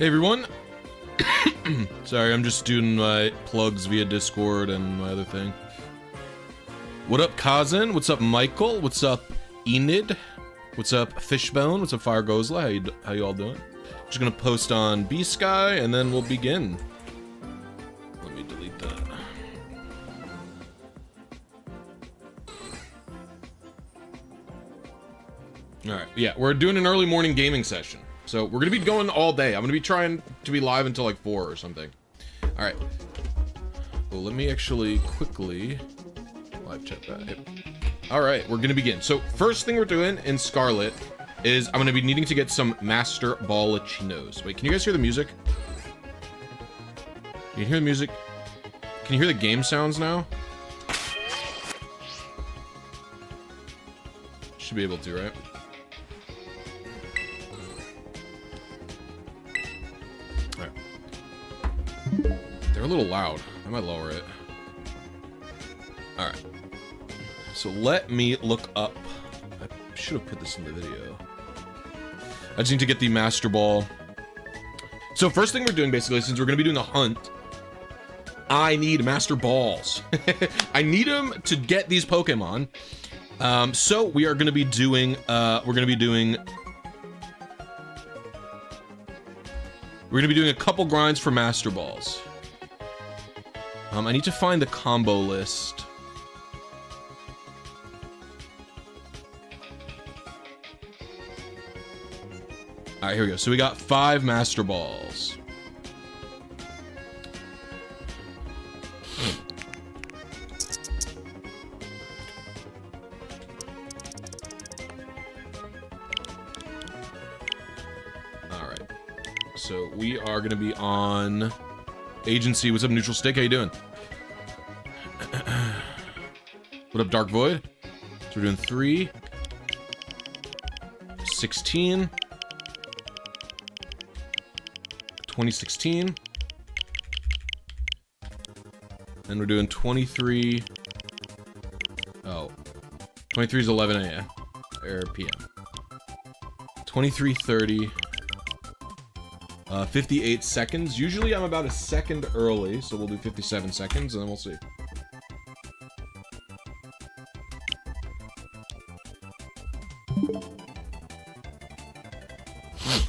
Hey everyone. Sorry, I'm just doing my plugs via Discord and my other thing. What up, Kazan? What's up, Michael? What's up, Enid? What's up, Fishbone? What's up, Fire Gozla? How you all doing? Just gonna post on B-Sky and then we'll begin. Let me delete that. Alright, yeah, we're doing an early morning gaming session. So we're gonna be going all day. I'm gonna be trying to be live until like 4 or something. Alright. Well, let me actually quickly live chat that. Yep. Alright, we're gonna begin. So first thing we're doing in Scarlet is I'm gonna be needing to get some Master Ballachinos. Wait, can you guys hear the music? You can hear the music? Can you hear the game sounds now? Should be able to, right? They're a little loud. I might lower it. Alright. So let me look up. I should have put this in the video. I just need to get the Master Ball. So first thing we're doing, basically, since we're going to be doing a hunt, I need Master Balls. I need them to get these Pokemon. So we are going to be doing, we're going to be doing a couple grinds for Master Balls. I need to find the combo list. All right, here we go. So we got 5 Master Balls. All right. So we are going to be on Agency. What's up, Neutral Stick? How you doing? What up, Dark Void? So we're doing 3, 16, 2016, and we're doing 23. Oh, 23 is 11 a.m. or p.m. 23:30. 58 seconds. Usually I'm about a second early, so we'll do 57 seconds, and then we'll see.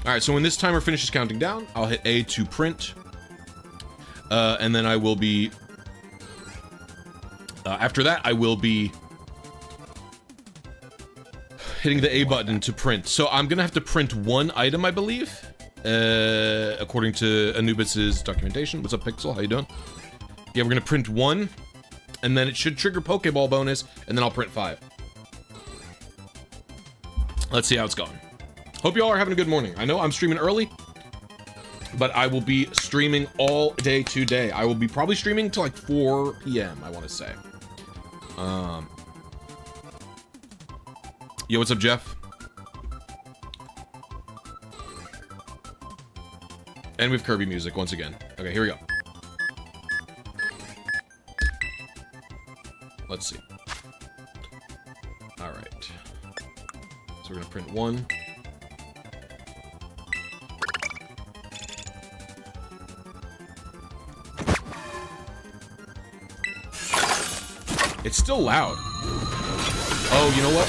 Alright, so when this timer finishes counting down, I'll hit A to print. And then I will be... after that, I will be hitting the A button to print. So I'm gonna have to print 1 item, I believe. According to Anubis's documentation. What's up, Pixel? How you doing? Yeah, we're gonna print 1. And then it should trigger Poké Ball bonus. And then I'll print 5. Let's see how it's going. Hope you all are having a good morning. I know I'm streaming early, but I will be streaming all day today. I will be probably streaming till like 4 p.m. I want to say. Yo, what's up, Jeff? And with Kirby music once again. Okay, here we go. Let's see. All right. So we're gonna print 1. It's still loud. Oh, you know what?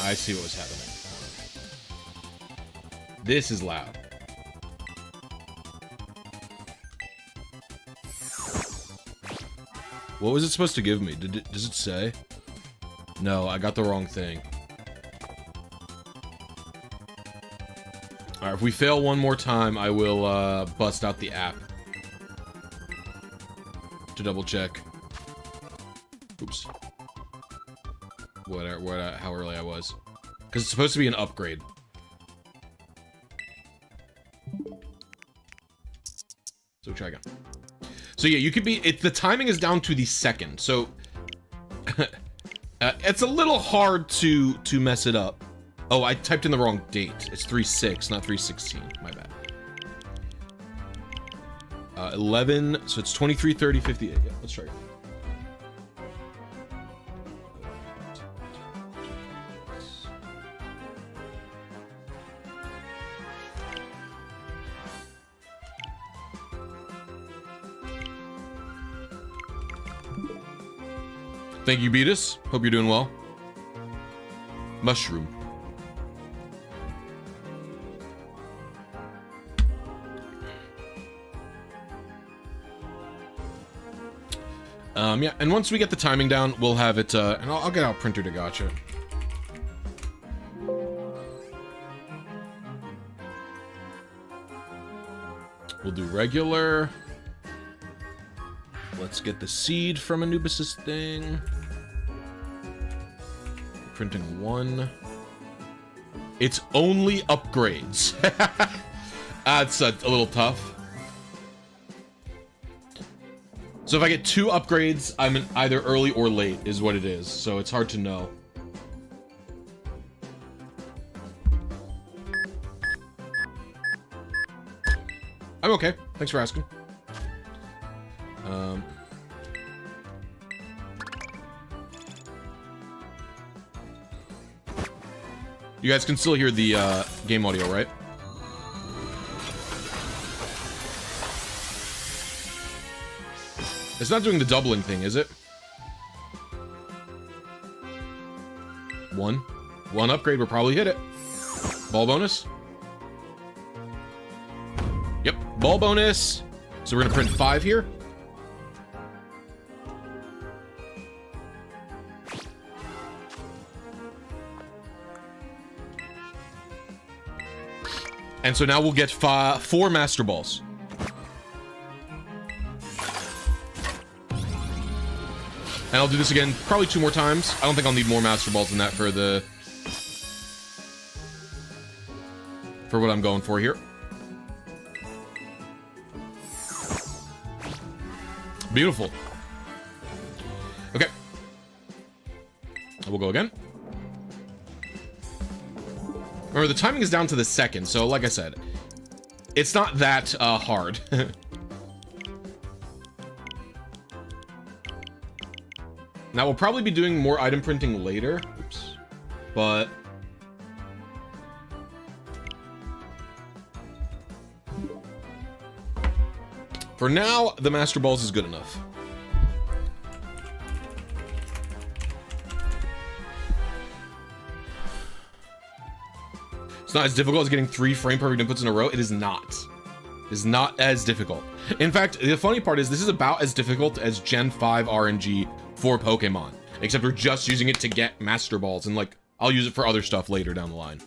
I see what was happening. This is loud. What was it supposed to give me? Does it say? No, I got the wrong thing. Alright, if we fail one more time, I will bust out the app to double check. Oops. How early I was. Because it's supposed to be an upgrade. So try again. So yeah, you could be, the timing is down to the second. So it's a little hard to mess it up. Oh, I typed in the wrong date. It's 3/6, not 3/16. My bad. 11, so it's 23:30, 58. Yeah, let's try it. Thank you, Beatus. Hope you're doing well. Mushroom. Yeah, and once we get the timing down, we'll have it, and I'll get out printer to gotcha. We'll do regular. Let's get the seed from Anubis's thing. Printing 1. It's only upgrades. That's a little tough. So if I get 2 upgrades, I'm in either early or late, is what it is. So it's hard to know. I'm okay. Thanks for asking. You guys can still hear the game audio, right? It's not doing the doubling thing, is it? 1. 1 upgrade, we'll probably hit it. Ball bonus. Yep, ball bonus. So we're gonna print 5 here. And so now we'll get 4 Master Balls. And I'll do this again probably 2 more times. I don't think I'll need more Master Balls than that for what I'm going for here. Beautiful. Okay. We'll go again. Remember, the timing is down to the second, so like I said, it's not that hard. Now, we'll probably be doing more item printing later. Oops. But for now, the Master Balls is good enough. It's not as difficult as getting 3 frame perfect inputs in a row. It is not. It is not as difficult. In fact, the funny part is this is about as difficult as Gen 5 RNG for Pokemon. Except we're just using it to get Master Balls, and like, I'll use it for other stuff later down the line.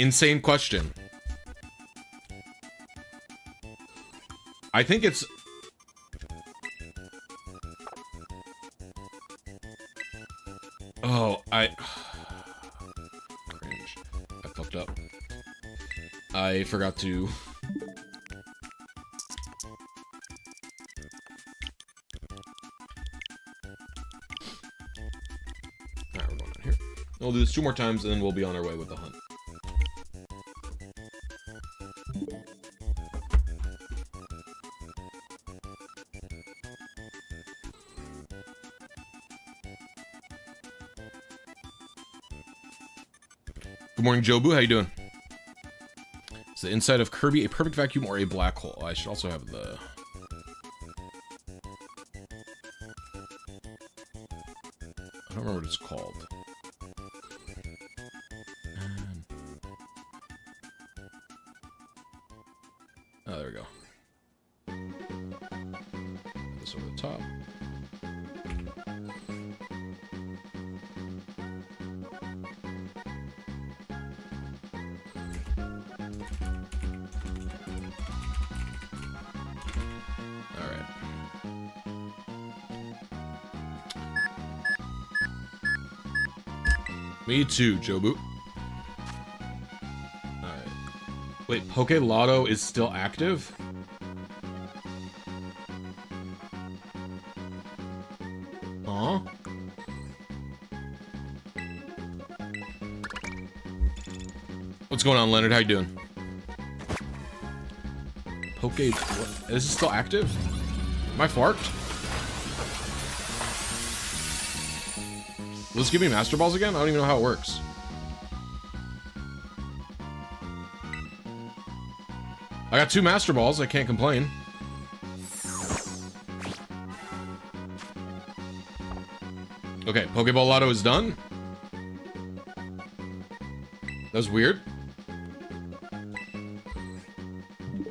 Insane question. I think it's... Oh, cringe. I fucked up. I forgot to... Alright, we're going down here. We'll do this 2 more times, and then we'll be on our way with the hunt. Good morning, Jobu. How you doing? Is the inside of Kirby a perfect vacuum or a black hole? I should also have the... I don't remember what it's called. Oh, there we go. This over the top. Me too, Jobu. Alright. Wait, Poké Lotto is still active? Huh? What's going on, Leonard? How you doing? Poké... What? Is this still active? Am I flarked? Will this give me Master Balls again? I don't even know how it works. I got 2 Master Balls. I can't complain. Okay, Poké Ball Lotto is done. That was weird.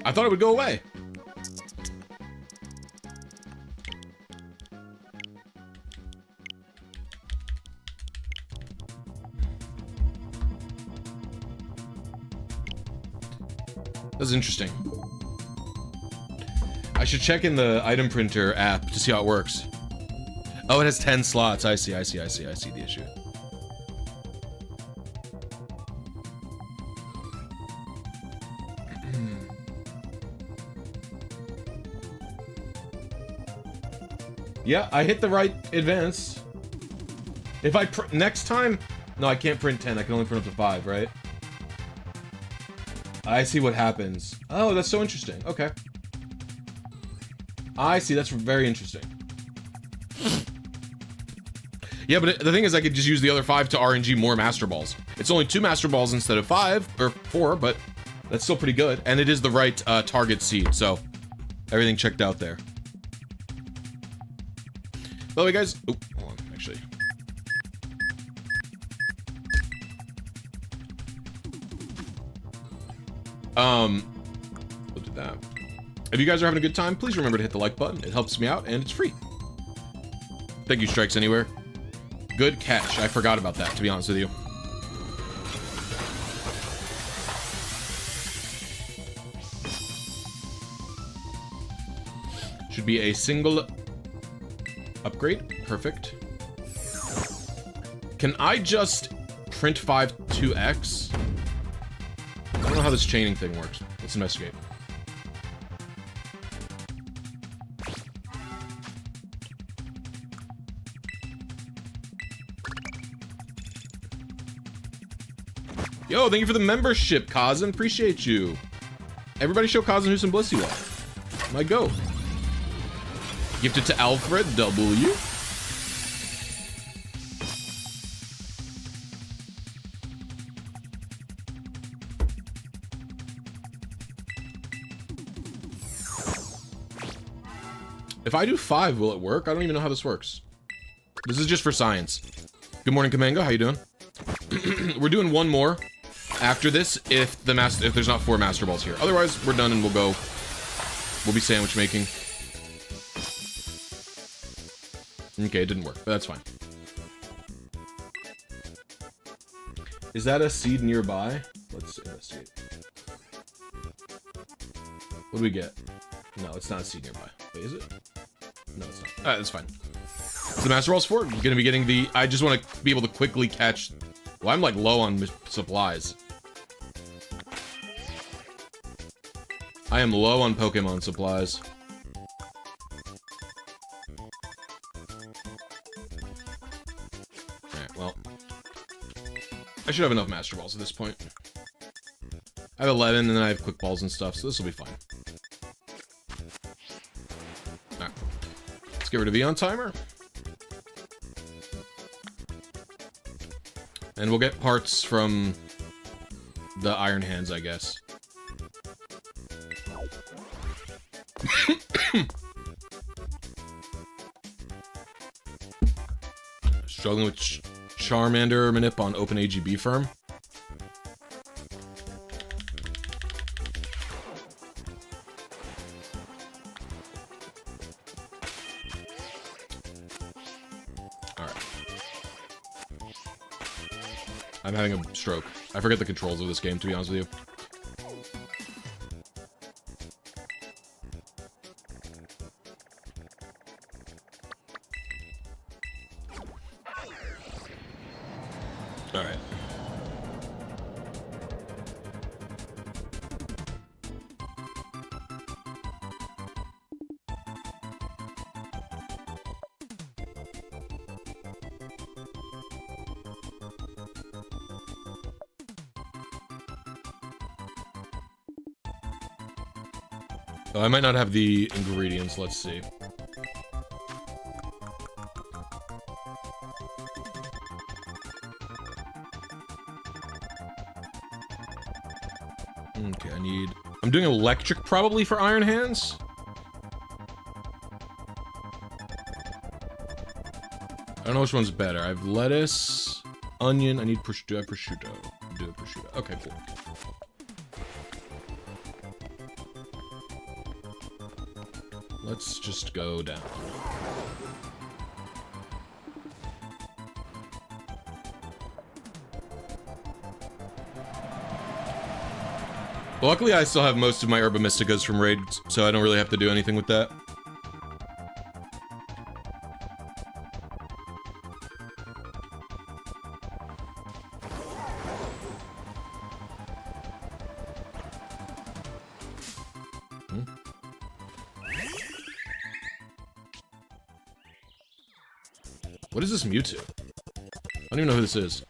I thought it would go away. That's interesting. I should check in the item printer app to see how it works. Oh, it has 10 slots. I see the issue. Yeah, I hit the right advance. If I next time... No, I can't print 10. I can only print up to 5, right? I see what happens. Oh, that's so interesting. Okay. I see. That's very interesting. Yeah, but the thing is, I could just use the other 5 to RNG more Master Balls. It's only 2 Master Balls instead of 5, or 4, but that's still pretty good. And it is the right target seed, so everything checked out there. By the way, guys... Oh, hold on, actually. Look at that. If you guys are having a good time, please remember to hit the like button. It helps me out, and it's free. Thank you, Strikes Anywhere. Good catch. I forgot about that, to be honest with you. Should be a single upgrade. Perfect. Can I just print 5 2x? I don't know how this chaining thing works. Let's investigate. Yo, thank you for the membership, Kazan. Appreciate you. Everybody show Kazan who some Blissy love. My goat. Gifted to Alfred W. If I do 5, will it work? I don't even know how this works. This is just for science. Good morning, Kamango. How you doing? We're doing 1 more after this if there's not 4 Master Balls here. Otherwise, we're done and we'll be sandwich making. Okay, it didn't work, but that's fine. Is that a seed nearby? Let's investigate. What do we get? No, it's not a seed nearby. Wait, is it? No, it's not. Alright, that's fine. So the Master Balls for it, we're gonna be getting the... I just want to be able to quickly catch... Well, I'm like low on supplies. I am low on Pokemon supplies. Alright, well. I should have enough Master Balls at this point. I have 11, and then I have Quick Balls and stuff, so this will be fine. Alright. Let's get rid of Eon Timer. And we'll get parts from the Iron Hands, I guess. Struggling with Charmander Manip on OpenAGB firm. I'm having a stroke. I forget the controls of this game, to be honest with you. Alright. Oh, I might not have the ingredients. Let's see. Okay, I'm doing electric probably for Iron Hands. I don't know which one's better. I have lettuce, onion. I need prosciutto. Do I have prosciutto? I do have prosciutto. Okay, cool. Let's just go down. Luckily, I still have most of my Herba Mysticas from raids, so I don't really have to do anything with that. What is this Mewtwo? I don't even know who this is.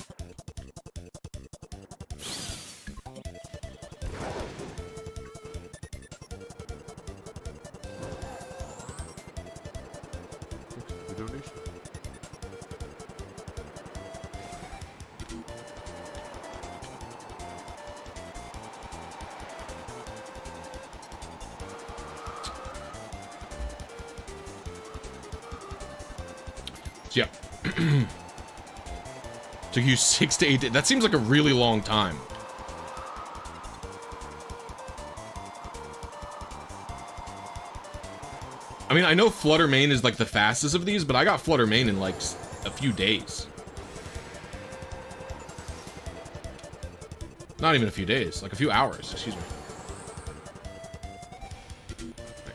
Yeah. Took you 6 to 8 days. That seems like a really long time. I mean, I know Flutter Main is like the fastest of these, but I got Flutter Main in like a few days. Not even a few days, like a few hours, excuse me.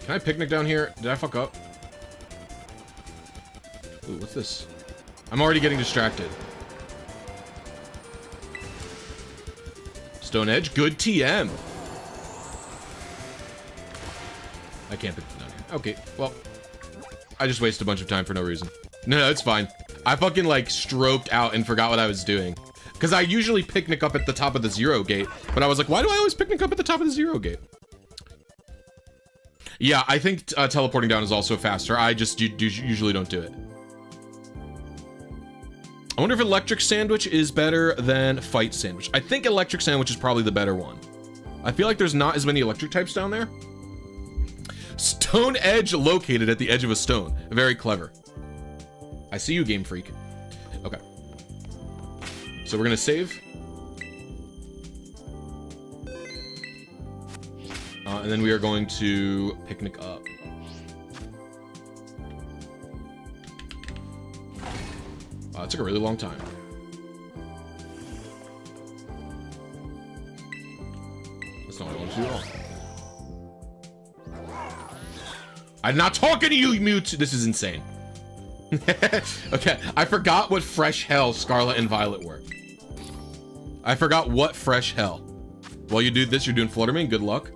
Can I picnic down here? Did I fuck up? Ooh, what's this? I'm already getting distracted. Stone Edge, good TM. I can't pick it down here. Okay, well, I just wasted a bunch of time for no reason. No, it's fine. I fucking like stroked out and forgot what I was doing. Because I usually picnic up at the top of the 0 gate, but I was like, why do I always picnic up at the top of the 0 gate? Yeah, I think teleporting down is also faster. I just usually don't do it. I wonder if Electric Sandwich is better than Fight Sandwich. I think Electric Sandwich is probably the better one. I feel like there's not as many electric types down there. Stone Edge located at the edge of a stone. Very clever. I see you, Game Freak. Okay. So we're gonna save. And then we are going to picnic up. It took a really long time. That's not what I want to do at all. I'm not talking to you, Mute. This is insane. Okay, I forgot what fresh hell Scarlet and Violet were. I forgot what fresh hell. While you do this, you're doing Flutter Main. Good luck.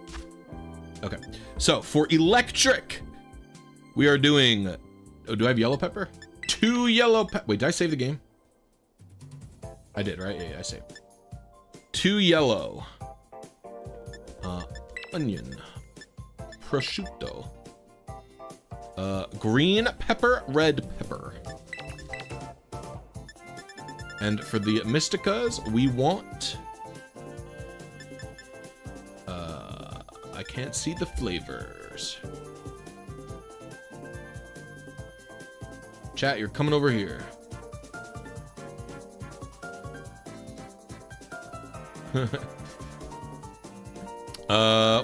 Okay, so for electric, we are doing. Oh, do I have yellow pepper? 2 yellow pepper. Wait, did I save the game? I did, right? Yeah, I saved. 2 yellow. Onion. Prosciutto. Green pepper, red pepper. And for the Mysticas, we want... I can't see the flavors. Chat, you're coming over here.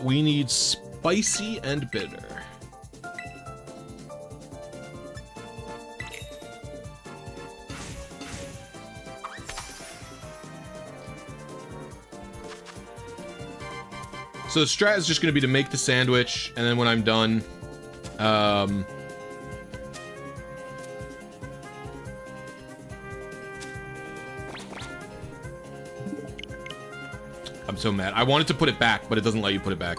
We need spicy and bitter. So the strat is just going to be to make the sandwich, and then when I'm done, I'm so mad. I wanted to put it back, but it doesn't let you put it back.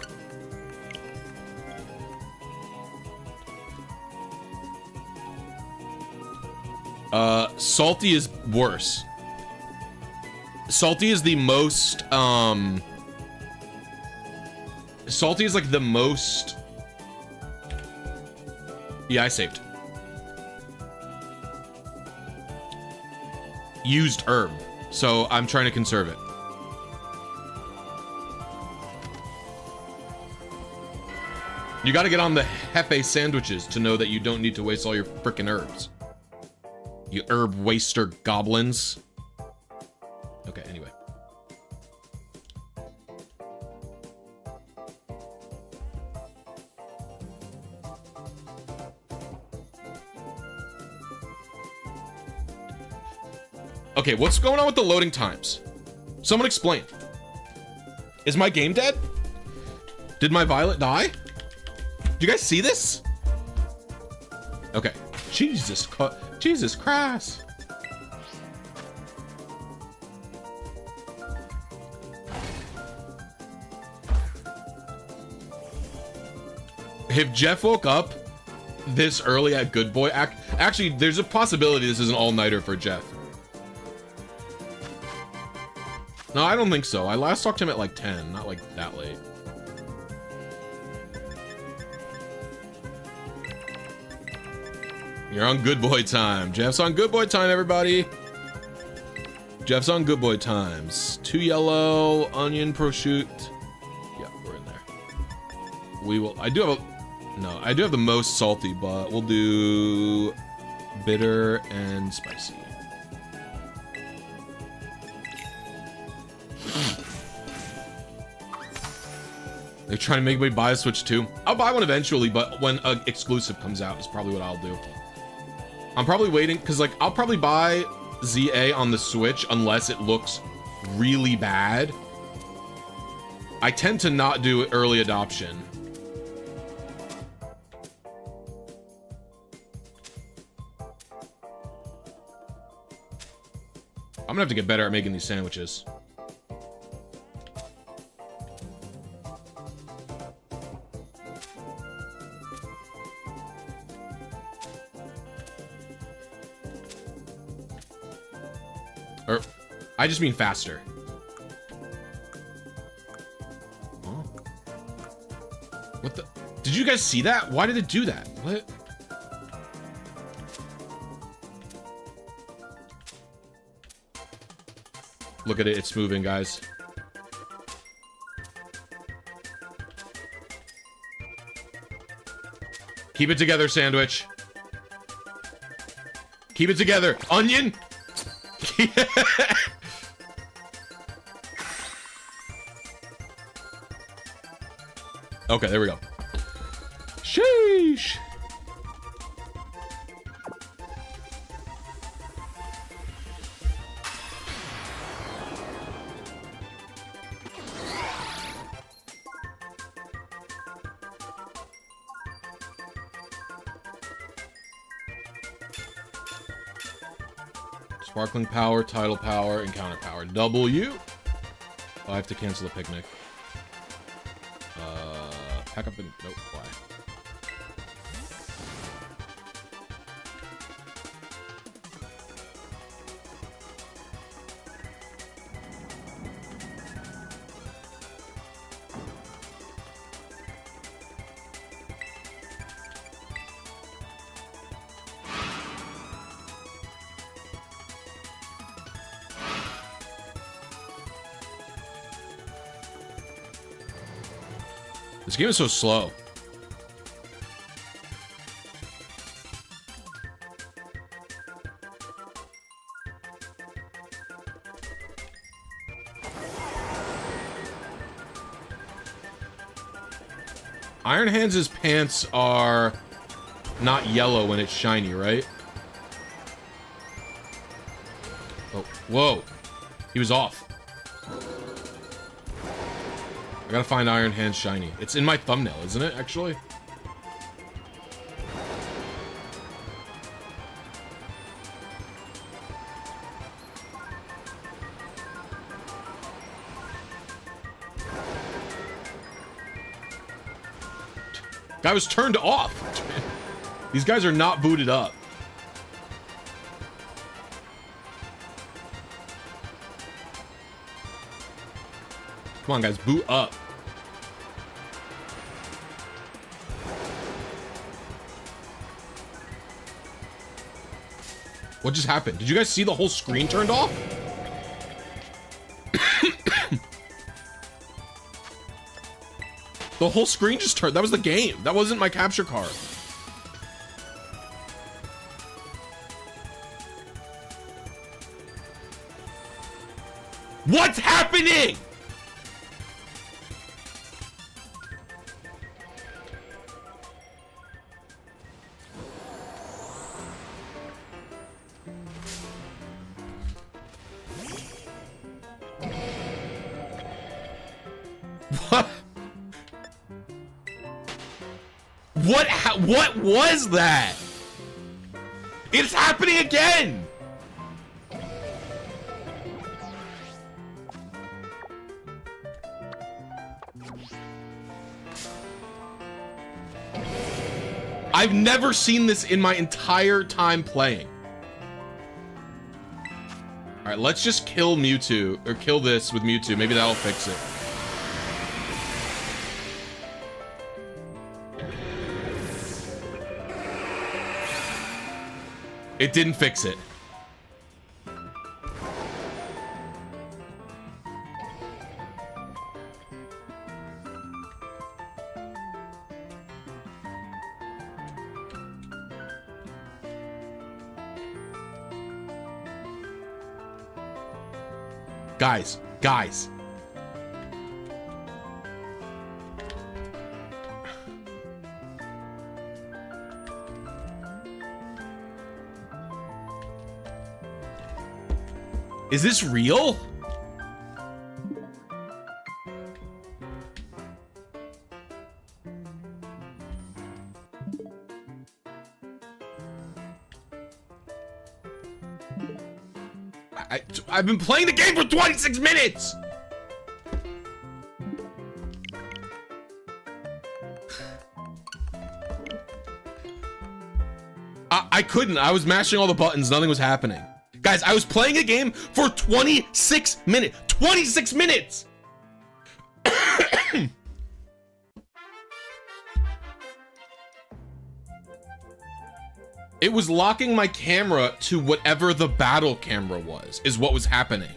Salty is worse. Salty is the most, Salty is like the most Yeah, I saved. Used herb, so I'm trying to conserve it. You gotta get on the Hefe sandwiches to know that you don't need to waste all your frickin' herbs. You herb waster goblins. Okay, anyway. Okay, what's going on with the loading times? Someone explain. Is my game dead? Did my Violet die? Do you guys see this? Okay. Jesus Christ. If Jeff woke up this early at Good Boy, actually, there's a possibility this is an all-nighter for Jeff. No, I don't think so. I last talked to him at like 10, not like that late. You're on Good Boy time. Jeff's on Good Boy time, everybody. Jeff's on Good Boy times. 2 yellow, onion, prosciutto. Yeah, we're in there. We will, I do have the most salty, but we'll do bitter and spicy. They're trying to make me buy a Switch too. I'll buy one eventually, but when an exclusive comes out is probably what I'll do. I'm probably waiting, because like, I'll probably buy ZA on the Switch unless it looks really bad. I tend to not do early adoption. I'm gonna have to get better at making these sandwiches. Or, I just mean faster. Huh? What the? Did you guys see that? Why did it do that? What? Look at it, it's moving, guys. Keep it together, sandwich. Keep it together. Onion! Okay, there we go. Sheesh. Sparkling power, tidal power, encounter power. W. Oh, I have to cancel the picnic. Pack up and... Nope, why? This game is so slow. Iron Hands' pants are not yellow when it's shiny, right? Oh, whoa. He was off. I gotta find Iron Hands shiny. It's in my thumbnail, isn't it, actually? Guy was turned off. These guys are not booted up. Come on, guys, boot up. What just happened? Did you guys see the whole screen turned off? The whole screen just turned. That was the game. That wasn't my capture card. What's happening? What was that? It's happening again. I've never seen this in my entire time playing. All right, let's just kill Mewtwo, or kill this with Mewtwo. Maybe that'll fix it. It didn't fix it. Guys. Is this real? I've been playing the game for 26 minutes! I couldn't. I was mashing all the buttons. Nothing was happening. Guys, I was playing a game for 26 minutes. 26 minutes! It was locking my camera to whatever the battle camera was, is what was happening.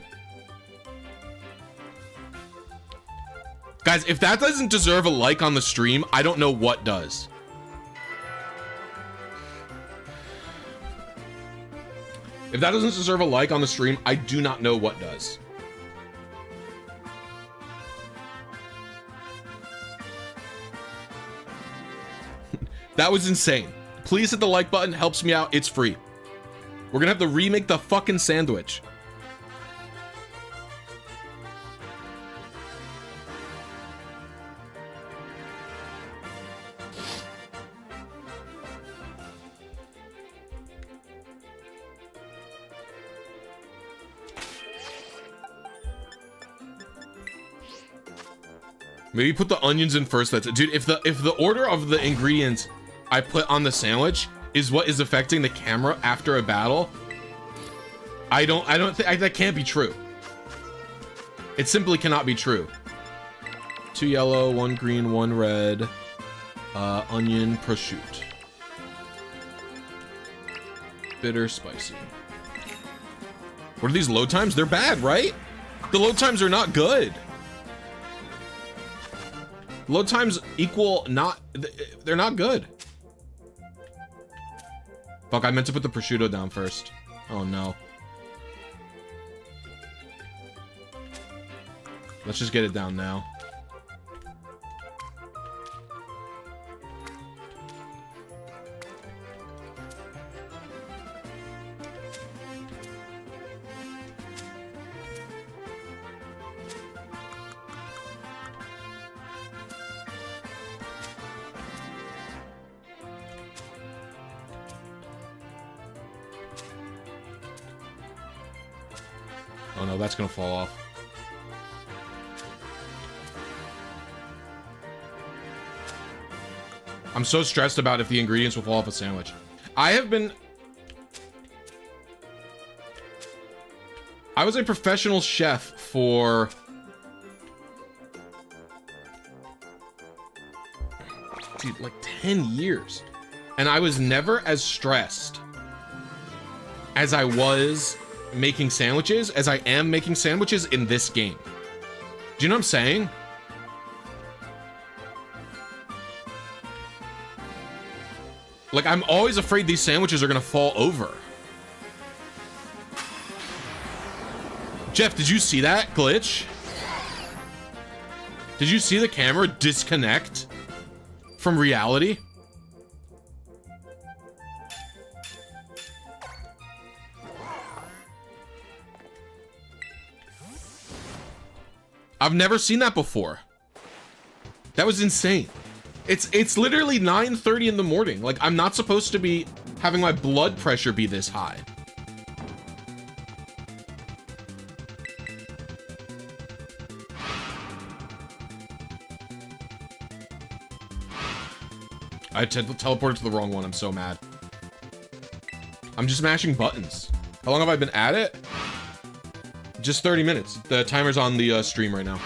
Guys, if that doesn't deserve a like on the stream, I don't know what does. If that doesn't deserve a like on the stream, I do not know what does. That was insane. Please hit the like button, helps me out, it's free. We're gonna have to remake the fucking sandwich. Maybe put the onions in first. That's it. Dude, if the order of the ingredients I put on the sandwich is what is affecting the camera after a battle, I don't think that can't be true. It simply cannot be true. 2 yellow, 1 green, 1 red, onion, prosciutto. Bitter, spicy. What are these load times? They're bad, right? The load times are not good. Load times equal not, they're not good. Fuck, I meant to put the prosciutto down first. Oh no. Let's just get it down now. Oh no, that's gonna fall off. I'm so stressed about if the ingredients will fall off a sandwich. I was a professional chef for like 10 years, and I was never as stressed as I was making sandwiches, as I am making sandwiches in this game. Do you know what I'm saying? Like, I'm always afraid these sandwiches are gonna fall over. Jeff, did you see that glitch? Did you see the camera disconnect from reality? I've never seen that before. That was insane. It's literally 9:30 in the morning. Like, I'm not supposed to be having my blood pressure be this high. I teleported to the wrong one. I'm so mad. I'm just mashing buttons. How long have I been at it? Just 30 minutes. The timer's on the stream right now.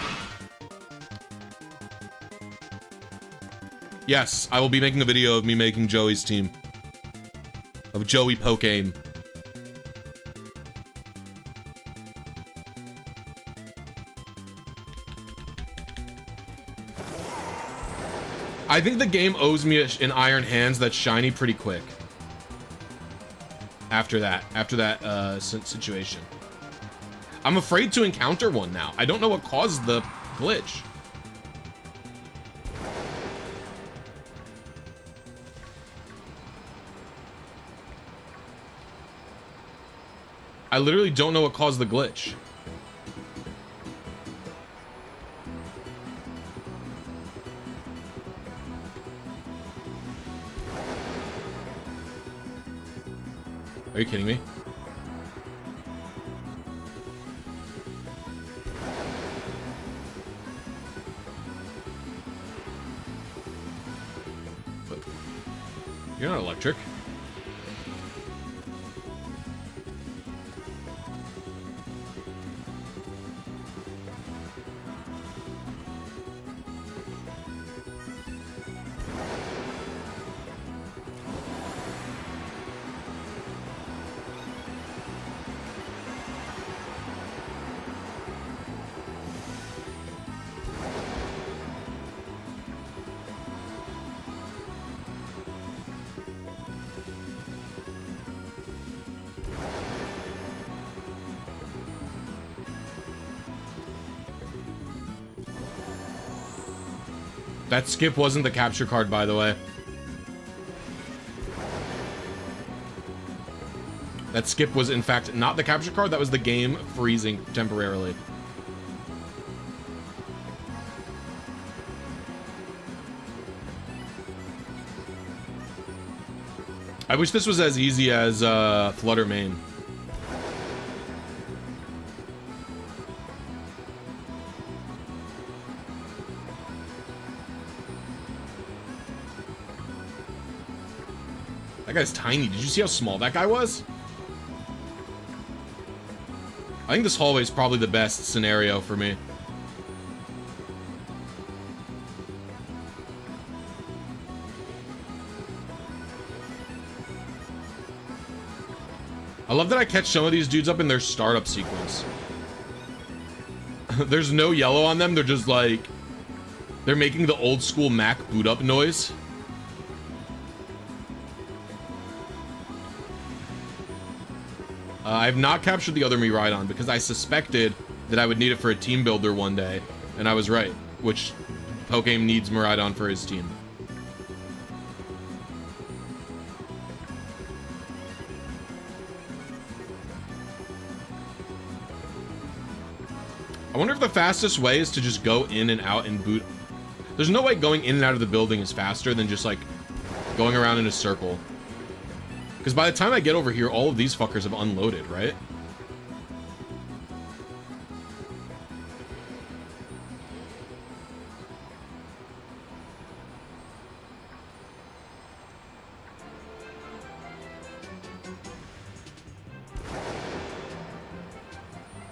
Yes, I will be making a video of me making Joey's team. Of Joey Pokame. I think the game owes me an Iron Hands that's shiny pretty quick. After that situation. I'm afraid to encounter one now. I don't know what caused the glitch. I literally don't know what caused the glitch. Are you kidding me? You're not electric. That skip wasn't the capture card, by the way. That skip was, in fact, not the capture card. That was the game freezing temporarily. I wish this was as easy as Flutter main. That guy's tiny. Did you see how small that guy was? I think this hallway is probably the best scenario for me. I love that I catch some of these dudes up in their startup sequence. There's no yellow on them. They're just like... They're making the old school Mac boot up noise. I have not captured the other Miraidon because I suspected that I would need it for a team builder one day, and I was right, which Pokemon needs Miraidon for his team. I wonder if the fastest way is to just go in and out and boot. There's no way going in and out of the building is faster than just like going around in a circle. Because by the time I get over here, all of these fuckers have unloaded, right?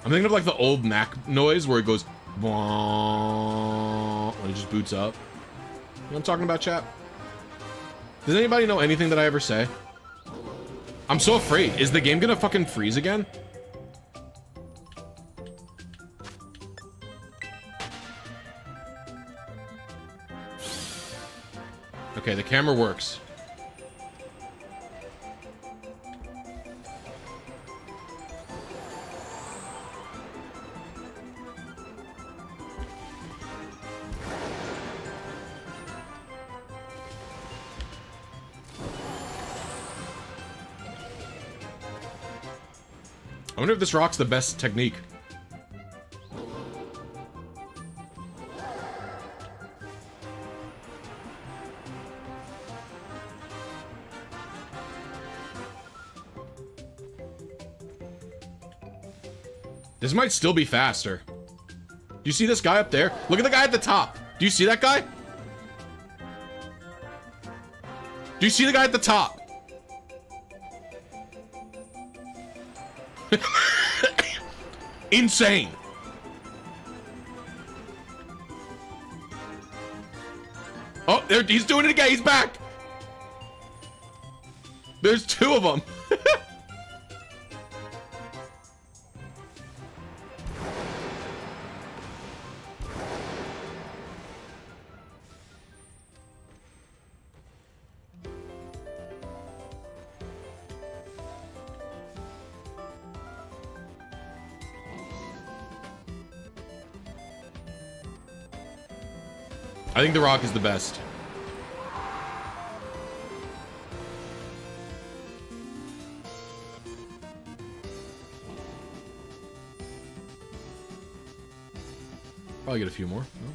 I'm thinking of like the old Mac noise where it goes when it just boots up. You know what I'm talking about, chat? Does anybody know anything that I ever say? I'm so afraid. Is the game gonna fucking freeze again? Okay, the camera works. I wonder if this rock's the best technique. This might still be faster. Do you see this guy up there? Look at the guy at the top. Do you see that guy? Do you see the guy at the top? Insane. Oh, there, he's doing it again. He's back. There's two of them. I think the rock is the best. Probably get a few more. No?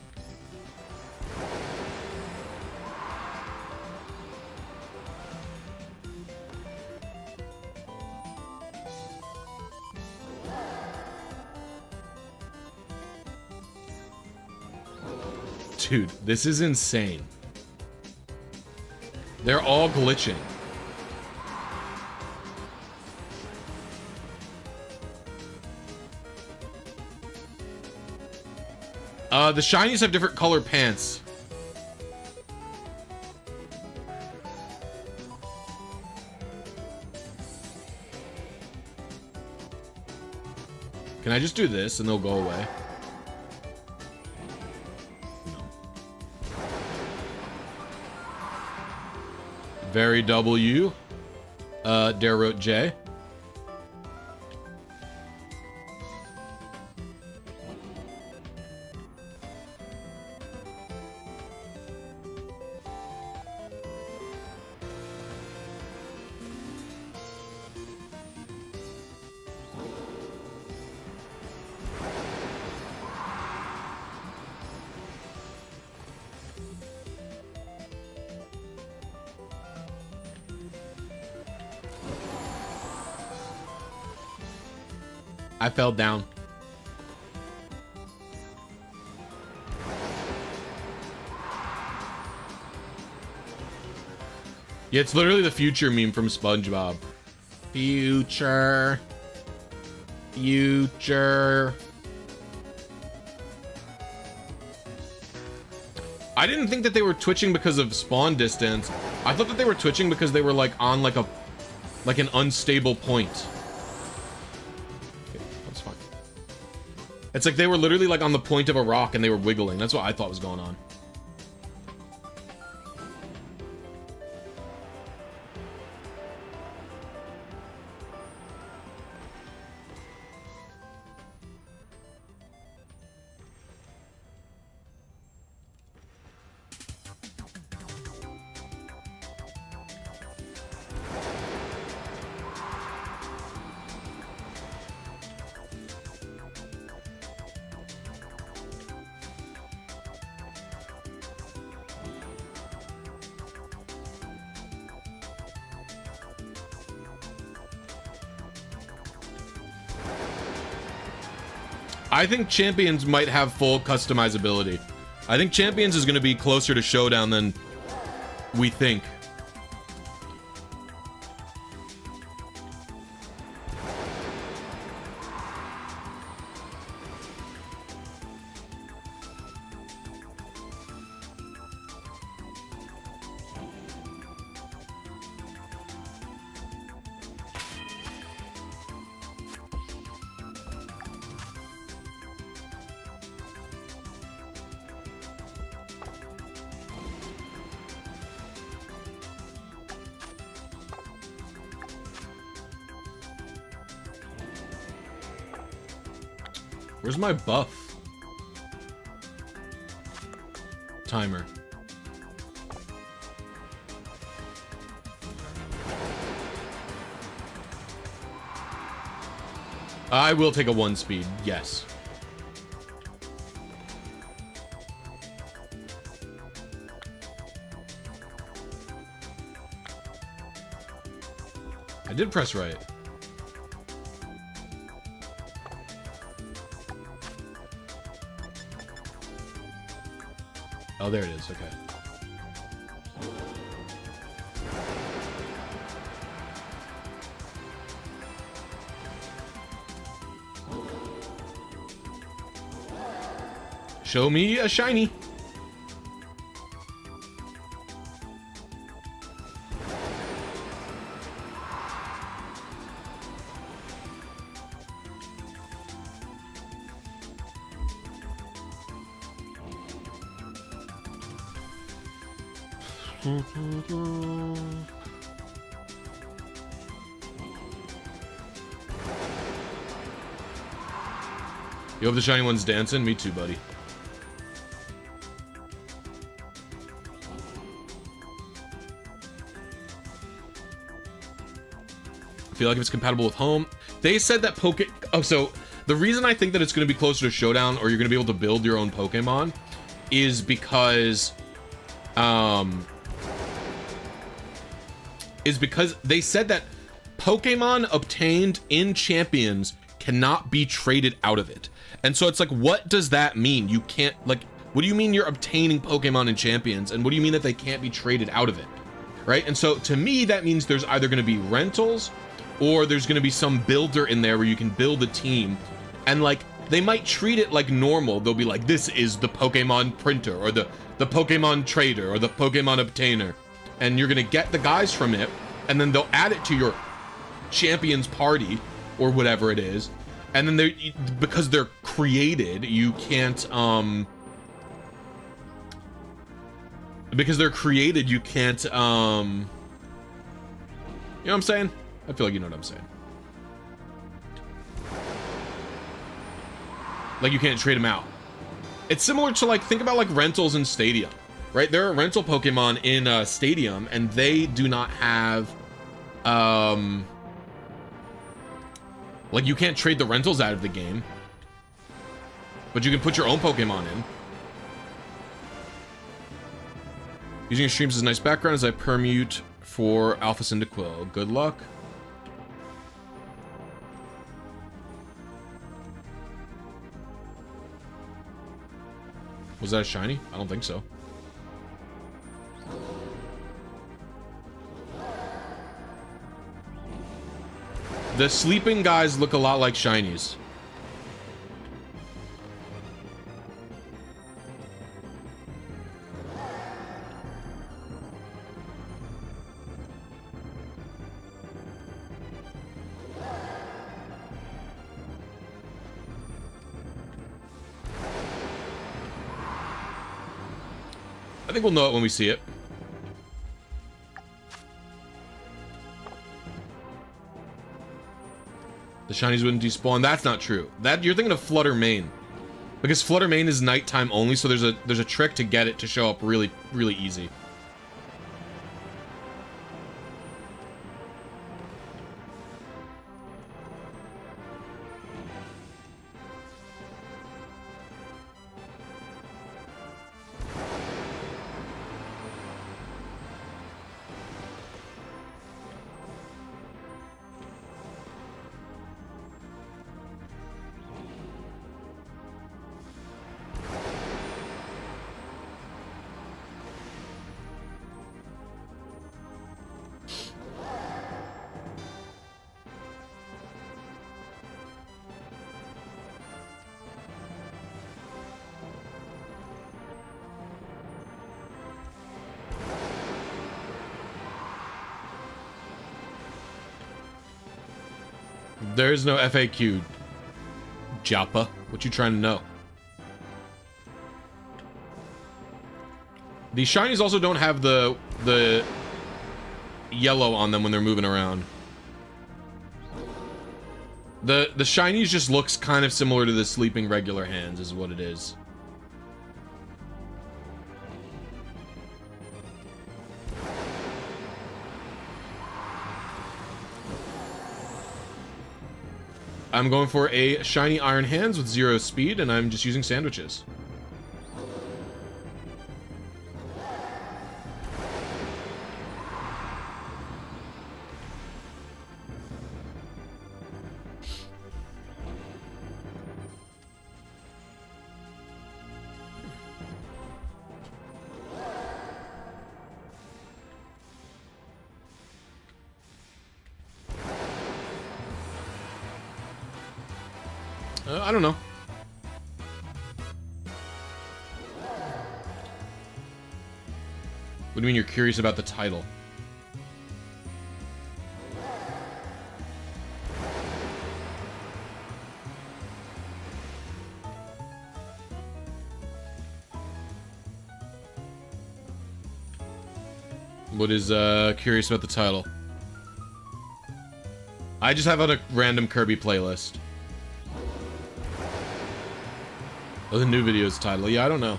Dude, this is insane. They're all glitching. The shinies have different color pants. Can I just do this and they'll go away? Very W. Dare wrote J. I fell down. Yeah, it's literally the future meme from SpongeBob. Future. Future. I didn't think that they were twitching because of spawn distance. I thought that they were twitching because they were like on like an unstable point. It's like they were literally like on the point of a rock and they were wiggling. That's what I thought was going on. I think Champions might have full customizability. I think Champions is going to be closer to Showdown than we think. Where's my buff? Timer. I will take a 1 speed, yes. I did press right. Oh, there it is, okay. Show me a shiny. You hope the shiny one's dancing? Me too, buddy. I feel like if it's compatible with home. They said that Oh, so the reason I think that it's going to be closer to Showdown, or you're going to be able to build your own Pokemon, is because they said that Pokemon obtained in Champions cannot be traded out of it. And so it's like, what does that mean? You can't, like, what do you mean you're obtaining Pokemon in Champions? And what do you mean that they can't be traded out of it? Right? And so to me, that means there's either going to be rentals, or there's going to be some builder in there where you can build a team. And like, they might treat it like normal. They'll be like, this is the Pokemon printer, or the Pokemon trader, or the Pokemon obtainer. And you're going to get the guys from it, and then they'll add it to your Champions party, or whatever it is. And then because they're created, you can't, because they're created, you can't, you know what I'm saying? I feel like you know what I'm saying. Like, you can't trade them out. It's similar to, like, think about, like, rentals in Stadium, right? There are rental Pokemon in Stadium, and they do not have, like, you can't trade the rentals out of the game, but you can put your own Pokemon in. Using your streams as a nice background as I permute for Alpha Cyndaquil. Good luck. Was that a shiny? I don't think so. The sleeping guys look a lot like shinies. I think we'll know it when we see it. The shinies wouldn't despawn. That's not true. That you're thinking of Flutter Mane, because Flutter Mane is nighttime only. So there's a trick to get it to show up really easy. There's no FAQ, Joppa. What you trying to know? These shinies also don't have the yellow on them when they're moving around. The shinies just looks kind of similar to the sleeping regular hands is what it is. I'm going for a shiny iron hands with 0 speed, and I'm just using sandwiches. I don't know. What do you mean you're curious about the title? What is curious about the title? I just have on a random Kirby playlist. Oh, the new video's title. Yeah, I don't know.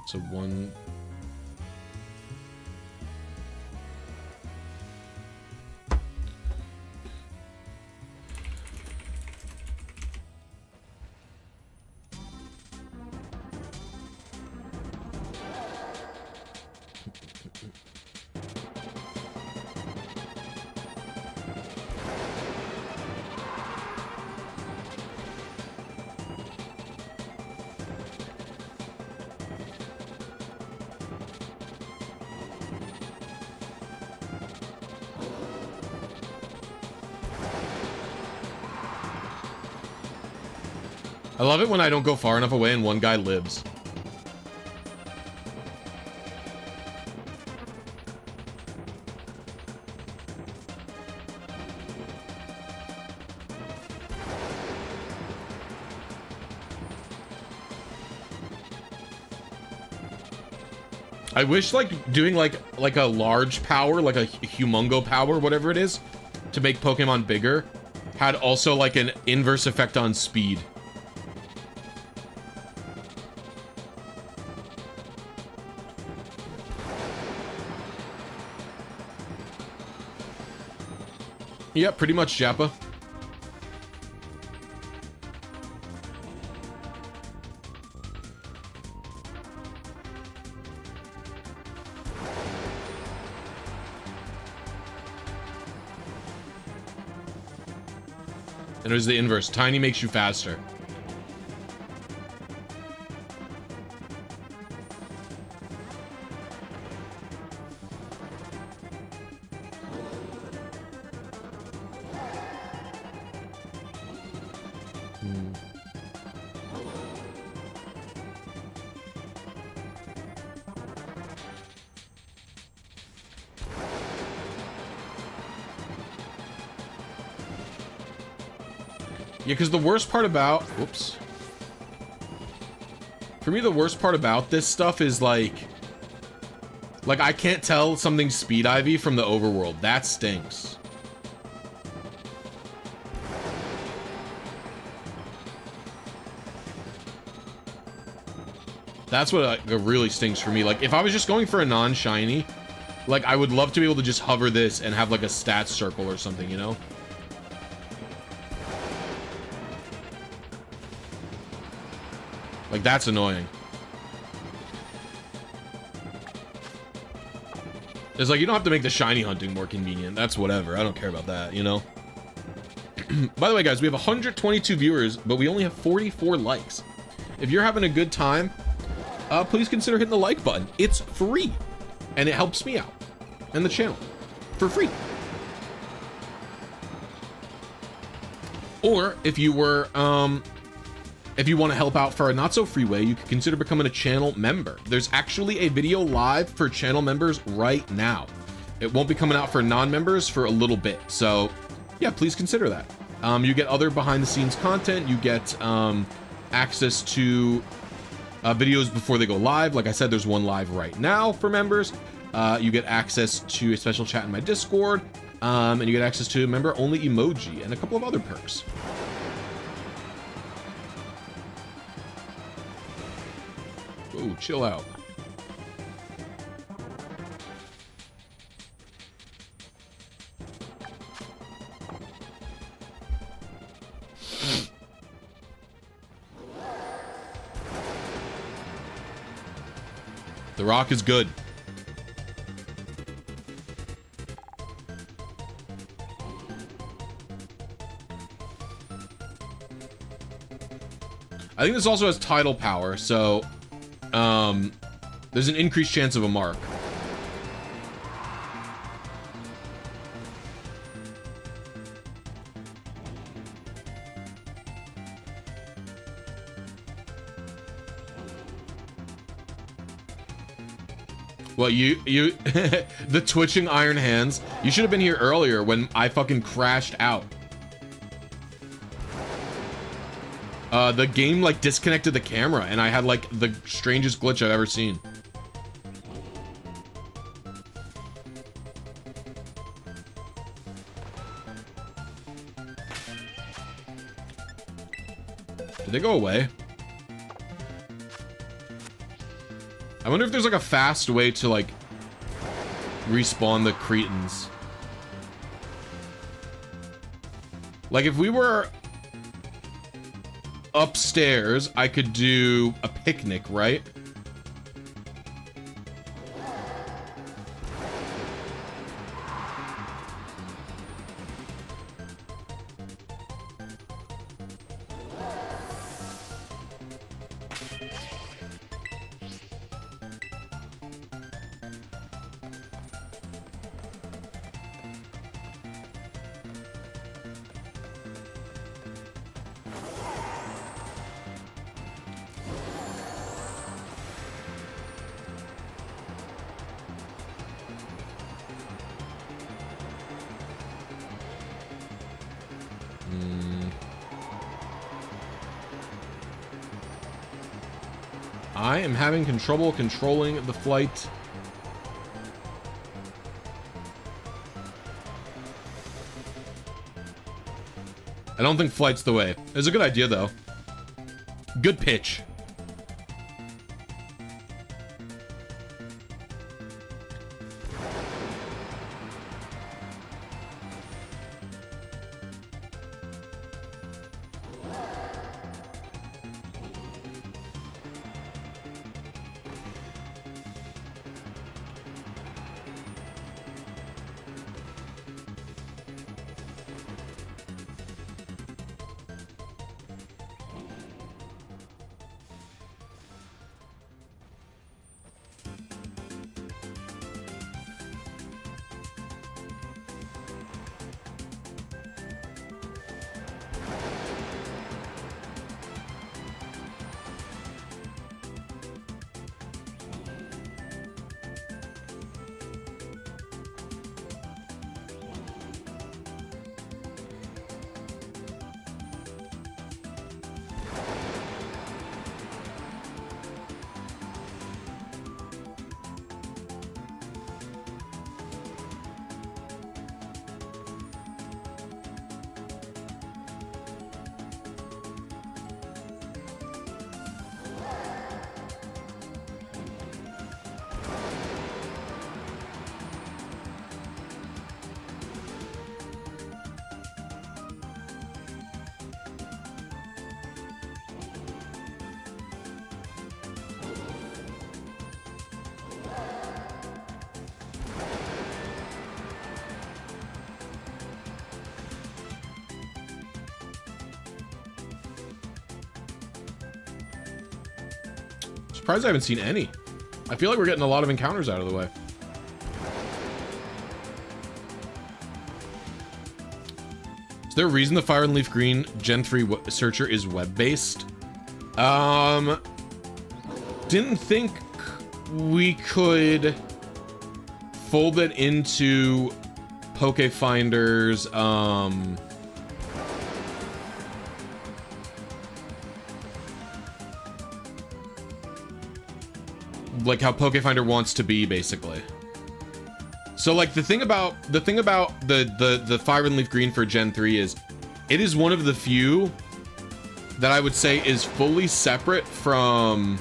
So one... I love it when I don't go far enough away and one guy lives. I wish like doing like a large power, like a humongo power, whatever it is, to make Pokemon bigger, had also like an inverse effect on speed. Yeah, pretty much, Jappa. And it was the inverse. Tiny makes you faster. Yeah, because the worst part about... Whoops. For me, the worst part about this stuff is, like, I can't tell something's Speed Ivy from the overworld. That stinks. That's what really stinks for me. Like, if I was just going for a non-shiny, like, I would love to be able to just hover this and have, like, a stats circle or something, you know? Like, that's annoying. It's like, you don't have to make the shiny hunting more convenient. That's whatever. I don't care about that, you know? By the way, guys, we have 122 viewers, but we only have 44 likes. If you're having a good time, please consider hitting the like button. It's free, and it helps me out and the channel for free. Or if you were, if you want to help out for a not-so-free way, you could consider becoming a channel member. There's actually a video live for channel members right now. It won't be coming out for non-members for a little bit. So, yeah, please consider that. You get other behind-the-scenes content. You get access to videos before they go live. Like I said, there's one live right now for members. You get access to a special chat in my Discord, and you get access to a member-only emoji and a couple of other perks. Ooh, chill out. The rock is good. I think this also has tidal power, so there's an increased chance of a mark. Well, you the twitching iron hands. You should have been here earlier when I fucking crashed out. The game like disconnected the camera and I had like the strangest glitch I've ever seen. Did they go away? I wonder if there's like a fast way to like respawn the cretins. Like if we were upstairs, I could do a picnic, right? I am having trouble controlling the flight. I don't think flight's the way. It's a good idea, though. Good pitch. Surprised I haven't seen any. I feel like we're getting a lot of encounters out of the way. Is there a reason the Fire and Leaf Green Gen 3 searcher is web-based? Didn't think we could fold it into Pokefinder's like how Pokefinder wants to be, basically. So like the thing about the Fire and Leaf Green for Gen 3 is it is one of the few that I would say is fully separate from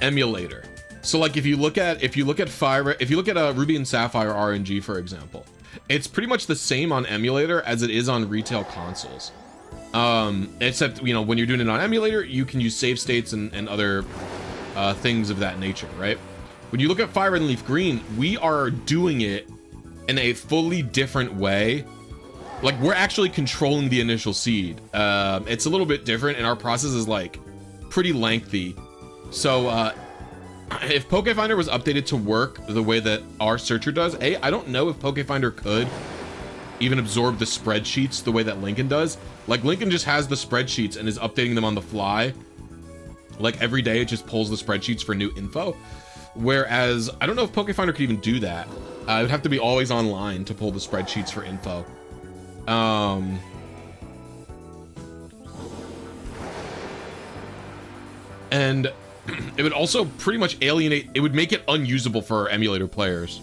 emulator. So like if you look at Ruby and Sapphire RNG, for example, it's pretty much the same on emulator as it is on retail consoles. Except, you know, when you're doing it on emulator, you can use save states and other things of that nature, right? When you look at Fire and Leaf Green, we are doing it in a fully different way. Like, we're actually controlling the initial seed. It's a little bit different, and our process is, like, pretty lengthy. So, if Pokefinder was updated to work the way that our searcher does, I don't know if Pokefinder could even absorb the spreadsheets the way that Lincoln does. Like, Lincoln just has the spreadsheets and is updating them on the fly. Like, every day it just pulls the spreadsheets for new info. Whereas, I don't know if Pokefinder could even do that. It would have to be always online to pull the spreadsheets for info. And it would also pretty much alienate, it would make it unusable for emulator players.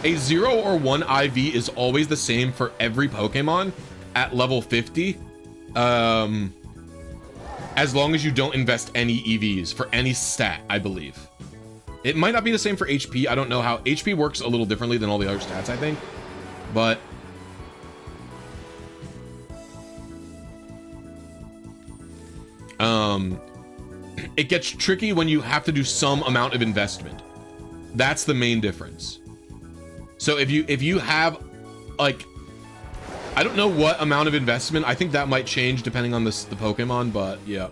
A 0 or 1 IV is always the same for every Pokemon at level 50. As long as you don't invest any EVs for any stat, I believe. It might not be the same for HP. I don't know how. HP works a little differently than all the other stats, I think. But it gets tricky when you have to do some amount of investment. That's the main difference. So if you have, like, I don't know what amount of investment. I think that might change depending on the Pokemon, but yeah.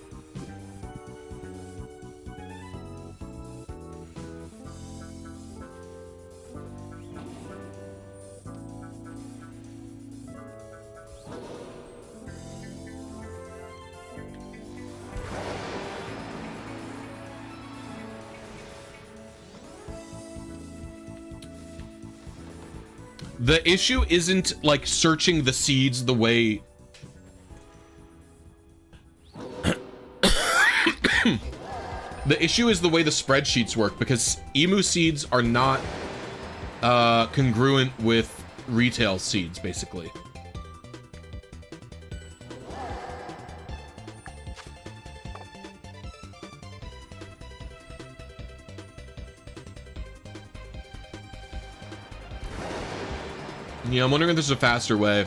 The issue isn't like searching the seeds the way the issue is the way the spreadsheets work, because emu seeds are not congruent with retail seeds, basically. Yeah, I'm wondering if there's a faster way.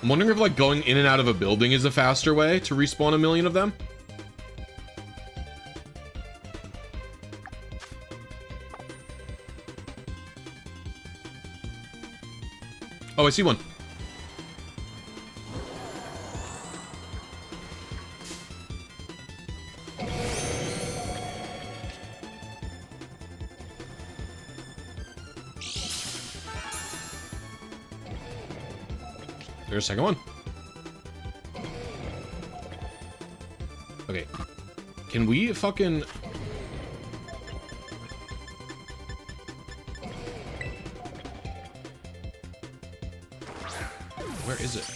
I'm wondering if, like, going in and out of a building is a faster way to respawn a million of them. Oh, I see one. There's a second one. Okay. Can we fucking... Where is it?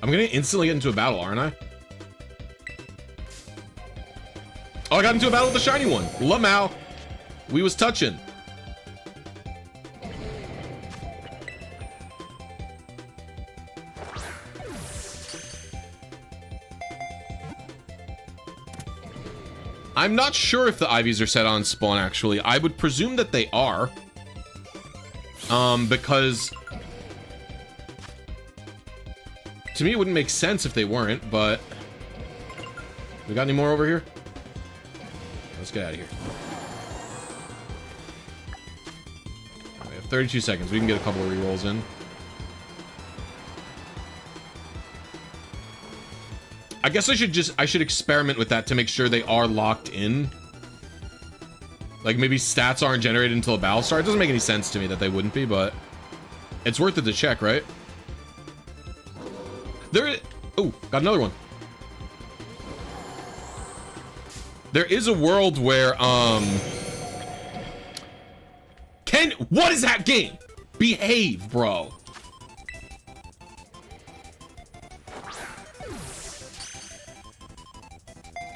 I'm gonna instantly get into a battle, aren't I? Oh, I got into a battle with the shiny one. Lamau. We was touching. I'm not sure if the IVs are set on spawn, actually. I would presume that they are. Because... to me, it wouldn't make sense if they weren't, but... We got any more over here? Let's get out of here. We have 32 seconds. We can get a couple of rerolls in. I guess I should experiment with that to make sure they are locked in. Like, maybe stats aren't generated until a battle starts. It doesn't make any sense to me that they wouldn't be, but it's worth it to check, right? Oh, got another one. There is a world where, what is that game? Behave, bro.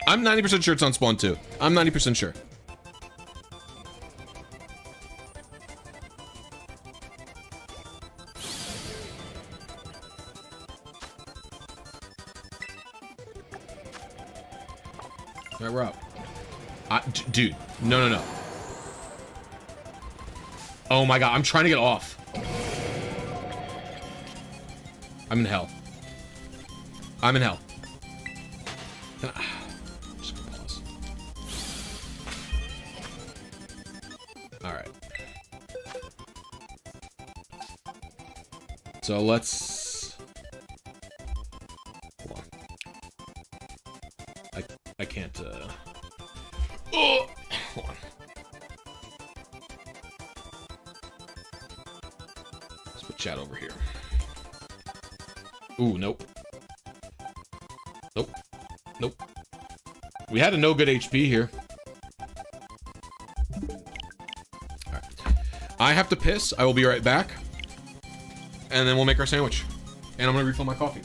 I'm 90% sure it's on spawn too. I'm 90% sure. All right, we're up. Dude, no. Oh my god, I'm trying to get off. I'm in hell. I'm in hell. Just gonna pause. All right. So let's. Hold on. I can't. Oh, hold on. Let's put chat over here. Ooh, nope. Nope. We had a no good HP here. Alright. I have to piss. I will be right back. And then we'll make our sandwich. And I'm gonna refill my coffee.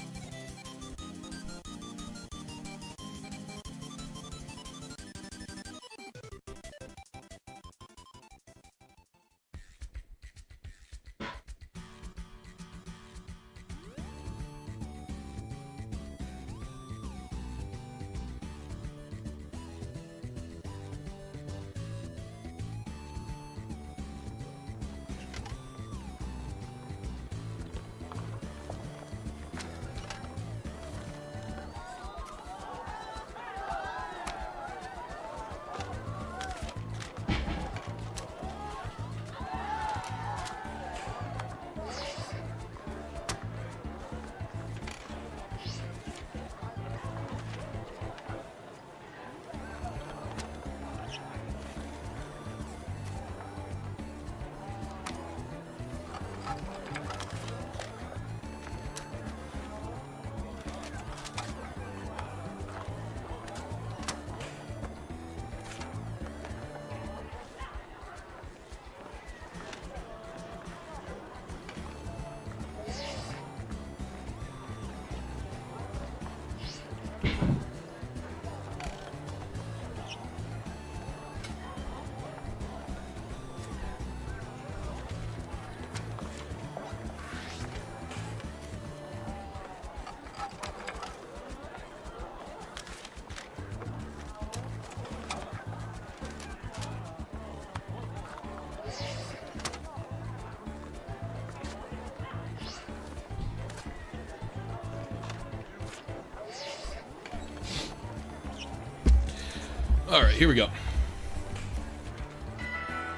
All right, here we go.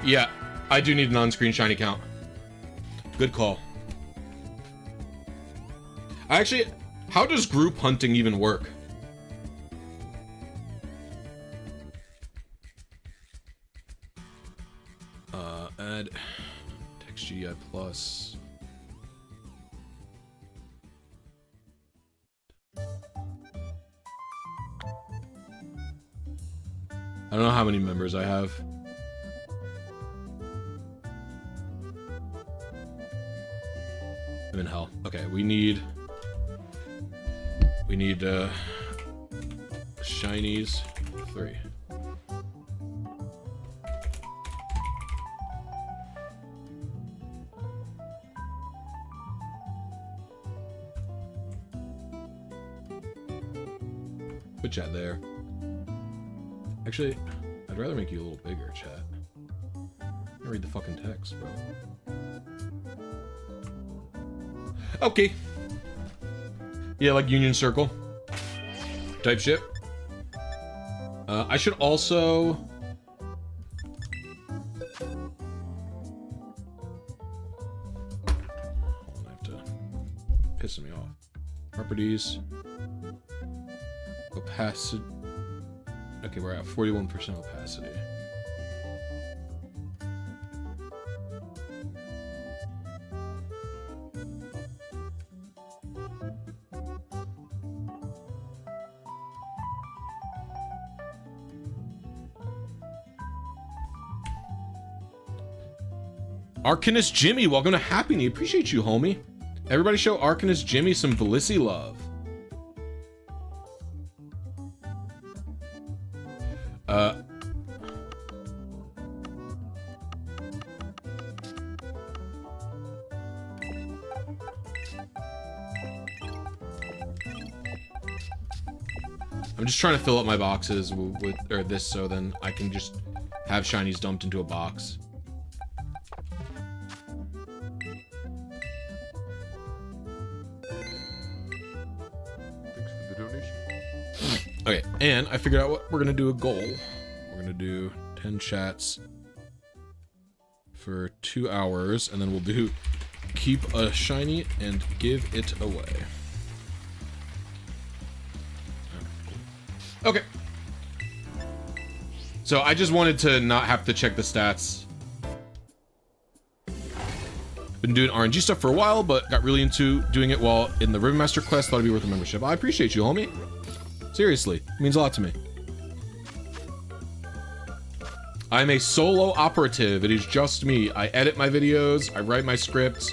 Yeah, I do need an on-screen shiny count. Good call. Actually, how does group hunting even work? Add text GI plus. I don't know how many members I have. I'm in hell. Okay, we need shinies 3. Put chat there. Actually, I'd rather make you a little bigger, chat. I read the fucking text, bro. Okay. Yeah, like Union Circle type shit. I should also... Hold on, I have to... Pissing me off. Properties. opacity. Okay, we're at 41% opacity. Arcanist Jimmy, welcome to Happy Knee. Appreciate you, homie. Everybody show Arcanist Jimmy some Blisy love. I'm just trying to fill up my boxes with this so then I can just have shinies dumped into a box. Okay, and I figured out what we're gonna do a goal. We're gonna do 10 chats for 2 hours, and then we'll do keep a shiny and give it away. Okay. So I just wanted to not have to check the stats. Been doing RNG stuff for a while, but got really into doing it while in the Ribbon Master quest. Thought it'd be worth a membership. I appreciate you, homie. Seriously, it means a lot to me. I'm a solo operative. It is just me. I edit my videos. I write my scripts.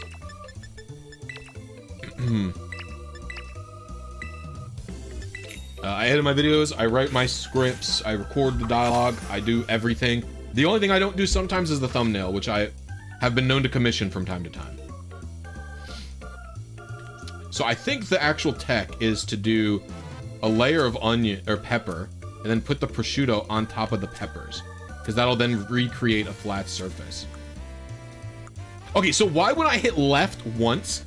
I edit my videos. I write my scripts. I record the dialogue. I do everything. The only thing I don't do sometimes is the thumbnail, which I have been known to commission from time to time. So I think the actual tech is to do a layer of onion or pepper and then put the prosciutto on top of the peppers, because that'll then recreate a flat surface. Okay, so why when I hit left once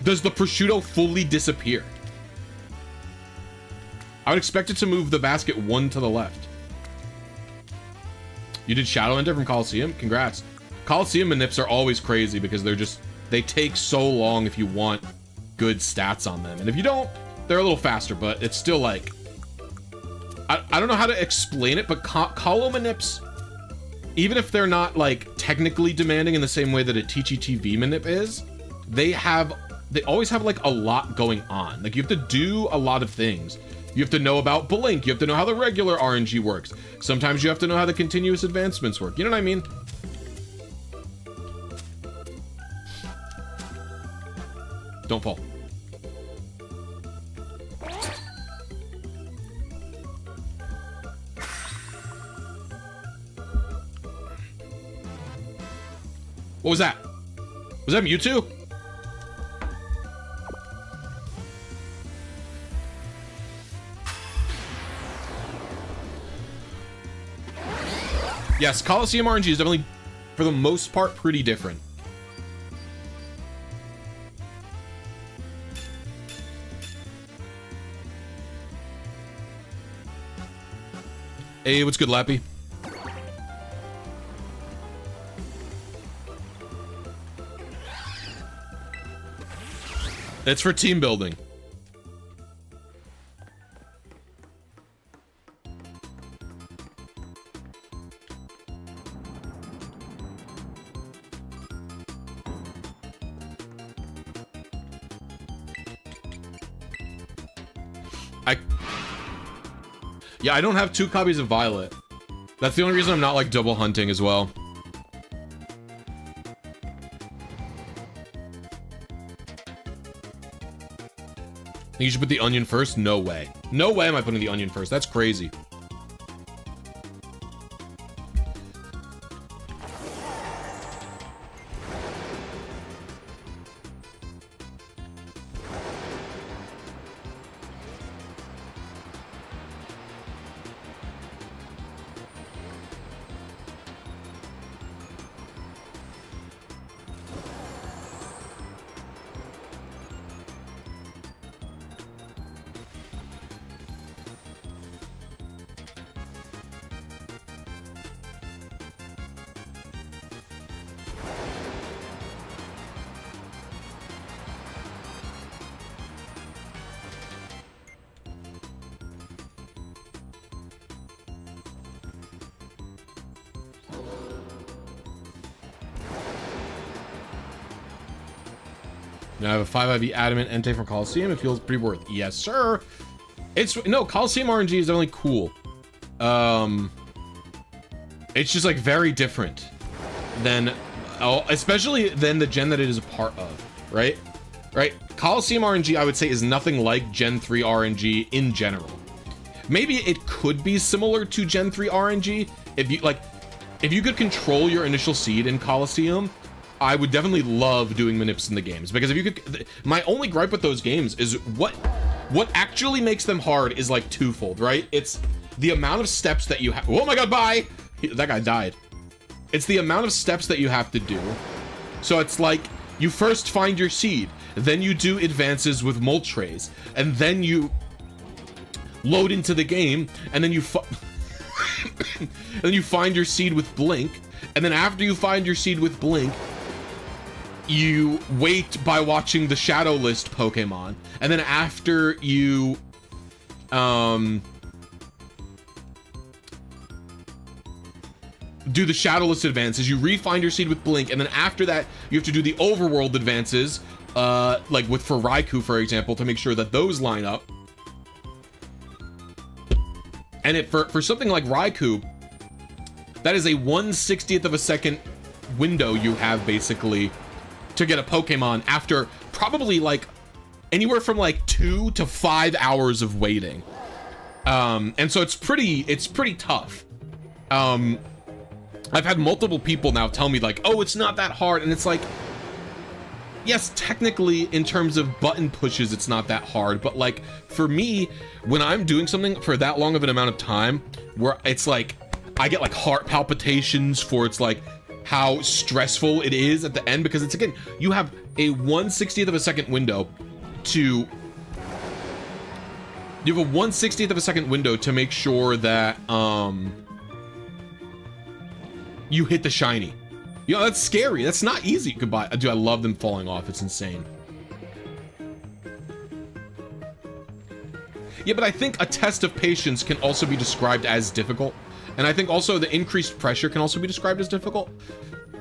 does the prosciutto fully disappear? I would expect it to move the basket 1 to the left. You did Shadow Enter from Coliseum? Congrats. Coliseum manips are always crazy because they take so long if you want good stats on them, and if you don't, they're a little faster, but it's still like, I don't know how to explain it, but Colo manips, even if they're not like technically demanding in the same way that a TGTV manip is, they always have like a lot going on. Like you have to do a lot of things. You have to know about Blink. You have to know how the regular RNG works. Sometimes you have to know how the continuous advancements work. You know what I mean? Don't fall. What was that? Was that Mewtwo? Yes, Coliseum RNG is definitely, for the most part, pretty different. Hey, what's good, Lappy? It's for team building. Yeah, I don't have 2 copies of Violet. That's the only reason I'm not like double hunting as well. Think you should put the onion first? No way. No way am I putting the onion first. That's crazy. I have a 5 IV Adamant Entei from Coliseum. It feels pretty worth. Yes, sir. No, Coliseum RNG is definitely cool. It's just like very different than, especially than the gen that it is a part of, right? Right? Coliseum RNG, I would say, is nothing like Gen 3 RNG in general. Maybe it could be similar to Gen 3 RNG if you could control your initial seed in Coliseum. I would definitely love doing manips in the games, because if you could, my only gripe with those games is what actually makes them hard is like twofold, right? It's the amount of steps that you have. Oh my god, bye! That guy died. It's the amount of steps that you have to do. So it's like, you first find your seed, then you do advances with molt trays, and then you load into the game, and then you and then you find your seed with blink, and then after you find your seed with blink, you wait by watching the shadow list Pokemon, and then after you do the shadow list advances, you re-find your seed with blink, and then after that you have to do the overworld advances, like for Raikou, for example, to make sure that those line up. And for something like Raikou, that is a 1/60th of a second window you have basically to get a Pokemon after probably like anywhere from like 2 to 5 hours of waiting. And so it's pretty tough. I've had multiple people now tell me like, oh, it's not that hard. And it's like, yes, technically in terms of button pushes, it's not that hard. But like for me, when I'm doing something for that long of an amount of time, where it's like, I get like heart palpitations for it's like how stressful it is at the end, because it's, again, you have a 1/60th of a second window to, you have a 1/60th of a second window to make sure that, you hit the shiny. You know, that's scary. That's not easy. Goodbye. Dude, I love them falling off. It's insane. Yeah, but I think a test of patience can also be described as difficult. And I think also the increased pressure can also be described as difficult.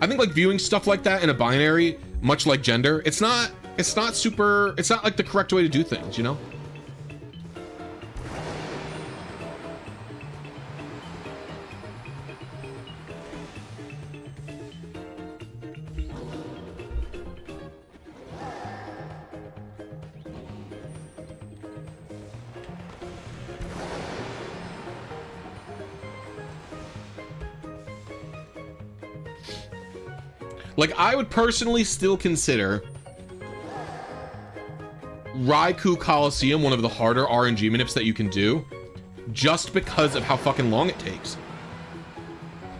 I think like viewing stuff like that in a binary, much like gender, it's not like the correct way to do things, you know? Like, I would personally still consider Raikou Coliseum one of the harder RNG manips that you can do, just because of how fucking long it takes.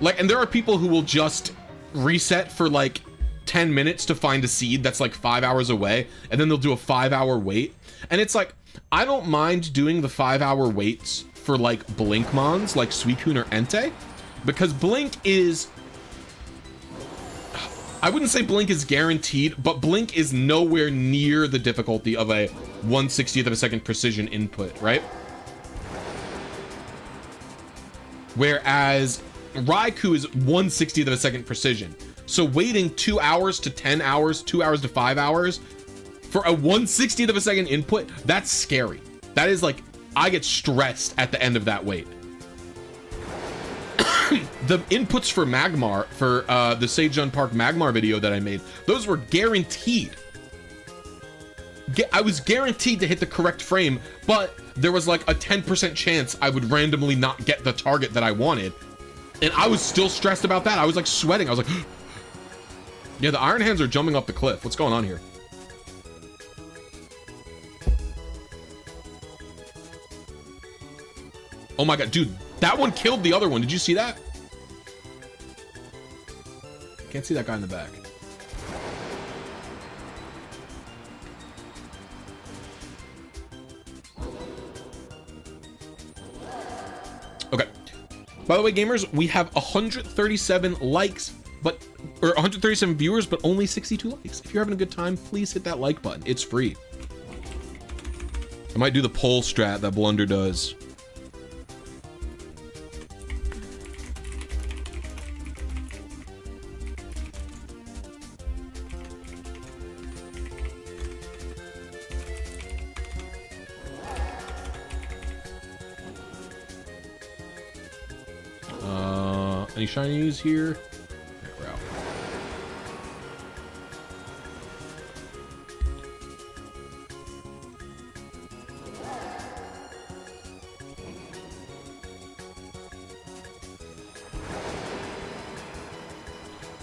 Like, and there are people who will just reset for like 10 minutes to find a seed that's like 5 hours away, and then they'll do a 5-hour wait. And it's like, I don't mind doing the 5-hour waits for like Blinkmons, like Suicune or Entei, because Blink is, I wouldn't say Blink is guaranteed, but Blink is nowhere near the difficulty of a 1/60th of a second precision input, right? Whereas Raikou is 1/60th of a second precision. So waiting 2 hours to 10 hours, 2 hours to 5 hours for a 1/60th of a second input, that's scary. That is like, I get stressed at the end of that wait. The inputs for Magmar, for the Sejun Park Magmar video that I made, those were guaranteed. I was guaranteed to hit the correct frame, but there was like a 10% chance I would randomly not get the target that I wanted. And I was still stressed about that. I was like sweating. I was like, yeah, the Iron Hands are jumping off the cliff. What's going on here? Oh my god, dude, that one killed the other one. Did you see that? Can't see that guy in the back. Okay. By the way, gamers, we have 137 likes, or 137 viewers, but only 62 likes. If you're having a good time, please hit that like button. It's free. I might do the poll strat that Blunder does. Any shinies here? Okay, we're out.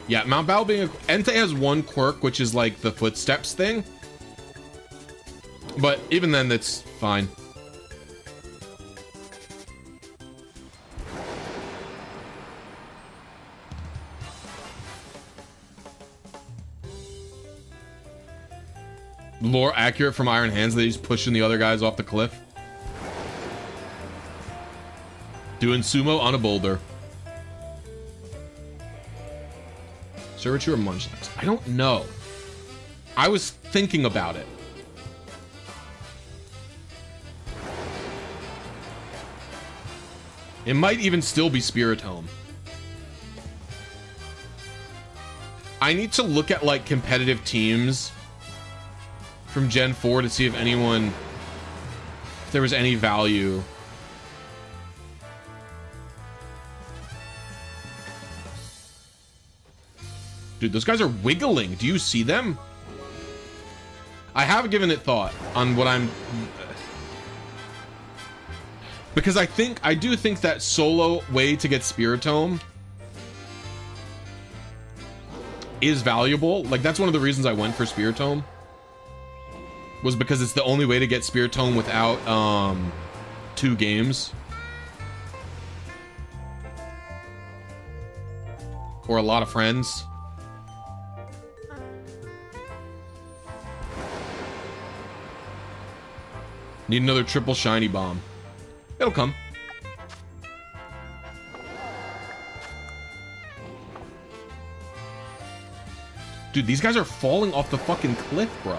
Yeah, Mount Battle being Entei has one quirk, which is like the footsteps thing. But even then, that's fine. Lore accurate from Iron Hands that he's pushing the other guys off the cliff. Doing sumo on a boulder. Servitude or Munchlax? I don't know. I was thinking about it. It might even still be Spiritomb. I need to look at like competitive teams from Gen 4 to see if anyone, if there was any value. Dude, those guys are wiggling. Do you see them? I have given it thought on what I'm... Because I do think that solo way to get Spiritomb is valuable. Like, that's one of the reasons I went for Spiritomb. Was because it's the only way to get Spiritomb without 2 games. Or a lot of friends. Need another triple shiny bomb. It'll come. Dude, these guys are falling off the fucking cliff, bro.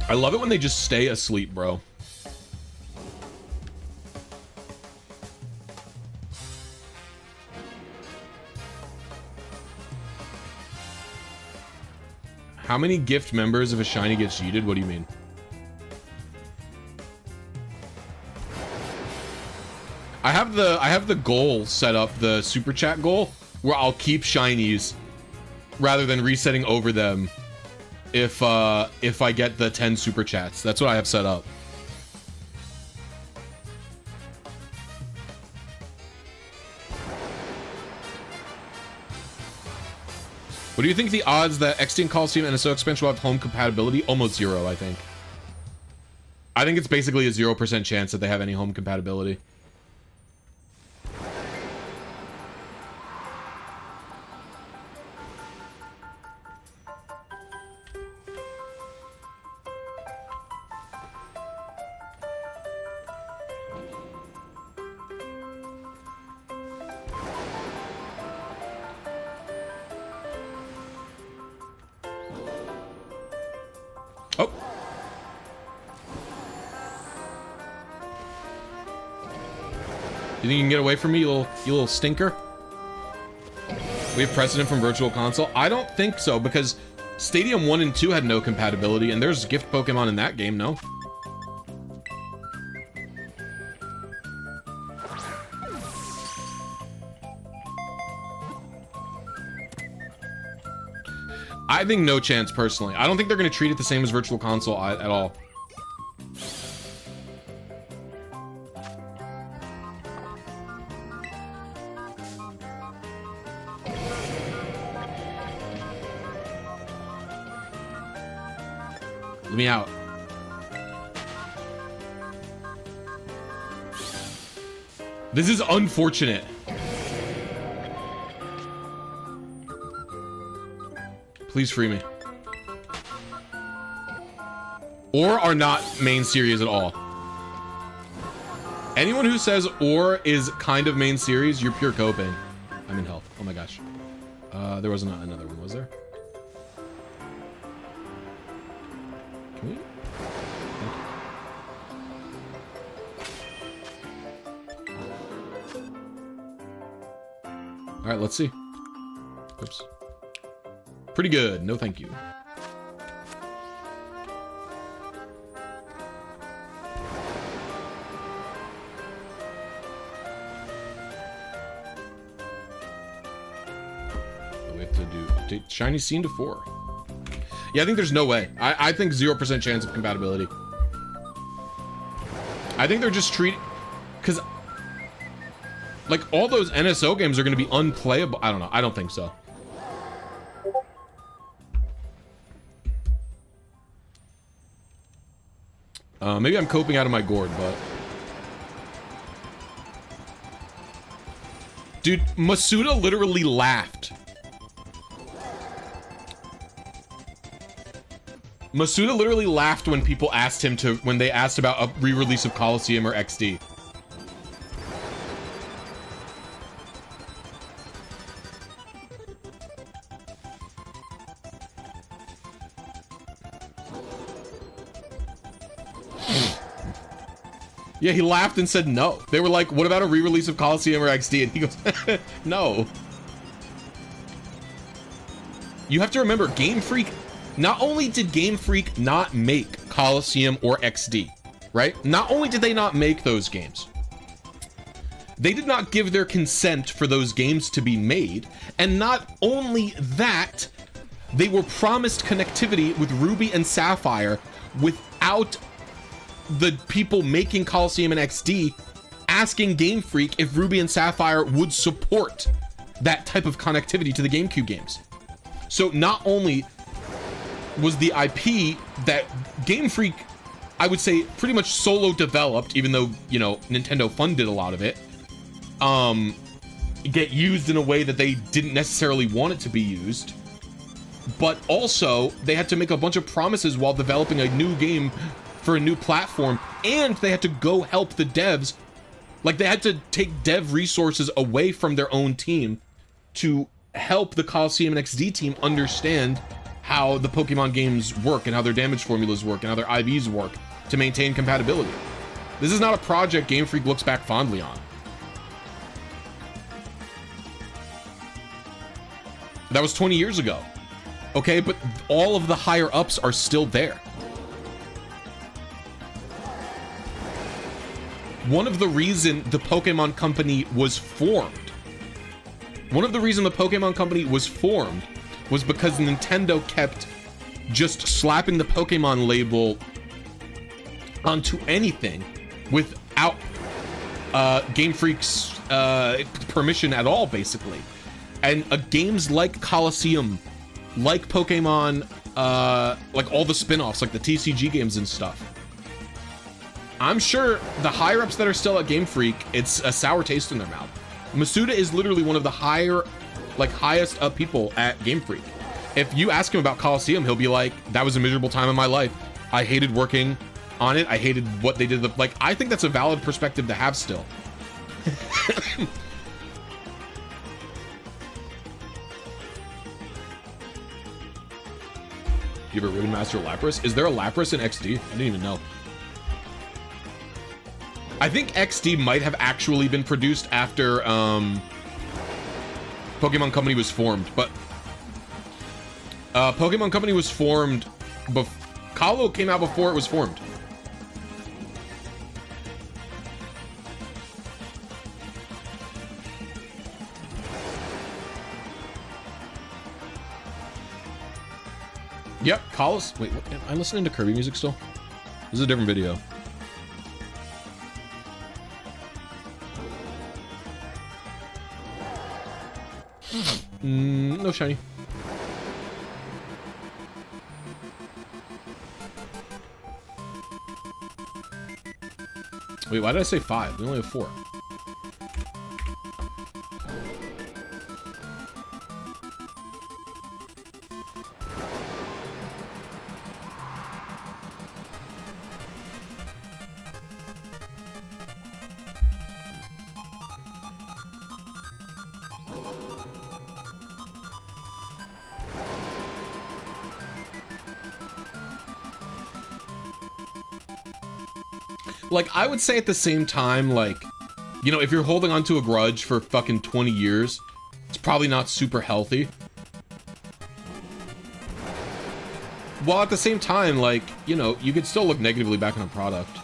I love it when they just stay asleep, bro. How many gift members if a shiny gets yeeted? What do you mean? I have the goal set up, the super chat goal, where I'll keep shinies rather than resetting over them if I get the 10 super chats. That's what I have set up. What do you think the odds that XD and Coliseum and a SO expansion will have home compatibility? Almost 0, I think. I think it's basically a 0% chance that they have any home compatibility. You think you can get away from me, you little stinker? We have precedent from Virtual Console? I don't think so, because Stadium 1 and 2 had no compatibility, and there's gift Pokemon in that game, no? I think no chance, personally. I don't think they're going to treat it the same as Virtual Console at all. Let me out. This is unfortunate. Please free me. Or are not main series at all. Anyone who says or is kind of main series, you're pure coping. I'm in health. Oh my gosh. There wasn't another one, was there? Can we? All right, let's see. Oops. Pretty good. No, thank you. We have to do update shiny scene to 4. Yeah, I think there's no way. I think 0% chance of compatibility. I think they're just treating, because like all those NSO games are going to be unplayable. I don't know. I don't think so. Maybe I'm coping out of my gourd, but dude, Masuda literally laughed. Masuda literally laughed when people asked him to, when they asked about a re-release of Coliseum or XD. Yeah, he laughed and said no. They were like, what about a re-release of Coliseum or XD? And he goes, no. You have to remember, Game Freak, not only did Game Freak not make Coliseum or XD, right? Not only did they not make those games, they did not give their consent for those games to be made. And not only that, they were promised connectivity with Ruby and Sapphire without the people making Coliseum and XD asking Game Freak if Ruby and Sapphire would support that type of connectivity to the GameCube games. So not only was the IP that Game Freak, I would say, pretty much solo developed, even though, you know, Nintendo funded a lot of it, get used in a way that they didn't necessarily want it to be used, but also they had to make a bunch of promises while developing a new game for a new platform, and they had to go help the devs. Like, they had to take dev resources away from their own team to help the Coliseum and XD team understand how the Pokemon games work and how their damage formulas work and how their IVs work to maintain compatibility. This is not a project Game Freak looks back fondly on. That was 20 years ago. Okay, but all of the higher ups are still there. One of the reasons the Pokemon Company was formed, was because Nintendo kept just slapping the Pokemon label onto anything without Game Freak's permission at all, basically. And games like Coliseum, like Pokemon, like all the spin-offs, like the TCG games and stuff, I'm sure the higher-ups that are still at Game Freak, it's a sour taste in their mouth. Masuda is literally one of the highest up people at Game Freak. If you ask him about Coliseum, he'll be like, that was a miserable time in my life. I hated working on it. I hated what they did. Like, I think that's a valid perspective to have still. You have a Ribbon Master Lapras? Is there a Lapras in XD? I didn't even know. I think XD might have actually been produced after Pokemon Company was formed, but Pokemon Company was formed Colo came out before it was formed. Yep, Colo's. Wait, what, am I listening to Kirby music still? This is a different video. No shiny. Wait, why did I say 5? We only have 4. Like, I would say at the same time, like, you know, if you're holding on to a grudge for fucking 20 years, It's probably not super healthy. While at the same time, like, you know, you could still look negatively back on a product.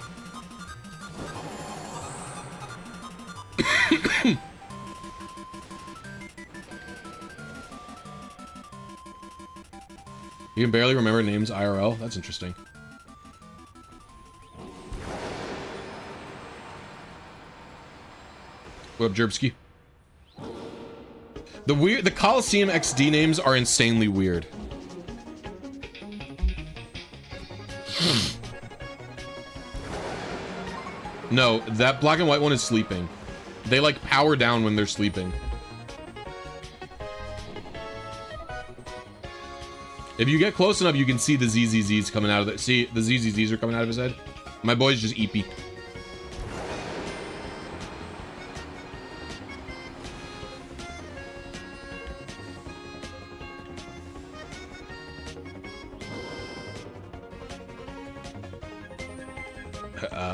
You can barely remember names IRL? That's interesting. What up, Jerbski? The Coliseum XD names are insanely weird. No, that black and white one is sleeping. They like power down when they're sleeping. If you get close enough, you can see the ZZZs coming out of it. See, the ZZZs are coming out of his head. My boy's just eepy.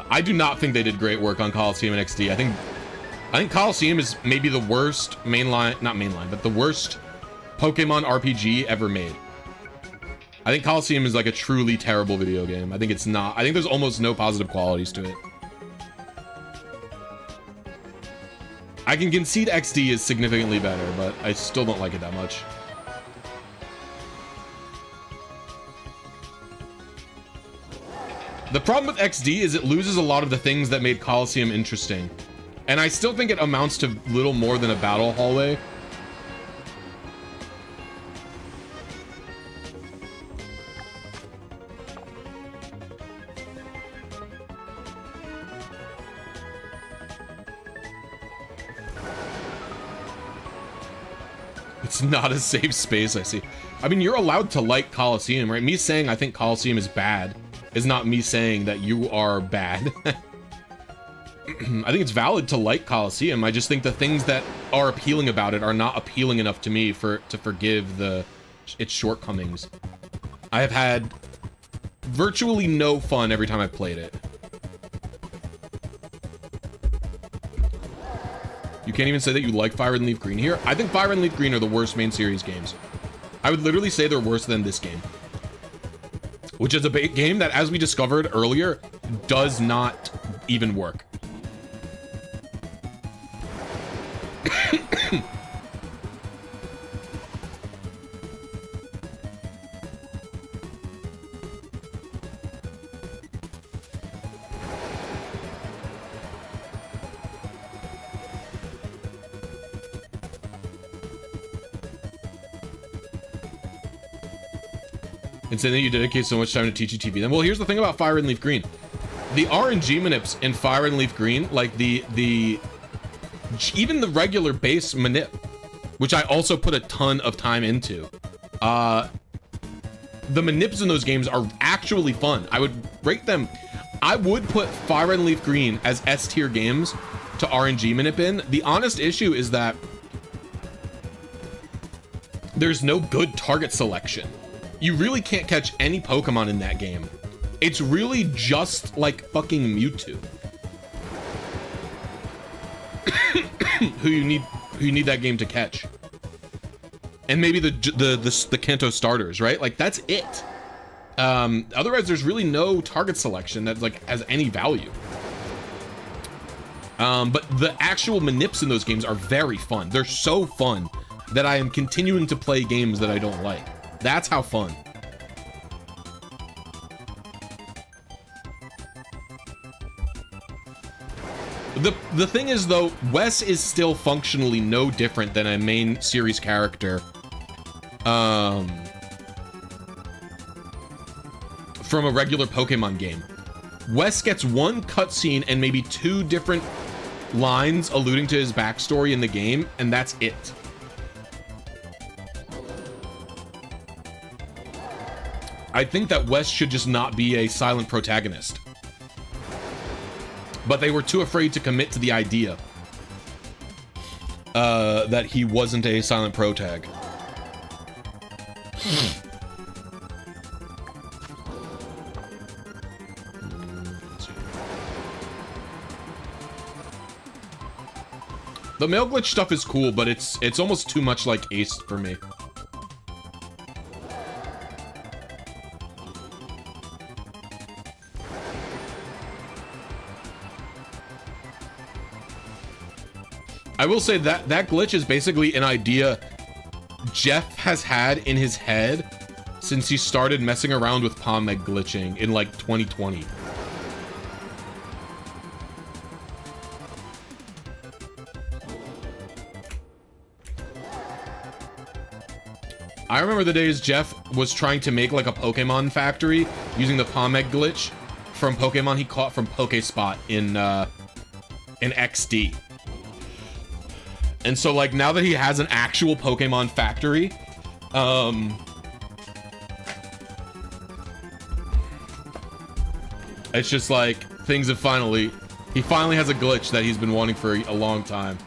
I do not think they did great work on Coliseum and XD. I think Coliseum is maybe the worst not mainline, but the worst Pokemon RPG ever made. I think Coliseum is like a truly terrible video game. I think it's not. I think there's almost no positive qualities to it. I can concede XD is significantly better, but I still don't like it that much. The problem with XD is it loses a lot of the things that made Coliseum interesting. And I still think it amounts to little more than a battle hallway. It's not a safe space, I see. I mean, you're allowed to like Coliseum, right? Me saying I think Coliseum is bad is not me saying that you are bad. I think it's valid to like Coliseum. I just think the things that are appealing about it are not appealing enough to me to forgive its shortcomings. I have had virtually no fun every time I've played it. You can't even say that you like Fire and Leaf Green here. I think Fire and Leaf Green are the worst main series games. I would literally say they're worse than this game. Which is a game that, as we discovered earlier, does not even work. And saying that you dedicate so much time to TGTV. Then, well, here's the thing about Fire and Leaf Green. The RNG manips in Fire and Leaf Green, like even the regular base manip, which I also put a ton of time into, the manips in those games are actually fun. I would rate them. I would put Fire and Leaf Green as S tier games to RNG manip in. The honest issue is that there's no good target selection. You really can't catch any Pokemon in that game. It's really just like fucking Mewtwo. who you need that game to catch. And maybe the Kanto starters, right? Like that's it. Otherwise there's really no target selection that like has any value. But the actual manips in those games are very fun. They're so fun that I am continuing to play games that I don't like. That's how fun. The thing is, though, Wes is still functionally no different than a main series character. From a regular Pokemon game. Wes gets one cutscene and maybe 2 different lines alluding to his backstory in the game, and that's it. I think that Wes should just not be a silent protagonist. But they were too afraid to commit to the idea that he wasn't a silent protag. The mail glitch stuff is cool, but it's almost too much like Ace for me. I will say that that glitch is basically an idea Jeff has had in his head since he started messing around with palm egg glitching in like 2020. I remember the days Jeff was trying to make like a Pokemon factory using the palm egg glitch from Pokemon he caught from Pokespot in XD. And so like now that he has an actual Pokemon factory, it's just like things have he finally has a glitch that he's been wanting for a long time.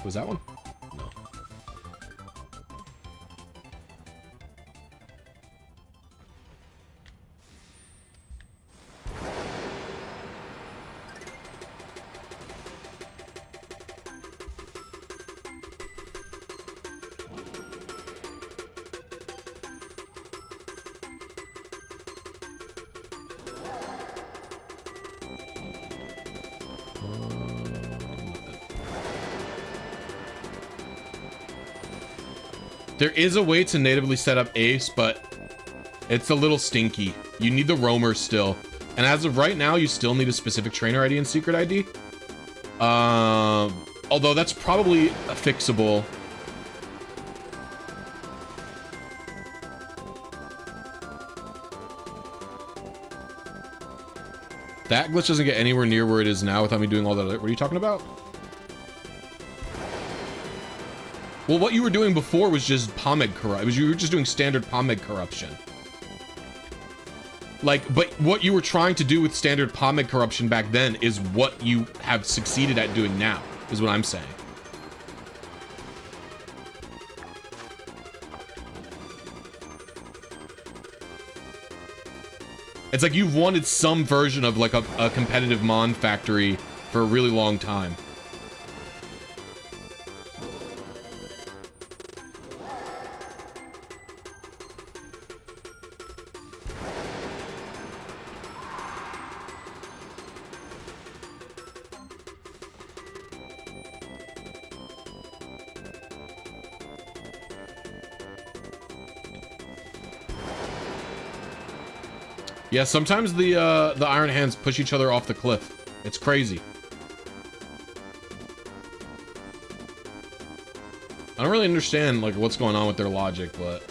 Was that one? No. There is a way to natively set up Ace, but it's a little stinky. You need the roamer still. And as of right now, you still need a specific trainer ID and secret ID. Although that's probably fixable. That glitch doesn't get anywhere near where it is now without me doing all that. What are you talking about? Well, what you were doing before was just palm egg corrupt. You were just doing standard palm egg corruption. Like, but what you were trying to do with standard palm egg corruption back then is what you have succeeded at doing now, is what I'm saying. It's like you've wanted some version of like a competitive Mon factory for a really long time. Yeah, sometimes the Iron Hands push each other off the cliff. It's crazy. I don't really understand like what's going on with their logic, but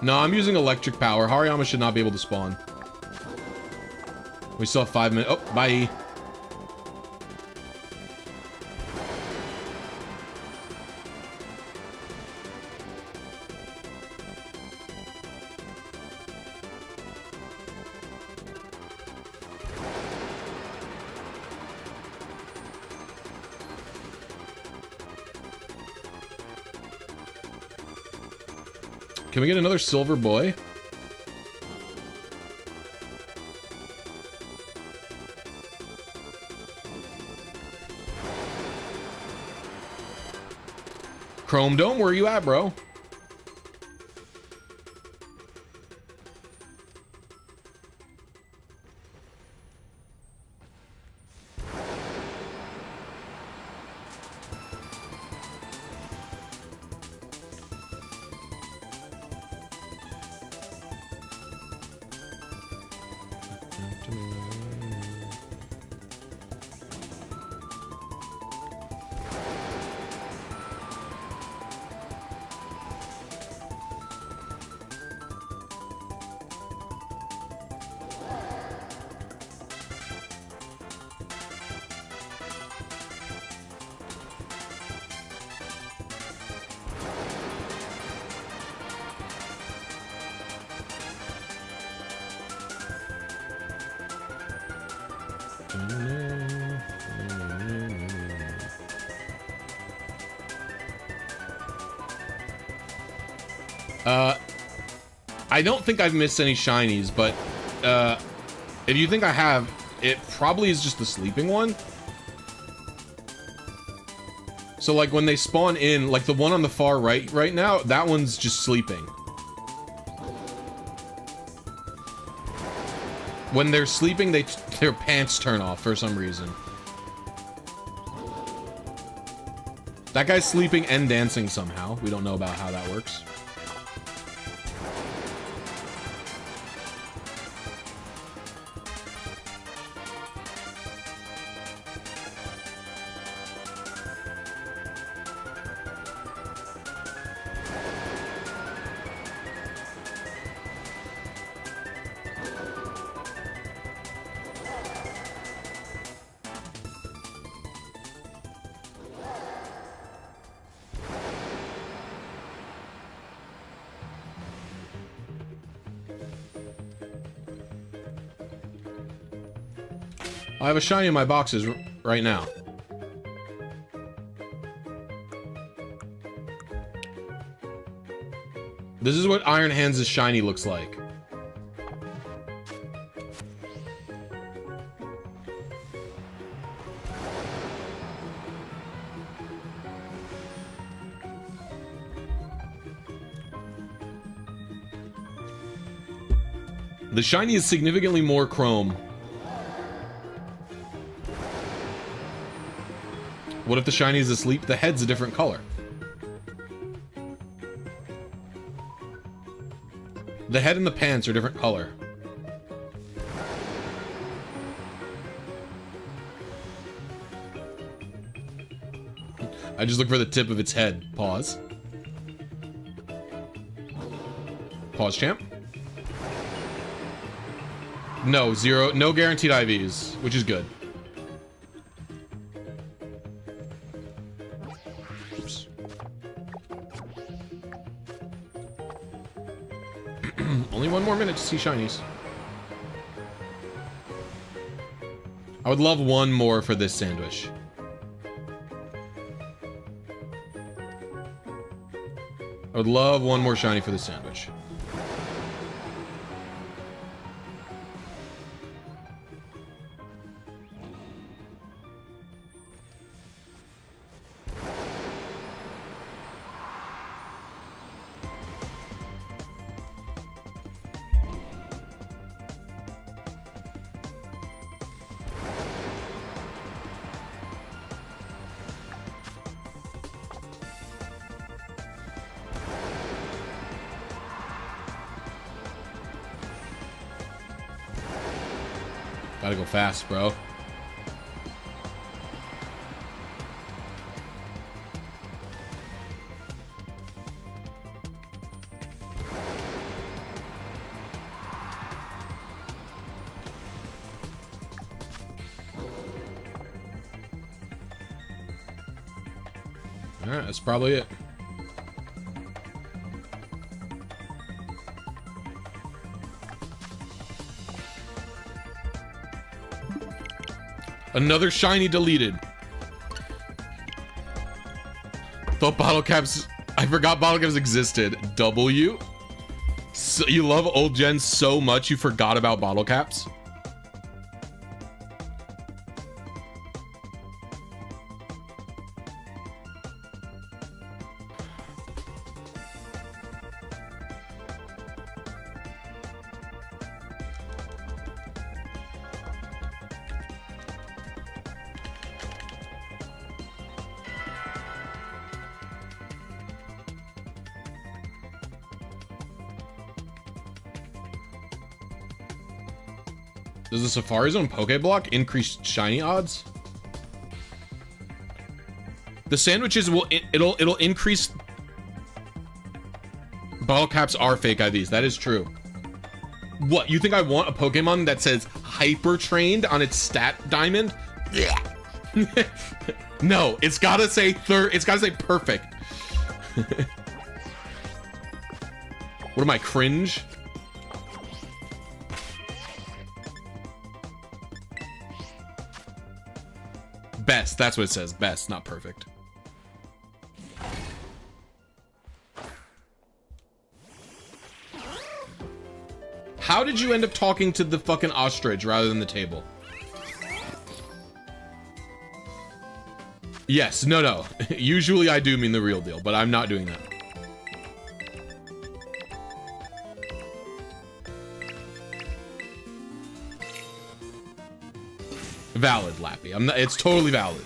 no, I'm using electric power. Hariyama should not be able to spawn. We still have 5 minutes. Oh, bye. Can we get another silver boy? Chrome Dome, where are you at, bro? I don't think I've missed any shinies, but If you think I have, it probably is just the sleeping one. So like when they spawn in, like the one on the far right now, that one's just sleeping. When they're sleeping, their pants turn off for some reason. That guy's sleeping and dancing somehow. We don't know about how that works. I have a shiny in my boxes right now. This is what Iron Hands' shiny looks like. The shiny is significantly more chrome. What if the shiny is asleep? The head's a different color. The head and the pants are different color. I just look for the tip of its head. Pause. Pause, champ. No, zero. No guaranteed IVs, which is good. Only one more minute to see shinies. I would love one more for this sandwich. I would love one more shiny for this sandwich. Gotta go fast, bro. Alright, that's probably it. Another shiny deleted. Thought bottle caps. I forgot bottle caps existed. W. So you love old gen so much you forgot about bottle caps? Does the Safari Zone Pokeblock increase shiny odds? The sandwiches will it'll increase. Bottle caps are fake IVs. That is true. What, you think I want a Pokemon that says hyper trained on its stat diamond? Yeah. No, it's gotta say it's gotta say perfect. What am I, cringe? Best, that's what it says. Best, not perfect. How did you end up talking to the fucking ostrich rather than the table? Yes, no. Usually I do mean the real deal, but I'm not doing that. Valid, Lappy. I'm not, it's totally valid.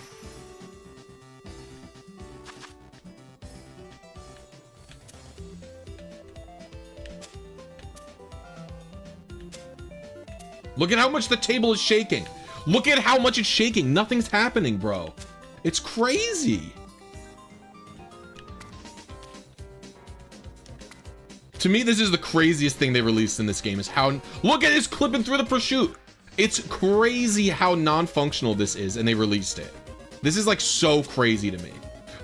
Look at how much the table is shaking. Look at how much it's shaking. Nothing's happening, bro. It's crazy. To me, this is the craziest thing they released in this game is how... Look at this clipping through the prosciutto. It's crazy how non-functional this is, and they released it. This is, like, so crazy to me.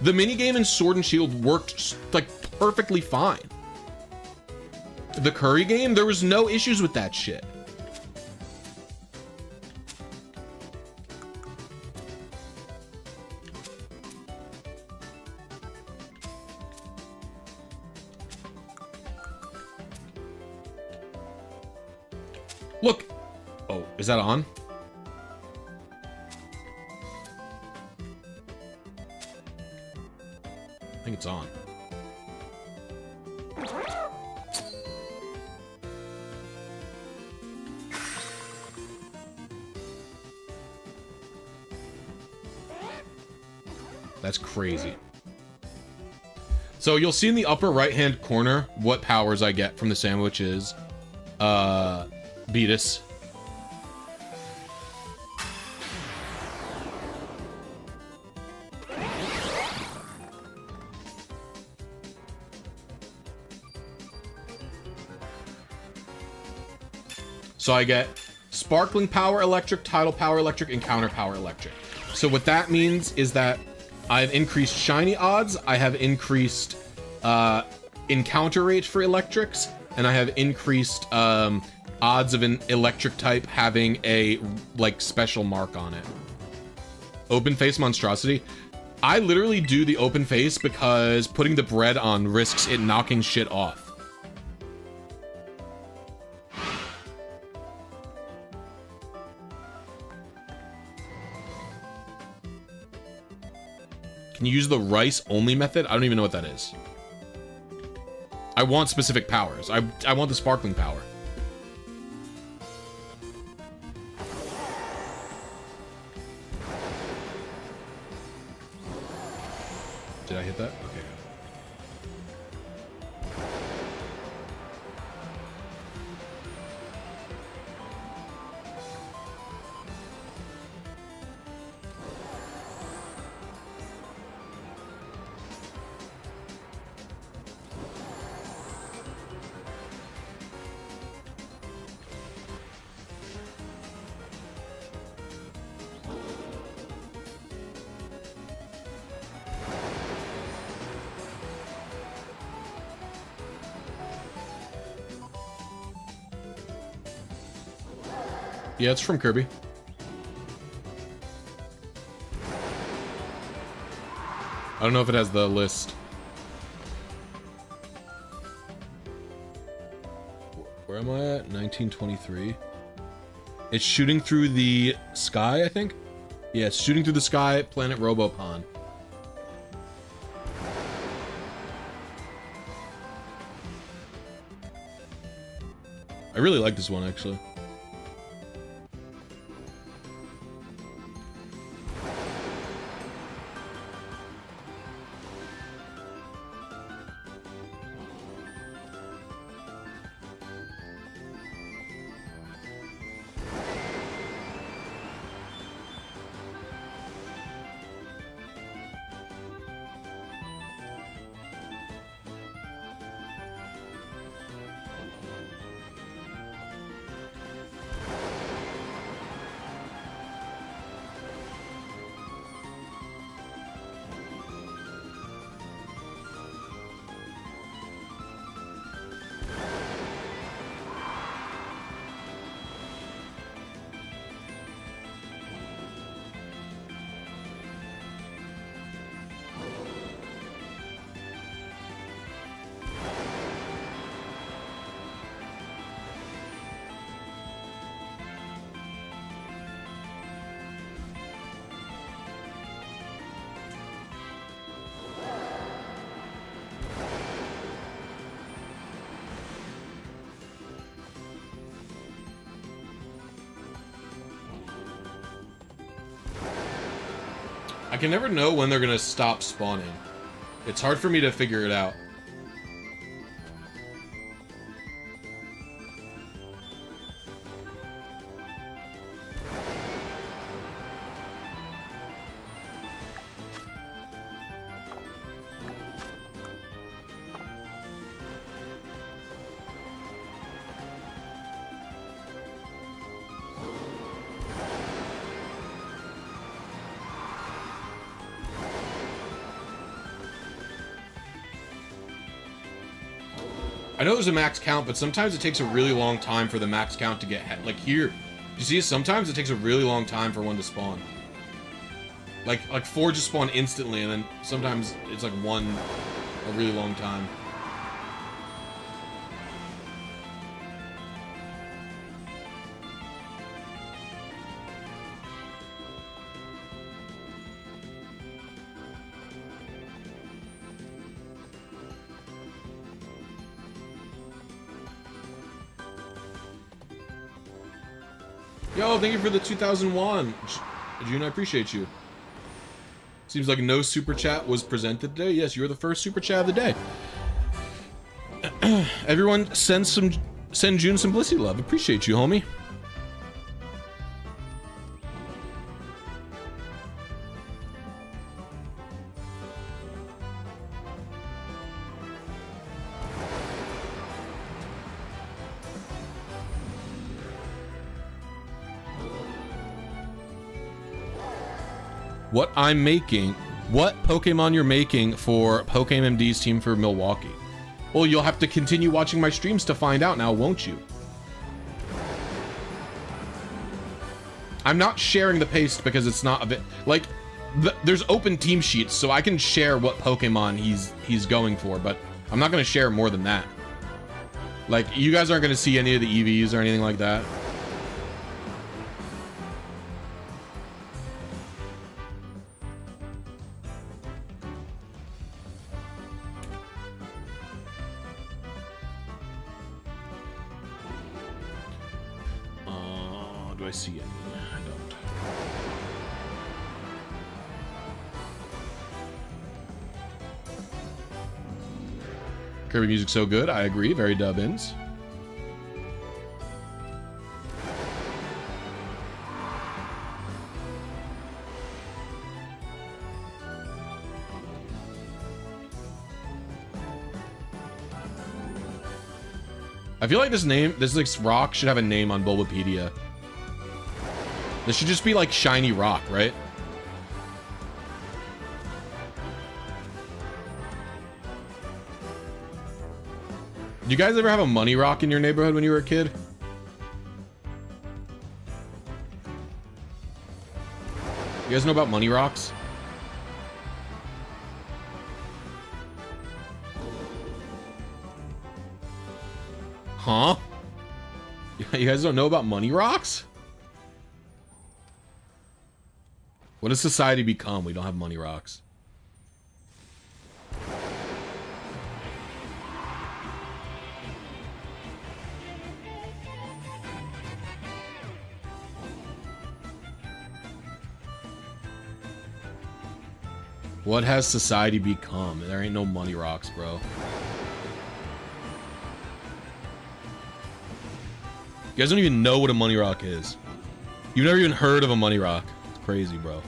The minigame in Sword and Shield worked, like, perfectly fine. The curry game, there was no issues with that shit. Look. Oh, is that on? I think it's on. That's crazy. So you'll see in the upper right-hand corner what powers I get from the sandwiches. Beatus. So I get Sparkling Power Electric, Tidal Power Electric, and Counter Power Electric. So what that means is that I've increased shiny odds, I have increased encounter rate for electrics, and I have increased odds of an electric type having a, like, special mark on it. Open face monstrosity. I literally do the open face because putting the bread on risks it knocking shit off. Can you use the rice only method? I don't even know what that is. I want specific powers. I want the sparkling power. Did I hit that? Okay. Yeah, it's from Kirby. I don't know if it has the list. Where am I at? 1923. It's shooting through the sky, I think? Yeah, it's shooting through the sky, Planet Robopon. I really like this one, actually. I can never know when they're gonna stop spawning. It's hard for me to figure it out. I know there's a max count, but sometimes it takes a really long time for the max count to get like here. You see, sometimes it takes a really long time for one to spawn. Like 4 just spawn instantly, and then sometimes it's like one a really long time. Yo, thank you for the 2001. June, I appreciate you. Seems like no super chat was presented today. Yes, you're the first super chat of the day. Everyone send June some Blissy love. Appreciate you, homie. What Pokemon you're making for PokeMMD's team for Milwaukee? Well, you'll have to continue watching my streams to find out now, won't you? I'm not sharing the paste because it's not a bit like there's open team sheets, so I can share what Pokemon he's going for, but I'm not going to share more than that. Like, you guys aren't going to see any of the EVs or anything like that. Do I see any? I don't. Kirby music so good. I agree. Very dub-ins. I feel like this like rock should have a name on Bulbapedia. This should just be like shiny rock, right? Did you guys ever have a money rock in your neighborhood when you were a kid? You guys know about money rocks? Huh? You guys don't know about money rocks? What does society become? We don't have money rocks. What has society become? There ain't no money rocks, bro. You guys don't even know what a money rock is. You've never even heard of a money rock. It's crazy, bro.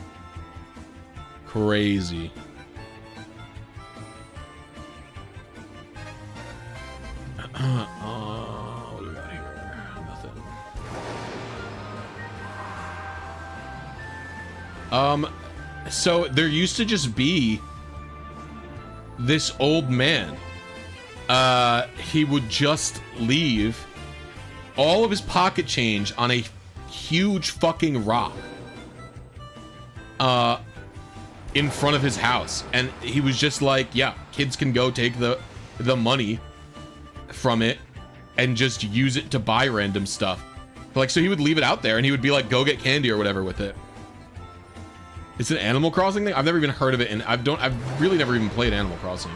Crazy. What do we got here? Nothing. So there used to just be this old man. He would just leave all of his pocket change on a huge fucking rock in front of his house, and he was just like, yeah, kids can go take the money from it and just use it to buy random stuff. Like, so he would leave it out there and he would be like, go get candy or whatever with it. It's an Animal Crossing thing. I've never even heard of it, and I've really never even played Animal Crossing.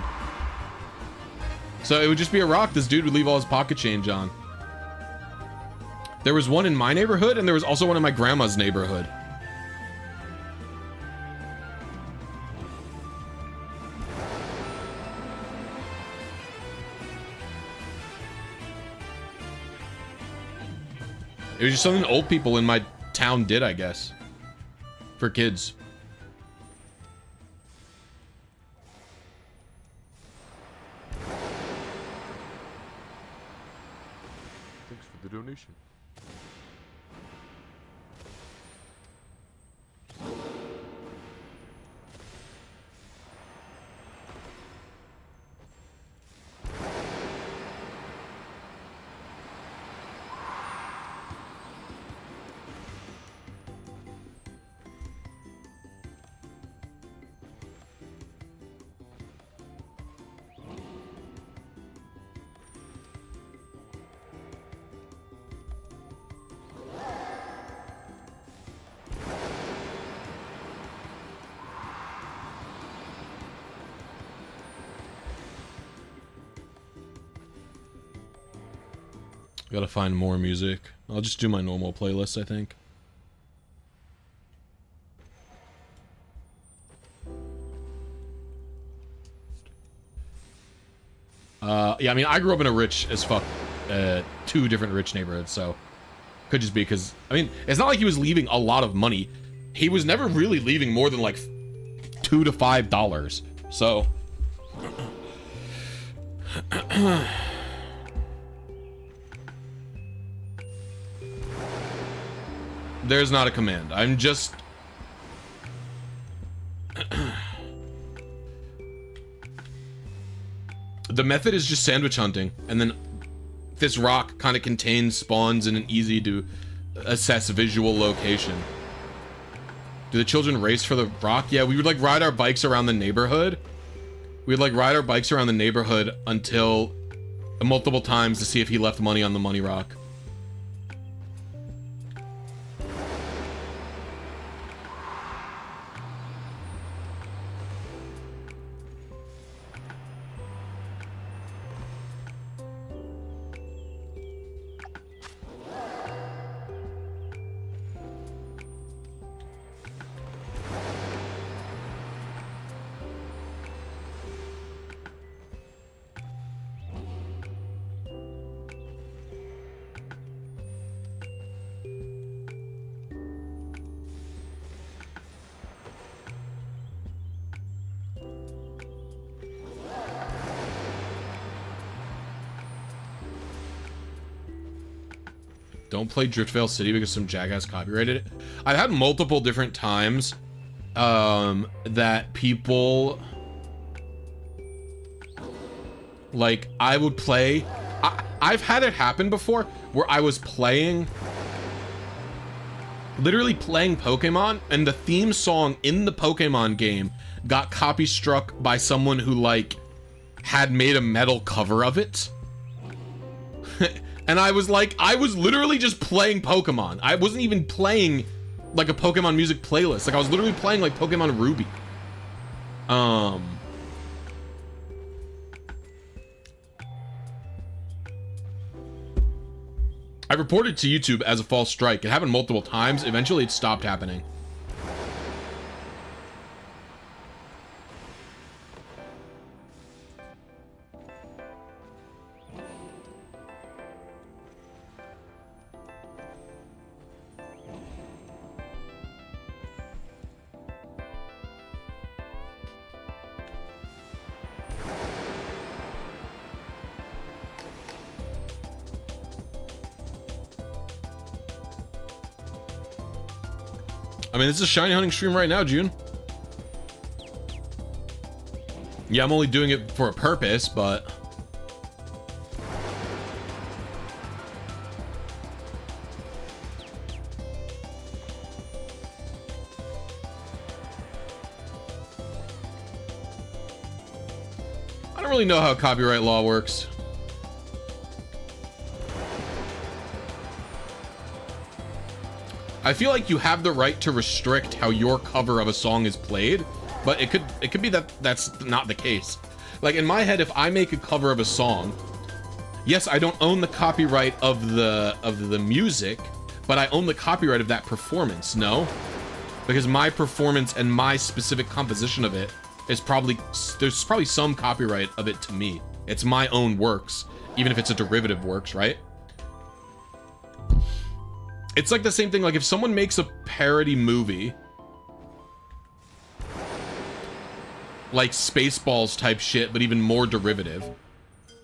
So it would just be a rock this dude would leave all his pocket change on. There was one in my neighborhood, and there was also one in my grandma's neighborhood. It was just something old people in my town did, I guess. For kids. Thanks for the donation. Gotta find more music. I'll just do my normal playlist, I think. Yeah, I mean, I grew up in a rich as fuck, 2 different rich neighborhoods, so could just be because, I mean, it's not like he was leaving a lot of money. He was never really leaving more than like $2 to $5, so. There's not a command. I'm just... The method is just sandwich hunting, and then this rock kind of contains spawns in an easy to assess visual location. Do the children race for the rock? Yeah, we would like ride our bikes around the neighborhood. We'd like ride our bikes around the neighborhood until multiple times to see if he left money on the money rock. Don't play Driftvale City because some jackass copyrighted it. I've had multiple different times that people like I would play. I've had it happen before where I was literally playing Pokemon, and the theme song in the Pokemon game got copy struck by someone who like had made a metal cover of it. And I was literally just playing Pokemon. I wasn't even playing like a Pokemon music playlist. Like I was literally playing like Pokemon Ruby. I reported to YouTube as a false strike. It happened multiple times. Eventually it stopped happening. I mean, it's a shiny hunting stream right now, June. Yeah, I'm only doing it for a purpose, but... I don't really know how copyright law works. I feel like you have the right to restrict how your cover of a song is played, but it could be that that's not the case. Like in my head, if I make a cover of a song, yes, I don't own the copyright of the music, but I own the copyright of that performance. No, because my performance and my specific composition of it is there's probably some copyright of it to me. It's my own works, even if it's a derivative works, right? It's like the same thing, like if someone makes a parody movie, like Spaceballs type shit, but even more derivative,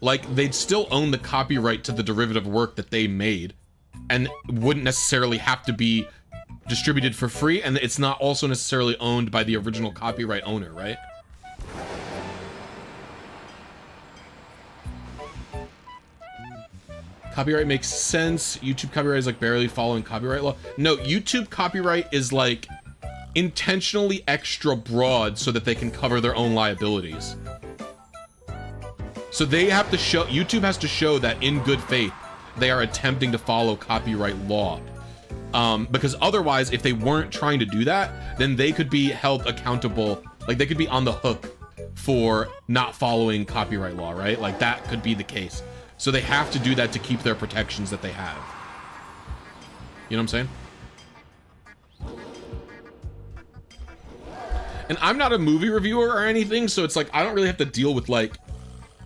like they'd still own the copyright to the derivative work that they made, and wouldn't necessarily have to be distributed for free, and it's not also necessarily owned by the original copyright owner, right? Copyright makes sense. YouTube copyright is like barely following copyright law. No, YouTube copyright is like intentionally extra broad so that they can cover their own liabilities. So they have to show, YouTube has to show that in good faith they are attempting to follow copyright law. Because otherwise, if they weren't trying to do that, then they could be held accountable, like they could be on the hook for not following copyright law, right? Like that could be the case. So they have to do that to keep their protections that they have. You know what I'm saying? And I'm not a movie reviewer or anything, so it's like I don't really have to deal with like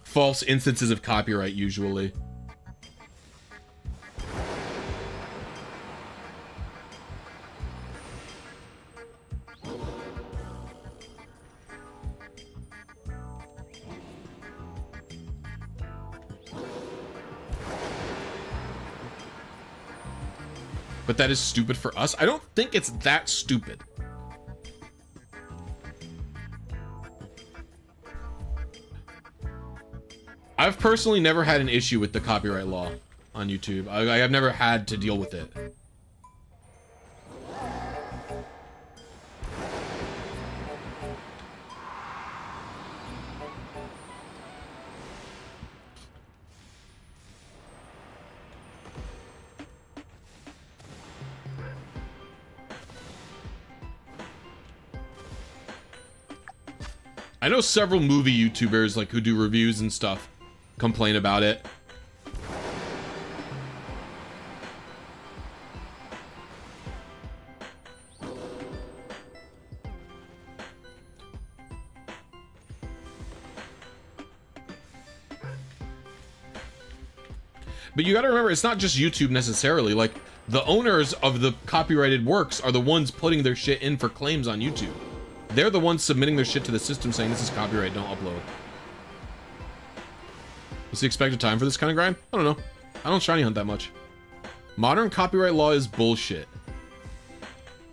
false instances of copyright usually. But that is stupid for us. I don't think it's that stupid. I've personally never had an issue with the copyright law on YouTube. I have never had to deal with it. I know several movie YouTubers like who do reviews and stuff complain about it. But you gotta remember, it's not just YouTube necessarily. Like, the owners of the copyrighted works are the ones putting their shit in for claims on YouTube. They're the ones submitting their shit to the system saying this is copyright, don't upload. What's the expected time for this kind of grind? I don't know. I don't shiny hunt that much. Modern copyright law is bullshit.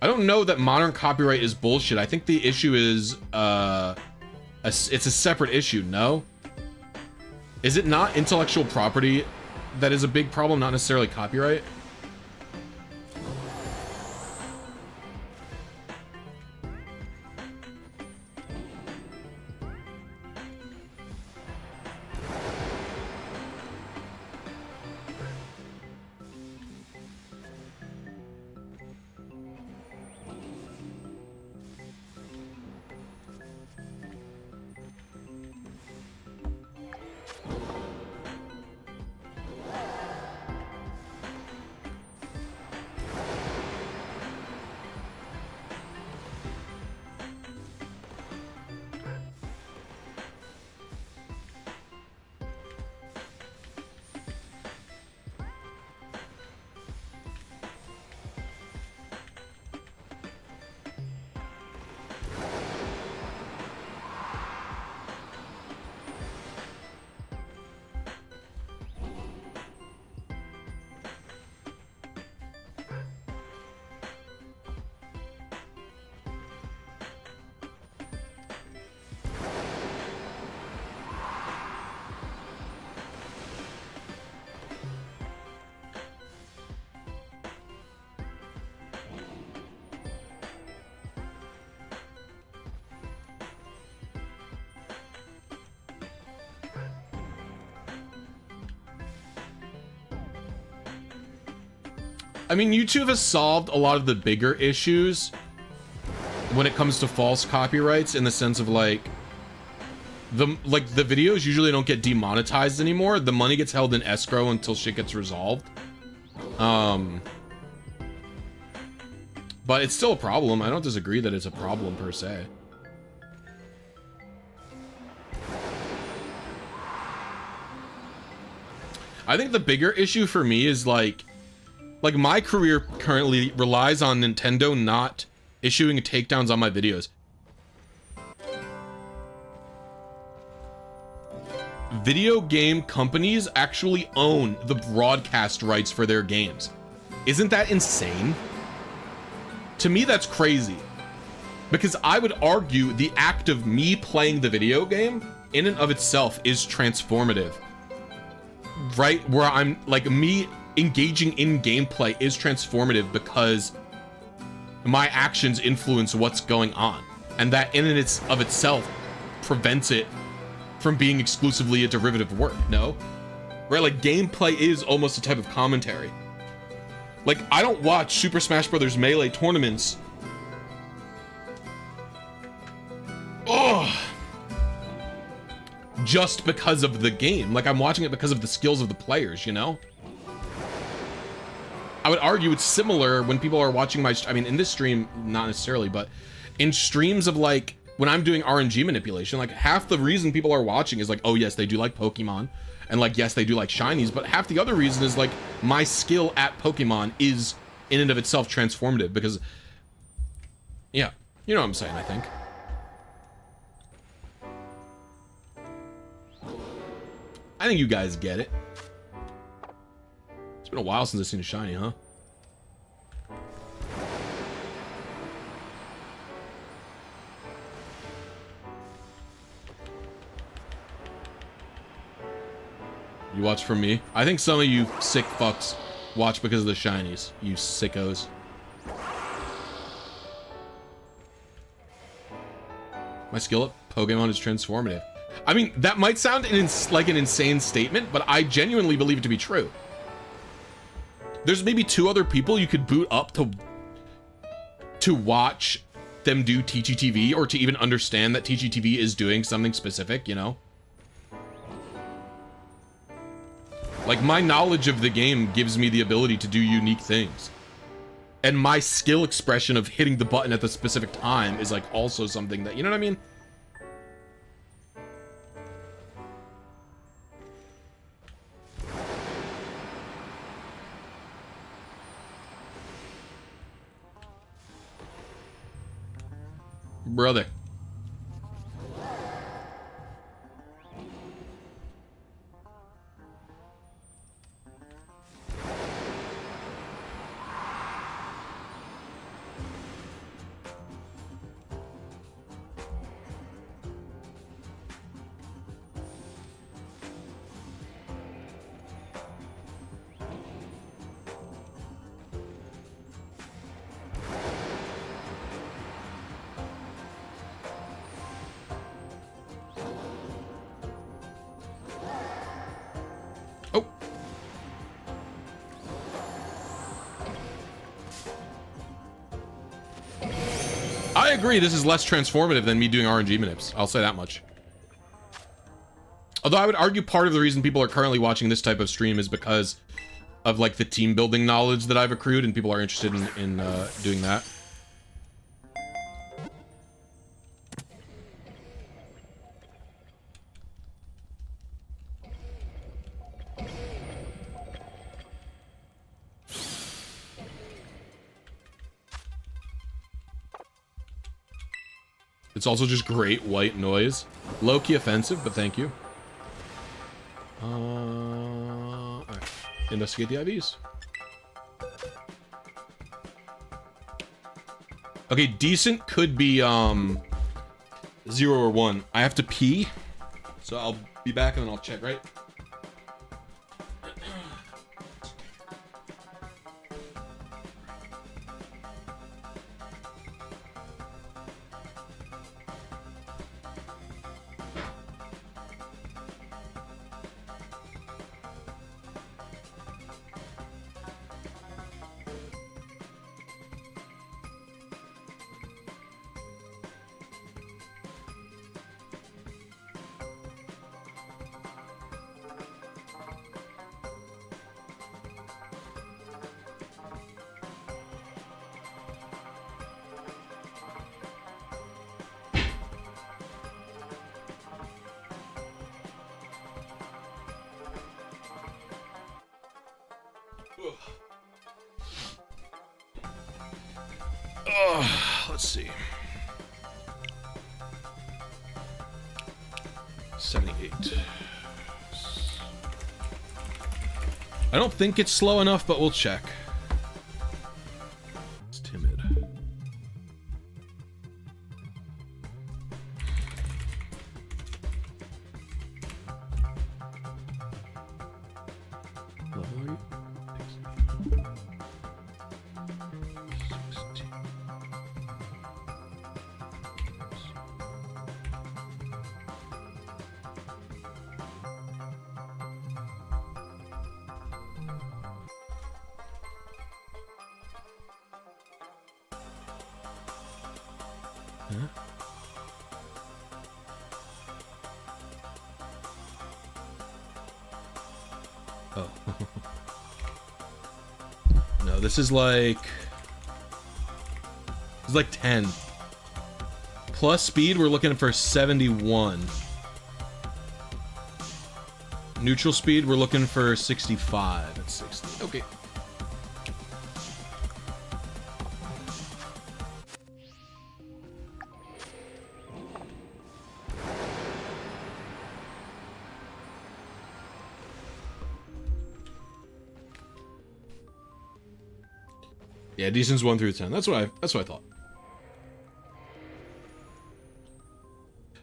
I don't know that modern copyright is bullshit. I think the issue is, it's a separate issue, no? Is it not intellectual property that is a big problem, not necessarily copyright? I mean, YouTube has solved a lot of the bigger issues when it comes to false copyrights, in the sense of like the videos usually don't get demonetized anymore. The money gets held in escrow until shit gets resolved. But it's still a problem. I don't disagree that it's a problem per se. I think the bigger issue for me is like Like, my career currently relies on Nintendo not issuing takedowns on my videos. Video game companies actually own the broadcast rights for their games. Isn't that insane? To me, that's crazy. Because I would argue the act of me playing the video game in and of itself is transformative. Right? Where I'm like, me engaging in gameplay is transformative because my actions influence what's going on. And that in and of itself prevents it from being exclusively a derivative work, no? Right? Like, gameplay is almost a type of commentary. Like, I don't watch Super Smash Bros. Melee tournaments. Oh, just because of the game. Like, I'm watching it because of the skills of the players, you know? I would argue it's similar when people are watching my, I mean, in this stream, not necessarily, but in streams of, like, when I'm doing RNG manipulation, like, half the reason people are watching is like, oh yes, they do like Pokemon, and like, yes, they do like shinies, but half the other reason is like, my skill at Pokemon is in and of itself transformative because, yeah, you know what I'm saying, I think. I think you guys get it. It's been a while since I've seen a shiny, huh? You watch for me? I think some of you sick fucks watch because of the shinies. You sickos. My skill at Pokemon is transformative. I mean, that might sound like an insane statement, but I genuinely believe it to be true. There's maybe 2 other people you could boot up to watch them do TGTV, or to even understand that TGTV is doing something specific, you know? Like, my knowledge of the game gives me the ability to do unique things. And my skill expression of hitting the button at the specific time is, like, also something that, you know what I mean? Brother. I agree, this is less transformative than me doing RNG manips. I'll say that much. Although I would argue part of the reason people are currently watching this type of stream is because of, like, the team building knowledge that I've accrued, and people are interested in doing that. It's also just great white noise. Low-key offensive, but thank you. Alright. Investigate the IVs. Okay, decent could be 0 or 1. I have to pee, so I'll be back and then I'll check, right? Let's see. 78. I don't think it's slow enough, but we'll check. It's timid. Level are you? 16. Huh? Oh. No, this is like... It's like 10. Plus speed, we're looking for 71. Neutral speed, we're looking for 65 at 60. Okay. Yeah, decent's 1 through 10. That's what I thought.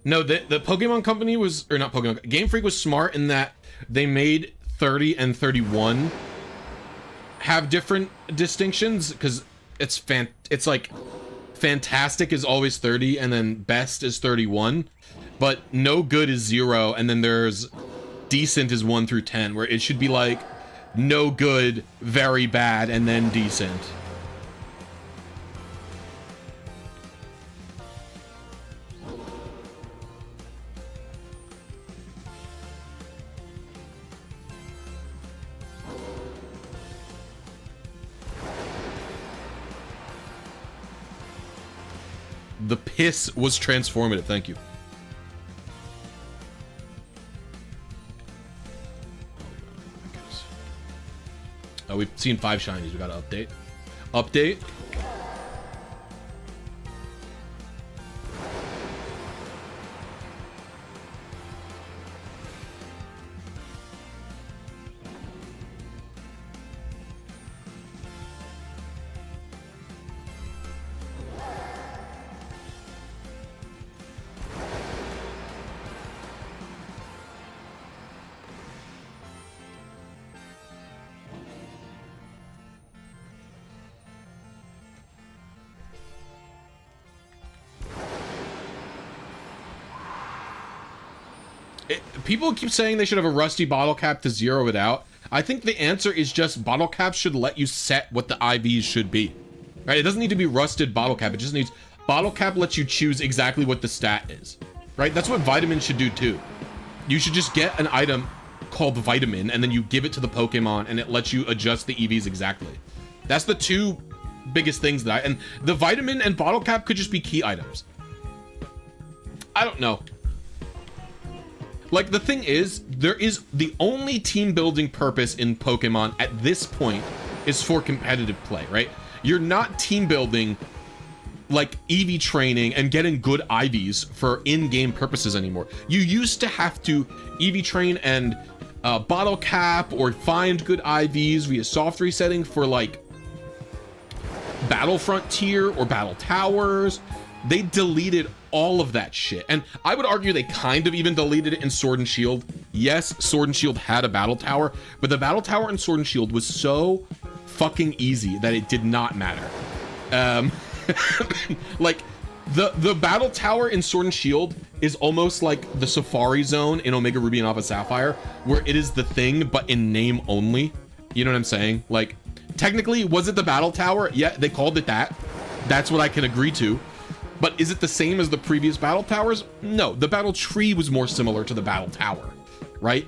No, the Pokemon company was, or not Pokemon, Game Freak was smart in that they made 30 and 31 have different distinctions, because it's like fantastic is always 30 and then best is 31, but no good is 0, and then there's decent is 1 through 10, where it should be like no good, very bad, and then decent. The piss was transformative, thank you. Oh, we've seen 5 shinies, we gotta update. Update. People keep saying they should have a rusty bottle cap to zero it out. I think the answer is just bottle caps should let you set what the IVs should be. Right? It doesn't need to be rusted bottle cap. It just needs bottle cap lets you choose exactly what the stat is. Right? That's what vitamin should do too. You should just get an item called vitamin and then you give it to the Pokemon and it lets you adjust the EVs exactly. That's the 2 biggest things that and the vitamin and bottle cap could just be key items. I don't know. Like, the thing is, there is the only team building purpose in Pokemon at this point is for competitive play, right? You're not team building like EV training and getting good IVs for in-game purposes anymore. You used to have to EV train and bottle cap or find good IVs via soft resetting for like Battlefront tier or Battle Towers. They deleted all of that shit, and I would argue they kind of even deleted it in Sword and Shield. Yes, Sword and Shield had a battle tower, but the battle tower in Sword and Shield was so fucking easy that it did not matter. Like the battle tower in Sword and Shield is almost like the Safari Zone in Omega Ruby and Alpha Sapphire, where it is the thing but in name only. You know what I'm saying? Like, technically, was it the battle tower? Yeah, they called it that. That's what I can agree to. But is it the same as the previous battle towers? No, the battle tree was more similar to the battle tower, right?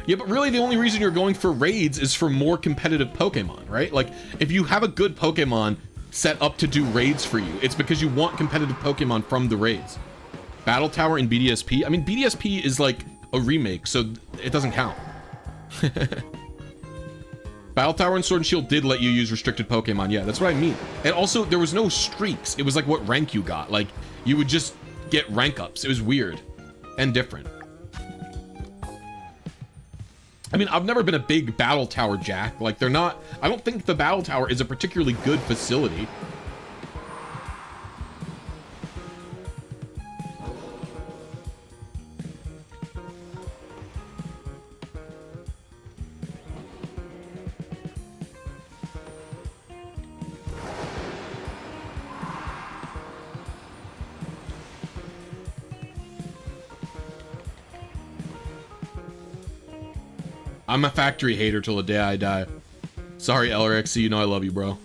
Yeah, but really the only reason you're going for raids is for more competitive Pokemon, right? Like, if you have a good Pokemon, set up to do raids for you. It's because you want competitive Pokemon from the raids. Battle Tower in BDSP. I mean, BDSP is like a remake, so it doesn't count. Battle Tower and Sword and Shield did let you use restricted Pokemon. Yeah, that's what I mean. And also, there was no streaks. It was like what rank you got. Like, you would just get rank ups. It was weird and different. I mean, I've never been a big Battle Tower Jack. Like, they're not... I don't think the Battle Tower is a particularly good facility. I'm a factory hater till the day I die. Sorry, LRXC, you know I love you, bro.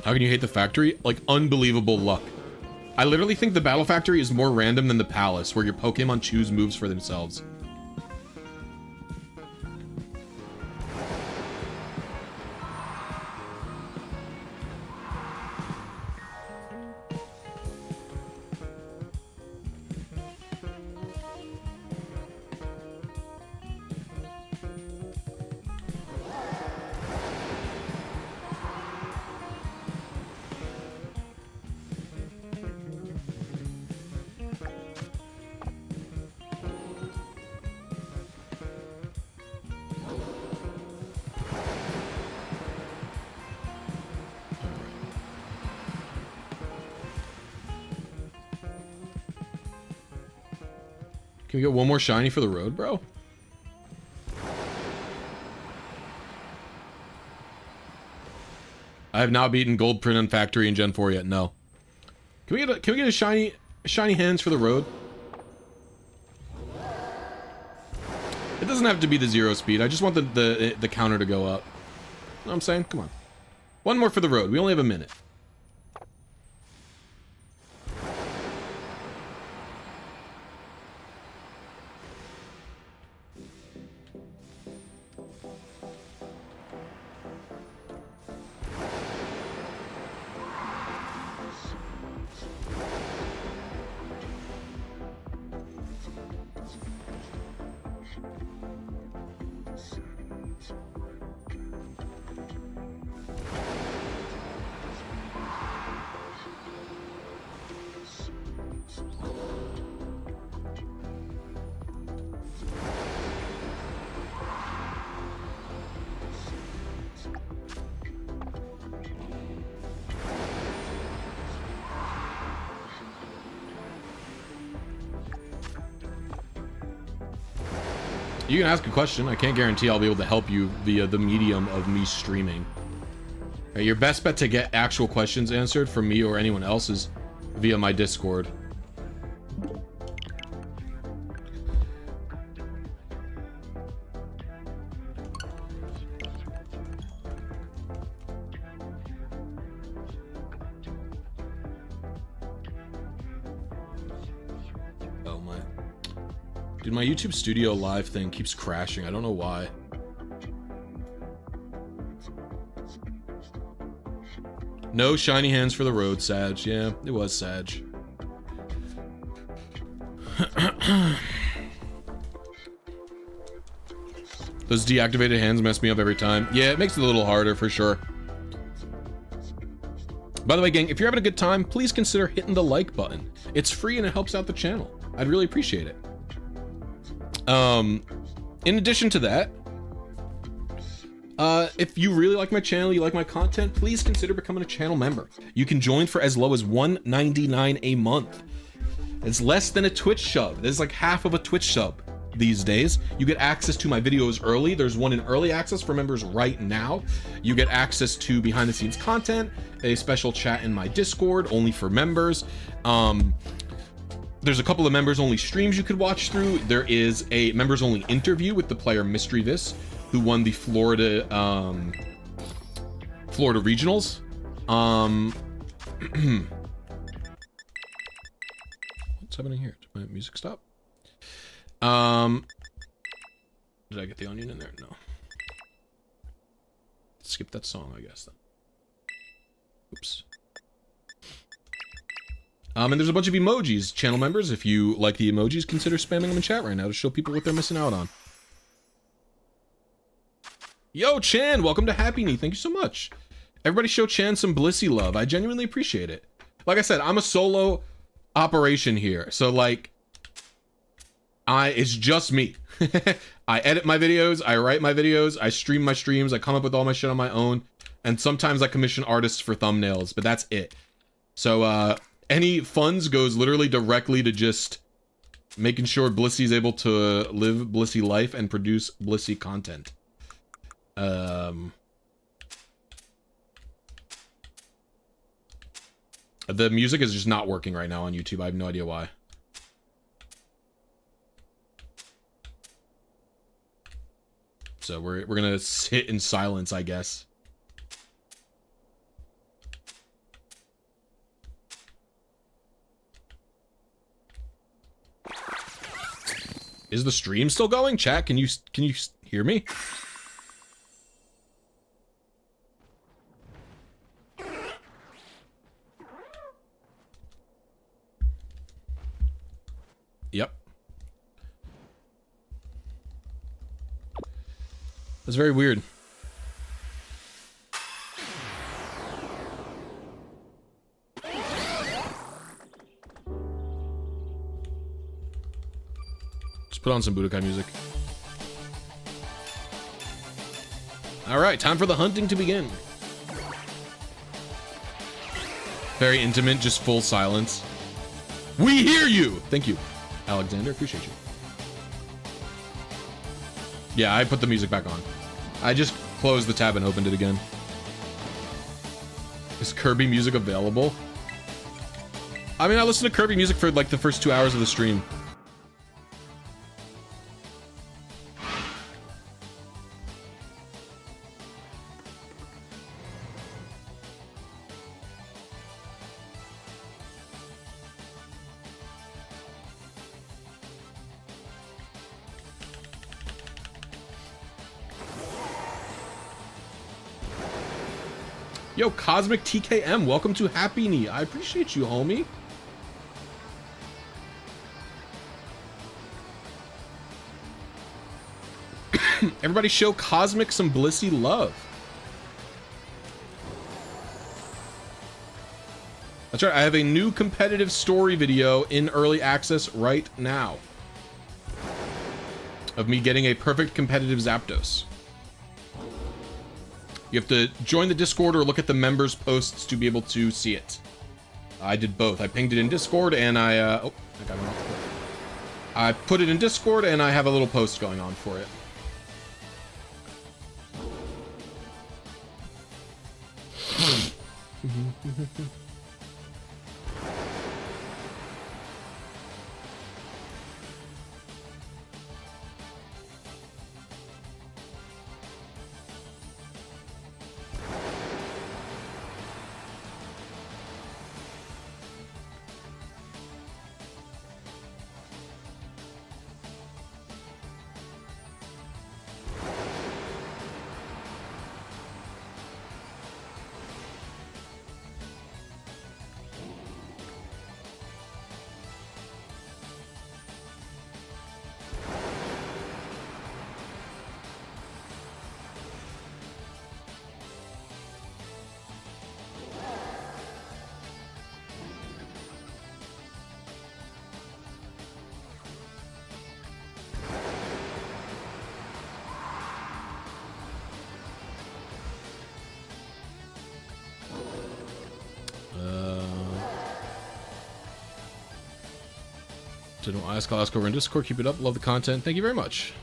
How can you hate the factory? Like, unbelievable luck. I literally think the battle factory is more random than the palace, where your Pokemon choose moves for themselves. Can we get one more shiny for the road, bro? I have not beaten Gold Print on Factory in Gen 4 yet. No. Can we get a shiny hands for the road? It doesn't have to be the 0 speed. I just want the counter to go up. You know what I'm saying? Come on. One more for the road. We only have a minute. You can ask a question. I can't guarantee I'll be able to help you via the medium of me streaming. Okay, your best bet to get actual questions answered from me or anyone else is via my Discord. Dude, my YouTube Studio Live thing keeps crashing. I don't know why. No shiny hands for the road, Sag. Yeah, it was Sag. Those deactivated hands mess me up every time. Yeah, it makes it a little harder for sure. By the way, gang, if you're having a good time, please consider hitting the like button. It's free and it helps out the channel. I'd really appreciate it. In addition to that, if you really like my channel, you like my content, please consider becoming a channel member. You can join for as low as $1.99 a month. It's less than a Twitch sub. It's like half of a Twitch sub. these days. You get access to my videos early. There's one in early access for members right now. You get access to behind the scenes content, a special chat in my Discord only for members. There's a couple of members only streams you could watch through. There is a members only interview with the player Mystery Vis, who won the Florida regionals. What's happening here? Did my music stop? Did I get the onion in there? No. Skip that song, I guess, then. Oops. And there's a bunch of emojis, channel members. If you like the emojis, consider spamming them in chat right now to show people what they're missing out on. Yo, Chan, welcome to Happy Knee. Thank you so much. Everybody show Chan some Blisy love. I genuinely appreciate it. Like I said, I'm a solo operation here. So, like, it's just me. I edit my videos, I write my videos, I stream my streams, I come up with all my shit on my own, and sometimes I commission artists for thumbnails, but that's it. So, any funds goes literally directly to just making sure Blisy is able to live Blisy life and produce Blisy content. The music is just not working right now on YouTube. I have no idea why. So we're gonna sit in silence, I guess. Is the stream still going? Chat, can you hear me? Yep. That's very weird. Just put on some Budokai music. Alright, time for the hunting to begin. Very intimate, just full silence. We hear you! Thank you, Alexander. Appreciate you. Yeah, I put the music back on. I just closed the tab and opened it again. Is Kirby music available? I mean, I listened to Kirby music for like the first 2 hours of the stream. Yo, Cosmic TKM, welcome to Happy Knee. I appreciate you, homie. Everybody show Cosmic some Blisy love. That's right, I have a new competitive story video in early access right now of me getting a perfect competitive Zapdos. You have to join the Discord or look at the members' posts to be able to see it. I did both. I pinged it in Discord and I got it off the cliff. I put it in Discord and I have a little post going on for it. Didn't ask, I'll ask over in Discord. Keep it up. Love the content. Thank you very much.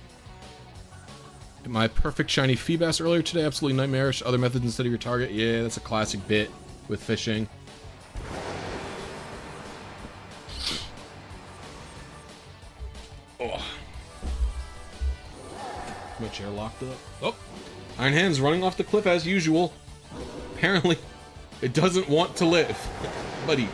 My perfect shiny Feebass earlier today. Absolutely nightmarish. Other methods instead of your target. Yeah, that's a classic bit with fishing. Oh. My chair locked up. Oh. Iron Hand's running off the cliff as usual. Apparently, it doesn't want to live. Buddy.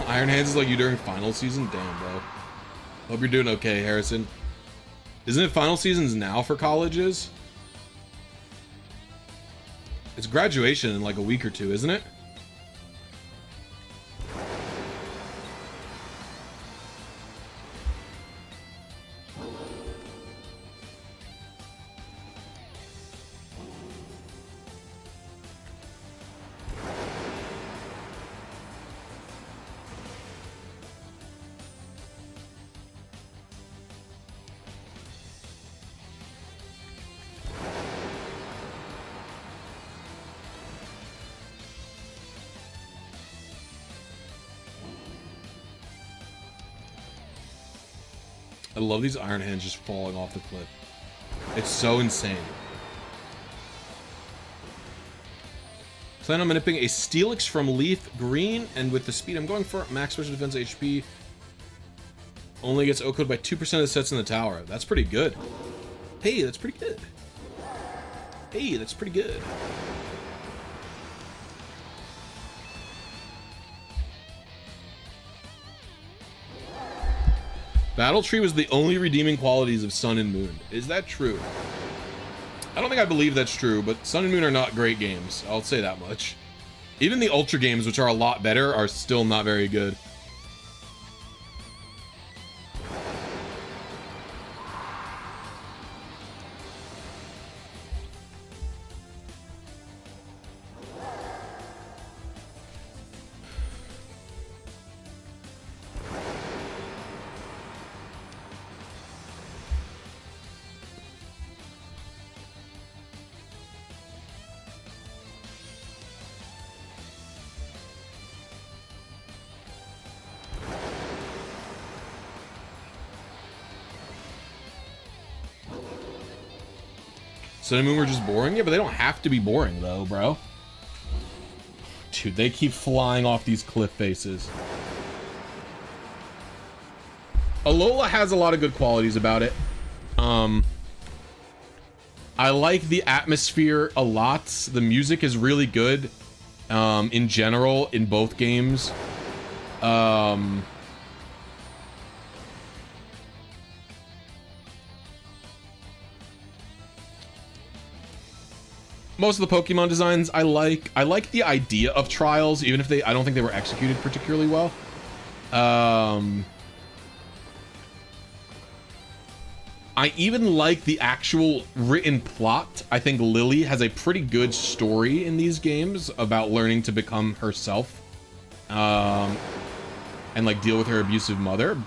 Iron Hands is like you during final season? Damn, bro. Hope you're doing okay, Harrison. Isn't it final seasons now for colleges? It's graduation in like a week or two, isn't it? I love these Iron Hands just falling off the cliff. It's so insane. Plan on nipping a Steelix from Leaf Green, and with the speed I'm going for, max special defense HP only gets OCO'd by 2% of the sets in the tower. That's pretty good. Hey, that's pretty good. Hey, that's pretty good. Battle Tree was the only redeeming qualities of Sun and Moon. Is that true? I don't think I believe that's true, but Sun and Moon are not great games. I'll say that much. Even the Ultra games, which are a lot better, are still not very good. Sun and Moon were just boring? Yeah, but they don't have to be boring, though, bro. Dude, they keep flying off these cliff faces. Alola has a lot of good qualities about it. I like the atmosphere a lot. The music is really good, in general, in both games. Most of the Pokemon designs I like. I like the idea of trials, even if I don't think they were executed particularly well. I even like the actual written plot. I think Lily has a pretty good story in these games about learning to become herself, and like deal with her abusive mother.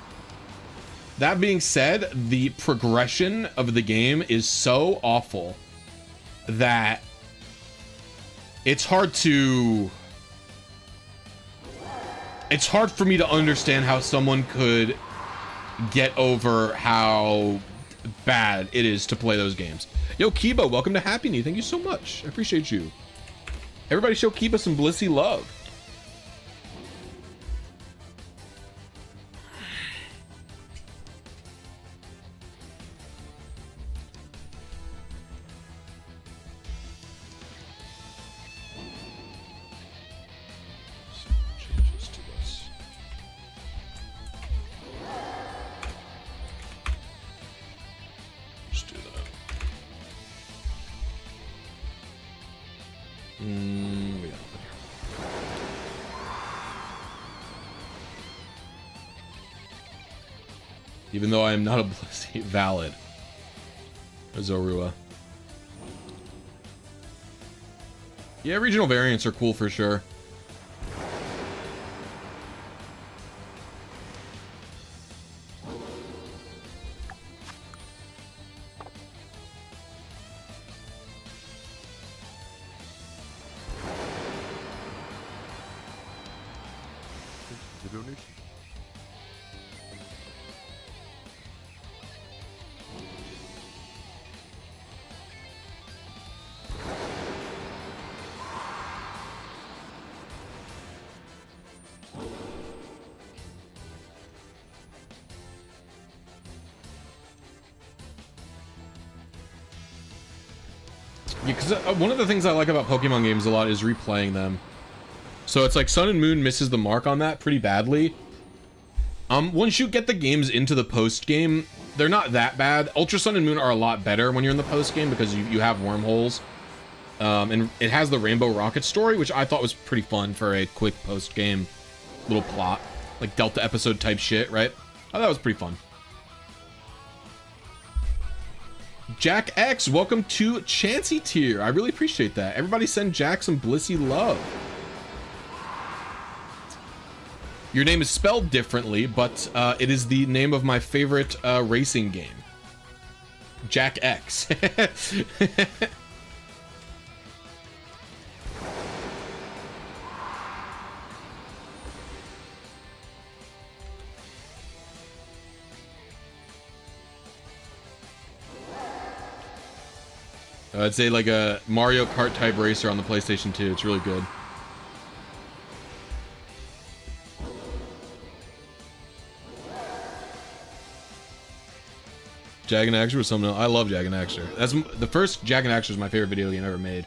That being said, the progression of the game is so awful that it's hard for me to understand how someone could get over how bad it is to play those games. Yo, Kiba, welcome to Happy Knee. Thank you so much. I appreciate you. Everybody show Kiba some Blisy love. Even though I am not a blisy. Valid. Zorua. Yeah, regional variants are cool for sure. The donation. Yeah, because one of the things I like about Pokemon games a lot is replaying them. So it's like Sun and Moon misses the mark on that pretty badly. Once you get the games into the post game, they're not that bad. Ultra Sun and Moon are a lot better when you're in the post game because you have wormholes. And it has the Rainbow Rocket story, which I thought was pretty fun for a quick post game little plot, like Delta episode type shit, right? I thought that was pretty fun. Jack X, welcome to Chansey tier. I really appreciate that. Everybody send Jack some Blisy love. Your name is spelled differently, but it is the name of my favorite racing game. Jack X. I'd say like a Mario Kart type racer on the PlayStation 2. It's really good. Jag and Daxter was something else. I love Jag and Daxter. That's the first Jag and Daxter is my favorite video game ever made.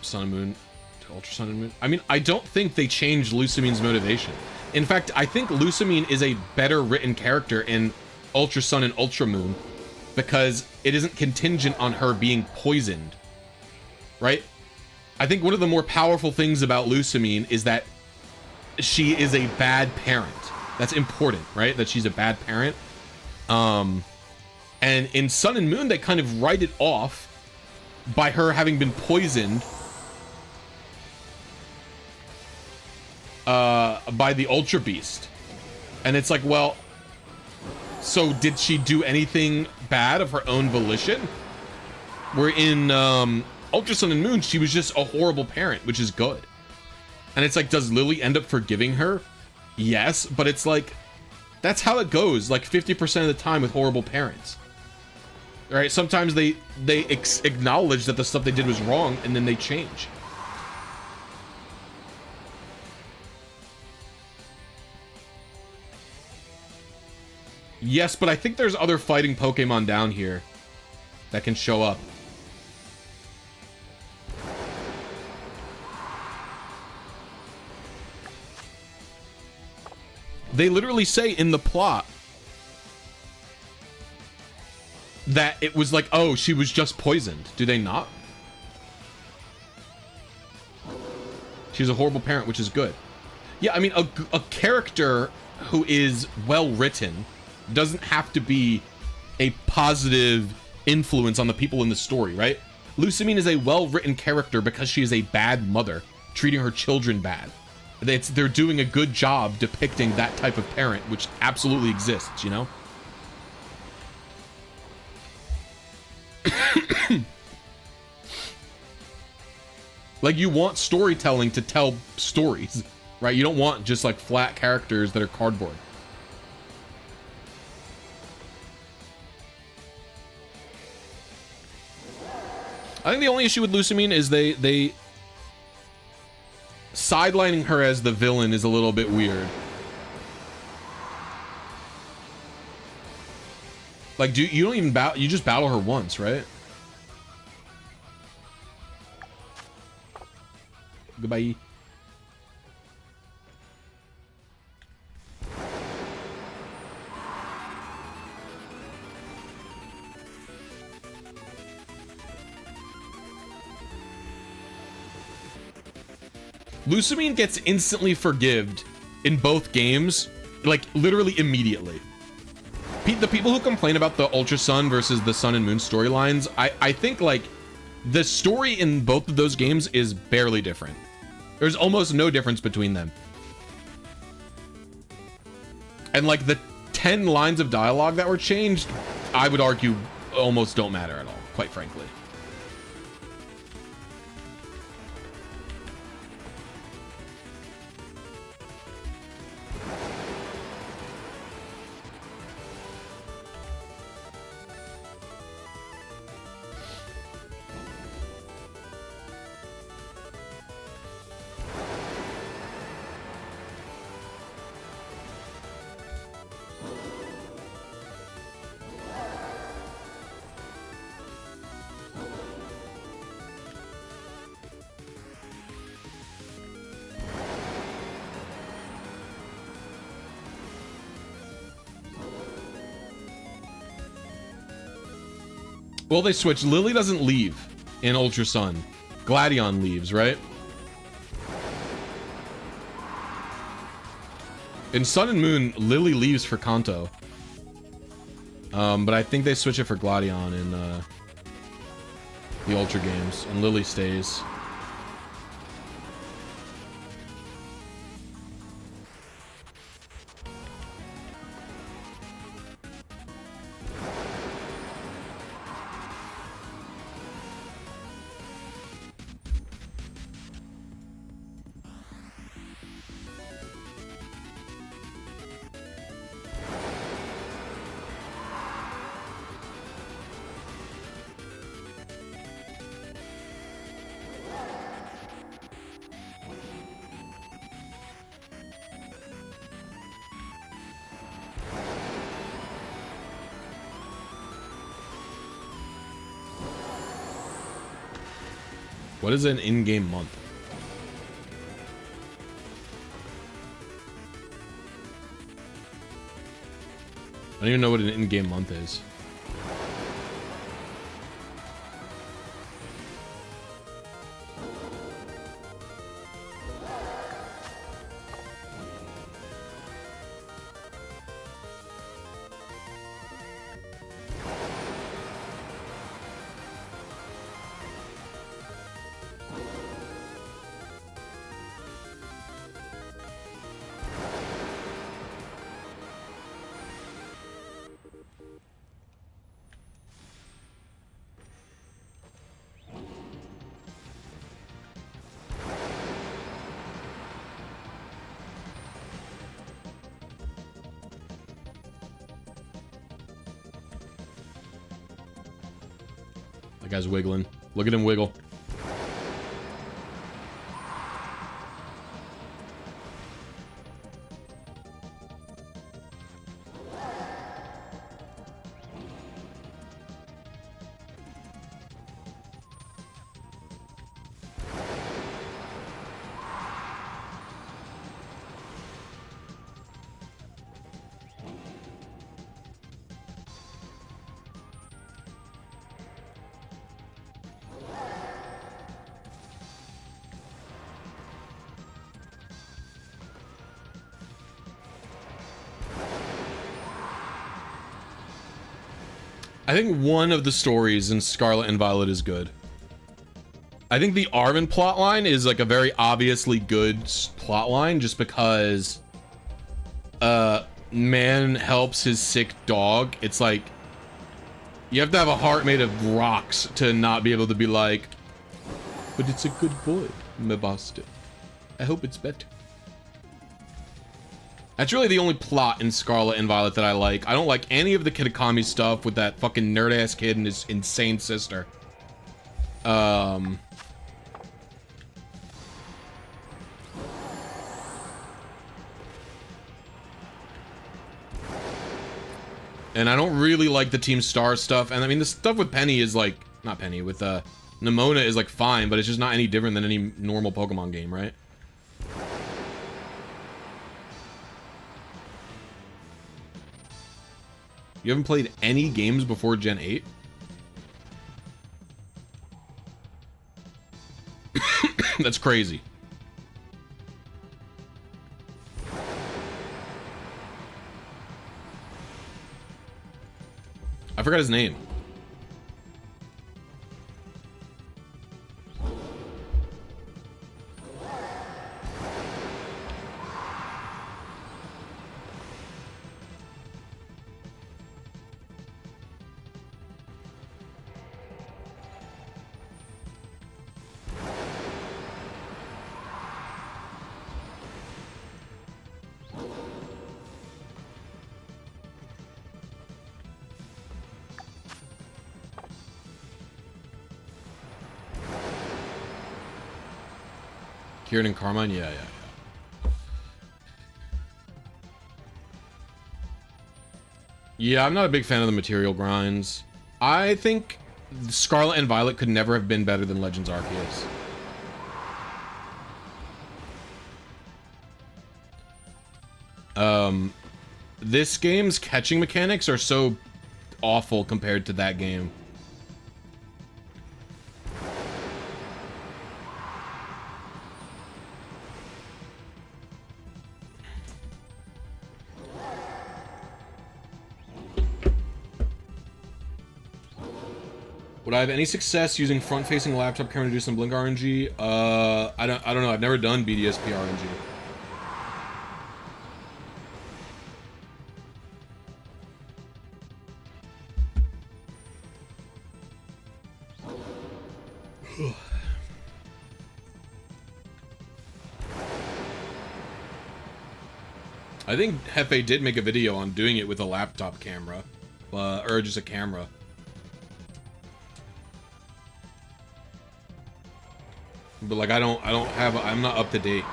Sun and Moon to Ultra Sun and Moon. I mean, I don't think they changed Lucamine's motivation. In fact, I think Lucamine is a better written character in Ultra Sun and Ultra Moon because it isn't contingent on her being poisoned, right? I think one of the more powerful things about Lucamine is that she is a bad parent. That's important, right? That she's a bad parent. And in Sun and Moon, they kind of write it off by her having been poisoned by the Ultra Beast. And it's like, well, so did she do anything bad of her own volition? Where in Ultra Sun and Moon, she was just a horrible parent, which is good. And it's like, does Lily end up forgiving her? Yes, but it's like, that's how it goes, like 50% of the time with horrible parents. Right? Sometimes they acknowledge that the stuff they did was wrong, and then they change. Yes, but I think there's other fighting Pokemon down here that can show up. They literally say in the plot that it was like, oh, she was just poisoned. Do they not? She's a horrible parent, which is good. Yeah, I mean, a character who is well written doesn't have to be a positive influence on the people in the story, right? Lucamine is a well-written character because she is a bad mother, treating her children bad. They're doing a good job depicting that type of parent, which absolutely exists, you know? Like, you want storytelling to tell stories, right? You don't want just like flat characters that are cardboard. I think the only issue with Lucamine is they sidelining her as the villain is a little bit weird. Like, you don't even battle, you just battle her once, right? Goodbye. Lusamine gets instantly forgived in both games, like literally immediately. The people who complain about the Ultra Sun versus the Sun and Moon storylines, I think like the story in both of those games is barely different. There's almost no difference between them. And like the 10 lines of dialogue that were changed, I would argue almost don't matter at all, quite frankly. Well, they switched. Lily doesn't leave in Ultra Sun. Gladion leaves, right? In Sun and Moon, Lily leaves for Kanto. But I think they switch it for Gladion in the Ultra games, and Lily stays. What is an in-game month? I don't even know what an in-game month is. That guy's wiggling. Look at him wiggle. I think one of the stories in Scarlet and Violet is good. I think the Armin plotline is like a very obviously good plotline just because man helps his sick dog. It's like you have to have a heart made of rocks to not be able to be like, but it's a good boy, my bastard. I hope it's better. That's really the only plot in Scarlet and Violet that I like. I don't like any of the Kitakami stuff with that fucking nerd-ass kid and his insane sister. And I don't really like the Team Star stuff. And I mean, the stuff with Penny is like, not Penny, with Nimona is like fine, but it's just not any different than any normal Pokemon game, right? You haven't played any games before Gen 8? That's crazy. forgot his name. Kieran and Carmine? Yeah. Yeah, I'm not a big fan of the material grinds. I think Scarlet and Violet could never have been better than Legends Arceus. This game's catching mechanics are so awful compared to that game. Would I have any success using front-facing laptop camera to do some blink RNG? I don't know. I've never done BDSP RNG. I think Hefe did make a video on doing it with a laptop camera, or just a camera. But like, I'm not up to date.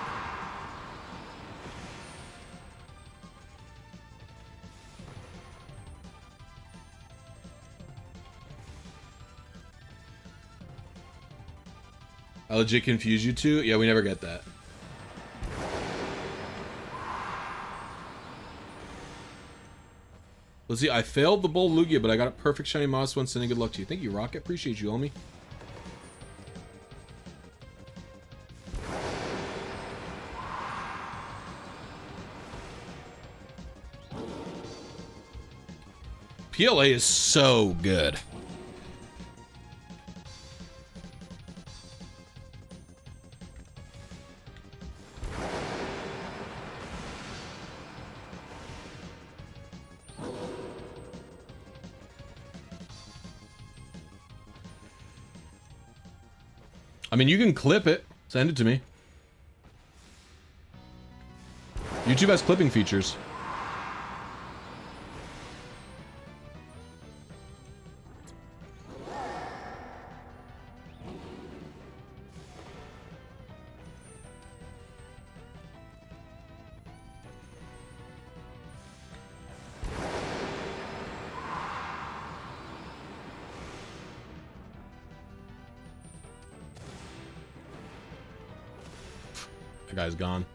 I legit confuse you two? Yeah, we never get that. Let's see, I failed the Bull Lugia, but I got a perfect shiny moss one, sending good luck to you. Thank you, Rocket. Appreciate you, homie. PLA is so good. I mean, you can clip it. Send it to me. YouTube has clipping features. That guy's gone.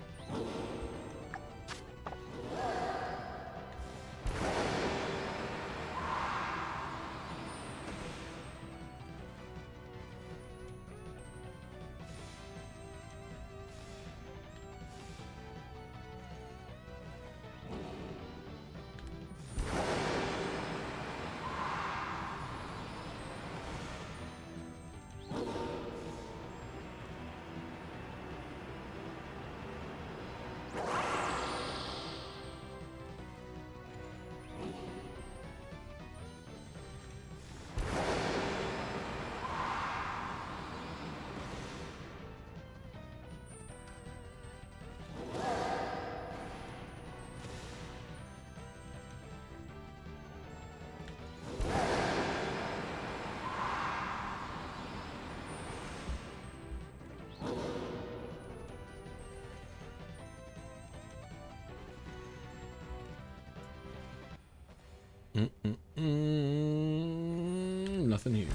Nothing here.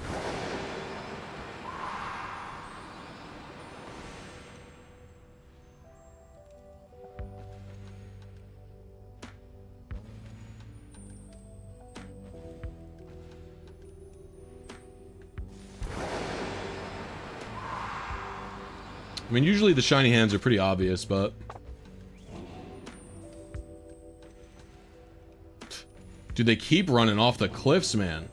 I mean, usually the shiny hands are pretty obvious, but Dude, they keep running off the cliffs, man.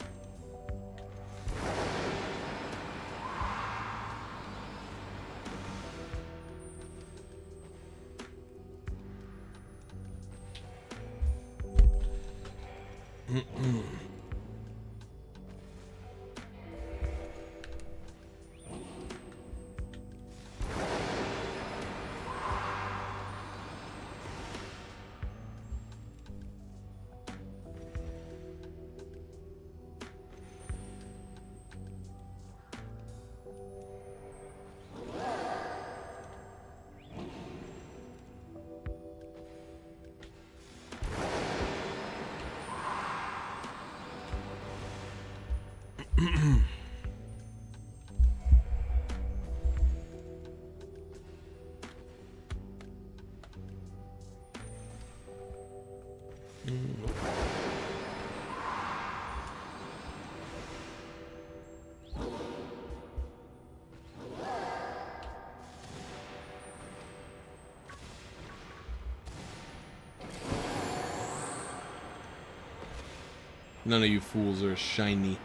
None of you fools are shiny.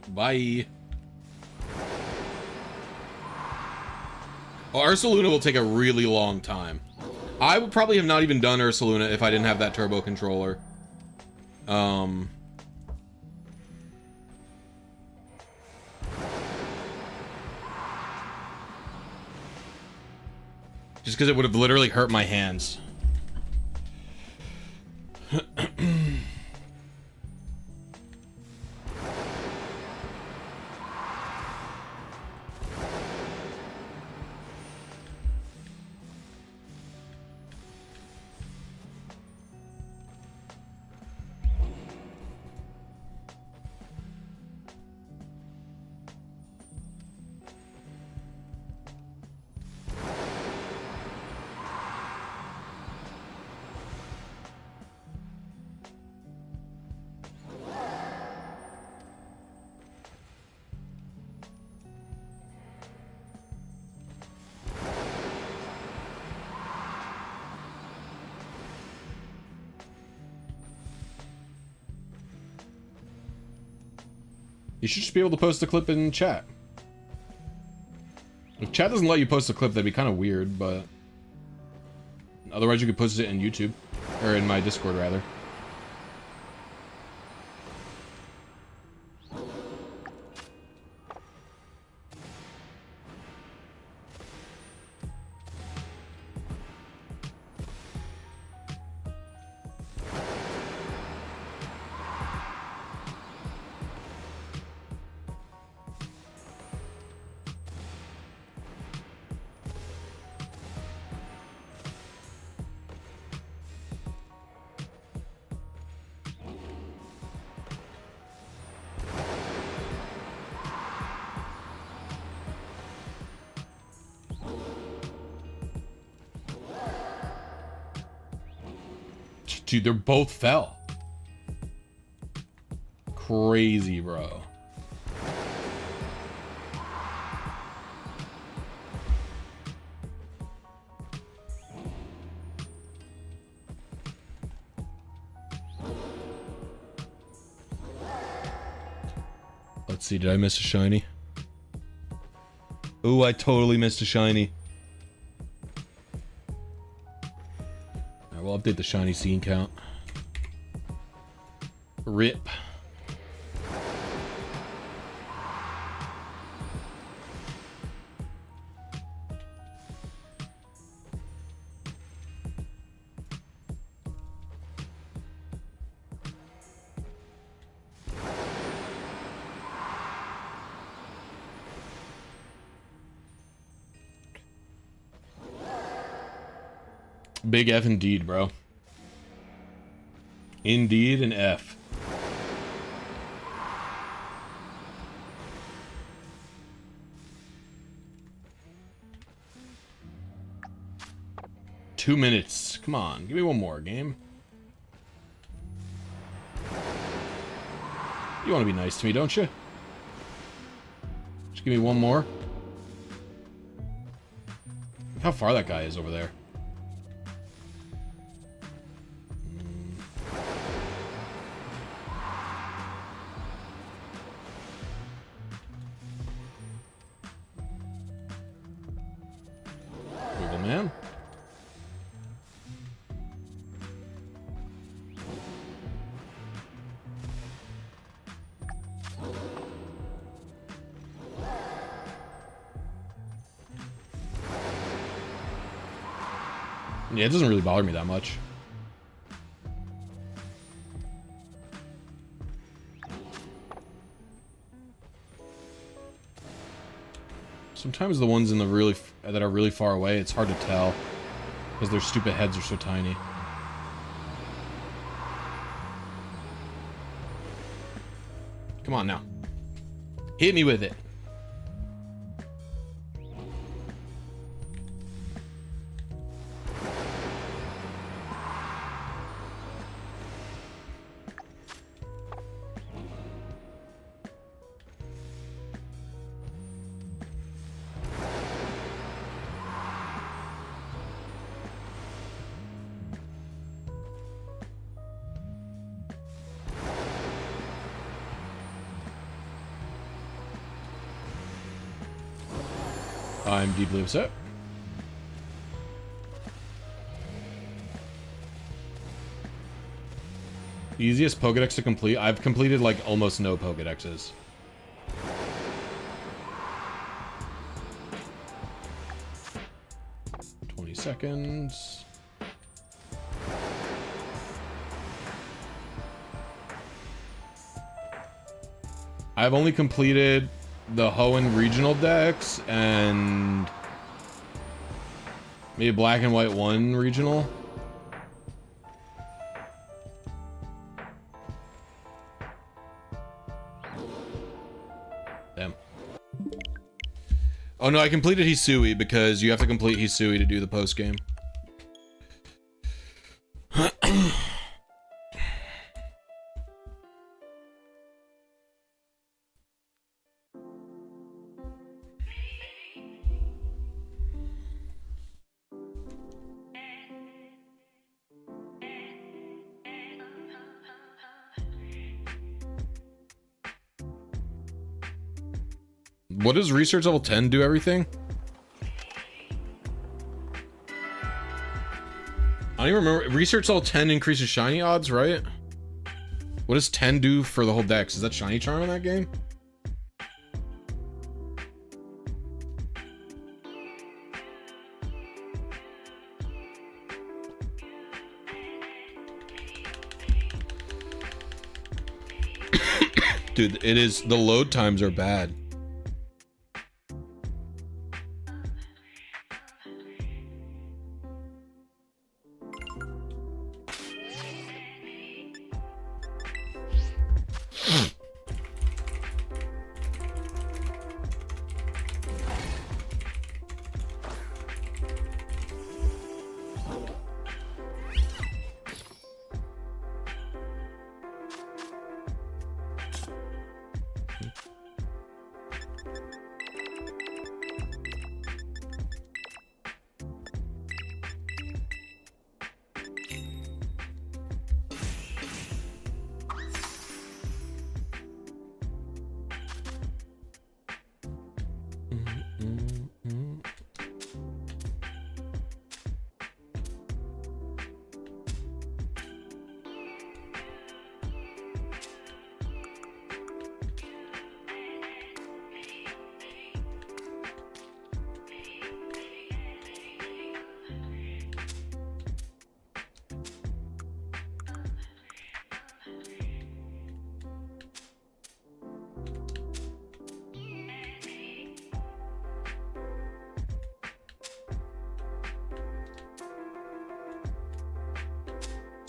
Bye. Oh, Ursaluna will take a really long time. I would probably have not even done Ursaluna if I didn't have that turbo controller. Just because it would have literally hurt my hands. You should just be able to post the clip in chat. If chat doesn't let you post a clip, that'd be kind of weird, but... Otherwise, you could post it in YouTube. Or in my Discord, rather. Dude, they're both fell. Crazy, bro. Let's see, did I miss a shiny? Ooh, I totally missed a shiny. We'll update the shiny scene count. RIP. Big F indeed, bro. Indeed an F. Two minutes. Come on, give me one more game. You want to be nice to me, don't you? Just give me one more. Look how far that guy is over there. Wiggle man. Yeah, it doesn't really bother me that much. Sometimes the ones in the that are really far away, it's hard to tell because their stupid heads are so tiny. Come on now. Hit me with it. I'm deeply upset. The easiest Pokedex to complete. I've completed like almost no Pokedexes. Seconds. I've only completed the Hoenn regional decks and maybe Black and White 1 regional. Damn. Oh no, I completed Hisui because you have to complete Hisui to do the post game. What does research level 10 do everything? I don't even remember. Research level 10 increases shiny odds, right? What does 10 do for the whole dex? Is that shiny charm in that game? Dude, it is. The load times are bad.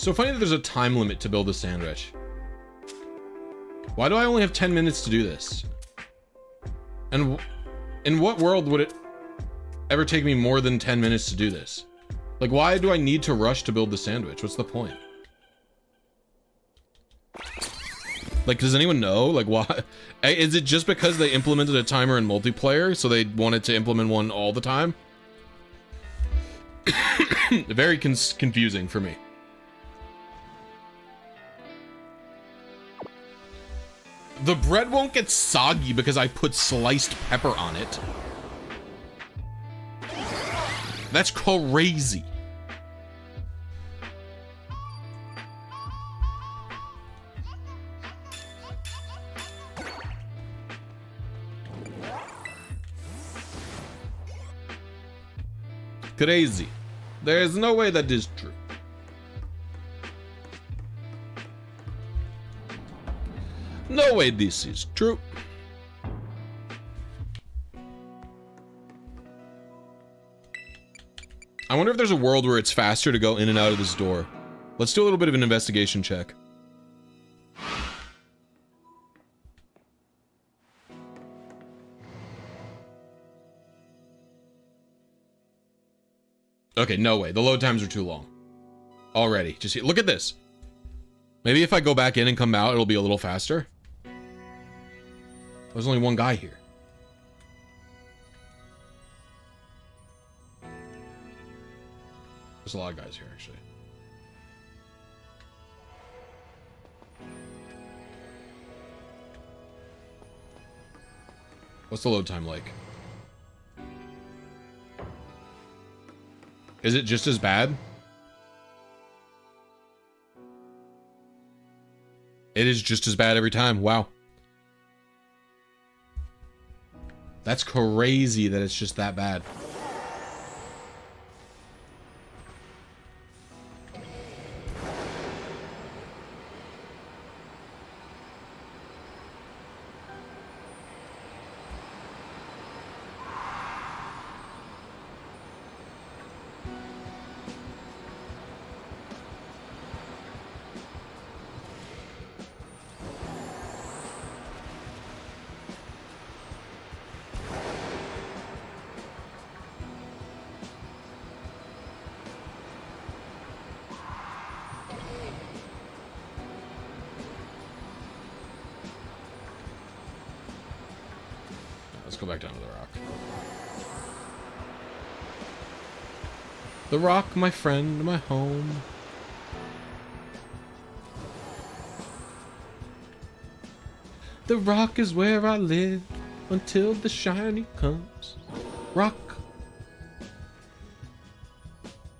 So funny that there's a time limit to build a sandwich. Why do I only have 10 minutes to do this? And in what world would it ever take me more than 10 minutes to do this? Like, why do I need to rush to build the sandwich? What's the point? Like, does anyone know? Like, why? Is it just because they implemented a timer in multiplayer, so they wanted to implement one all the time? Very confusing for me. The bread won't get soggy because I put sliced pepper on it. That's crazy. Crazy. There is no way that is true. No way this is true. I wonder if there's a world where it's faster to go in and out of this door. Let's do a little bit of an investigation check. Okay, no way. The load times are too long. Already. Just look at this. Maybe if I go back in and come out, it'll be a little faster. There's only one guy here. There's a lot of guys here, actually. What's the load time like? Is it just as bad? It is just as bad every time. Wow. That's crazy that it's just that bad. Let's go back down to the rock. The rock, my friend, my home. The rock is where I live until the shiny comes. Rock.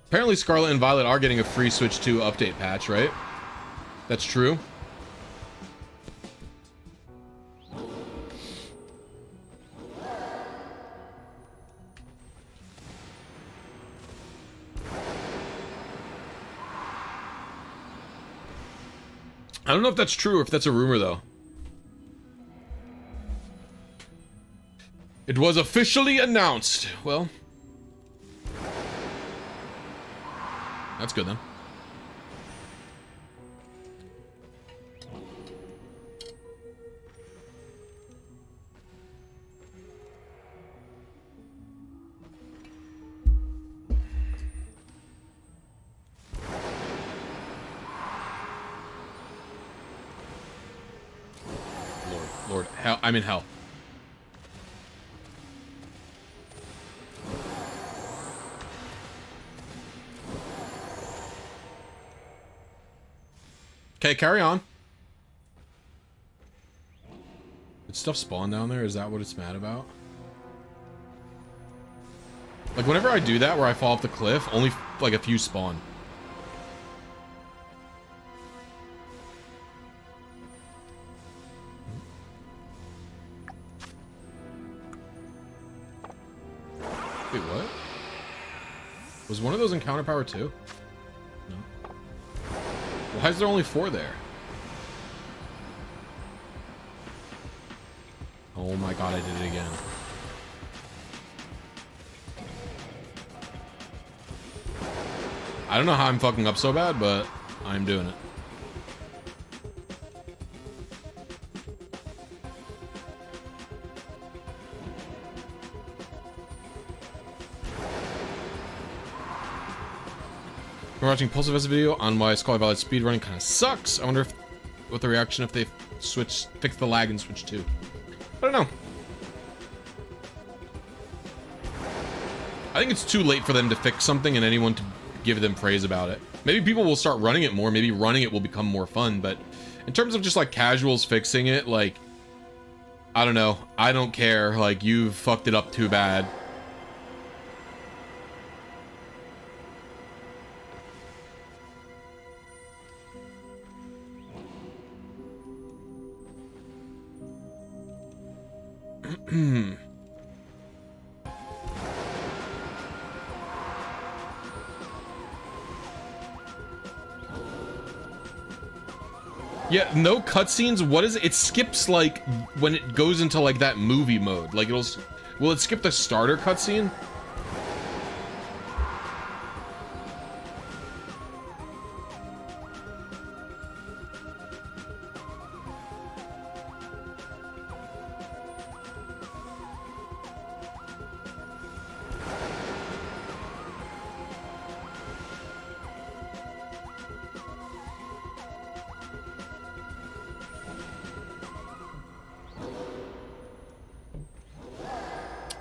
Apparently Scarlet and Violet are getting a free Switch 2 update patch, right? That's true. I don't know if that's true or if that's a rumor, though. It was officially announced. Well, that's good then. Lord, hell, I'm in hell. Okay, carry on. Did stuff spawn down there? Is that what it's mad about? Like, whenever I do that, where I fall off the cliff, only, like, a few spawn. Wait, what? Was one of those encounter power too? No. Why is there only 4 there? Oh my god, I did it again. I don't know how I'm fucking up so bad, but I'm doing it. We're watching Pulsive as a video on why Scarlet Violet speedrunning kind of sucks. I wonder if what the reaction if they fix the lag in Switch 2. I don't know. I think it's too late for them to fix something and anyone to give them praise about it. Maybe people will start running it more. Maybe running it will become more fun. But in terms of just like casuals fixing it, like, I don't know. I don't care. Like, you've fucked it up too bad. Yeah, no cutscenes. What is it? It skips like when it goes into like that movie mode. Like will it skip the starter cutscene?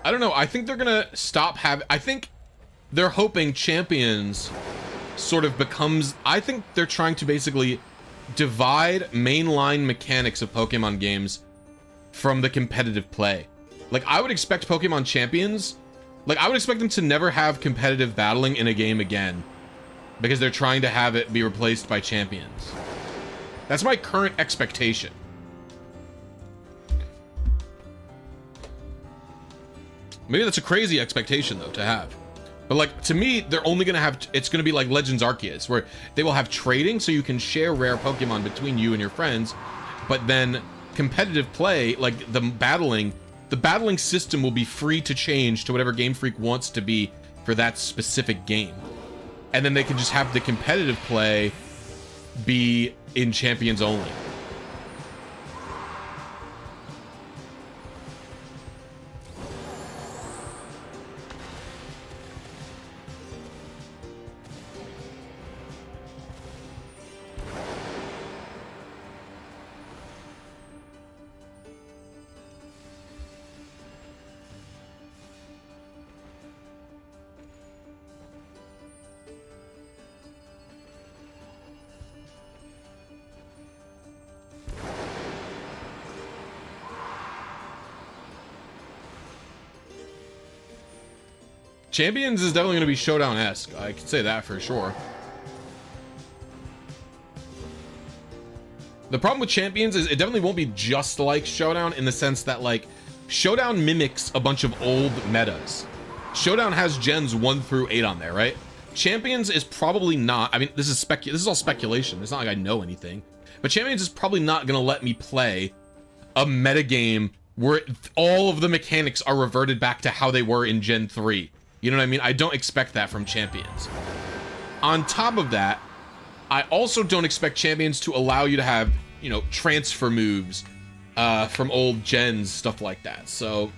I don't know. I think they're gonna stop having. I think they're hoping Champions sort of becomes. I think they're trying to basically divide mainline mechanics of Pokemon games from the competitive play. Like, I would expect Pokemon Champions, like, I would expect them to never have competitive battling in a game again, because they're trying to have it be replaced by Champions. That's my current expectation. Maybe that's a crazy expectation, though, to have. But, like, to me, they're only going to have... It's going to be like Legends Arceus, where they will have trading, so you can share rare Pokemon between you and your friends. But then competitive play, like the battling system will be free to change to whatever Game Freak wants to be for that specific game. And then they can just have the competitive play be in Champions only. Champions is definitely going to be Showdown-esque. I can say that for sure. The problem with Champions is it definitely won't be just like Showdown in the sense that, like, Showdown mimics a bunch of old metas. Showdown has gens 1 through 8 on there, right? Champions is probably not. I mean, this is all speculation. It's not like I know anything. But Champions is probably not going to let me play a metagame where all of the mechanics are reverted back to how they were in Gen 3. You know what I mean? I don't expect that from Champions. On top of that, I also don't expect Champions to allow you to have, you know, transfer moves from old gens, stuff like that. So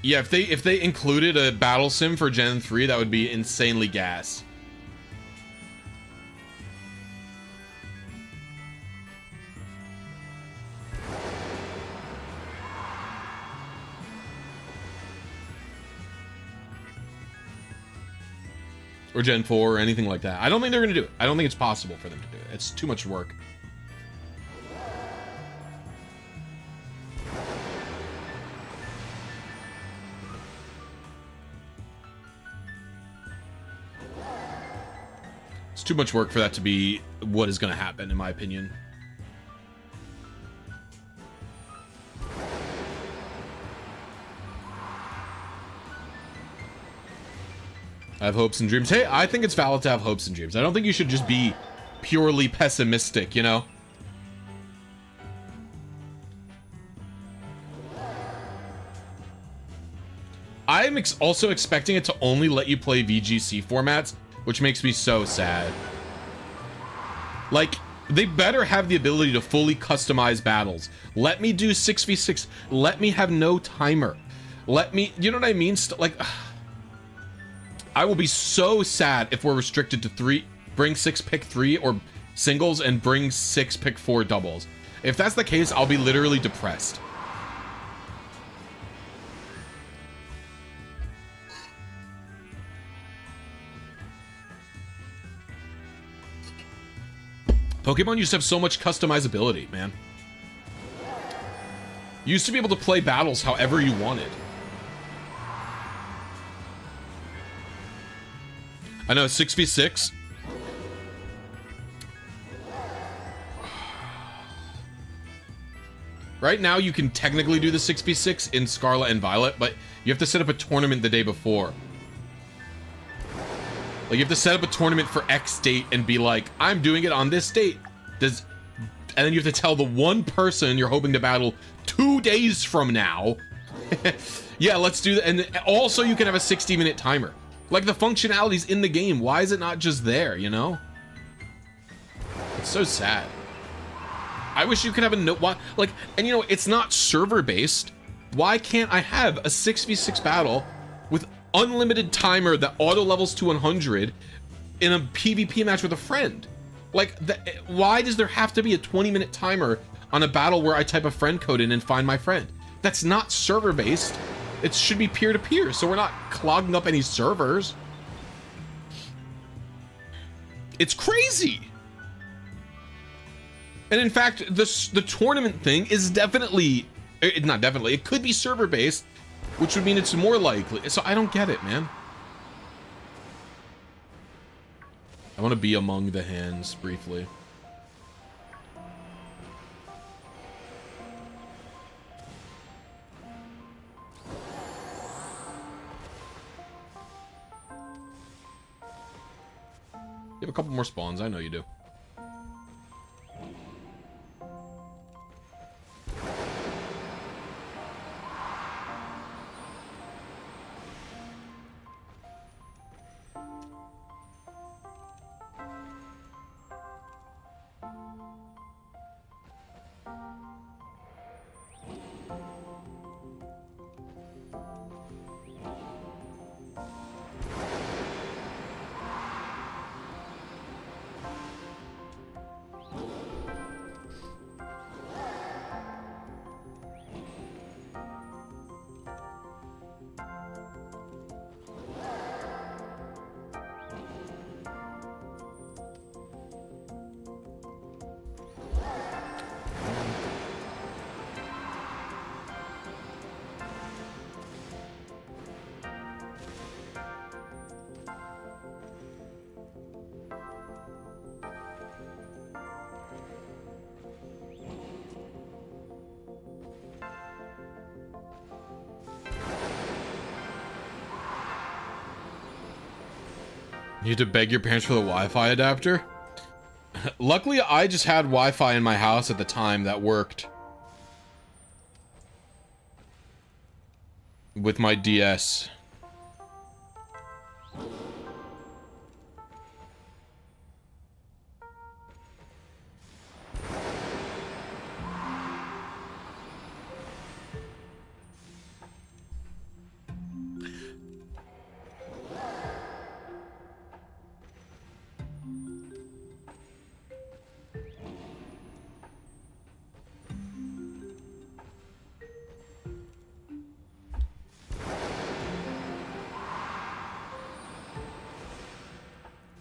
yeah, if they included a battle sim for Gen 3, that would be insanely gas. Or Gen 4 or anything like that. I don't think they're going to do it. I don't think it's possible for them to do it. It's too much work. It's too much work for that to be what is going to happen, in my opinion. I have hopes and dreams. Hey, I think it's valid to have hopes and dreams. I don't think you should just be purely pessimistic, you know? I'm also expecting it to only let you play VGC formats, which makes me so sad. Like, they better have the ability to fully customize battles. Let me do 6v6. Let me have no timer. Let me, you know what I mean? Like, I will be so sad if we're restricted to 3, bring 6, pick 3, or singles, and bring 6, pick 4 doubles. If that's the case, I'll be literally depressed. Pokemon used to have so much customizability, man. You used to be able to play battles however you wanted. I know, 6v6. Right now, you can technically do the 6v6 in Scarlet and Violet, but you have to set up a tournament the day before. Like, you have to set up a tournament for X date and be like, I'm doing it on this date. And then you have to tell the one person you're hoping to battle 2 days from now. Yeah, let's do that. And also, you can have a 60-minute timer. Like, the functionality's in the game. Why is it not just there, you know? It's so sad. I wish you could have a note. Why, like, and you know, it's not server-based. Why can't I have a 6v6 battle with unlimited timer that auto levels to 100 in a PvP match with a friend? Like, why does there have to be a 20-minute timer on a battle where I type a friend code in and find my friend? That's not server-based. It should be peer-to-peer, so we're not clogging up any servers. It's crazy. And in fact, the tournament thing is definitely, not definitely, it could be server-based, which would mean it's more likely. So I don't get it, man. I want to be among the hands briefly. You have a couple more spawns, I know you do. You had to beg your parents for the Wi-Fi adapter? Luckily, I just had Wi-Fi in my house at the time that worked. With my DS.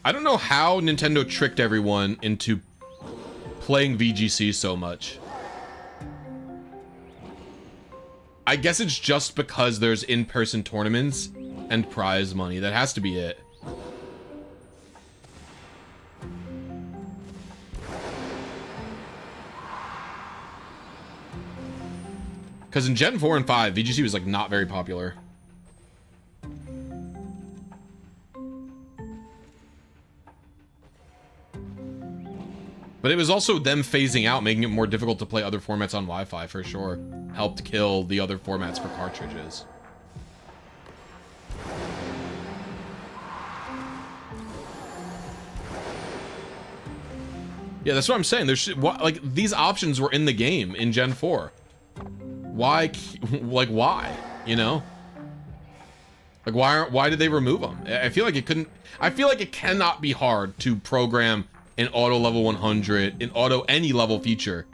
I don't know how Nintendo tricked everyone into playing VGC so much. I guess it's just because there's in-person tournaments and prize money. That has to be it. Because in Gen 4 and 5, VGC was like not very popular. But it was also them phasing out, making it more difficult to play other formats on Wi-Fi, for sure. Helped kill the other formats for cartridges. Yeah, that's what I'm saying. There's like these options were in the game in Gen 4. Why, like why, you know? Like, why did they remove them? I feel like it couldn't. I feel like it cannot be hard to program an auto level 100, an auto any level feature.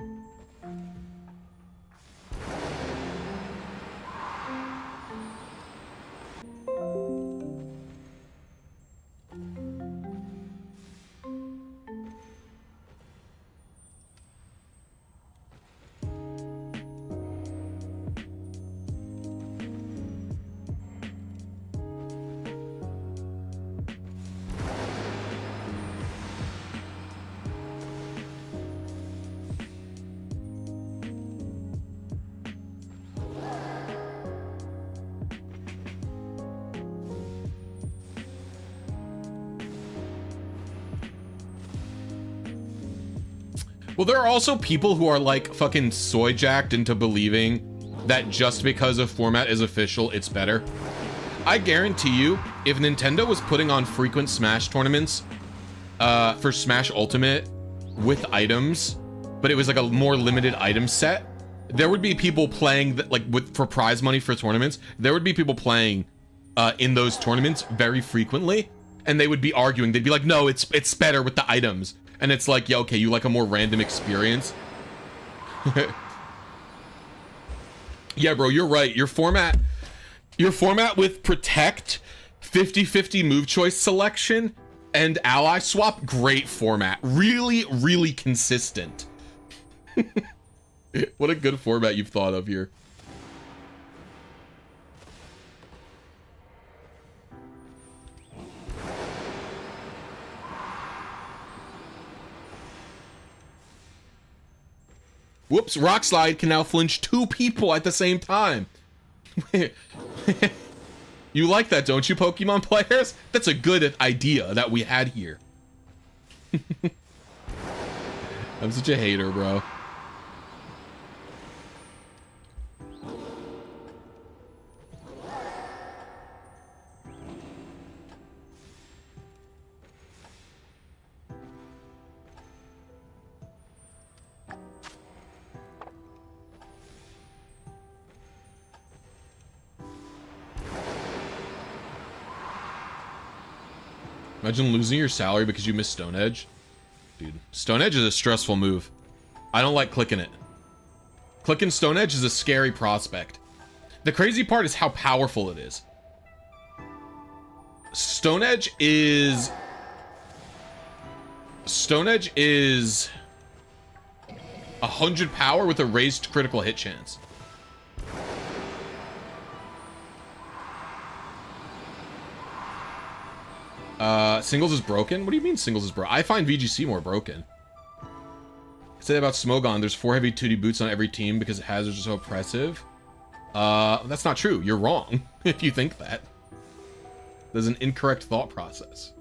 Well, there are also people who are like fucking soy jacked into believing that just because a format is official, it's better. I guarantee you, if Nintendo was putting on frequent Smash tournaments for Smash Ultimate with items, but it was like a more limited item set, there would be people playing that, like for prize money for tournaments. There would be people playing in those tournaments very frequently, and they would be arguing. They'd be like, "No, it's better with the items." And it's like, yeah, okay, you like a more random experience. Yeah, bro, you're right. Your format with Protect, 50-50 move choice selection, and Ally Swap, great format. Really, really consistent. What a good format you've thought of here. Whoops, Rock Slide can now flinch 2 people at the same time. You like that, don't you, Pokemon players? That's a good idea that we had here. I'm such a hater, bro. Imagine losing your salary because you missed Stone Edge. Dude, Stone Edge is a stressful move. I don't like clicking it. Clicking Stone Edge is a scary prospect. The crazy part is how powerful it is. Stone Edge is 100 power with a raised critical hit chance. Singles is broken? What do you mean singles is broken? I find VGC more broken. Say about Smogon, there's 4 heavy 2D boots on every team because hazards are so oppressive. That's not true. You're wrong if you think that. There's an incorrect thought process.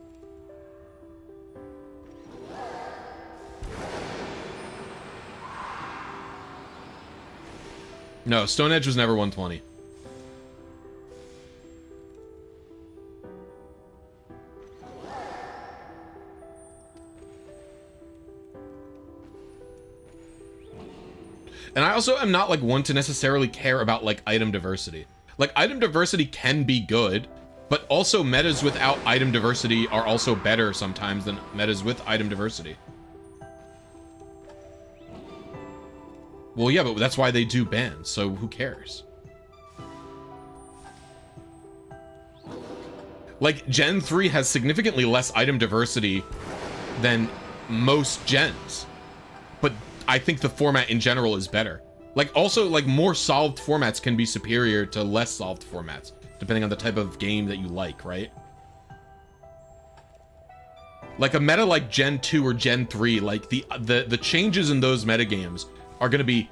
No, Stone Edge was never 120. And I also am not like one to necessarily care about like item diversity. Like item diversity can be good, but also metas without item diversity are also better sometimes than metas with item diversity. Well, yeah, but that's why they do bans, so who cares? Like Gen 3 has significantly less item diversity than most gens, but I think the format in general is better. Like also like more solved formats can be superior to less solved formats, depending on the type of game that you like, right? Like a meta like Gen 2 or Gen 3, like the changes in those metagames are gonna be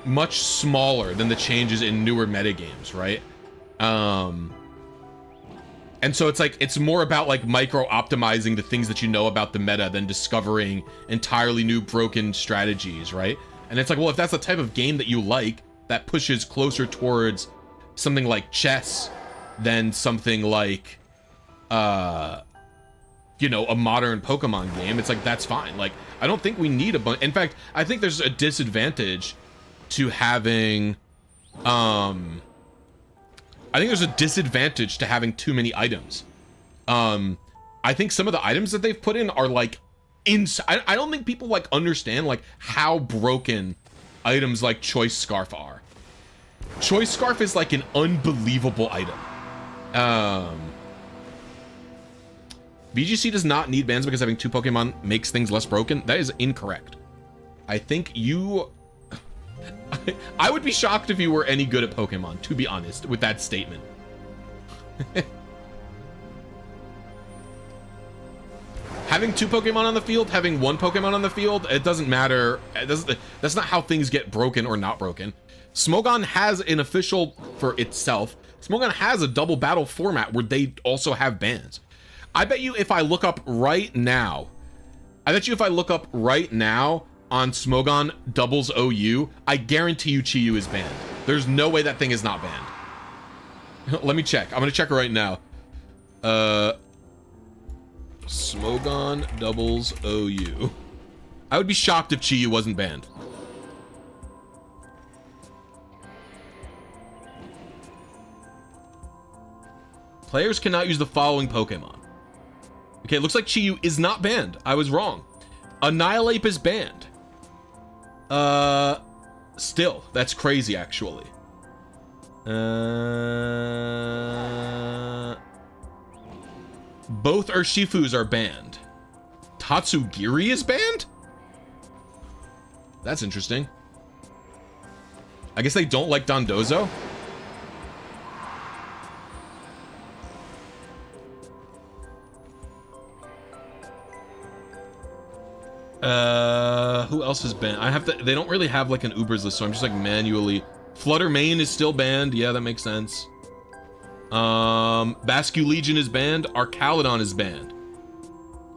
much smaller than the changes in newer metagames, right? And so it's like, it's more about like micro optimizing the things that you know about the meta than discovering entirely new broken strategies, right? And it's like, well, if that's the type of game that you like, that pushes closer towards something like chess than something like, you know, a modern Pokemon game, it's like, that's fine. Like, I don't think we need a bunch. In fact, I think there's a disadvantage to having, I think there's a disadvantage to having too many items. I think some of the items that they've put in are like I don't think people like understand like how broken items like Choice Scarf are. Choice Scarf is like an unbelievable item. VGC does not need bans because having 2 Pokemon makes things less broken. That is incorrect. I think you... I would be shocked if you were any good at Pokemon, to be honest, with that statement. Having 2 Pokemon on the field, having 1 Pokemon on the field, it doesn't matter. That's not how things get broken or not broken. Smogon has an official for itself. Smogon has a double battle format where they also have bans. I bet you if I look up right now, on Smogon doubles OU, I guarantee you Chi-Yu is banned. There's no way that thing is not banned. Let me check. I'm gonna check right now. Smogon doubles OU. I would be shocked if Chi-Yu wasn't banned. Players cannot use the following Pokemon. Okay, it looks like Chi-Yu is not banned. I was wrong. Annihilape is banned. Still, that's crazy, actually. Both Urshifus are banned. Tatsugiri is banned? That's interesting. I guess they don't like Dondozo. Who else is banned? I have to, they don't really have like an Ubers list, so I'm just like manually. Flutter Mane is still banned. Yeah, that makes sense. Bascu Legion is banned. Arcaludon is banned.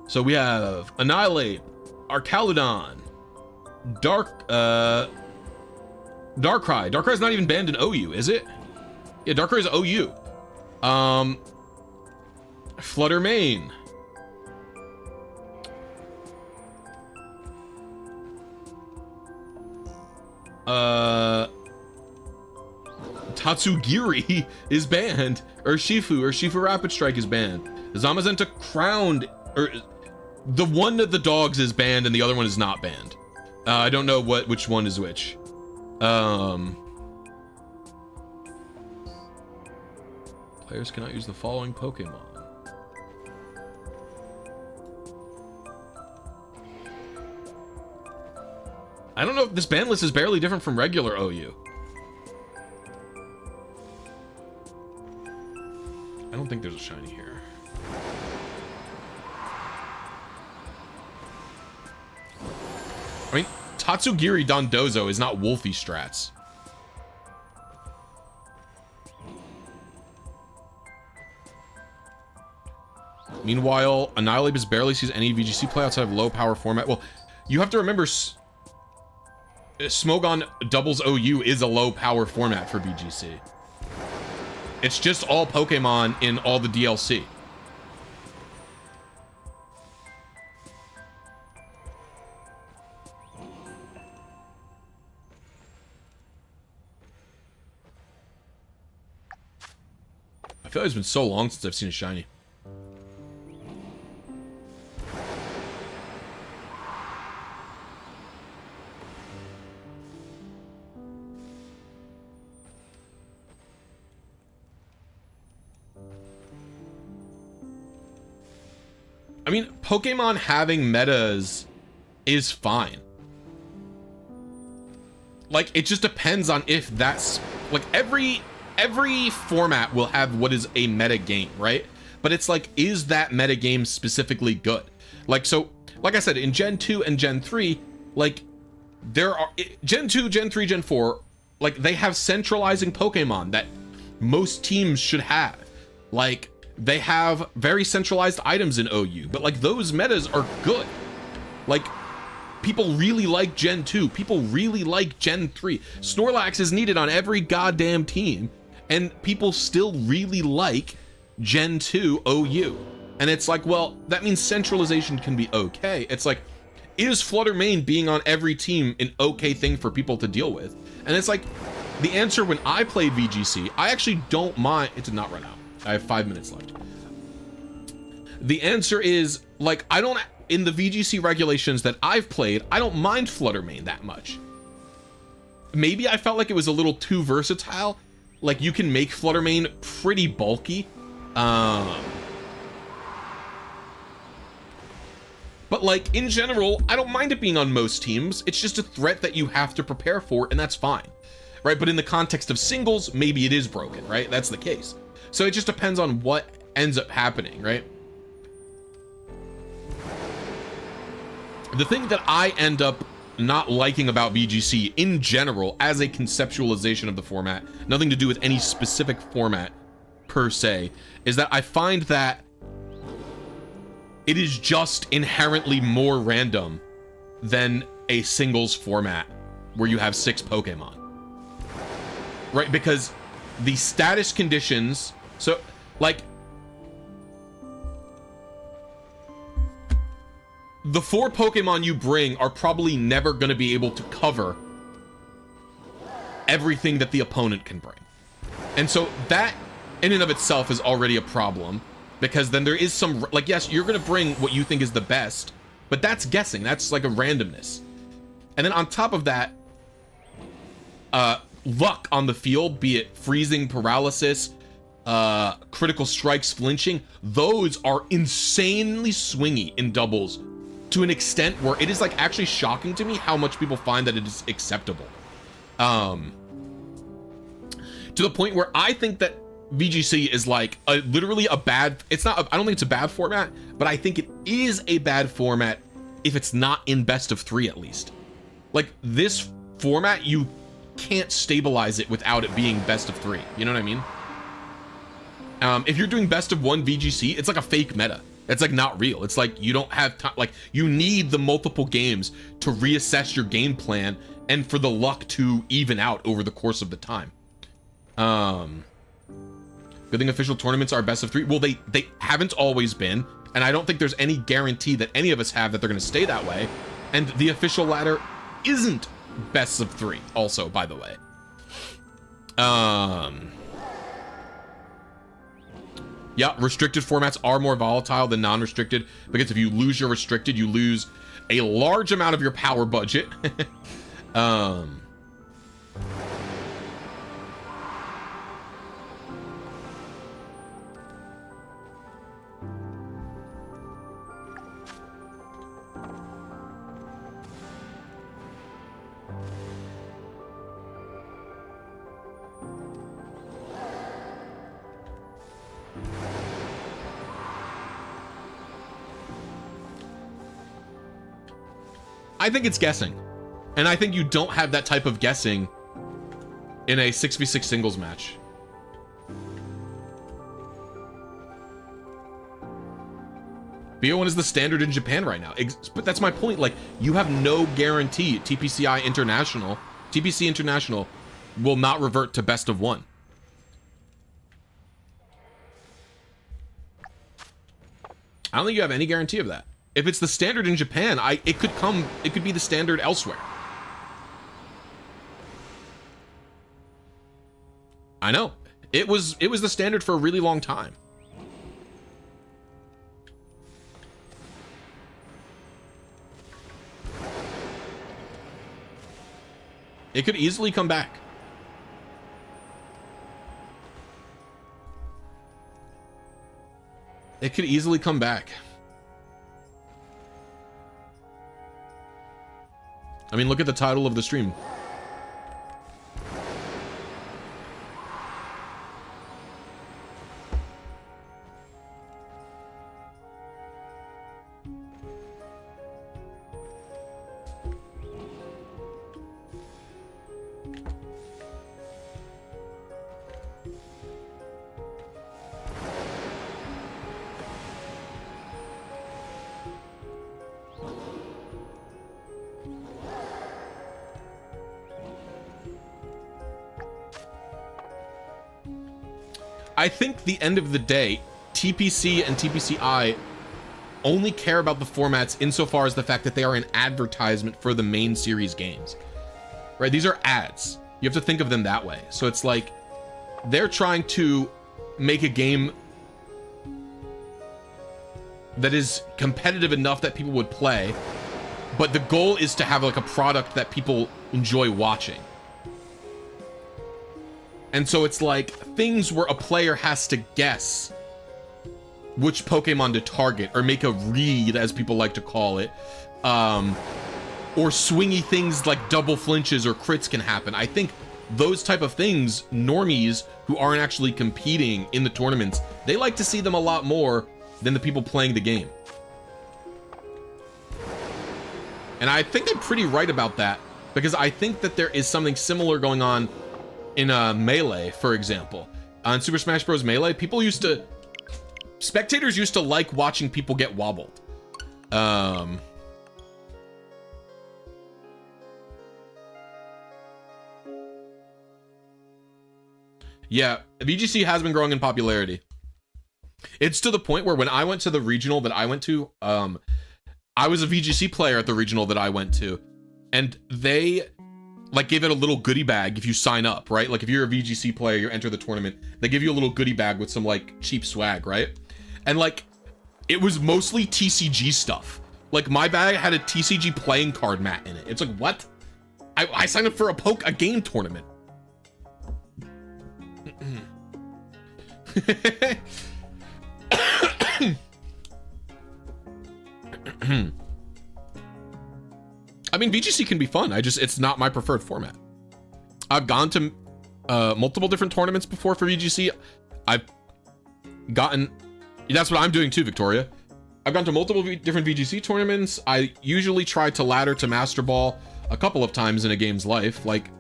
So we have Annihilate, Arcaludon, Darkrai. Darkrai's not even banned in OU, is it? Yeah, Darkrai is OU. Flutter Mane. Tatsugiri is banned. Urshifu Rapid Strike is banned. Zamazenta Crowned, or the one of the dogs is banned and the other one is not banned. I don't know which one is which. Players cannot use the following Pokemon. I don't know if this ban list is barely different from regular OU. I don't think there's a shiny here. I mean, Tatsugiri Dondozo is not Wolfie strats. Meanwhile, Annihilate barely sees any VGC play outside of low power format. Well, you have to remember Smogon doubles OU is a low power format for VGC. It's just all Pokemon in all the DLC. I feel like it's been so long since I've seen a shiny. I mean, Pokemon having metas is fine. Like, it just depends on if that's like every format will have what is a meta game, right? But it's like, is that meta game specifically good? Like, so like I said, in Gen 2 and Gen 3, like there are Gen 2, Gen 3, Gen 4, like they have centralizing Pokemon that most teams should have. Like, they have very centralized items in OU, but like those metas are good. Like, people really like Gen 2, people really like Gen 3. Snorlax is needed on every goddamn team, and people still really like Gen 2 OU. And it's like, well, that means centralization can be okay. It's like, is Flutter Mane being on every team an okay thing for people to deal with? And it's like, the answer when I played VGC, I actually don't mind. It did not run out. I have 5 minutes left. The answer is, like, I don't, in the VGC regulations that I've played, I don't mind Flutter main that much. Maybe I felt like it was a little too versatile. Like, you can make Flutter main pretty bulky. But like, in general, I don't mind it being on most teams. It's just a threat that you have to prepare for, and that's fine, right? But in the context of singles, maybe it is broken, right? That's the case. So it just depends on what ends up happening, right? The thing that I end up not liking about VGC in general as a conceptualization of the format, nothing to do with any specific format per se, is that I find that it is just inherently more random than a singles format where you have 6 Pokemon, right? Because the status conditions, so like the 4 Pokemon you bring are probably never going to be able to cover everything that the opponent can bring. And so that in and of itself is already a problem, because then there is some, like, yes, you're going to bring what you think is the best, but that's guessing. That's like a randomness. And then on top of that, luck on the field, be it freezing, paralysis, critical strikes, flinching, those are insanely swingy in doubles, to an extent where it is like actually shocking to me how much people find that it is acceptable. To the point where I think that VGC is like literally a bad, it's not, I don't think it's a bad format, but I think it is a bad format if it's not in best of 3 at least. Like, this format, you can't stabilize it without it being best of 3. You know what I mean? If you're doing best of 1 VGC, it's like a fake meta. It's like not real. It's like you don't have time. Like, you need the multiple games to reassess your game plan and for the luck to even out over the course of the time. Good thing official tournaments are best of 3. Well, they haven't always been, and I don't think there's any guarantee that any of us have that they're going to stay that way. And the official ladder isn't best of 3 also, by the way. Yeah, restricted formats are more volatile than non-restricted, because if you lose your restricted, you lose a large amount of your power budget. I think it's guessing, and I think you don't have that type of guessing in a 6v6 singles match. BO1 is the standard in Japan right now, but that's my point. Like, you have no guarantee TPC International will not revert to best of 1. I don't think you have any guarantee of that. If it's the standard in Japan, it could be the standard elsewhere. I know. It was the standard for a really long time. It could easily come back. It could easily come back. I mean, look at the title of the stream. I think the end of the day, TPC and TPCI only care about the formats insofar as the fact that they are an advertisement for the main series games, right? These are ads. You have to think of them that way. So it's like they're trying to make a game that is competitive enough that people would play, but the goal is to have like a product that people enjoy watching. And so it's like things where a player has to guess which Pokemon to target, or make a read, as people like to call it, or swingy things like double flinches or crits can happen. I think those type of things, normies who aren't actually competing in the tournaments, they like to see them a lot more than the people playing the game. And I think I'm pretty right about that, because I think that there is something similar going on in Melee, for example. On Super Smash Bros. Melee, spectators used to like watching people get wobbled. Yeah, VGC has been growing in popularity. It's to the point where when I went to the regional that I went to, I was a VGC player at the regional that I went to, and they like gave it a little goodie bag if you sign up, right? Like if you're a VGC player, you enter the tournament, they give you a little goodie bag with some like cheap swag, right? And like, it was mostly TCG stuff. Like my bag had a TCG playing card mat in it. It's like, what? I signed up for a game tournament. I mean, VGC can be fun. It's not my preferred format. I've gone to multiple different tournaments before for VGC. That's what I'm doing too, Victoria. I've gone to multiple different VGC tournaments. I usually try to ladder to Master Ball a couple of times in a game's life. Like,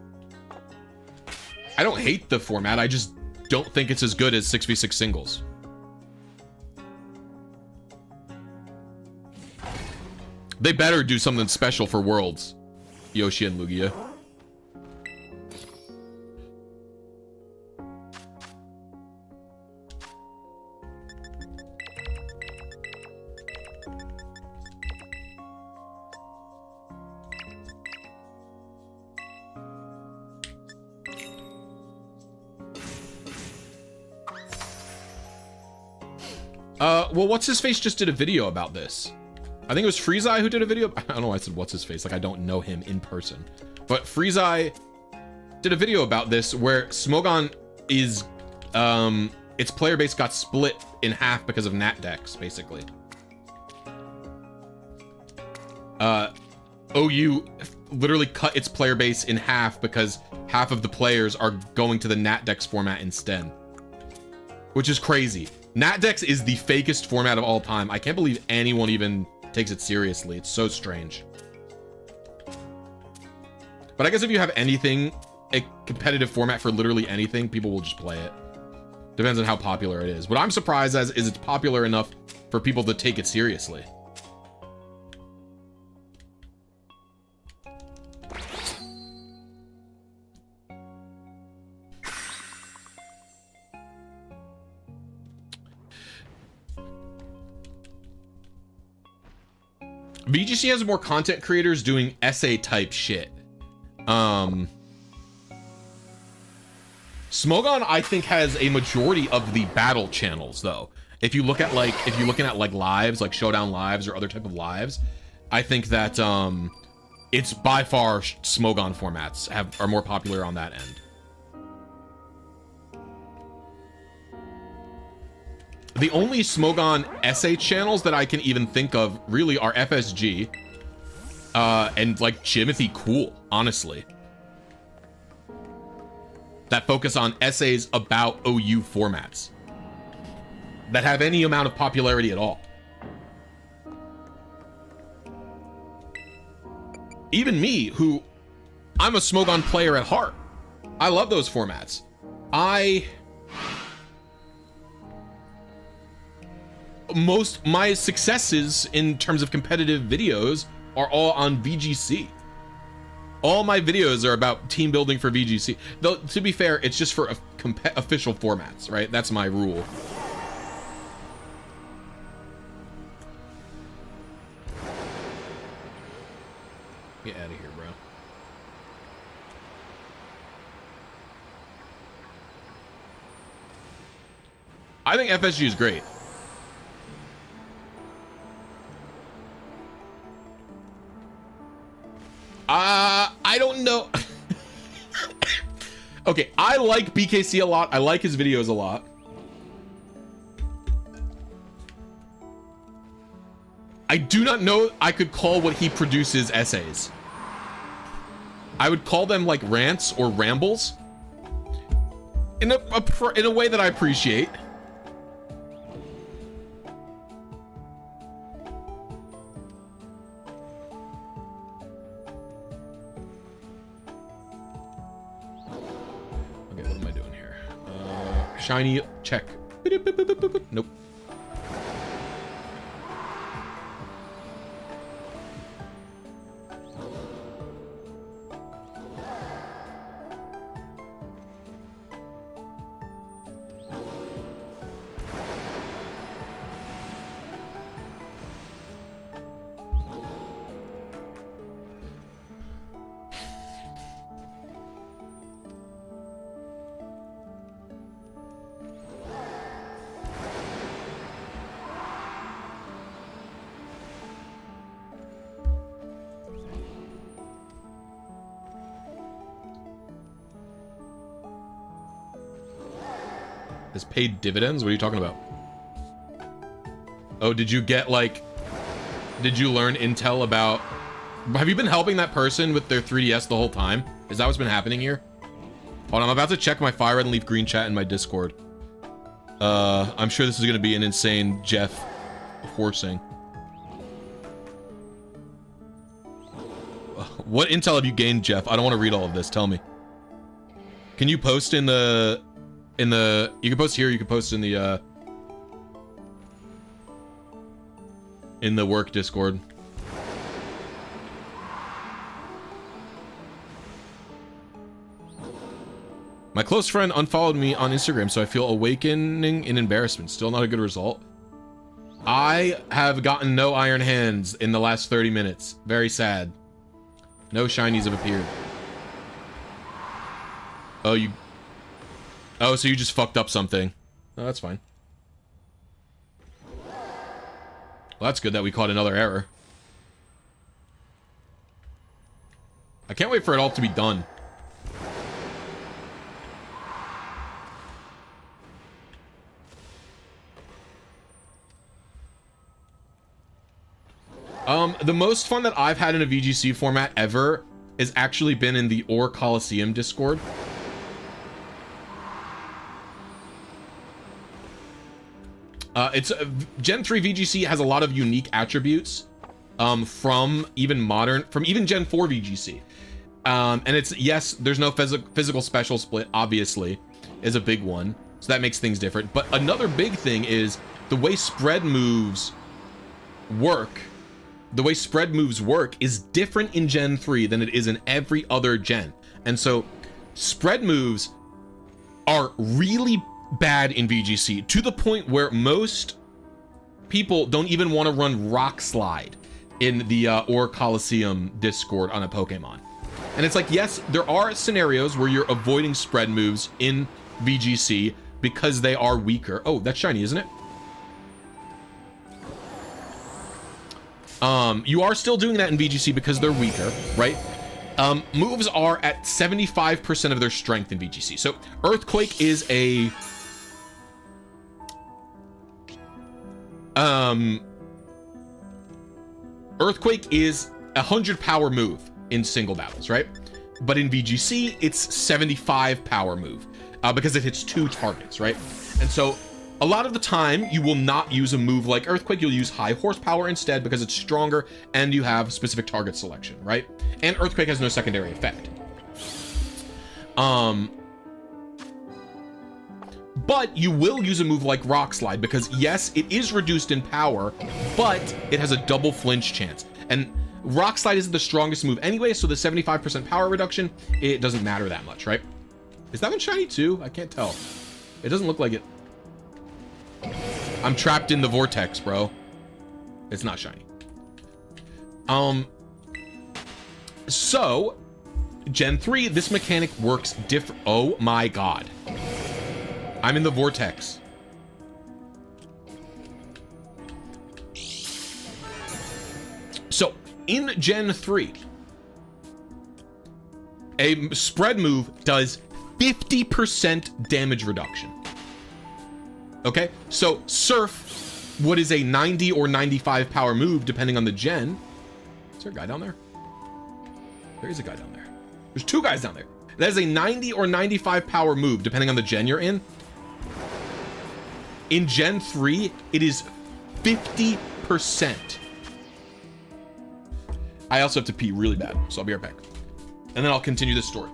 I don't hate the format. I just don't think it's as good as 6v6 singles. They better do something special for Worlds, Yoshi and Lugia. Well, What's-His-Face just did a video about this. I think it was Freezeye who did a video. I don't know why I said What's-His-Face, like I don't know him in person. But Freezeye did a video about this where Smogon is, its player base got split in half because of Nat decks, basically. OU literally cut its player base in half because half of the players are going to the Nat decks format instead. Which is crazy. Nat decks is the fakest format of all time. I can't believe anyone even takes it seriously. It's so strange. But I guess if you have anything, a competitive format for literally anything, people will just play it. Depends on how popular it is. What I'm surprised as is it's popular enough for people to take it seriously. VGC has more content creators doing essay type shit. Smogon, I think, has a majority of the battle channels though. If you're looking at like lives, like Showdown lives or other type of lives, I think that it's by far Smogon formats are more popular on that end. The only Smogon essay channels that I can even think of really are FSG and like Jimothy Cool, honestly. That focus on essays about OU formats that have any amount of popularity at all. Even me, who I'm a Smogon player at heart, I love those formats. My successes in terms of competitive videos are all on VGC. All my videos are about team building for VGC. Though, to be fair, it's just for official formats, right? That's my rule. Get out of here, bro. I think FSG is great. I don't know. Okay, I like BKC a lot. I like his videos a lot. I do not know I could call what he produces essays. I would call them like rants or rambles in a way that I appreciate. Okay, what am I doing here? Shiny check. Nope. Has paid dividends? What are you talking about? Oh, did you get like, did you learn intel about, have you been helping that person with their 3DS the whole time? Is that what's been happening here? Hold on, I'm about to check my Fire Red and Leaf Green chat in my Discord. I'm sure this is gonna be an insane Jeff horsing. What intel have you gained, Jeff? I don't want to read all of this. Tell me. Can you post in the you can post here, you can post in the work Discord. My close friend unfollowed me on Instagram, so I feel awakening in embarrassment. Still not a good result. I have gotten no iron hands in the last 30 minutes. Very sad. No shinies have appeared. Oh, so you just fucked up something. Oh, that's fine. Well, that's good that we caught another error. I can't wait for it all to be done. The most fun that I've had in a VGC format ever has actually been in the Or Coliseum Discord. It's Gen 3 VGC has a lot of unique attributes from even Gen 4 VGC. And it's, yes, there's no physical special split, obviously, is a big one. So that makes things different. But another big thing is the way spread moves work. The way spread moves work is different in Gen 3 than it is in every other gen. And so spread moves are really bad in VGC to the point where most people don't even want to run Rock Slide in the Or Coliseum Discord on a Pokemon. And it's like, yes, there are scenarios where you're avoiding spread moves in VGC because they are weaker. Oh, that's shiny, isn't it? You are still doing that in VGC because they're weaker, right? Moves are at 75% of their strength in VGC. So Earthquake is a Earthquake is a 100 power move in single battles, right? But in VGC, it's 75 power move because it hits 2 targets, right? And so a lot of the time you will not use a move like Earthquake. You'll use high horsepower instead because it's stronger and you have specific target selection, right? And Earthquake has no secondary effect. But you will use a move like Rock Slide because yes, it is reduced in power, but it has a double flinch chance. And Rock Slide isn't the strongest move anyway, so the 75% power reduction, it doesn't matter that much, right? Is that one shiny too? I can't tell. It doesn't look like it. I'm trapped in the vortex, bro. It's not shiny. So Gen 3, this mechanic works different. Oh my god. I'm in the vortex. So in Gen 3, a spread move does 50% damage reduction. Okay, so Surf, what is a 90 or 95 power move, depending on the gen. Is there a guy down there? There is a guy down there. There's two guys down there. That is a 90 or 95 power move, depending on the gen you're in. In Gen 3, it is 50%. I also have to pee really bad, so I'll be right back. And then I'll continue this story.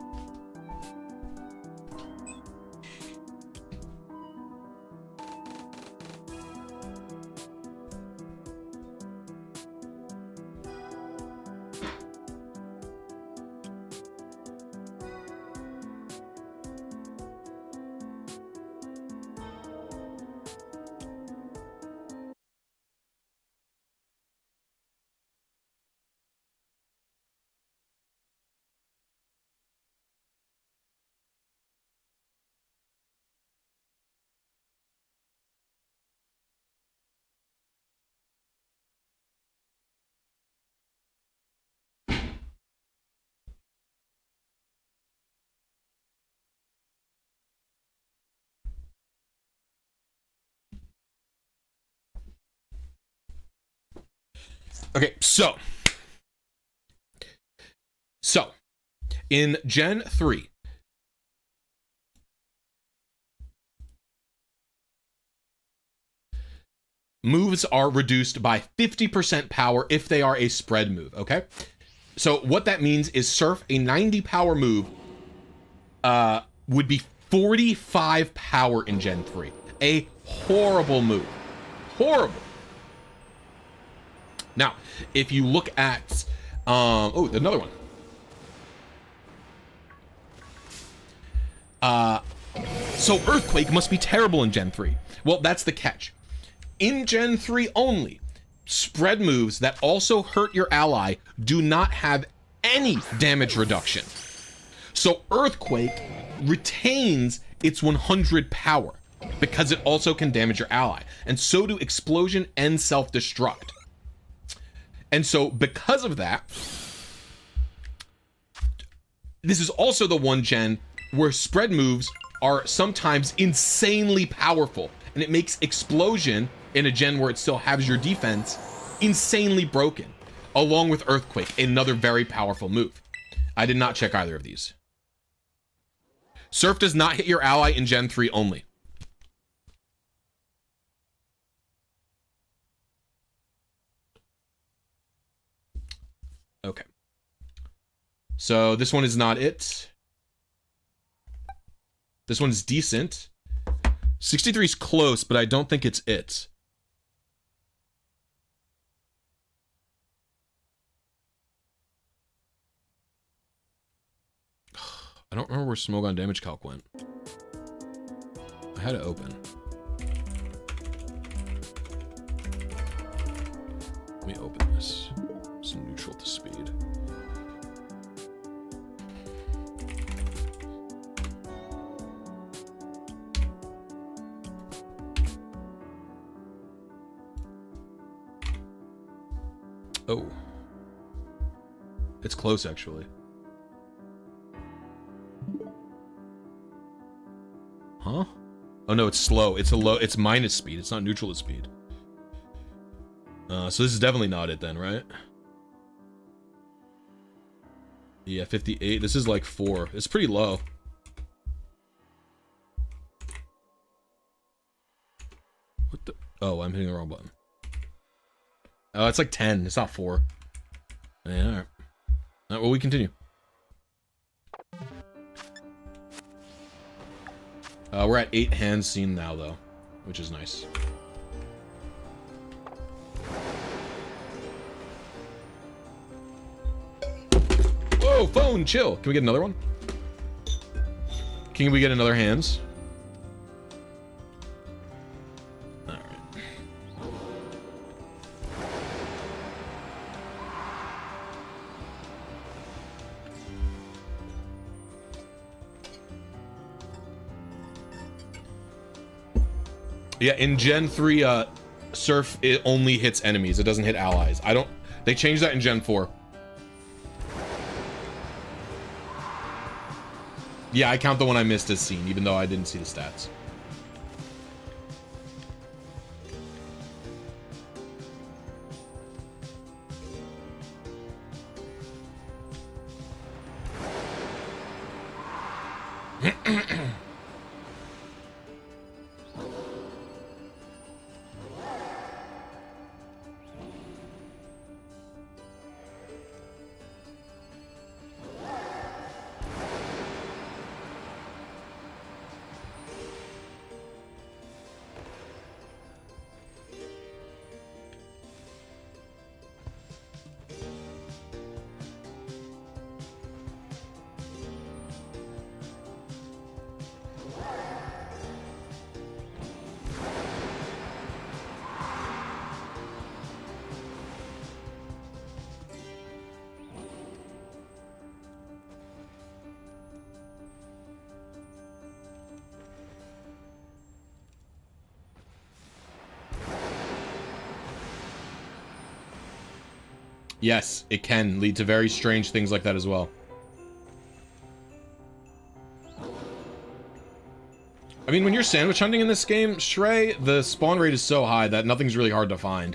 Okay, so in Gen 3, moves are reduced by 50% power if they are a spread move, okay? So what that means is Surf, a 90 power move, would be 45 power in Gen 3. A horrible move. Horrible. Now, if you look at, oh, another one. So Earthquake must be terrible in Gen 3. Well, that's the catch. In Gen 3 only, spread moves that also hurt your ally do not have any damage reduction. So Earthquake retains its 100 power because it also can damage your ally. And so do Explosion and Self-Destruct. And so because of that, this is also the one gen where spread moves are sometimes insanely powerful, and it makes Explosion in a gen where it still has your defense insanely broken, along with Earthquake, another very powerful move. I did not check either of these. Surf does not hit your ally in Gen 3 only. Okay. So this one is not it. This one's decent. 63 is close, but I don't think it's it. I don't remember where Smogon damage calc went. I had it open. Let me open this. It's neutral to speed. Oh. It's close, actually. Huh? Oh no, it's slow. It's a low. It's minus speed. It's not neutral to speed. So this is definitely not it then, right? Yeah, 58. This is like 4. It's pretty low. What the? Oh, I'm hitting the wrong button. Oh, it's like 10. It's not 4. Yeah, all right. All right, well, we continue. We're at 8 hands seen now, though, which is nice. Whoa, phone, chill. Can we get another one? Can we get another hands? All right. Yeah, in Gen 3, Surf, it only hits enemies. It doesn't hit allies. They changed that in Gen 4. Yeah, I count the one I missed as seen, even though I didn't see the stats. Yes, it can lead to very strange things like that as well. I mean, when you're sandwich hunting in this game, Shrey, the spawn rate is so high that nothing's really hard to find.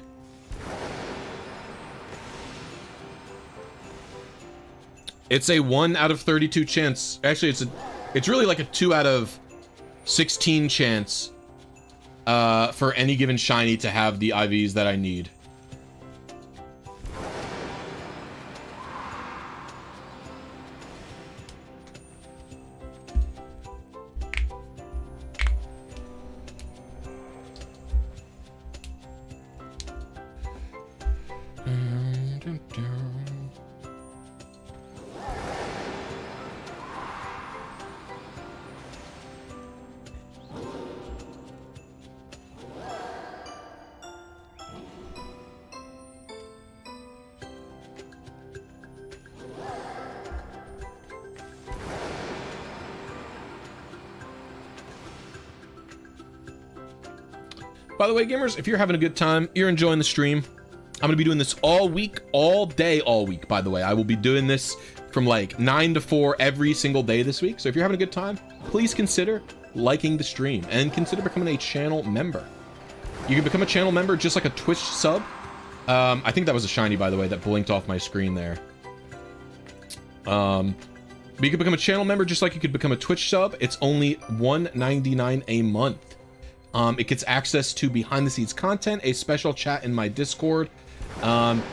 It's a 1 out of 32 chance. Actually, it's really like a 2 out of 16 chance for any given shiny to have the IVs that I need. By the way, gamers, if you're having a good time, you're enjoying the stream, I'm going to be doing this all week, all day, all week, by the way. I will be doing this from like 9 to 4 every single day this week. So if you're having a good time, please consider liking the stream and consider becoming a channel member. You can become a channel member just like a Twitch sub. I think that was a shiny, by the way, that blinked off my screen there. But you can become a channel member just like you could become a Twitch sub. It's only $1.99 a month. It gets access to behind the scenes content, a special chat in my Discord, and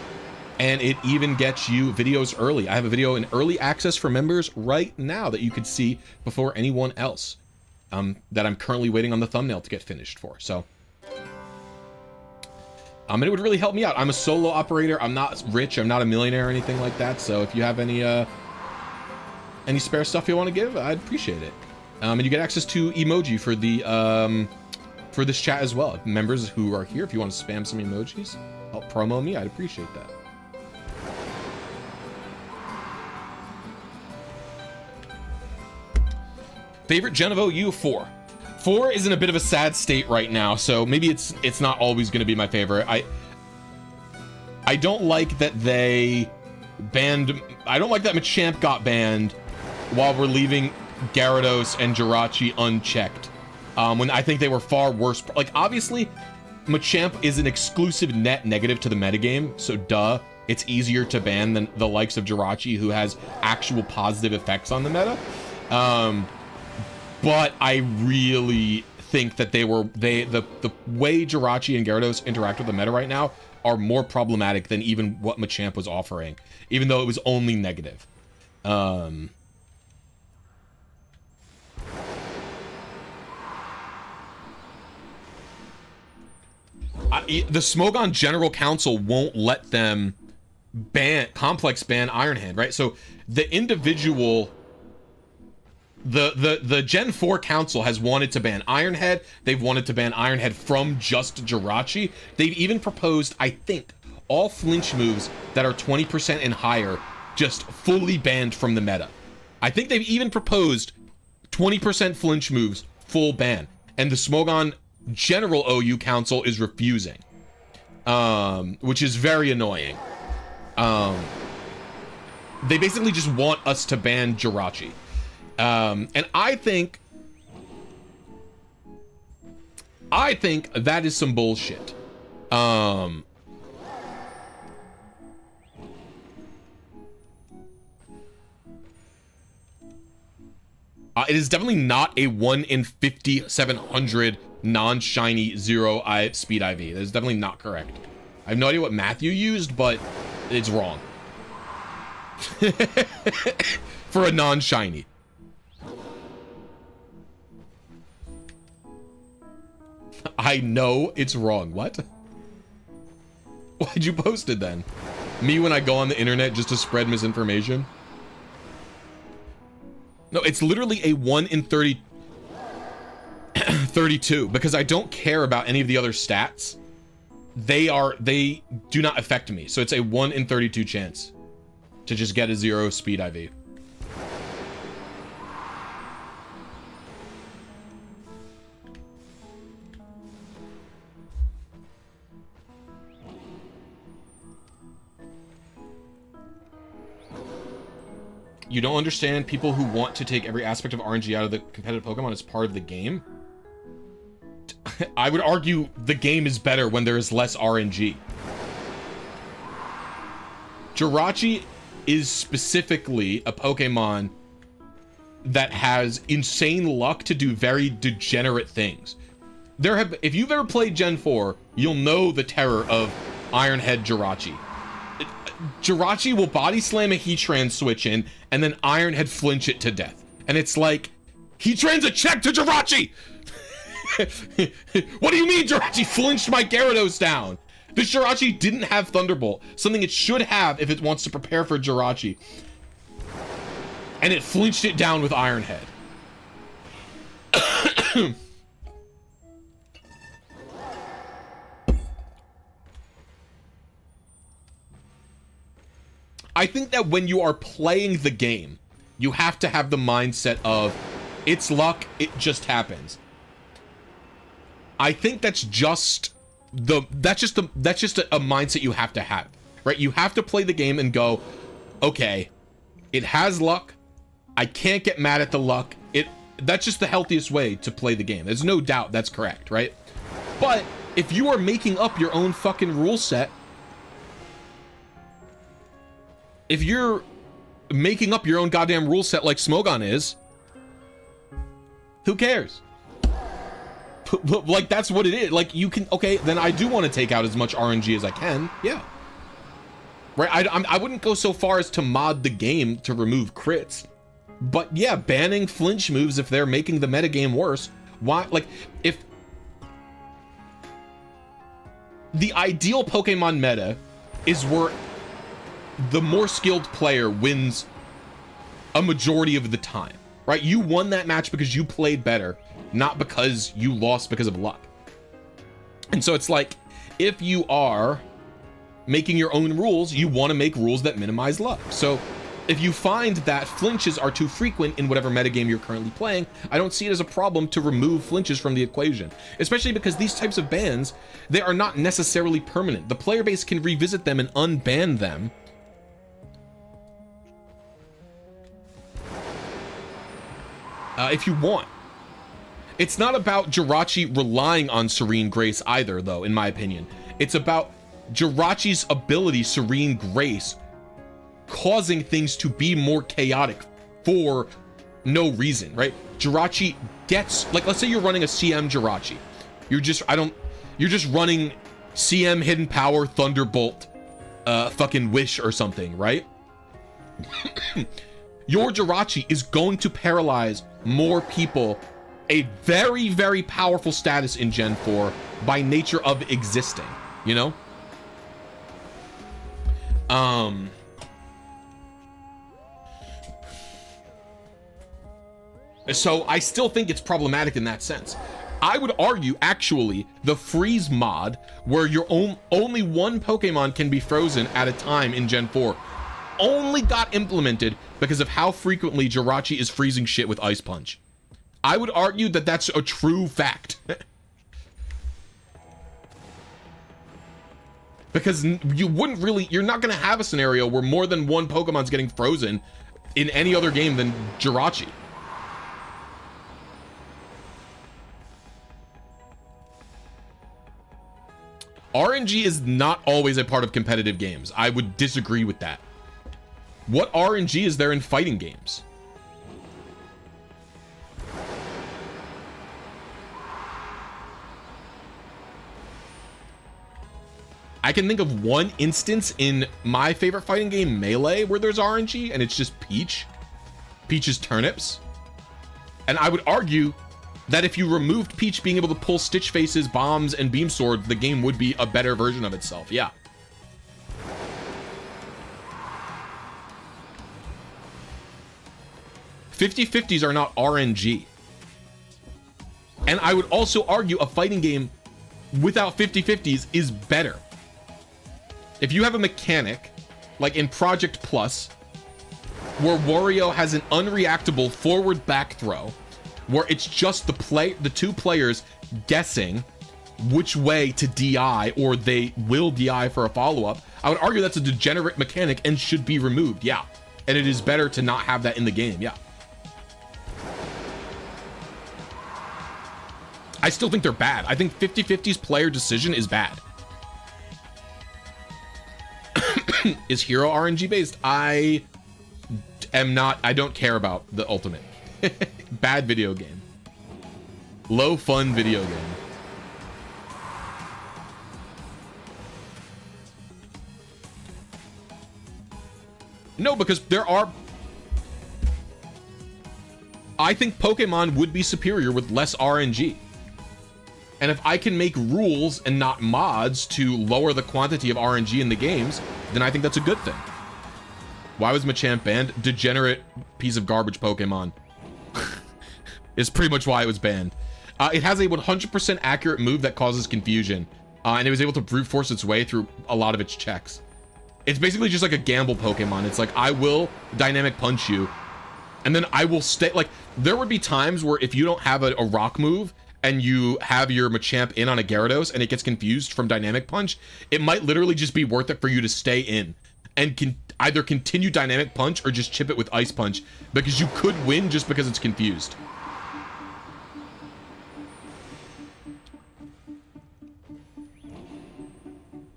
it even gets you videos early. I have a video in early access for members right now that you could see before anyone else, that I'm currently waiting on the thumbnail to get finished for. So, and it would really help me out. I'm a solo operator. I'm not rich. I'm not a millionaire or anything like that. So if you have any spare stuff you want to give, I'd appreciate it. And you get access to emoji for the for this chat as well. Members who are here, if you want to spam some emojis, help promo me, I'd appreciate that. Favorite Gen of OU? 4. 4 is in a bit of a sad state right now, so maybe it's not always going to be my favorite. I don't like that they banned. I don't like that Machamp got banned while we're leaving Gyarados and Jirachi unchecked. When I think they were far worse. Like, obviously, Machamp is an exclusive net negative to the metagame, so duh, it's easier to ban than the likes of Jirachi, who has actual positive effects on the meta. But I really think that the way Jirachi and Gyarados interact with the meta right now are more problematic than even what Machamp was offering, even though it was only negative. The Smogon General Council won't let them complex ban Iron Hand, right? So the individual, the Gen 4 Council has wanted to ban Iron Head. They've wanted to ban Iron Head from just Jirachi. They've even proposed, I think, all flinch moves that are 20% and higher just fully banned from the meta. I think they've even proposed 20% flinch moves full ban, and the Smogon General OU Council is refusing. which is very annoying. They basically just want us to ban Jirachi. And I think that is some bullshit. It is definitely not a 1 in 5,700 non-shiny 0 speed IV. That is definitely not correct. I have no idea what math you used, but it's wrong. For a non-shiny. I know it's wrong. What? Why'd you post it then? Me when I go on the internet just to spread misinformation? No, it's literally a 1 in 32 because I don't care about any of the other stats. They do not affect me. So it's a 1 in 32 chance to just get a 0 speed IV. You don't understand people who want to take every aspect of RNG out of the competitive Pokemon as part of the game? I would argue the game is better when there is less RNG. Jirachi is specifically a Pokemon that has insane luck to do very degenerate things. If you've ever played Gen 4, you'll know the terror of Ironhead Jirachi. Jirachi will body slam a Heatran switch in and then Ironhead flinch it to death. And it's like, Heatran's a check to Jirachi! What do you mean Jirachi flinched my Gyarados down? This Jirachi didn't have Thunderbolt, something it should have if it wants to prepare for Jirachi. And it flinched it down with Ironhead. I think that when you are playing the game, you have to have the mindset of, it's luck, it just happens. I think that's just a mindset you have to have, right? You have to play the game and go, okay, it has luck. I can't get mad at the luck. That's just the healthiest way to play the game. There's no doubt that's correct, right? But if you are making up your own fucking rule set, if you're making up your own goddamn rule set like Smogon is, who cares? Like, that's what it is. Like, you can, okay, then I do want to take out as much RNG as I can. Yeah. Right? I wouldn't go so far as to mod the game to remove crits. But yeah, banning flinch moves if they're making the metagame worse. Why? Like, if the ideal Pokemon meta is where the more skilled player wins a majority of the time, right? You won that match because you played better, not because you lost because of luck. And so it's like, if you are making your own rules, you want to make rules that minimize luck. So if you find that flinches are too frequent in whatever metagame you're currently playing, I don't see it as a problem to remove flinches from the equation, especially because these types of bans, they are not necessarily permanent. The player base can revisit them and unban them if you want. It's not about Jirachi relying on Serene Grace either, though, in my opinion. It's about Jirachi's ability, Serene Grace, causing things to be more chaotic for no reason, right? Jirachi gets, like, let's say you're running a CM Jirachi. You're just running CM Hidden Power, Thunderbolt, fucking Wish or something, right? Your Jirachi is going to paralyze more people, a very, very powerful status in Gen 4 by nature of existing, you know? So I still think it's problematic in that sense. I would argue, actually, the freeze mod, where your only one Pokemon can be frozen at a time in Gen 4, only got implemented because of how frequently Jirachi is freezing shit with Ice Punch. I would argue that that's a true fact. Because you wouldn't really, you're not going to have a scenario where more than one Pokemon's getting frozen in any other game than Jirachi. RNG is not always a part of competitive games. I would disagree with that. What RNG is there in fighting games? I can think of one instance in my favorite fighting game, Melee, where there's RNG, and it's just Peach's turnips. And I would argue that if you removed Peach being able to pull Stitch Faces, bombs, and beam swords, the game would be a better version of itself. Yeah. "50/50s are not RNG. And I would also argue a fighting game without 50/50s is better. If you have a mechanic, like in Project Plus, where Wario has an unreactable forward back throw, where it's just the two players guessing which way to DI, or they will DI for a follow-up, I would argue that's a degenerate mechanic and should be removed, yeah. And it is better to not have that in the game, yeah. I still think they're bad. I think 50/50's player decision is bad. Is Hero RNG based? I don't care about the Ultimate. Bad video game. Low fun video game. No, because I think Pokemon would be superior with less RNG. And if I can make rules and not mods to lower the quantity of RNG in the games, then I think that's a good thing. Why was Machamp banned? Degenerate piece of garbage Pokemon. Is pretty much why it was banned. It has a 100% accurate move that causes confusion. And it was able to brute force its way through a lot of its checks. It's basically just like a gamble Pokemon. It's like, I will dynamic punch you, and then I will stay. Like, there would be times where if you don't have a rock move, and you have your Machamp in on a Gyarados and it gets confused from Dynamic Punch, it might literally just be worth it for you to stay in and can either continue Dynamic Punch or just chip it with Ice Punch, because you could win just because it's confused.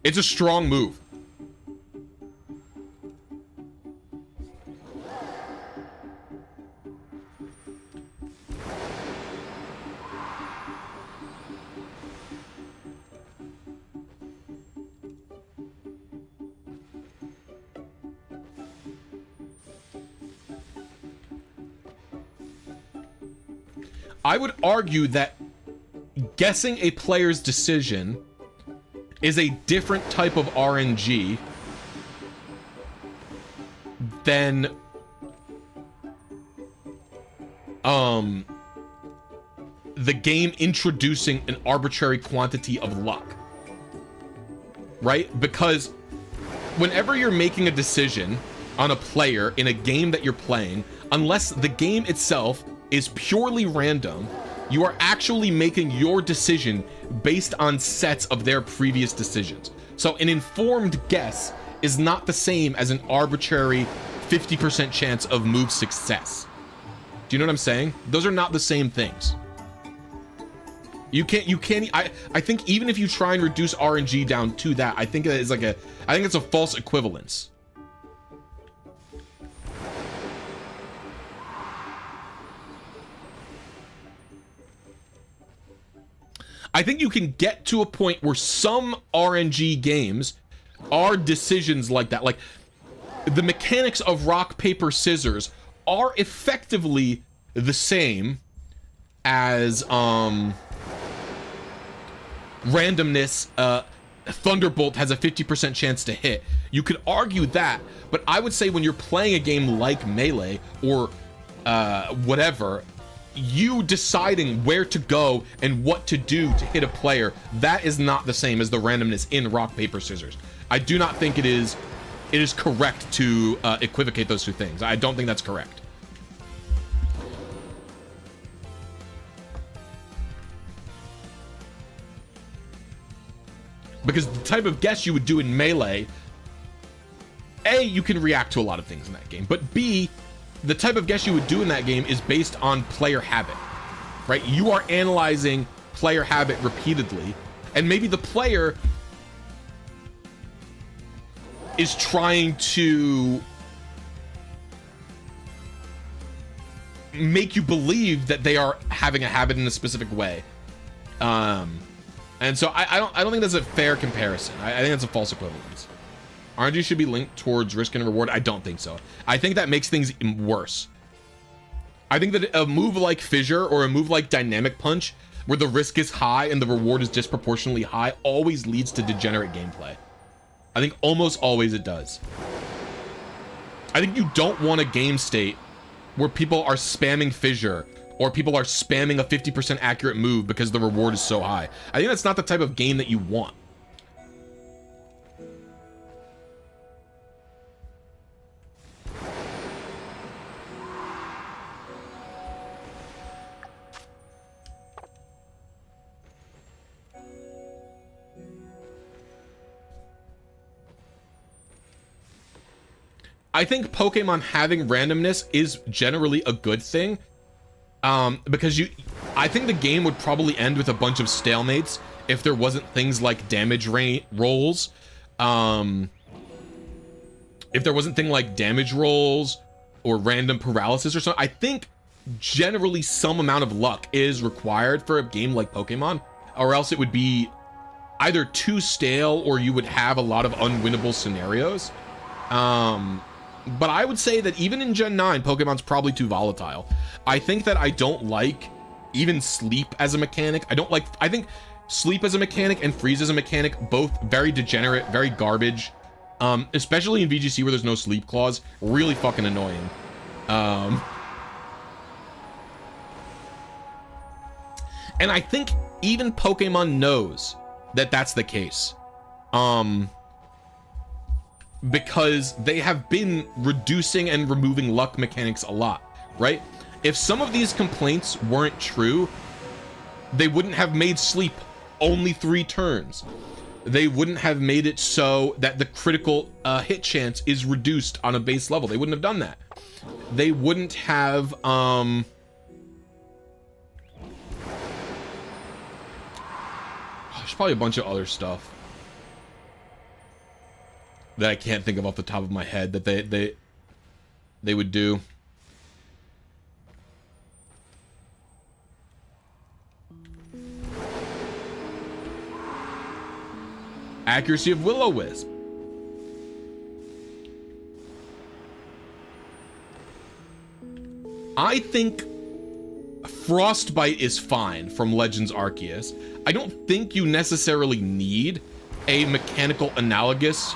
It's a strong move. I would argue that guessing a player's decision is a different type of RNG than the game introducing an arbitrary quantity of luck, right? Because whenever you're making a decision on a player in a game that you're playing, unless the game itself is purely random, you are actually making your decision based on sets of their previous decisions. So an informed guess is not the same as an arbitrary 50% chance of move success. Do you know what I'm saying? Those are not the same things. I think even if you try and reduce RNG down to that, I think it's a false equivalence. I think you can get to a point where some RNG games are decisions like that. Like, the mechanics of rock, paper, scissors are effectively the same as randomness. Thunderbolt has a 50% chance to hit. You could argue that, but I would say when you're playing a game like Melee or whatever, you deciding where to go and what to do to hit a player, that is not the same as the randomness in rock, paper, scissors. I do not think it is correct to equivocate those two things. I don't think that's correct. because the type of guess you would do in Melee, A, you can react to a lot of things in that game, but B, the type of guess you would do in that game is based on player habit, right? You are analyzing player habit repeatedly, and maybe the player is trying to make you believe that they are having a habit in a specific way. And so I don't think that's a fair comparison. I think that's a false equivalence. RNG should be linked towards risk and reward. I don't think so. I think that makes things worse. I think that a move like Fissure or a move like Dynamic Punch, where the risk is high and the reward is disproportionately high, always leads to degenerate gameplay. I think almost always it does. I think you don't want a game state where people are spamming Fissure or people are spamming a 50% accurate move because the reward is so high. I think that's not the type of game that you want. I think Pokemon having randomness is generally a good thing, because I think the game would probably end with a bunch of stalemates if there wasn't things like damage rolls. If there wasn't thing like damage rolls or random paralysis or something, I think generally some amount of luck is required for a game like Pokemon, or else it would be either too stale or you would have a lot of unwinnable scenarios. But I would say that even in Gen 9, Pokemon's probably too volatile. I think that I don't like even sleep as a mechanic. I think sleep as a mechanic and freeze as a mechanic, both very degenerate, very garbage. Especially in VGC where there's no sleep clause, really fucking annoying. And I think even Pokemon knows that that's the case. Because they have been reducing and removing luck mechanics a lot, right? If some of these complaints weren't true, they wouldn't have made sleep only 3 turns. They wouldn't have made it so that the critical hit chance is reduced on a base level. They wouldn't have done that. They wouldn't have there's probably a bunch of other stuff that I can't think of off the top of my head that they would do. Accuracy of Will-O-Wisp. I think Frostbite is fine from Legends Arceus. I don't think you necessarily need a mechanical analogous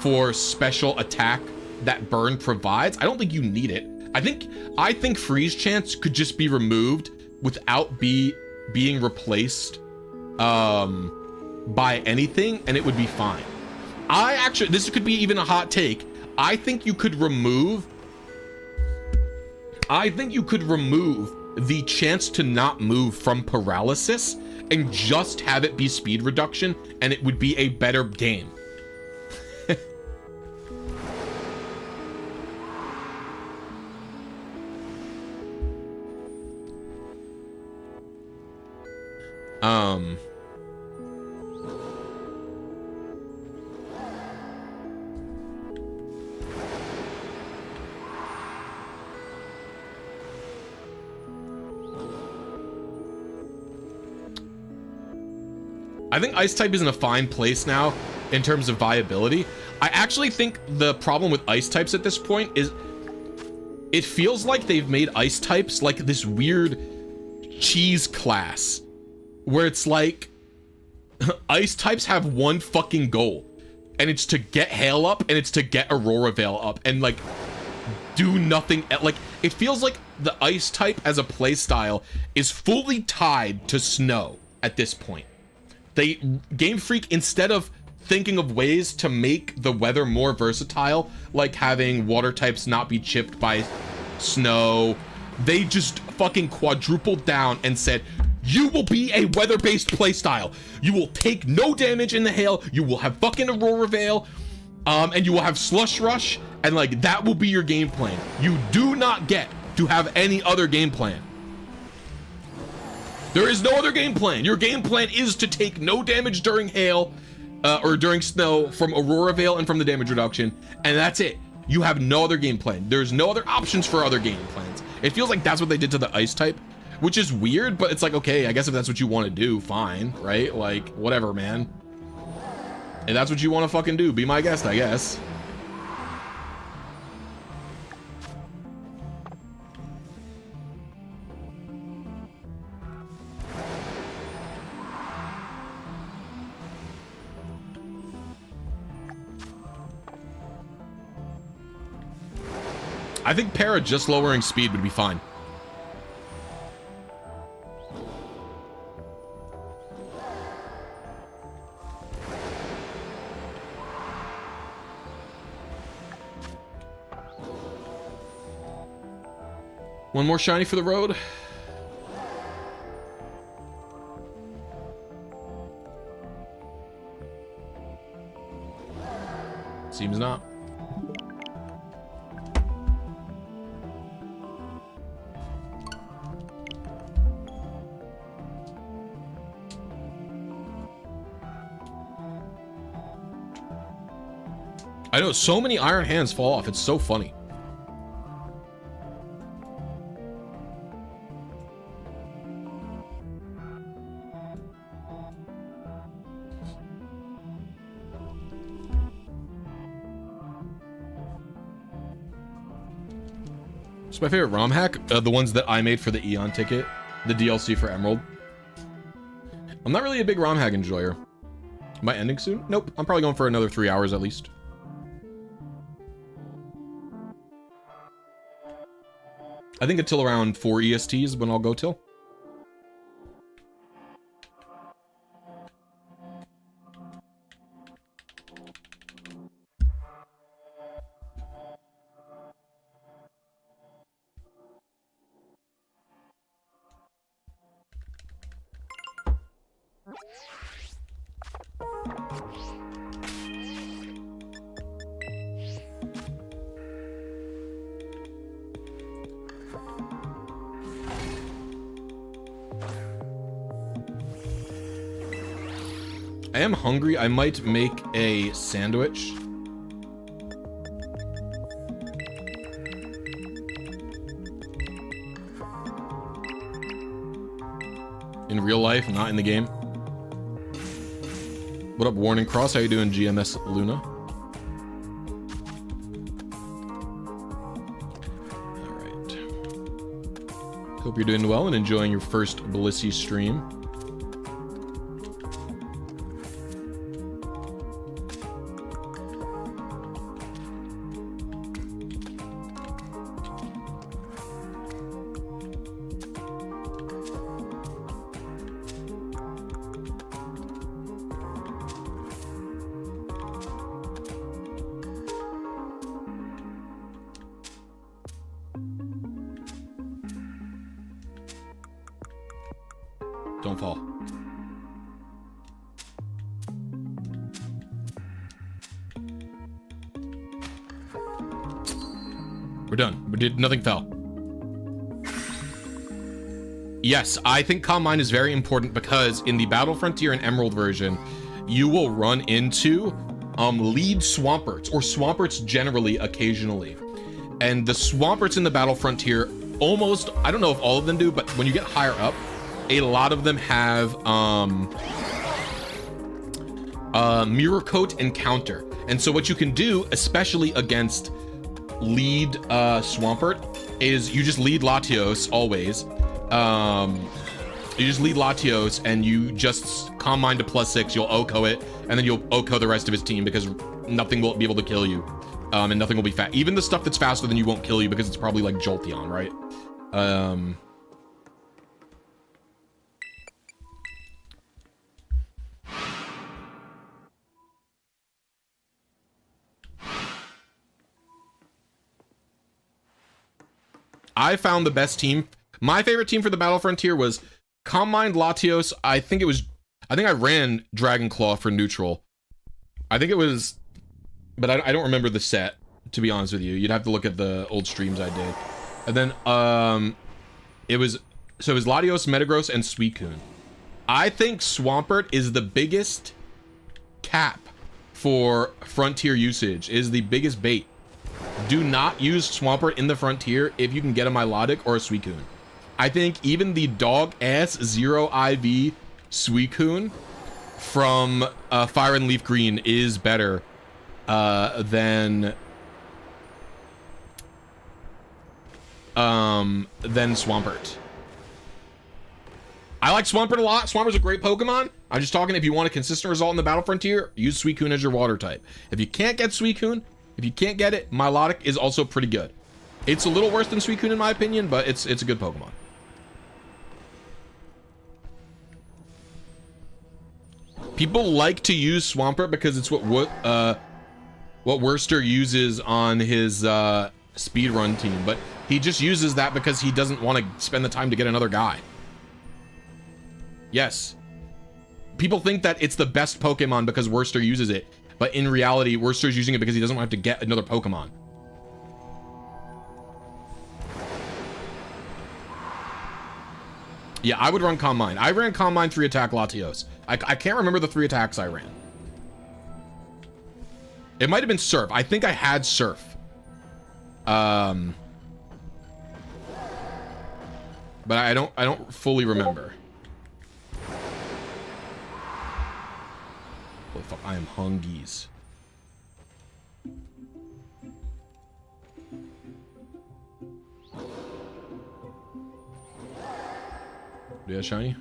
for special attack that Burn provides. I don't think you need it. I think Freeze Chance could just be removed without being replaced by anything, and it would be fine. This could be even a hot take. I think you could remove the chance to not move from paralysis and just have it be speed reduction, and it would be a better game. I think Ice type is in a fine place now in terms of viability. I actually think the problem with Ice types at this point is it feels like they've made Ice types like this weird cheese class where it's like Ice types have one fucking goal, and it's to get Hail up and it's to get Aurora Veil up and like do nothing. Like it feels like the Ice type as a play style is fully tied to Snow at this point. Game Freak, instead of thinking of ways to make the weather more versatile, like having water types not be chipped by snow, they just fucking quadrupled down and said, You will be a weather-based playstyle. You will take no damage in the hail. You will have fucking Aurora Veil, and you will have Slush Rush, and like that will be your game plan. You do not get to have any other game plan. There is no other game plan. Your game plan is to take no damage during hail, or during snow from Aurora Veil and from the damage reduction, and that's it. You have no other game plan. There's no other options for other game plans. It feels like that's what they did to the ice type, which is weird, but it's like, okay, I guess if that's what you want to do, fine, right? Like, whatever, man. If that's what you want to fucking do, be my guest, I guess. I think Para just lowering speed would be fine. One more shiny for the road. Seems not. I know so many iron hands fall off. It's so funny. It's my favorite ROM hack, the ones that I made for the Eon ticket, the DLC for Emerald. I'm not really a big ROM hack enjoyer. Am I ending soon? Nope. I'm probably going for another 3 hours at least. I think until around 4 EST is when I'll go till. I am hungry. I might make a sandwich. In real life, not in the game. What up, Warning Cross? How you doing, GMS Luna? Alright. Hope you're doing well and enjoying your first Blisy stream. Don't fall. We're done. Nothing fell. Yes, I think Calm Mind is very important because in the Battle Frontier and Emerald version, you will run into lead Swamperts, or Swamperts generally occasionally. And the Swamperts in the Battle Frontier almost, I don't know if all of them do, but when you get higher up, a lot of them have Mirror Coat and Counter. And so what you can do, especially against lead Swampert, is you just lead Latios always. You just lead Latios and you just Calm Mind to +6, you'll OHKO it, and then you'll OHKO the rest of his team because nothing will be able to kill you. And nothing will be fast. Even the stuff that's faster than you won't kill you because it's probably like Jolteon, right? I found the best team. My favorite team for the Battle Frontier was Calm Mind, Latios, I think I ran Dragon Claw for neutral. I think it was, but I don't remember the set, to be honest with you. You'd have to look at the old streams I did. And then, it was Latios, Metagross, and Suicune. I think Swampert is the biggest cap for Frontier usage, is the biggest bait. Do not use Swampert in the Frontier if you can get a Milotic or a Suicune. I think even the dog ass 0 IV Suicune from Fire and Leaf Green is better than Swampert. I like Swampert a lot. Swampert's a great Pokemon. I'm just talking if you want a consistent result in the Battle Frontier, use Suicune as your water type. If you can't get Suicune, if you can't get it, Milotic is also pretty good. It's a little worse than Suicune in my opinion, but it's a good Pokemon. People like to use Swampert because it's what Worcester uses on his speedrun team, but he just uses that because he doesn't want to spend the time to get another guy. Yes. People think that it's the best Pokemon because Worcester uses it, but in reality, Worcester's using it because he doesn't want to have to get another Pokemon. Yeah, I would run Calm Mind. I ran Calm Mind 3-attack Latios. I can't remember the 3 attacks I ran. It might have been Surf. I think I had Surf. But I don't fully remember. Holy fuck, I am hungies. Yeah, shiny.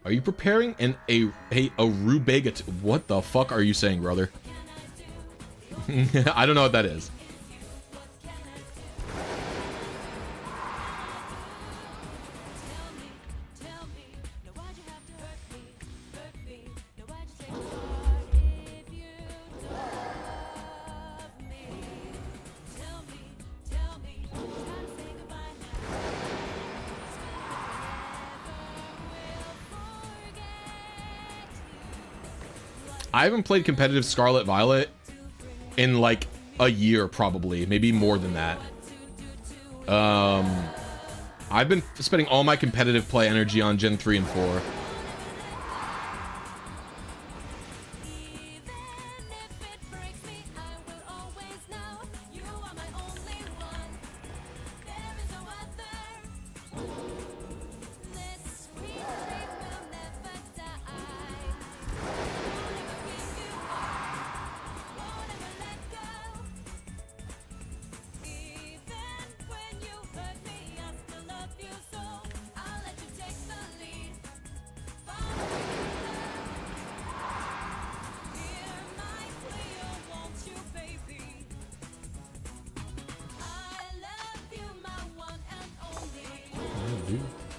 Are you preparing a rutabaga? What the fuck are you saying, brother? I don't know what that is. I haven't played competitive Scarlet Violet in like a year, probably, maybe more than that. I've been spending all my competitive play energy on Gen 3 and 4.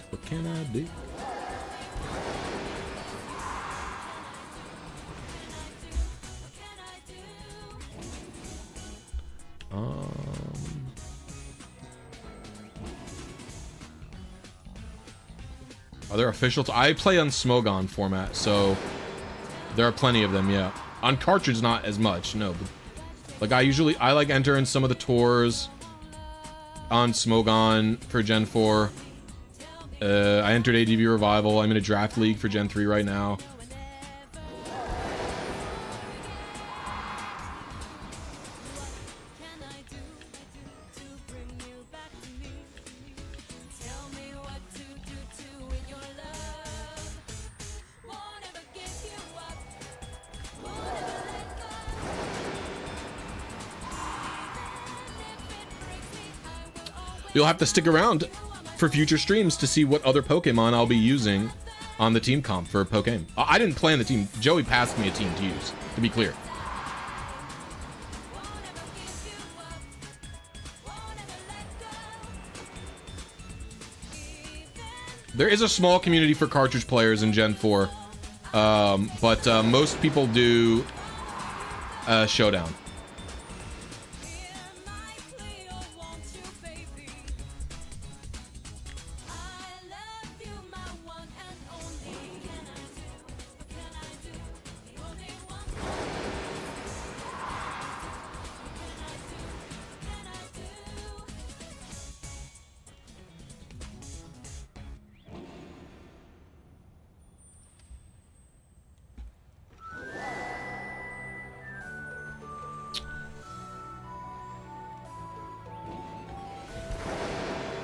What can I do? Are there official? I play on Smogon format, so there are plenty of them. Yeah, on cartridge not as much. No, but like I like enter in some of the tours on Smogon for Gen 4. I entered ADV Revival. I'm in a draft league for Gen 3 right now. You'll have to stick around for future streams to see what other Pokemon I'll be using on the team comp for Pokemon. I didn't plan the team. Joey passed me a team to use, to be clear. There is a small community for cartridge players in Gen 4, but most people do Showdown.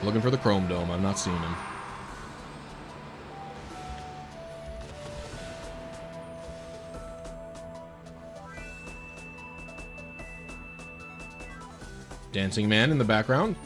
Looking for the Chrome Dome. I'm not seeing him. Dancing man in the background.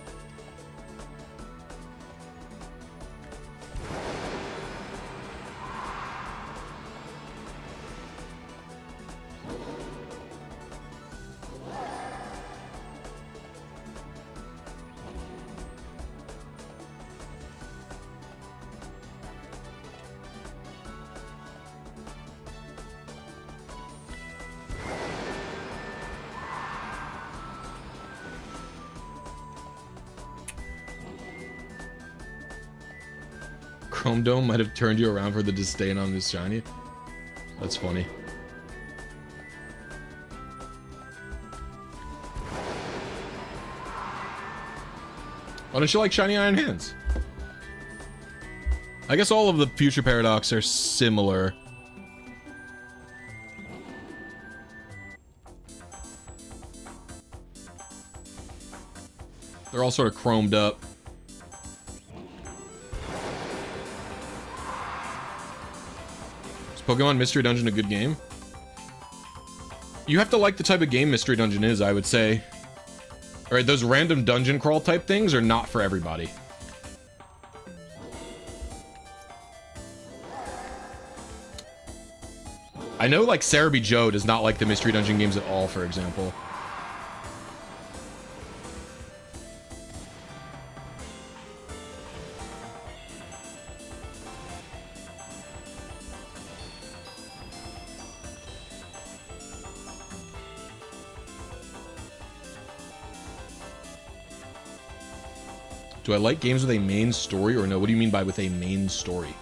Chrome Dome might have turned you around for the disdain on this shiny. That's funny. Why don't you like shiny iron hands? I guess all of the Future Paradox are similar. They're all sort of chromed up. Is Pokemon Mystery Dungeon a good game? You have to like the type of game Mystery Dungeon is, I would say. Alright, those random dungeon crawl type things are not for everybody. I know, like, Cerebi Joe does not like the Mystery Dungeon games at all, for example. Do I like games with a main story or no? What do you mean by with a main story?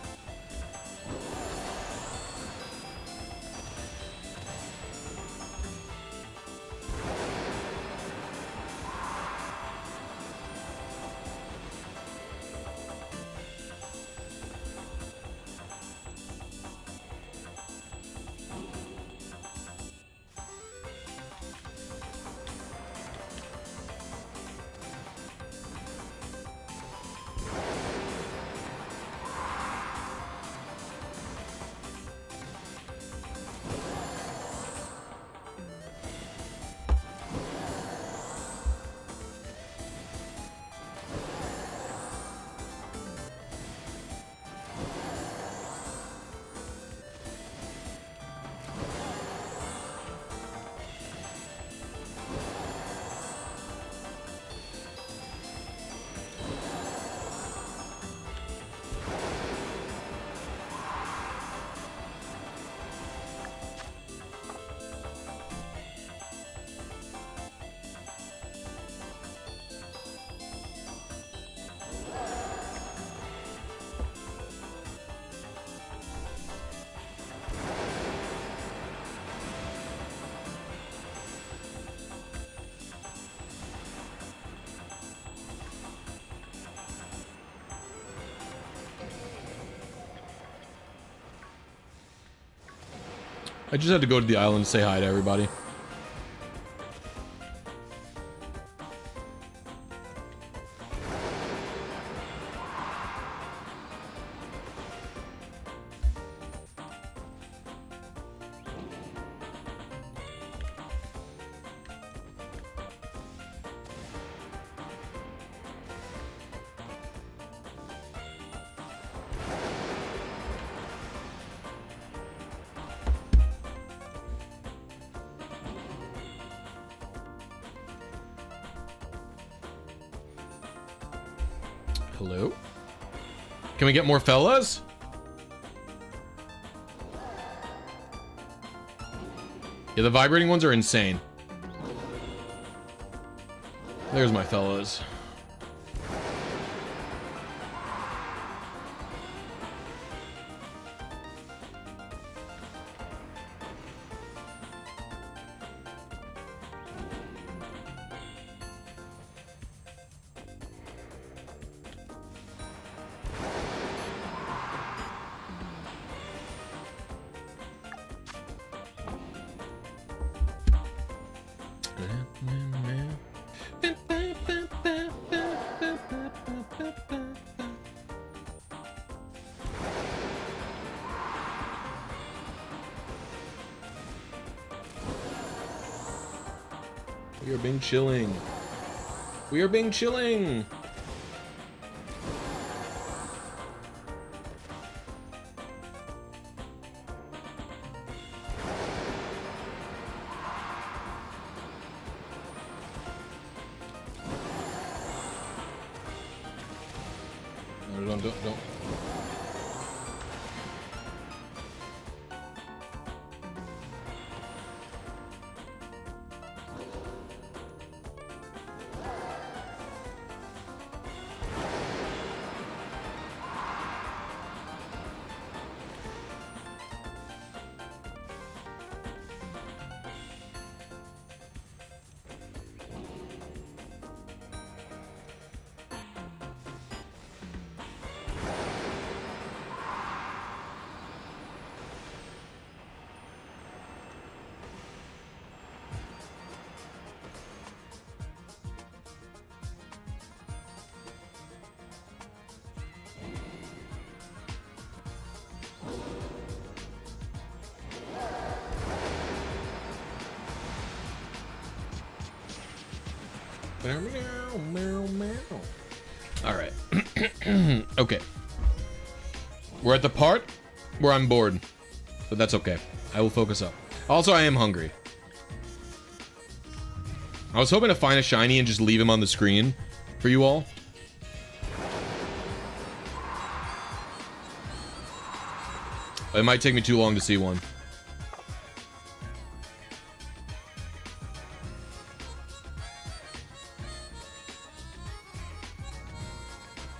I just had to go to the island and say hi to everybody. Hello? Can we get more fellas? Yeah, the vibrating ones are insane. There's my fellas. We are being chilling. We are being chilling. No, don't. All right. Okay. We're at the part where I'm bored, but that's okay. I will focus up. Also, I am hungry. I was hoping to find a shiny and just leave him on the screen for you all. It might take me too long to see one.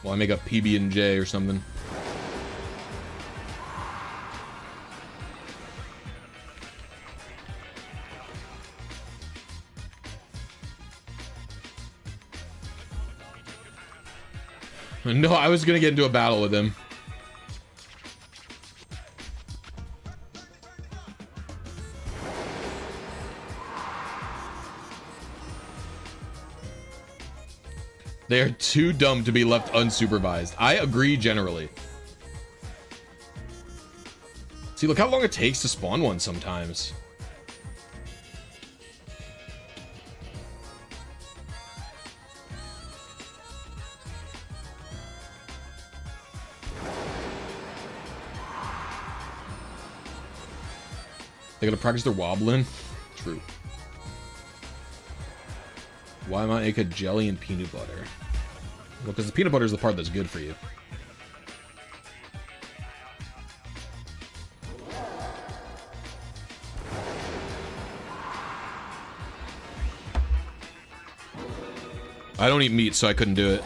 Well, I make a PB&J or something. No, I was gonna get into a battle with him. They are too dumb to be left unsupervised. I agree generally. See, look how long it takes to spawn one sometimes. They gotta practice their wobbling? True. Why am I make a jelly and peanut butter? Well, because the peanut butter is the part that's good for you. I don't eat meat, so I couldn't do it.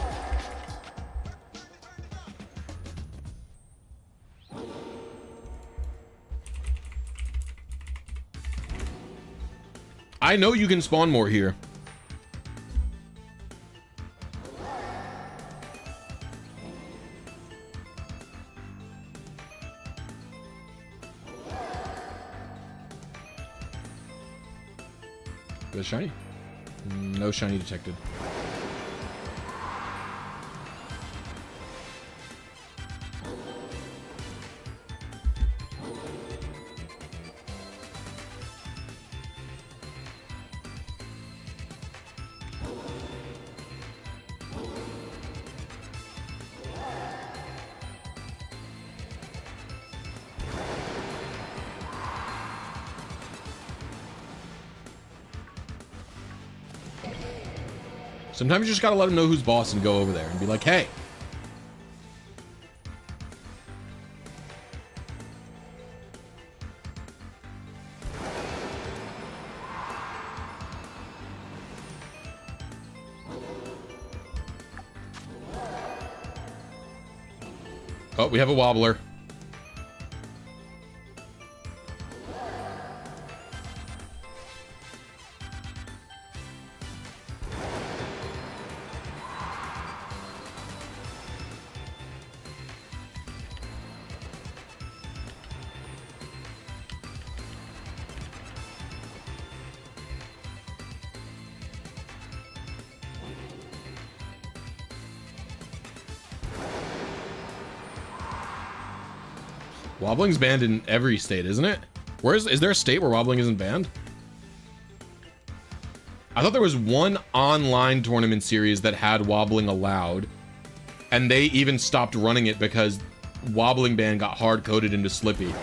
I know you can spawn more here. Good shiny? No shiny detected. Sometimes you just gotta let them know who's boss and go over there and be like, hey. Oh, we have a wobbler. Wobbling's banned in every state, isn't it? Is there a state where wobbling isn't banned? I thought there was one online tournament series that had wobbling allowed, and they even stopped running it because wobbling ban got hard coded into Slippy.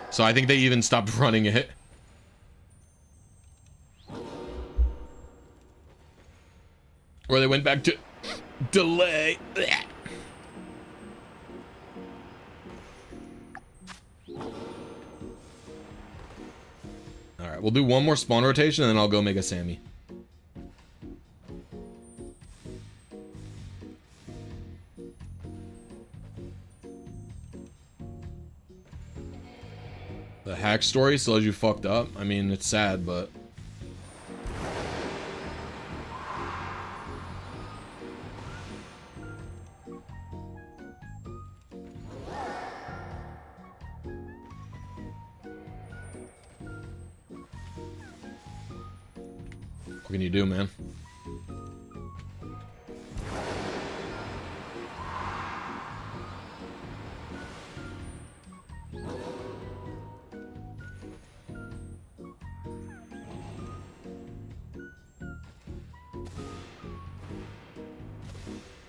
So I think they even stopped running it. Or they went back to delay. All right, we'll do one more spawn rotation and then I'll go make a Sammy. The hack story still has you fucked up. I mean, it's sad, but... what can you do, man?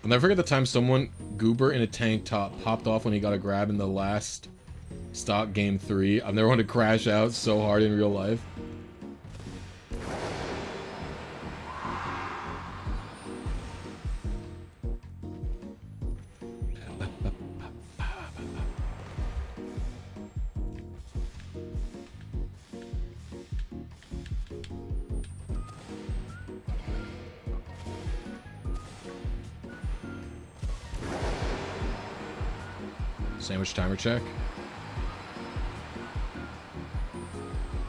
I'll never forget the time someone, goober in a tank top, popped off when he got a grab in the last stock game 3. I've never wanted to crash out so hard in real life. Sandwich timer check.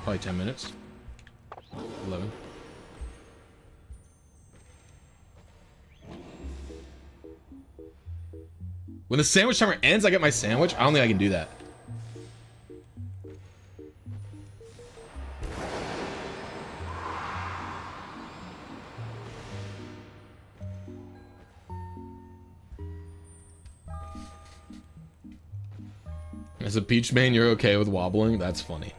Probably 10 minutes. 11. When the sandwich timer ends, I get my sandwich? I don't think I can do that. As a Peach main, you're okay with wobbling? That's funny.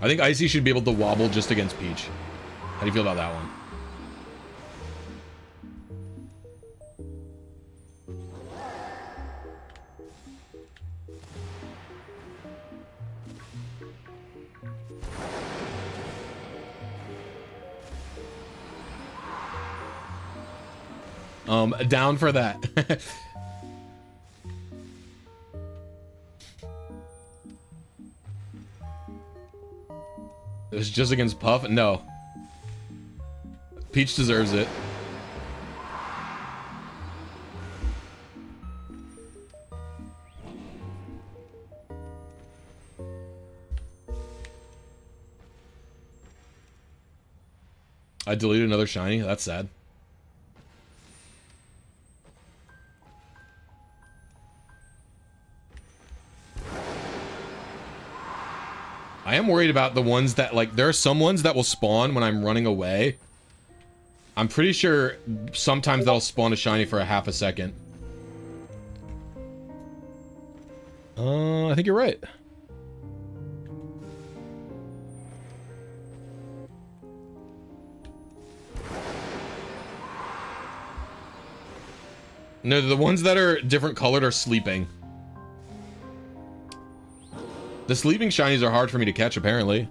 I think Icy should be able to wobble just against Peach. How do you feel about that one? Down for that. It was just against Puff? No. Peach deserves it. I deleted another shiny. That's sad. I am worried about the ones that, like, there are some ones that will spawn when I'm running away. I'm pretty sure sometimes that'll spawn a shiny for a half a second. I think you're right. No, the ones that are different colored are sleeping. The sleeping shinies are hard for me to catch, apparently.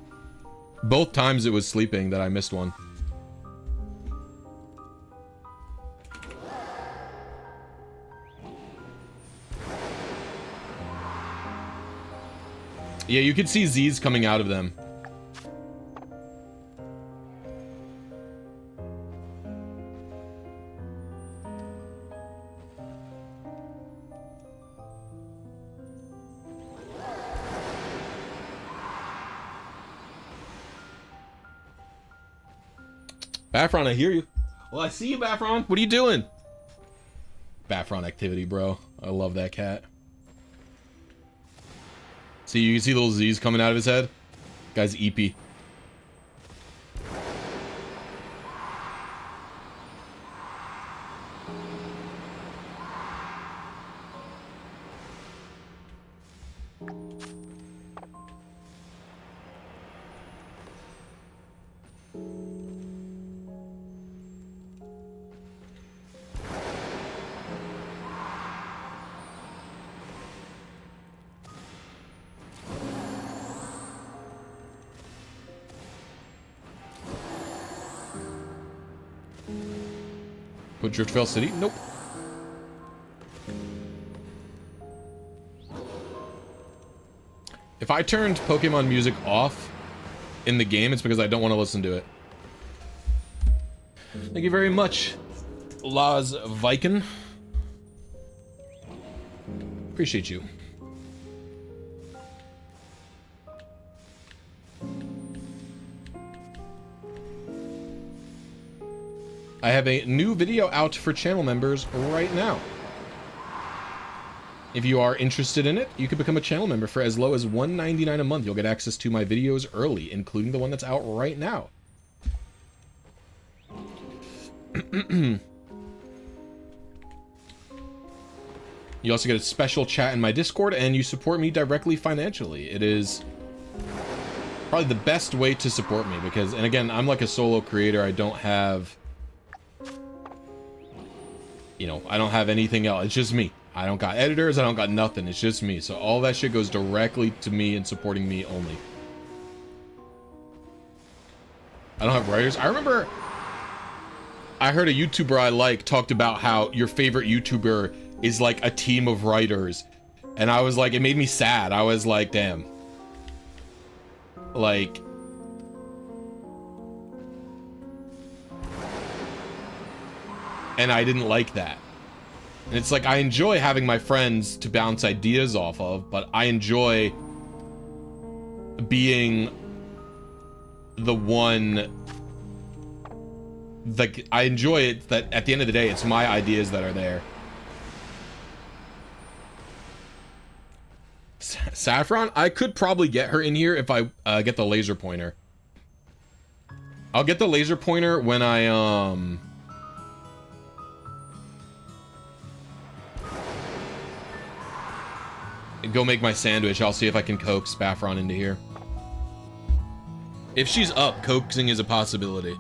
Both times it was sleeping that I missed one. Yeah, you could see Z's coming out of them. Baffron, I hear you. Well, I see you, Baffron. What are you doing? Baffron activity, bro. I love that cat. See, you can see little Z's coming out of his head. Guy's EP. Put Driftfell City? Nope. If I turned Pokemon music off in the game, it's because I don't want to listen to it. Thank you very much, Laz Viken. Appreciate you. I have a new video out for channel members right now. If you are interested in it, you can become a channel member for as low as $1.99 a month. You'll get access to my videos early, including the one that's out right now. You also get a special chat in my Discord, and you support me directly financially. It is probably the best way to support me because, and again, I'm like a solo creator. I don't have... You know, I don't have anything else. It's just me. I don't got editors. I don't got nothing. It's just me. So all that shit goes directly to me and supporting me only. I don't have writers. I remember I heard a YouTuber I like talked about how your favorite YouTuber is like a team of writers. And I was like, it made me sad. I was like, damn. Like... And I didn't like that. And it's like, I enjoy having my friends to bounce ideas off of, but I enjoy being the one... Like, I enjoy it that at the end of the day, it's my ideas that are there. Saffron? I could probably get her in here if I get the laser pointer. I'll get the laser pointer when I, go make my sandwich. I'll see if I can coax Baffron into here. If she's up, coaxing is a possibility.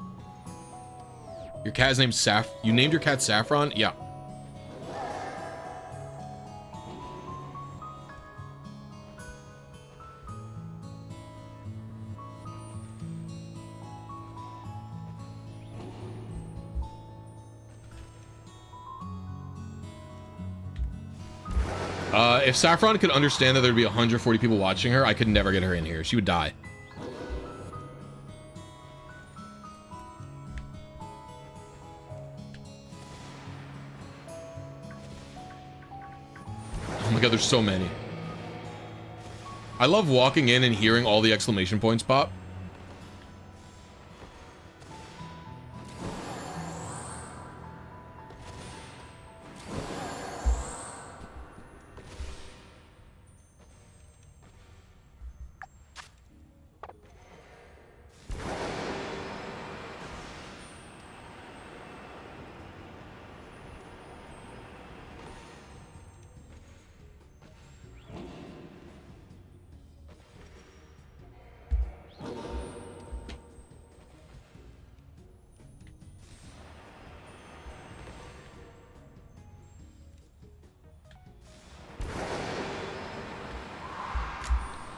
Your cat's named You named your cat Saffron? Yeah. If Saffron could understand that there'd be 140 people watching her, I could never get her in here. She would die. Oh my god, there's so many. I love walking in and hearing all the exclamation points pop.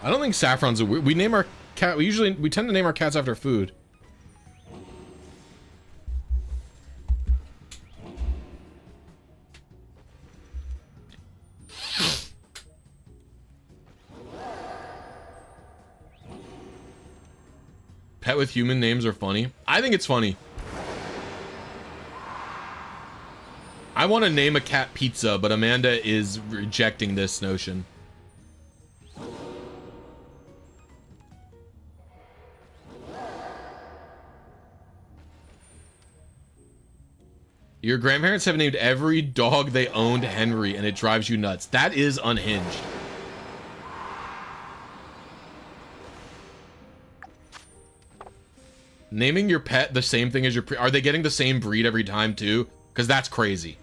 I don't think Saffron's a weird... We name our cat... We tend to name our cats after food. Pet with human names are funny. I think it's funny. I want to name a cat Pizza, but Amanda is rejecting this notion. Your grandparents have named every dog they owned Henry, and it drives you nuts. That is unhinged. Naming your pet the same thing as your are they getting the same breed every time too? Because that's crazy.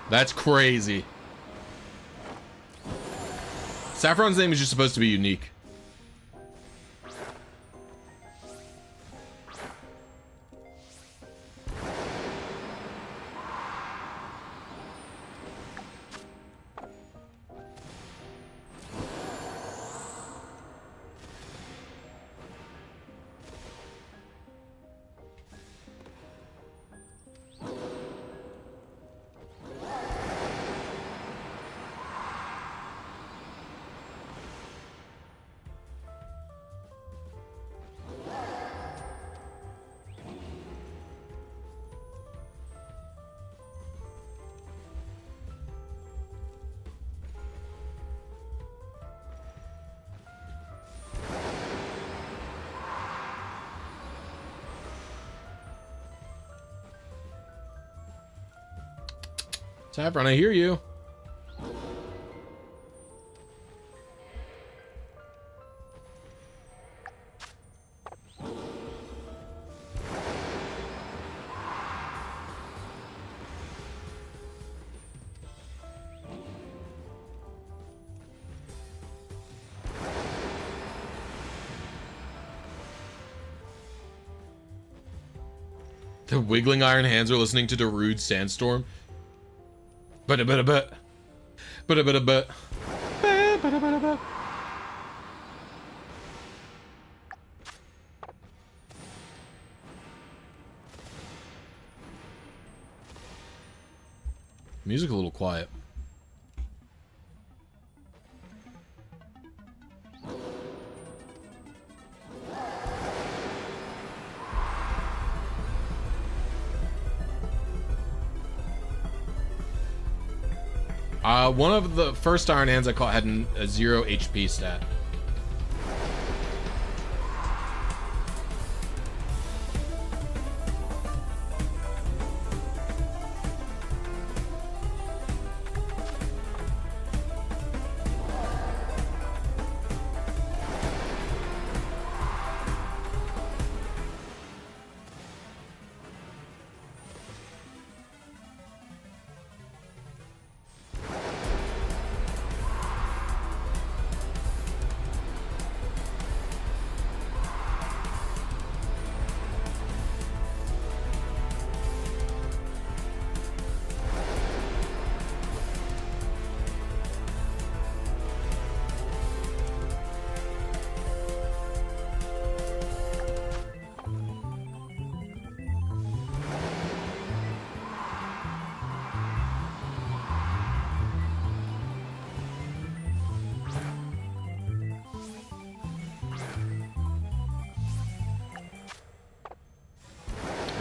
That's crazy. Saffron's name is just supposed to be unique. Saffron, I hear you. The wiggling iron hands are listening to Darude Sandstorm. But. Music a little quiet. One of the first iron hands I caught had a 0 HP stat.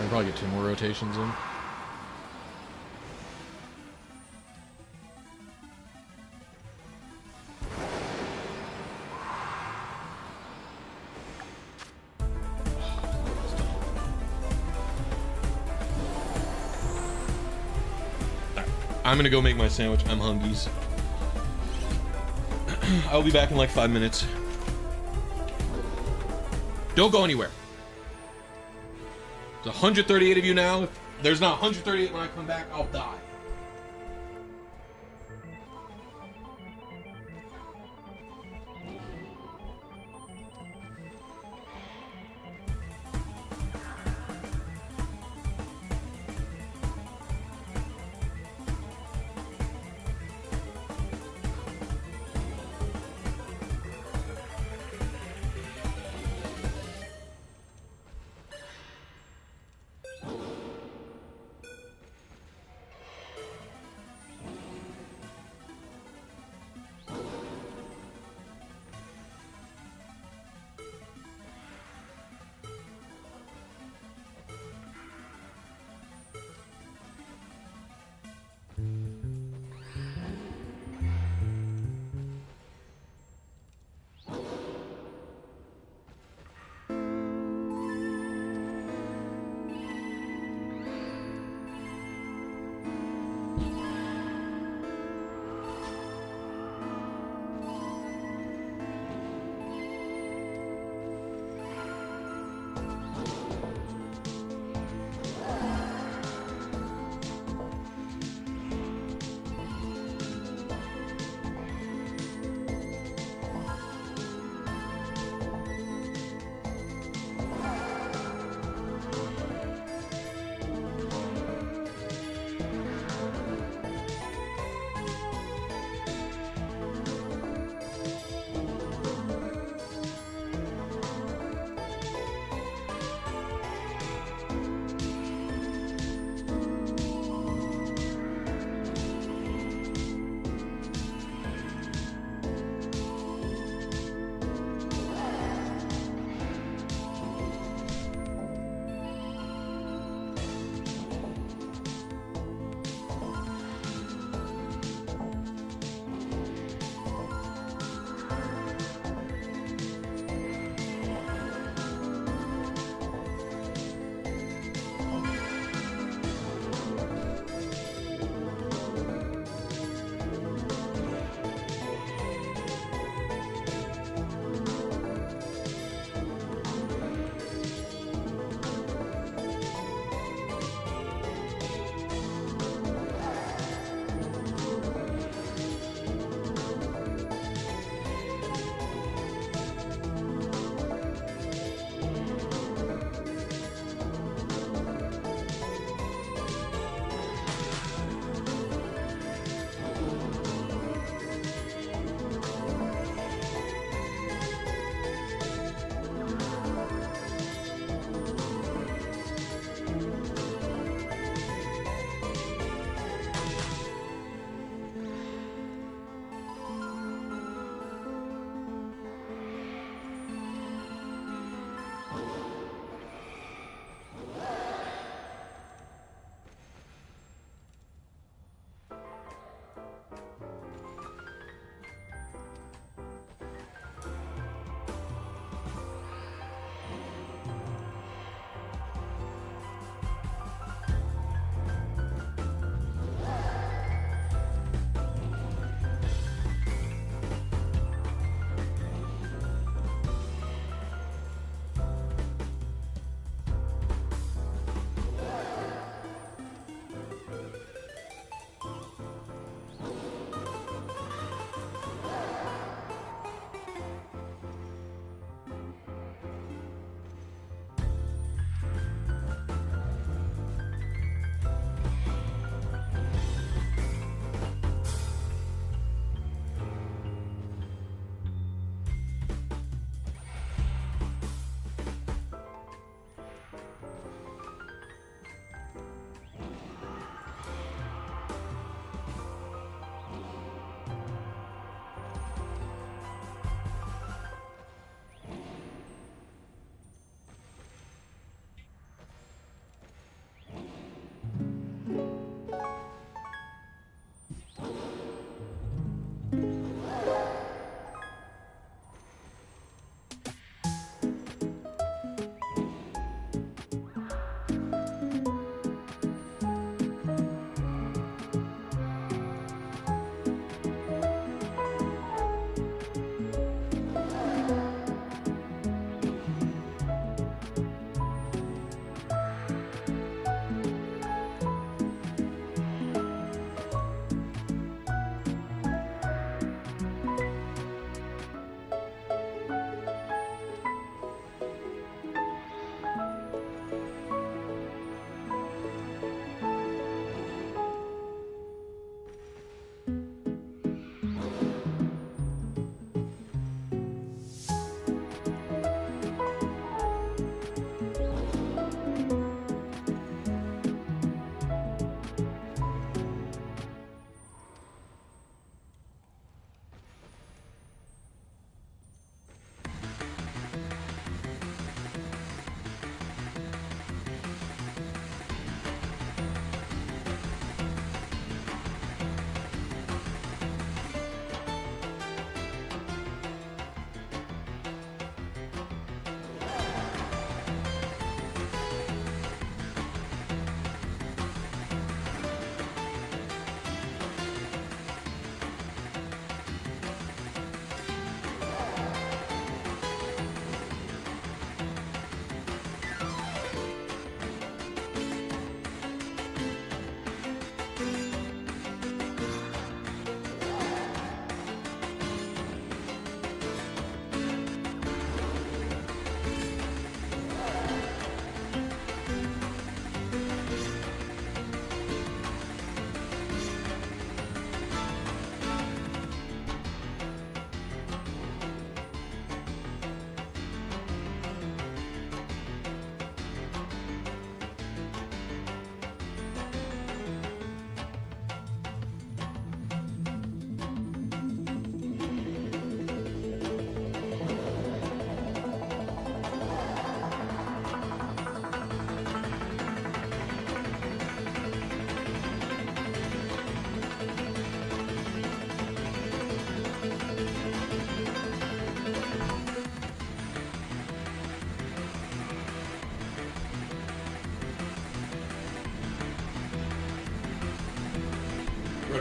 Probably get 2 more rotations in. I'm gonna go make my sandwich. I'm hungies. I'll be back in like 5 minutes. Don't go anywhere. There's 138 of you now. If there's not 138 when I come back, I'll die.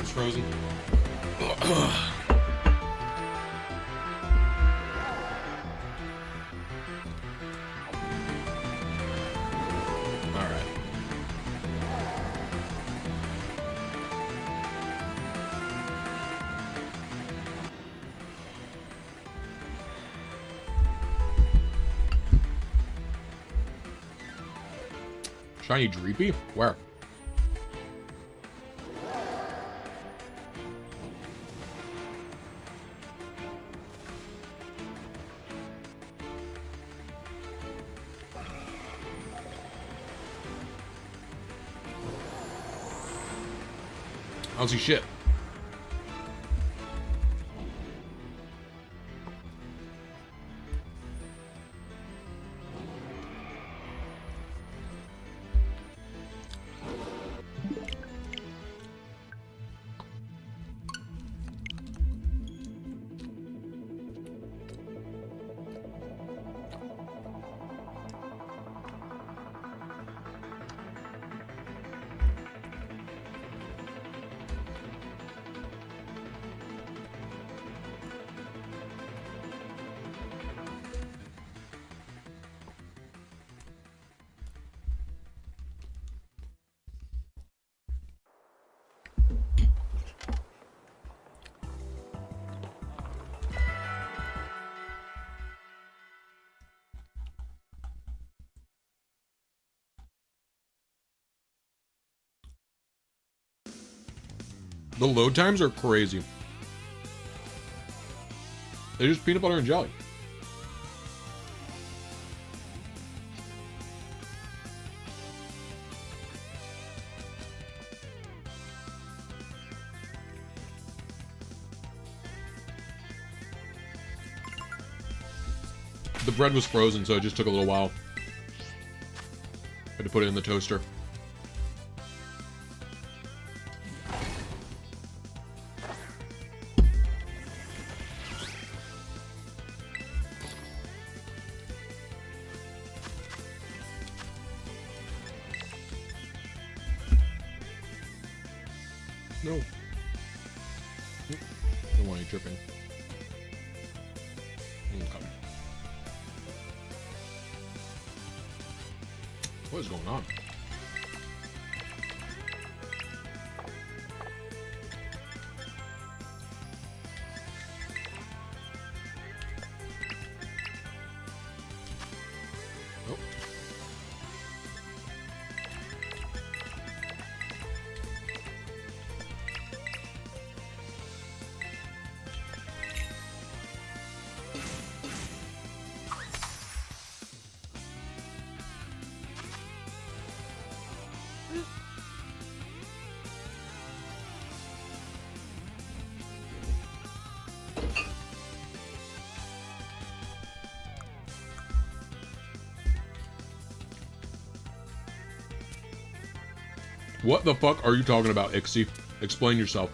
bread's frozen. Alright. Shiny Dreepy? Where? I don't see shit. The load times are crazy. They're just peanut butter and jelly. The bread was frozen, so it just took a little while. Had to put it in the toaster. No. Don't want any dripping. Okay. What is going on? Oh. What the fuck are you talking about, Ixie? Explain yourself.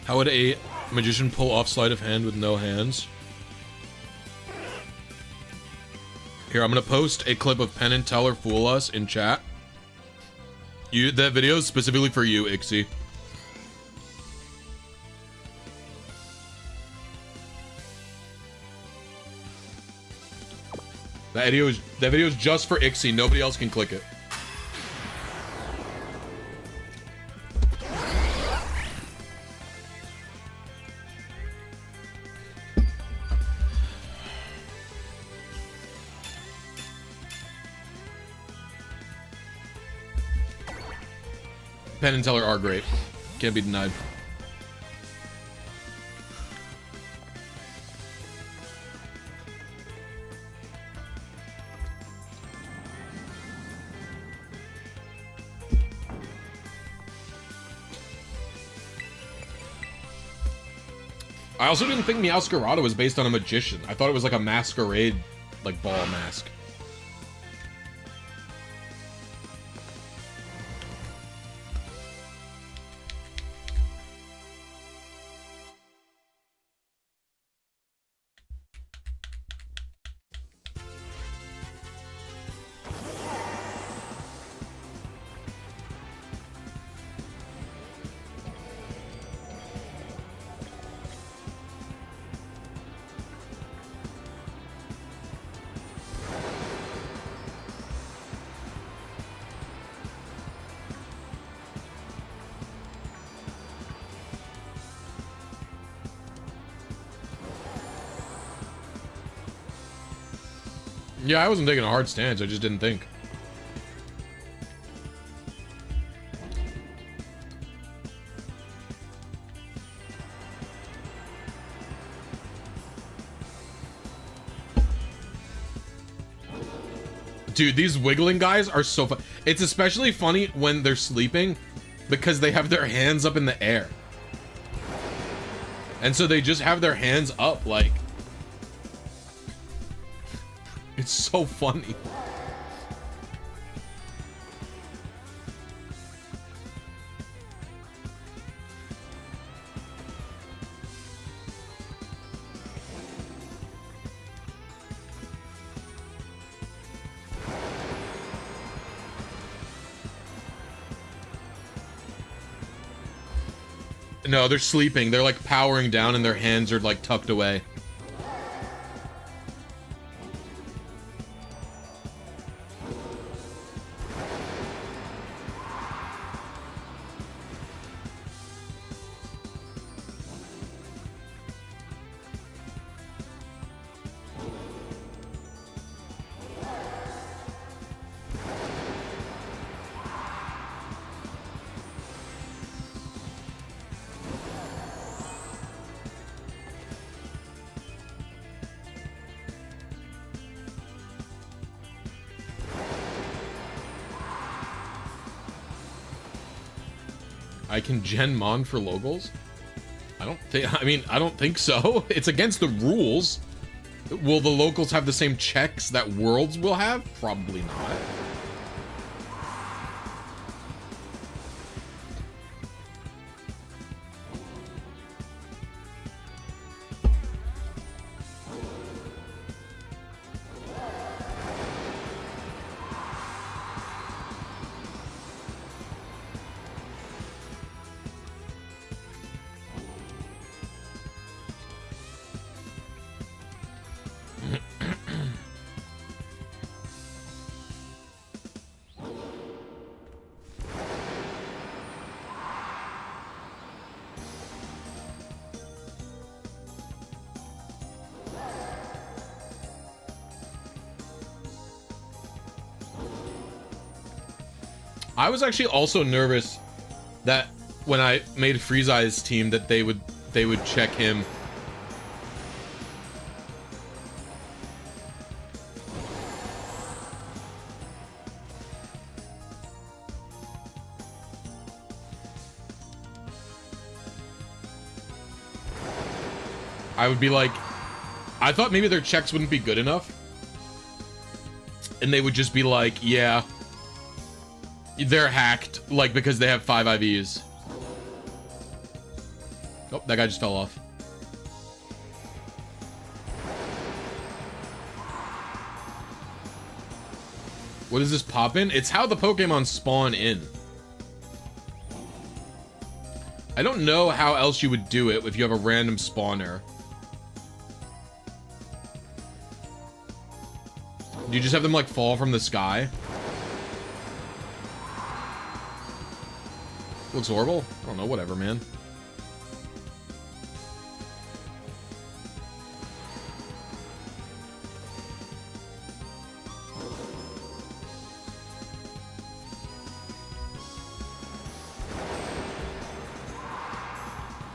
How would a magician pull off sleight of hand with no hands? Here, I'm gonna post a clip of Penn and Teller Fool Us in chat. That video is specifically for you, Ixie. That video is just for Ixie. Nobody else can click it. Penn and Teller are great. Can't be denied. I also didn't think Meowscarada was based on a magician. I thought it was like a masquerade, like, ball mask. Yeah, I wasn't taking a hard stance. I just didn't think. Dude, these wiggling guys are so fun. It's especially funny when they're sleeping because they have their hands up in the air. And so they just have their hands up like... It's so funny. No, they're sleeping. They're like powering down and their hands are like tucked away. I can gen Mon for locals? I don't think so. It's against the rules. Will the locals have the same checks that worlds will have? Probably not. I was actually also nervous that when I made Freeze Eye's team that they would check him. I would be like, I thought maybe their checks wouldn't be good enough. And they would just be like, yeah, they're hacked, like, because they have 5 IVs. Oh, that guy just fell off. What is this pop-in? It's how the Pokemon spawn in. I don't know how else you would do it if you have a random spawner. Do you just have them, like, fall from the sky? Looks horrible? I don't know, whatever, man.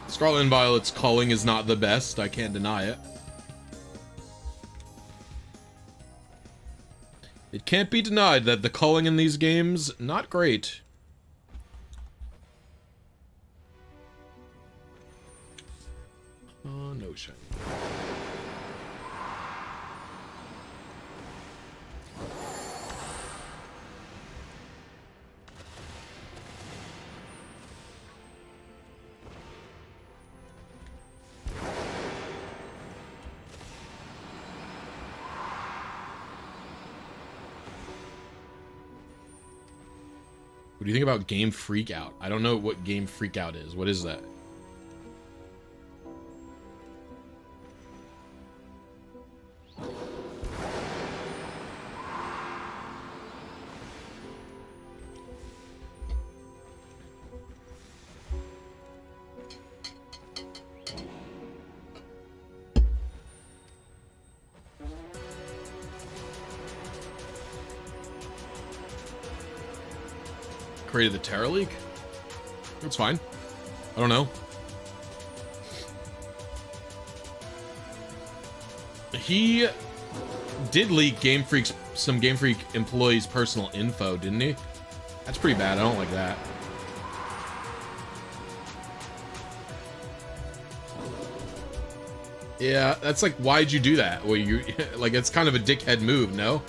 Scarlet and Violet's culling is not the best, I can't deny it. It can't be denied that the culling in these games, not great. No shiny. What do you think about Game Freak Out? I don't know what Game Freak Out is. What is that? Created the Terra Leak? That's fine. I don't know. He did leak some Game Freak employees' personal info, didn't he? That's pretty bad. I don't like that. Yeah, that's like, why'd you do that? Well, you like, it's kind of a dickhead move, no?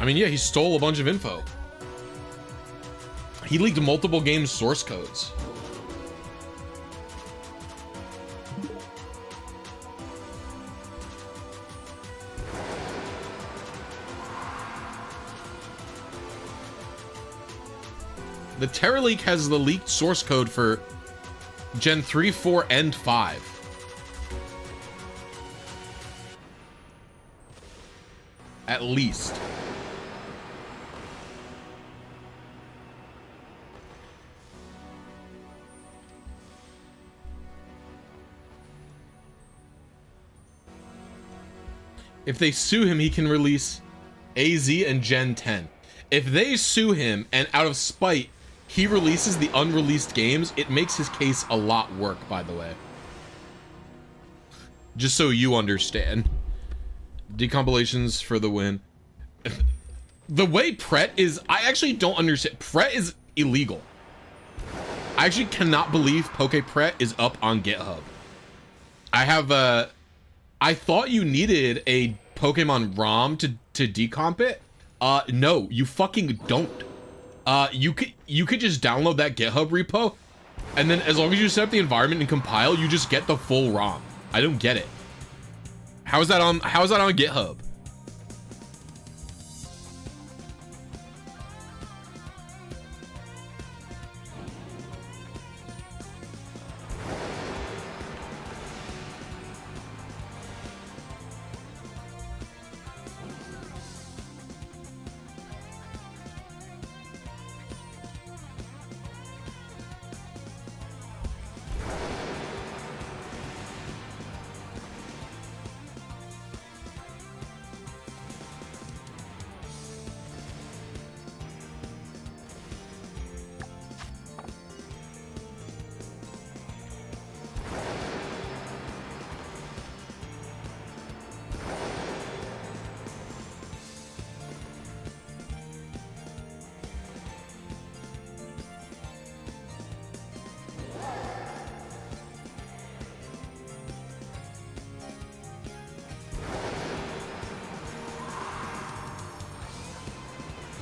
I mean, yeah, he stole a bunch of info. He leaked multiple games' source codes. The Terra Leak has the leaked source code for Gen 3, 4, and 5. At least. If they sue him, he can release AZ and Gen 10. If they sue him and out of spite, he releases the unreleased games, it makes his case a lot work, by the way. Just so you understand. Decompilations for the win. The way Pret is, I actually don't understand. Pret is illegal. I actually cannot believe Poke Pret is up on GitHub. I have a... I thought you needed a Pokemon ROM to decomp it. No, you fucking don't. You could just download that GitHub repo, and then as long as you set up the environment and compile, you just get the full ROM. I don't get it. How is that on GitHub?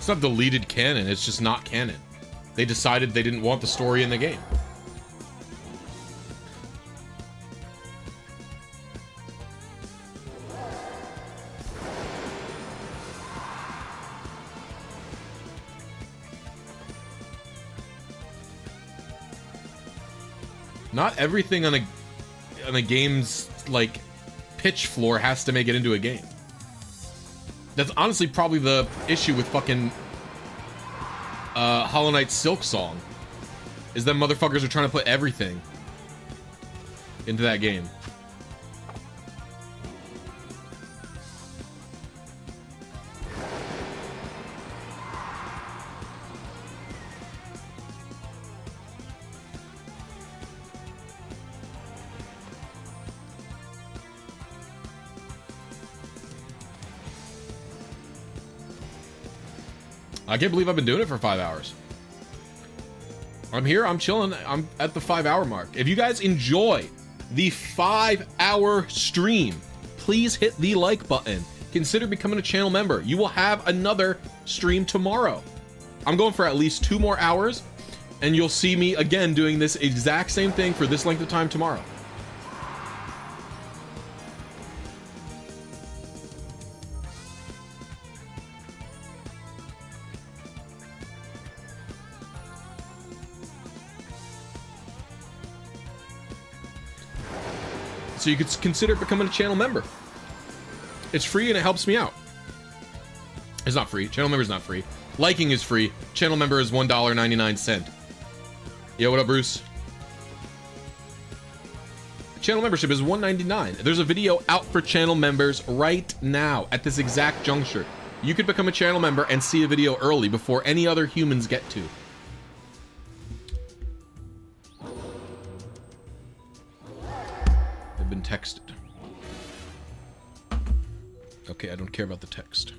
It's not deleted canon, it's just not canon. They decided they didn't want the story in the game. Not everything on a game's, like, pitch floor has to make it into a game. That's honestly probably the issue with fucking Hollow Knight's Silk Song, is that motherfuckers are trying to put everything into that game. I can't believe I've been doing it for 5 hours. I'm here, I'm chilling, I'm at the 5 hour mark. If you guys enjoy the 5 hour stream, please hit the like button. Consider becoming a channel member. You will have another stream tomorrow. I'm going for at least 2 more hours, and you'll see me again doing this exact same thing for this length of time tomorrow. So you could consider becoming a channel member. It's free and it helps me out. It's not free. Channel member is not free. Liking is free. Channel member is $1.99. Yo, what up, Bruce? Channel membership is $1.99. There's a video out for channel members right now at this exact juncture. You could become a channel member and see a video early before any other humans get to. Been texted. Okay, I don't care about the text.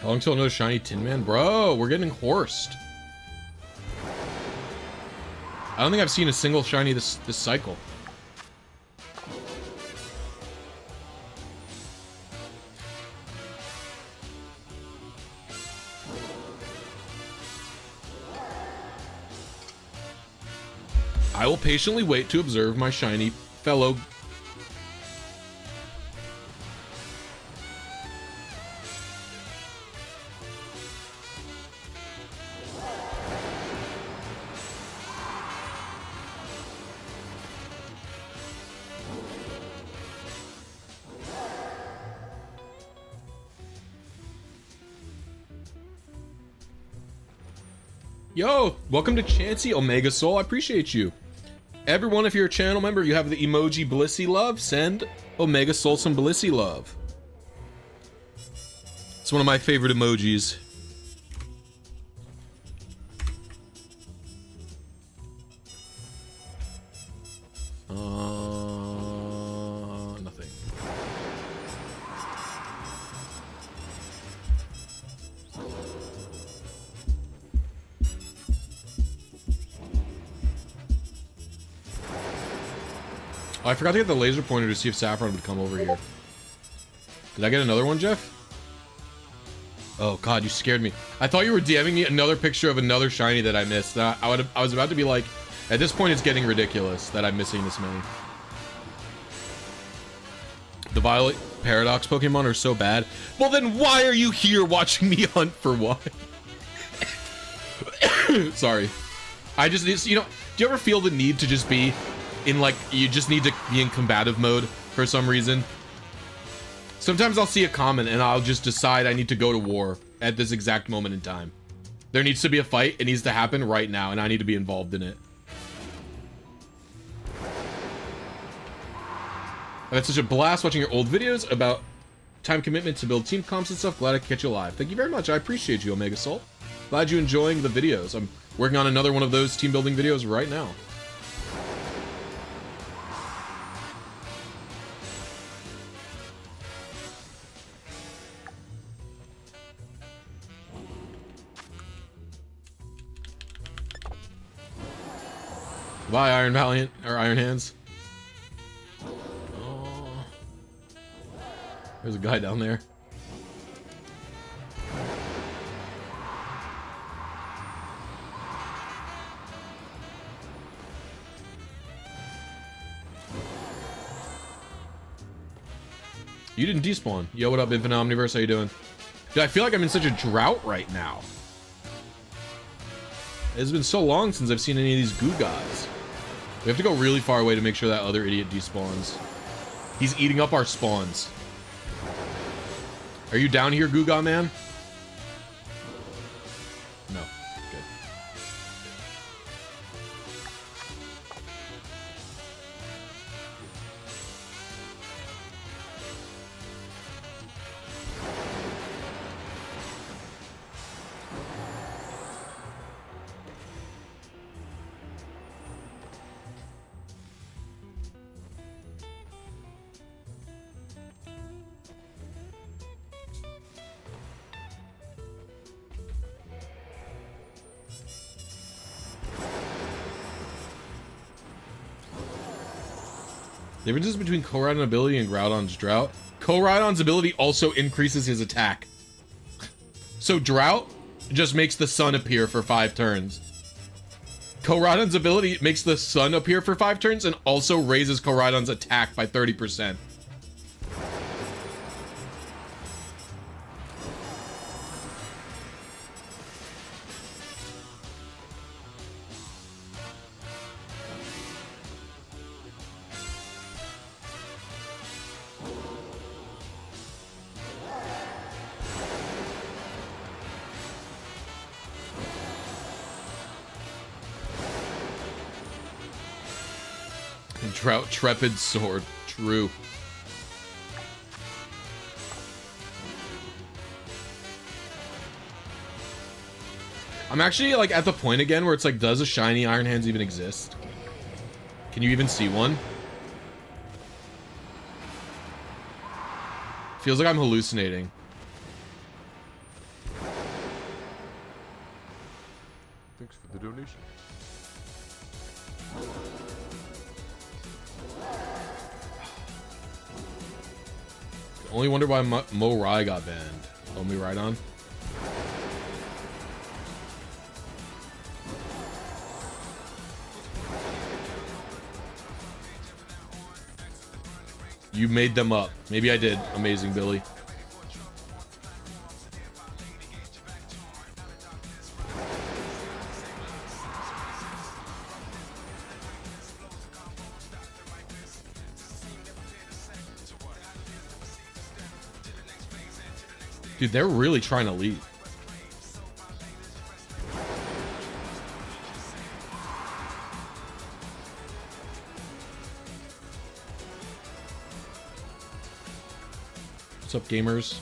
How long till another shiny Tin Man? Bro, we're getting horsed. I don't think I've seen a single shiny this cycle. I will patiently wait to observe my shiny fellow. Yo, welcome to Chansey Omega Soul. I appreciate you. Everyone, if you're a channel member, you have the emoji Blisy love. Send Omega Soul some Blisy love. It's one of my favorite emojis. Nothing. Oh, I forgot to get the laser pointer to see if Saffron would come over here. Did I get another one, Jeff? Oh god, you scared me. I thought you were DMing me another picture of another shiny that I missed. I was about to be like, at this point it's getting ridiculous that I'm missing this many. The Violet Paradox Pokemon are so bad. Well then why are you here watching me hunt for one? Sorry. I just, you know, do you ever feel the need to just be in, like, you just need to be in combative mode for some reason? Sometimes I'll see a comment and I'll just decide I need to go to war at this exact moment in time. There needs to be a fight, it needs to happen right now, and I need to be involved in it. I've had such a blast watching your old videos about time commitment to build team comps and stuff. Glad I could catch you live. Thank you very much. I appreciate you, Omega Soul. Glad you're enjoying the videos. I'm working on another one of those team building videos right now. Bye, Iron Valiant, or Iron Hands. Oh. There's a guy down there. You didn't despawn. Yo, what up, Infinite Omniverse? How you doing? Dude, I feel like I'm in such a drought right now. It's been so long since I've seen any of these goo guys. We have to go really far away to make sure that other idiot despawns. He's eating up our spawns. Are you down here, Guga man? No. Good. The differences between Koraidon ability and Groudon's drought. Koraidon's ability also increases his attack. So drought just makes the sun appear for 5 turns. Koraidon's ability makes the sun appear for 5 turns and also raises Koraidon's attack by 30%. Drought Trepid Sword. True. I'm actually like at the point again where it's like, does a shiny Iron Hands even exist? Can you even see one? Feels like I'm hallucinating. Thanks for the donation. Only wonder why Mo Rai got banned. Omi Rhydon. You made them up. Maybe I did. Amazing Billy. Dude, they're really trying to lead. What's up, gamers?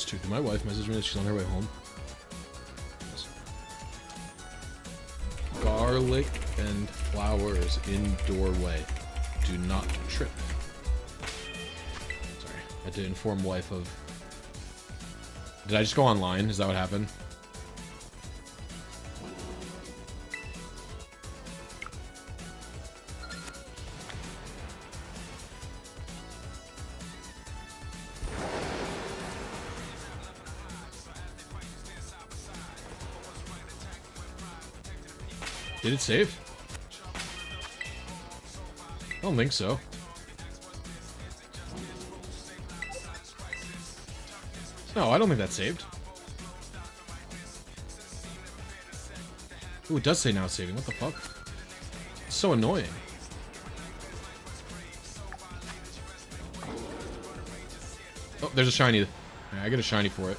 Did my wife message me that she's on her way home? Garlic and flowers in doorway. Do not trip. Sorry, I had to inform wife of... Did I just go online? Is that what happened? Did it save? I don't think so. No, I don't think that saved. Ooh, it does say now saving. What the fuck? It's so annoying. Oh, there's a shiny. Right, I get a shiny for it.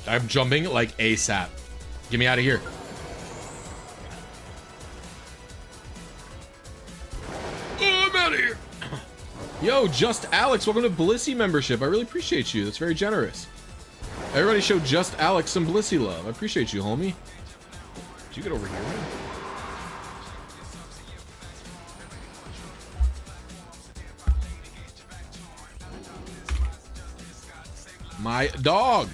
I'm jumping like ASAP. Get me out of here. Oh, I'm out of here. Yo, Just Alex, welcome to Blisy membership. I really appreciate you. That's very generous. Everybody show Just Alex some Blisy love. I appreciate you, homie. Did you get over here, man? My dog.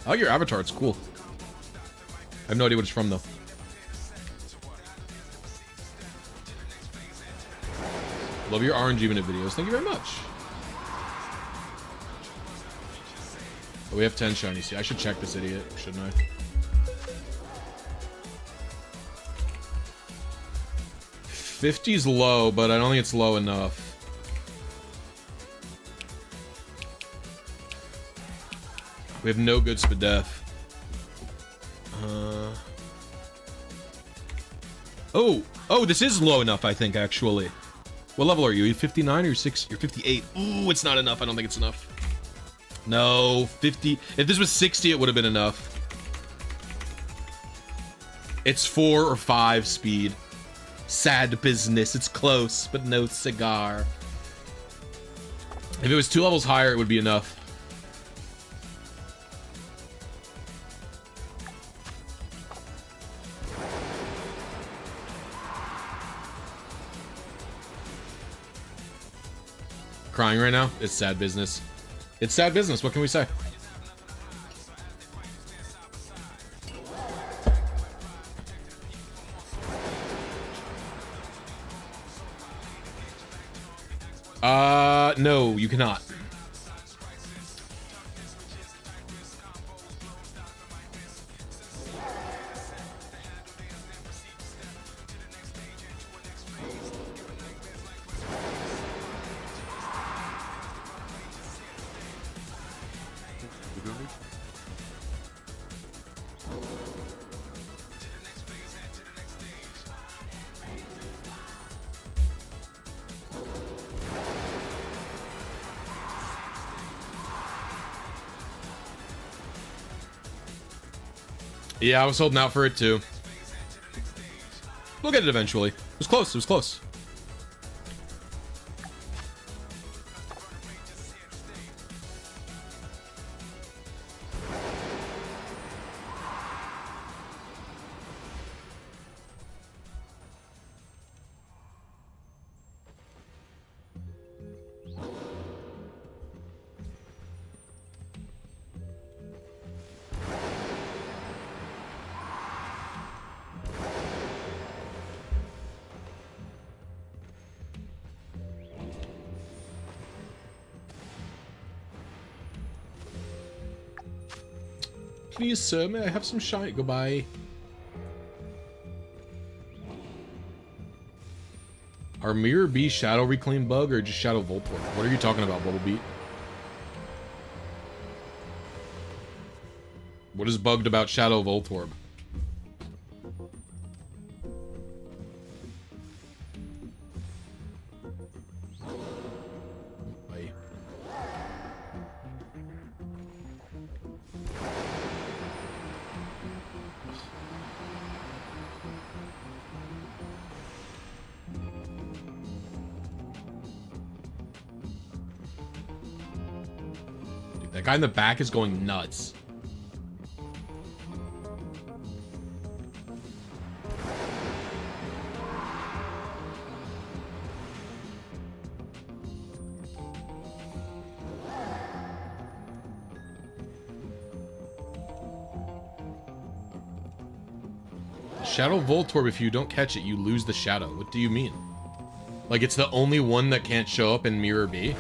I like your avatar, it's cool. I have no idea what it's from though. Love your RNG minute videos. Thank you very much. Oh, we have 10 shiny. See, I should check this idiot, shouldn't I? $50's low, but I don't think it's low enough. We have no good Spadef. Oh, this is low enough, I think, actually. What level are you? Are you 59 or you're 6? You're 58. Ooh, it's not enough. I don't think it's enough. No, 50. If this was 60, it would have been enough. It's 4 or 5 speed. Sad business. It's close, but no cigar. If it was 2 levels higher, it would be enough. Crying right now? It's sad business. It's sad business. What can we say? No, you cannot. Yeah, I was holding out for it too. We'll get it eventually. It was close. It was close. Please, sir, may I have some shite? Goodbye. Are Mirror B Shadow Reclaim bug or just Shadow Voltorb? What are you talking about, Bubblebeat? What is bugged about Shadow Voltorb? That guy in the back is going nuts. Shadow Voltorb, if you don't catch it, you lose the shadow. What do you mean? Like, it's the only one that can't show up in Mirror B?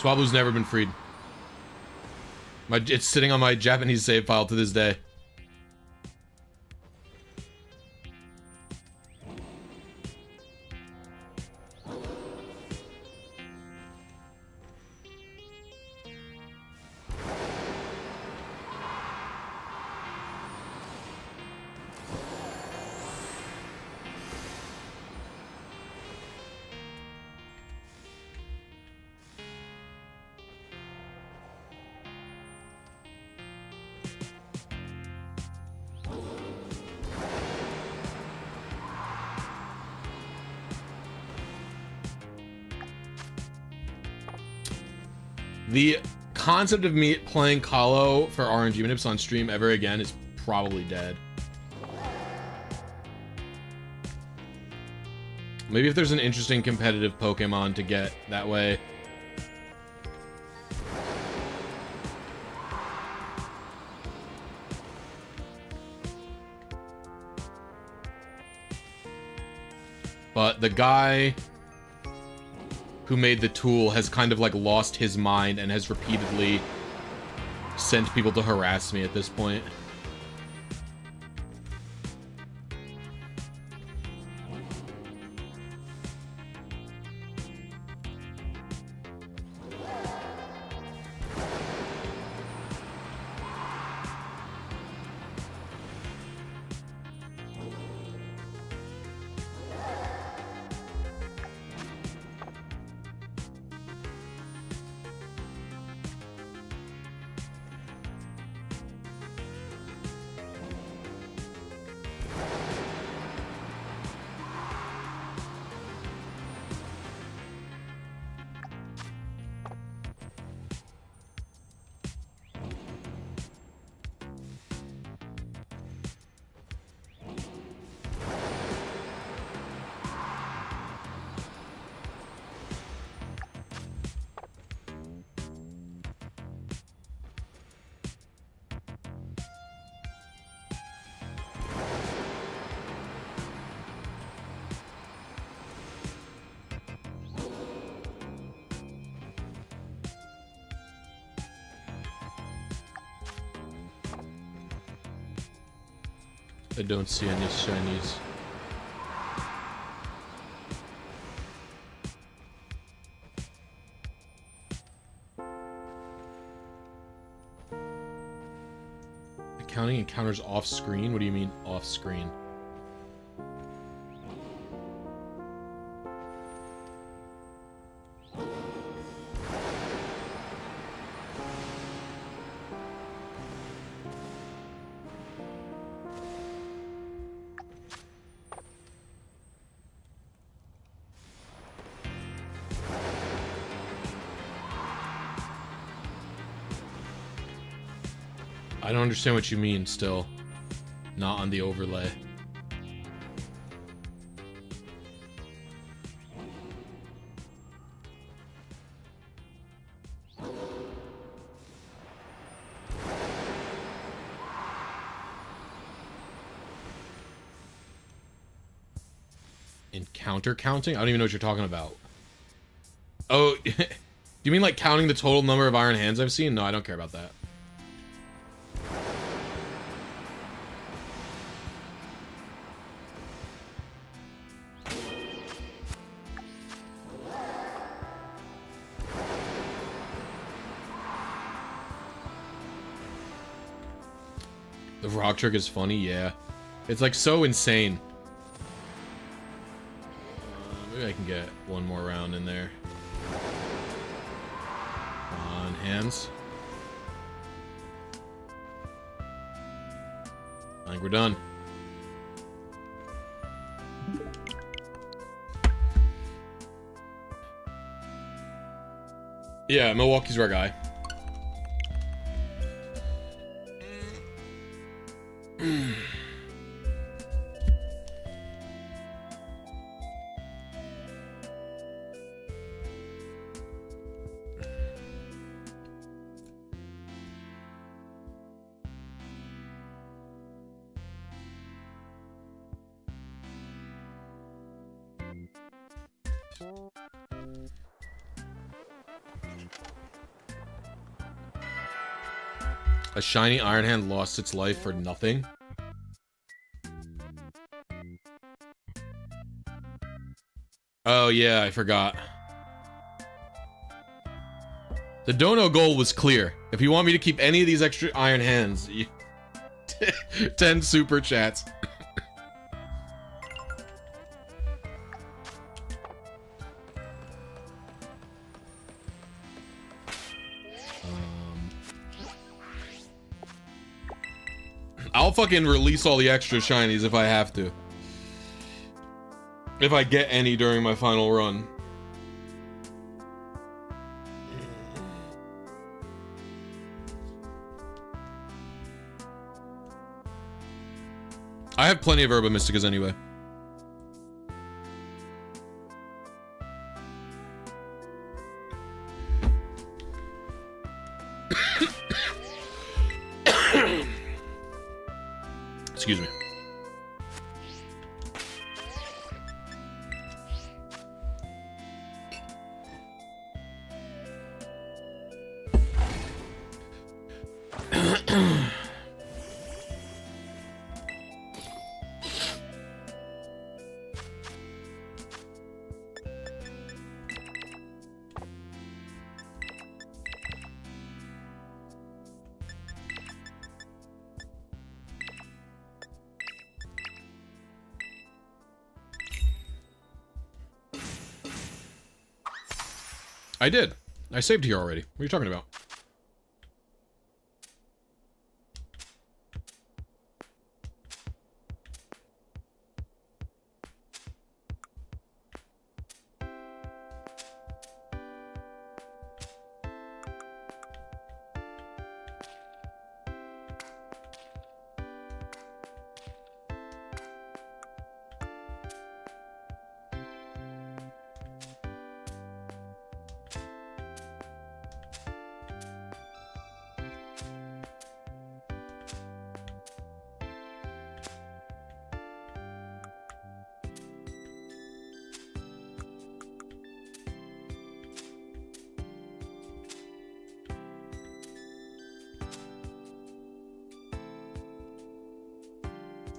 Swablu's never been freed. It's sitting on my Japanese save file to this day. The concept of me playing Colo for RNG Manips on stream ever again is probably dead. Maybe if there's an interesting competitive Pokemon to get that way. But the guy who made the tool has kind of like lost his mind and has repeatedly sent people to harass me at this point. I don't see any shinies. Counting encounters off screen? What do you mean off screen? I don't understand what you mean still. Not on the overlay. Encounter counting? I don't even know what you're talking about. Oh, do you mean like counting the total number of iron hands I've seen? No, I don't care about that. The rock trick is funny, yeah. It's like so insane. Maybe I can get one more round in there. On hands. I think we're done. Yeah, Milwaukee's our guy. A shiny Iron Hand lost its life for nothing? Oh yeah, I forgot. The dono goal was clear. If you want me to keep any of these extra Iron Hands, 10 super chats. I'll fucking release all the extra shinies if I have to. If I get any during my final run. I have plenty of Herba Mysticas anyway. Excuse me. I did. I saved here already. What are you talking about?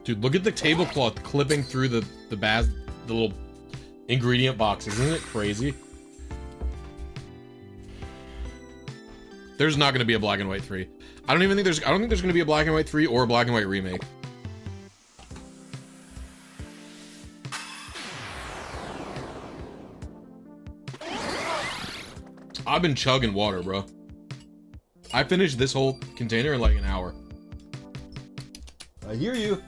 Dude, look at the tablecloth clipping through the little ingredient boxes. Isn't it crazy? There's not going to be a black and white 3. I don't think there's going to be a black and white 3 or a black and white remake. I've been chugging water, bro. I finished this whole container in like an hour. I hear you.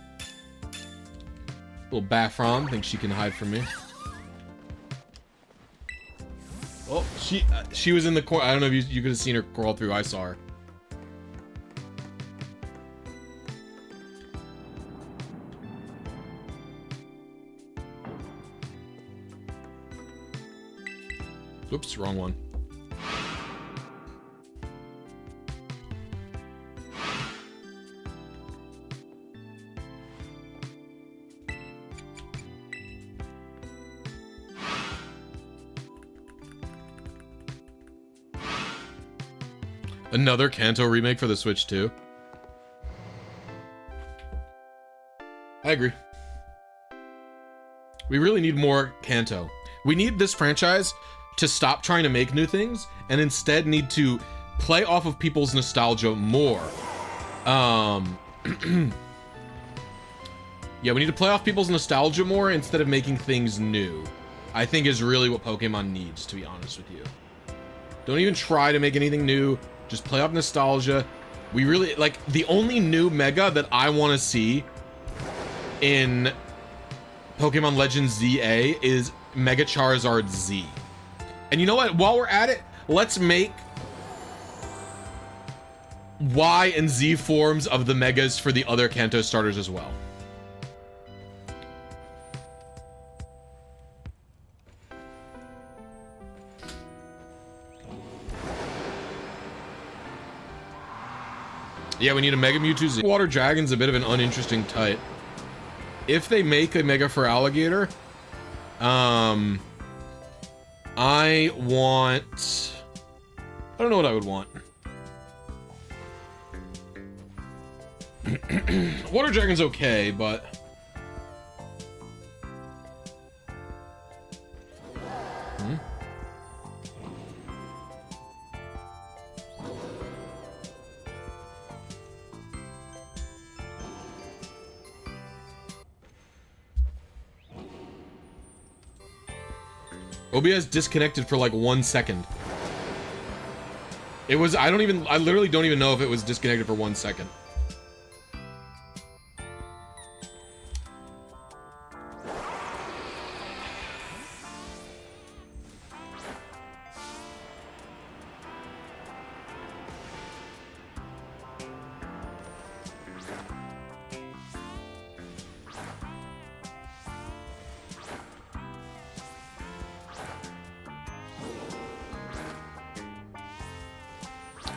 Little Baffron thinks she can hide from me. Oh, she was in the corner. I don't know if you could have seen her crawl through. I saw her. Oops, wrong one. Another Kanto remake for the Switch too. I agree. We really need more Kanto. We need this franchise to stop trying to make new things and instead need to play off of people's nostalgia more. Yeah, we need to play off people's nostalgia more instead of making things new. I think is really what Pokemon needs, to be honest with you. Don't even try to make anything new. Just play off nostalgia. We really, like, the only new Mega that I want to see in Pokemon Legends ZA is Mega Charizard Z. And you know what? While we're at it, let's make Y and Z forms of the Megas for the other Kanto starters as well. Yeah, we need a Mega Mewtwo Z. Water Dragon's a bit of an uninteresting type. If they make a Mega for Alligator, I don't know what I would want. Water Dragon's okay, but... OBS disconnected for like 1 second. It was, I literally don't even know if it was disconnected for 1 second.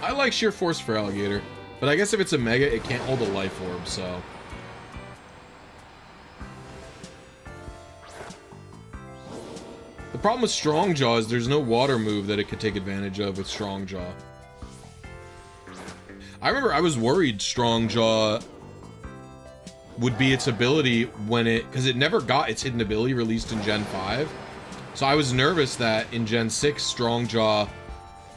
I like Sheer Force for Alligator, but I guess if it's a Mega, it can't hold a Life Orb, so... The problem with Strong Jaw is there's no water move that it could take advantage of with Strong Jaw. I remember I was worried Strong Jaw would be its ability when because it never got its hidden ability released in Gen 5. So I was nervous that in Gen 6, Strong Jaw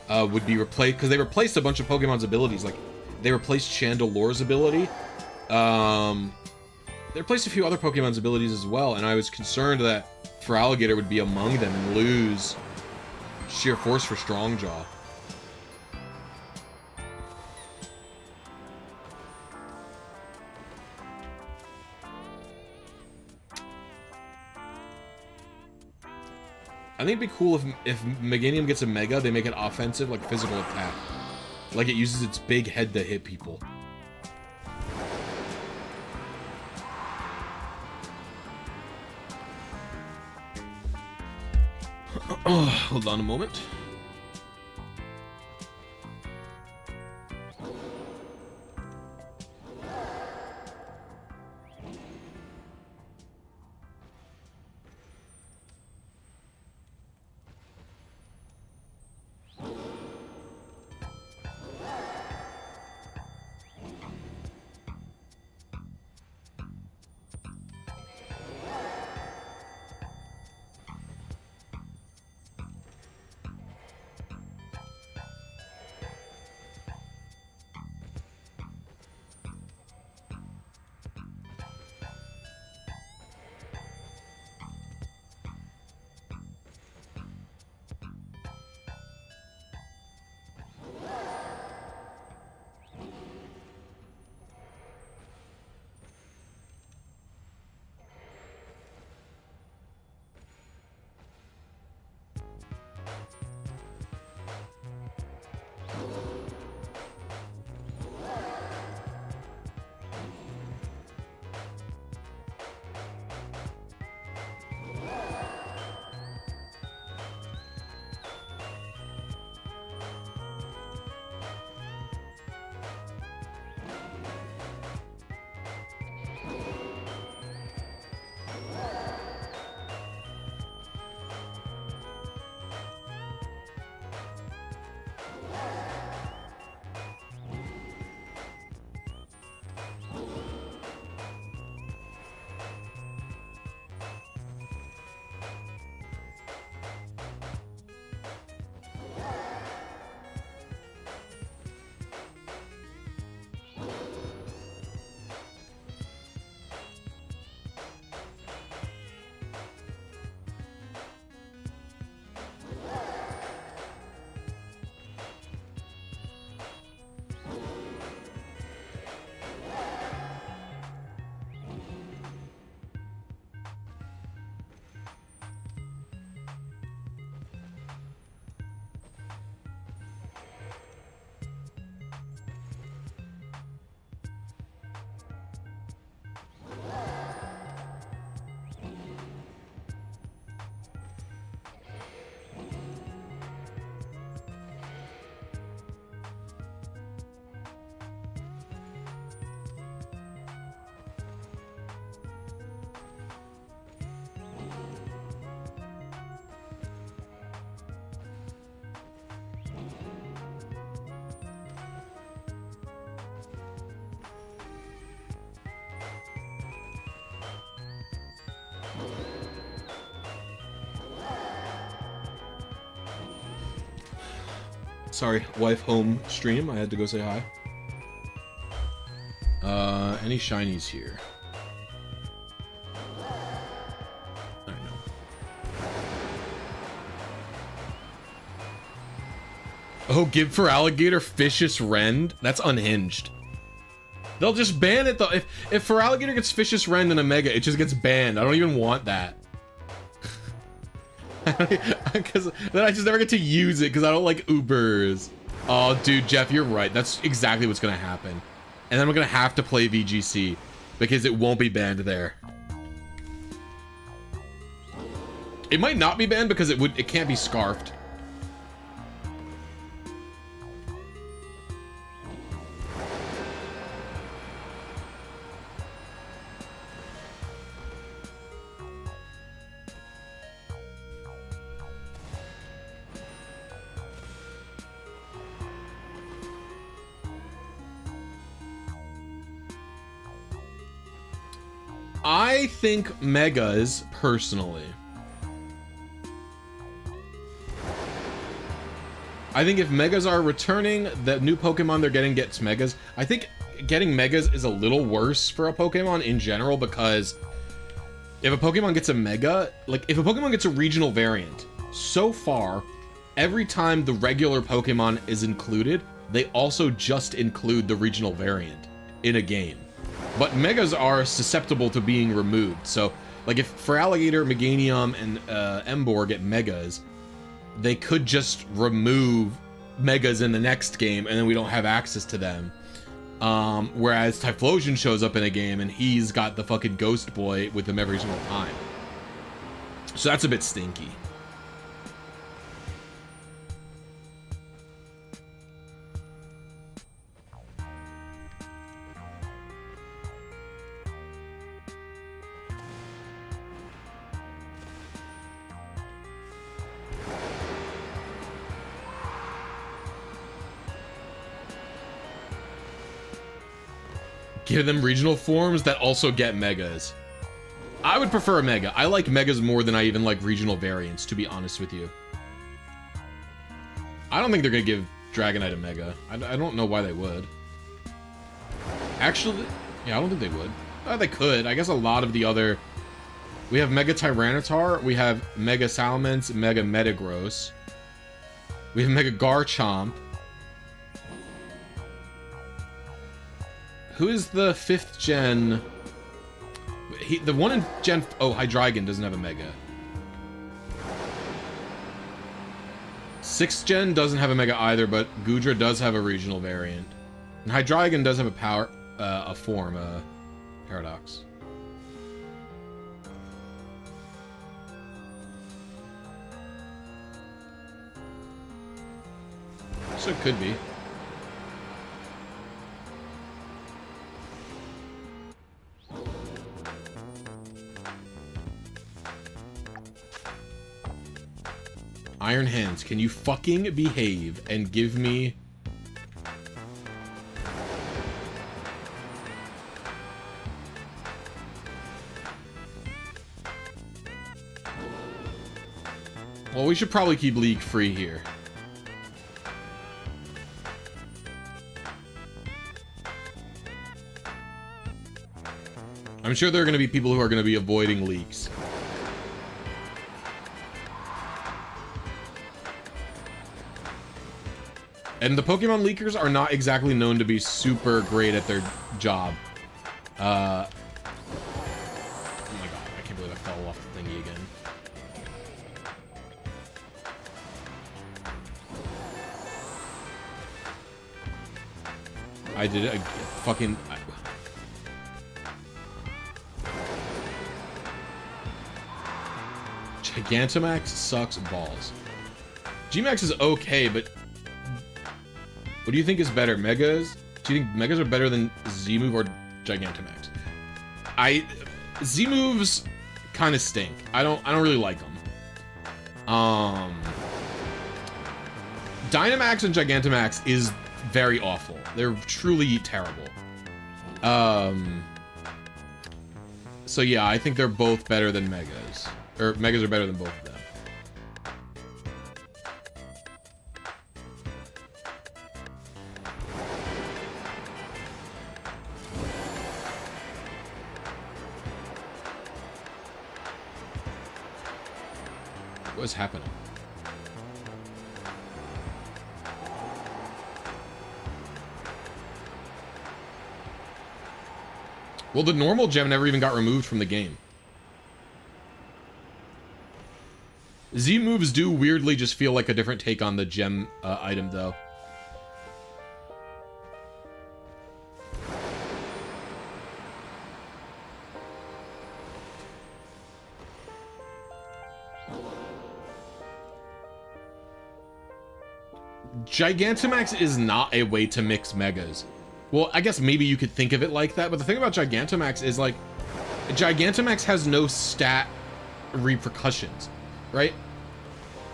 would be replaced, because they replaced a bunch of Pokemon's abilities. Like, they replaced Chandelore's ability. They replaced a few other Pokemon's abilities as well, and I was concerned that for Alligator would be among them and lose Sheer Force for Strong Jaw. I think it'd be cool if Meganium gets a Mega, they make it offensive, like physical attack. Like it uses its big head to hit people. Oh, hold on a moment. Sorry, wife home stream. I had to go say hi. Any shinies here? I know. Oh, give for alligator Fishious Rend? That's unhinged. They'll just ban it though. If for alligator gets Fishious Rend in a mega, it just gets banned. I don't even want that. Because then I just never get to use it because I don't like Ubers. Oh, dude, Jeff, you're right. That's exactly what's gonna happen. And then I'm gonna have to play VGC because it won't be banned there. It might not be banned because it can't be scarfed. I think megas, personally. I think if megas are returning, the new Pokemon they're getting gets megas. I think getting megas is a little worse for a Pokemon in general because if a Pokemon gets a mega, like if a Pokemon gets a regional variant, so far, every time the regular Pokemon is included, they also just include the regional variant in a game. But megas are susceptible to being removed. So, like if for Alligator, Meganium, and Emboar get megas, they could just remove megas in the next game, and then we don't have access to them. Whereas Typhlosion shows up in a game, and he's got the fucking Ghost Boy with him every single time. So that's a bit stinky. Give them regional forms that also get megas. I would prefer a mega. I like megas more than I even like regional variants, to be honest with you. I don't think they're gonna give Dragonite a mega. I don't know why they would. Actually, yeah, I don't think they would. They could. I guess a lot of the other... We have Mega Tyranitar, we have Mega Salamence, Mega Metagross. We have Mega Garchomp. Who is the 5th gen? The one in Gen... Oh, Hydreigon doesn't have a Mega. 6th gen doesn't have a Mega either, but Goodra does have a regional variant. And Hydreigon does have a form, Paradox. So it could be. Iron Hands, can you fucking behave and give me... Well, we should probably keep League free here. I'm sure there are going to be people who are going to be avoiding leaks. And the Pokemon leakers are not exactly known to be super great at their job. Oh my god, I can't believe I fell off the thingy again. I did it. Gigantamax sucks balls. Gmax is okay, but what do you think is better, Megas? Do you think Megas are better than Z-Move or Gigantamax? Z-Moves kind of stink. I don't really like them. Dynamax and Gigantamax is very awful. They're truly terrible. So yeah, I think they're both better than Megas. Or Megas are better than both of them. What is happening? Well, the normal gem never even got removed from the game. Z moves do weirdly just feel like a different take on the gem item, though. Gigantamax is not a way to mix megas. Well, I guess maybe you could think of it like that, but the thing about Gigantamax is, like, Gigantamax has no stat repercussions, right?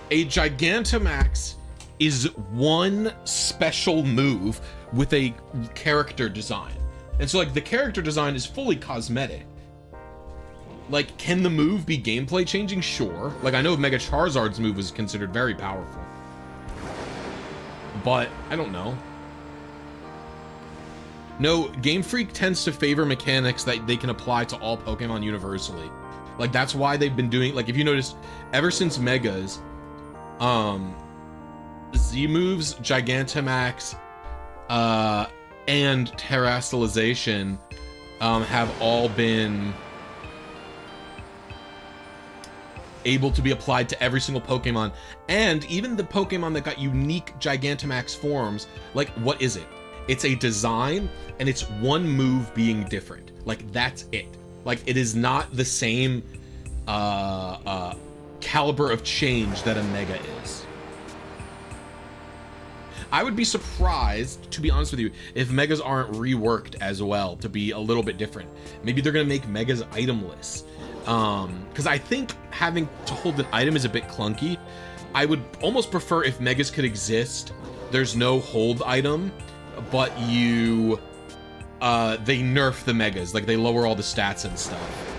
A Gigantamax is one special move with a character design. And so, like, the character design is fully cosmetic. Like, can the move be gameplay changing? Sure. Like, I know Mega Charizard's move was considered very powerful. But, I don't know. No, Game Freak tends to favor mechanics that they can apply to all Pokemon universally. Like, that's why they've been doing, like, if you notice, ever since Megas, Z moves, Gigantamax, and Terastallization, have all been able to be applied to every single Pokemon, and even the Pokemon that got unique Gigantamax forms. Like, what is it? It's a design, and it's one move being different. Like, that's it. Like, it is not the same caliber of change that a Mega is. I would be surprised, to be honest with you, if Megas aren't reworked as well to be a little bit different. Maybe they're gonna make Megas itemless. Because I think having to hold an item is a bit clunky. I would almost prefer if Megas could exist. There's no hold item, but you, they nerf the Megas. Like, they lower all the stats and stuff.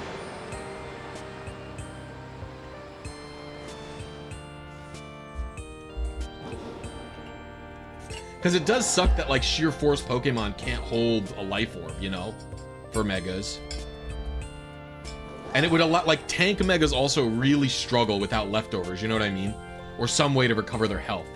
Because it does suck that, like, sheer force Pokemon can't hold a life orb, you know, for Megas. And it would allow, like, tank Megas also really struggle without leftovers, you know what I mean? Or some way to recover their health.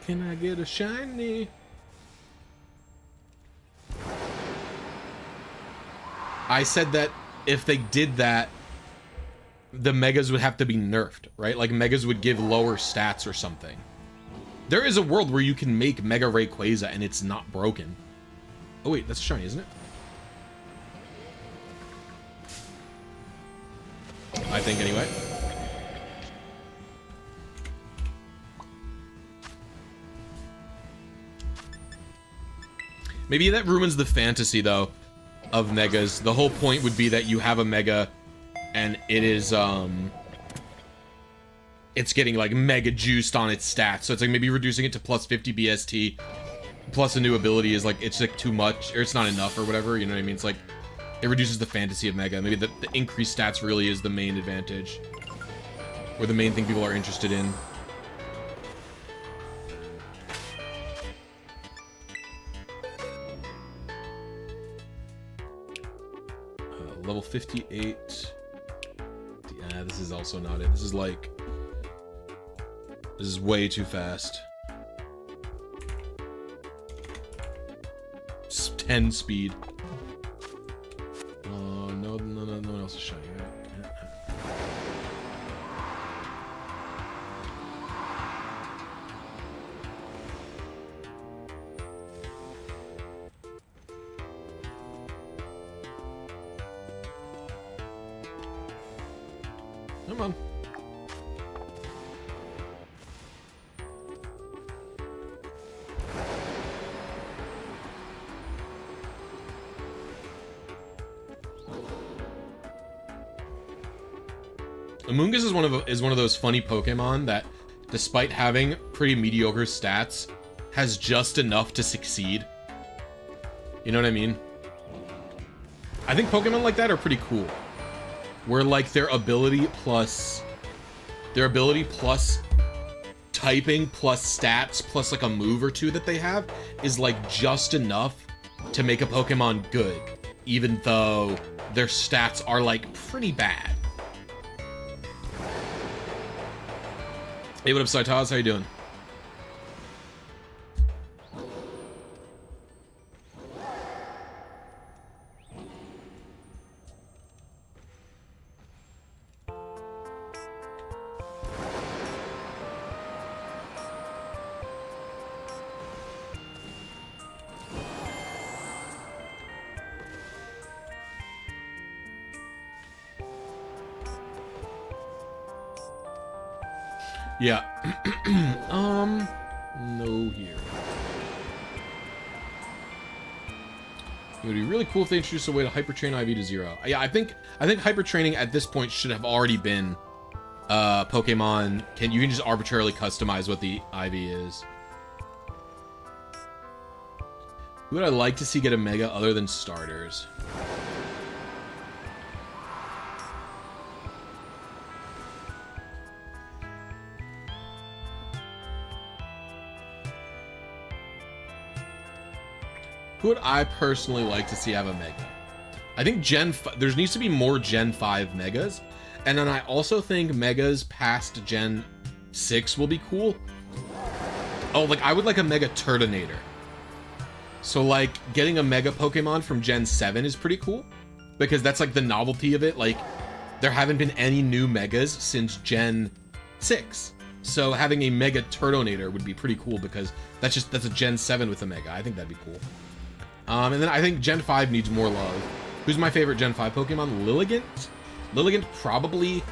Can I get a shiny? I said that if they did that, the Megas would have to be nerfed, right? Like, Megas would give lower stats or something. There is a world where you can make Mega Rayquaza and it's not broken. Oh wait, that's shiny, isn't it? I think anyway. Maybe that ruins the fantasy, though, of Megas. The whole point would be that you have a Mega, and it is, it's getting, like, Mega juiced on its stats. So it's, like, maybe reducing it to plus 50 BST, plus a new ability is, like, it's, like, too much, or it's not enough, or whatever, you know what I mean? It's, like, it reduces the fantasy of Mega. Maybe the increased stats really is the main advantage, or the main thing people are interested in. Level 58. Yeah, this is also not it. This is like... This is way too fast. It's 10 speed. Oh, no one else is shiny, right? Come on. Amoonguss is one of those funny Pokemon that, despite having pretty mediocre stats, has just enough to succeed. You know what I mean? I think Pokemon like that are pretty cool. Where like their ability plus typing plus stats plus like a move or two that they have is like just enough to make a Pokemon good, even though their stats are like pretty bad. Hey, what up, Saitaz? How you doing? Yeah. No here. It would be really cool if they introduced a way to hypertrain IV to 0. Yeah, I think hypertraining at this point should have already been Pokemon. You can just arbitrarily customize what the IV is. Who would I like to see get a Mega other than starters? Who would I personally like to see have a Mega? I think there needs to be more Gen 5 Megas. And then I also think Megas past Gen 6 will be cool. Oh, like I would like a Mega Turtonator. So like getting a Mega Pokemon from Gen 7 is pretty cool. Because that's like the novelty of it. Like there haven't been any new Megas since Gen 6. So having a Mega Turtonator would be pretty cool because that's a Gen 7 with a Mega. I think that'd be cool. And then I think Gen 5 needs more love. Who's my favorite Gen 5 Pokemon? Lilligant? Lilligant probably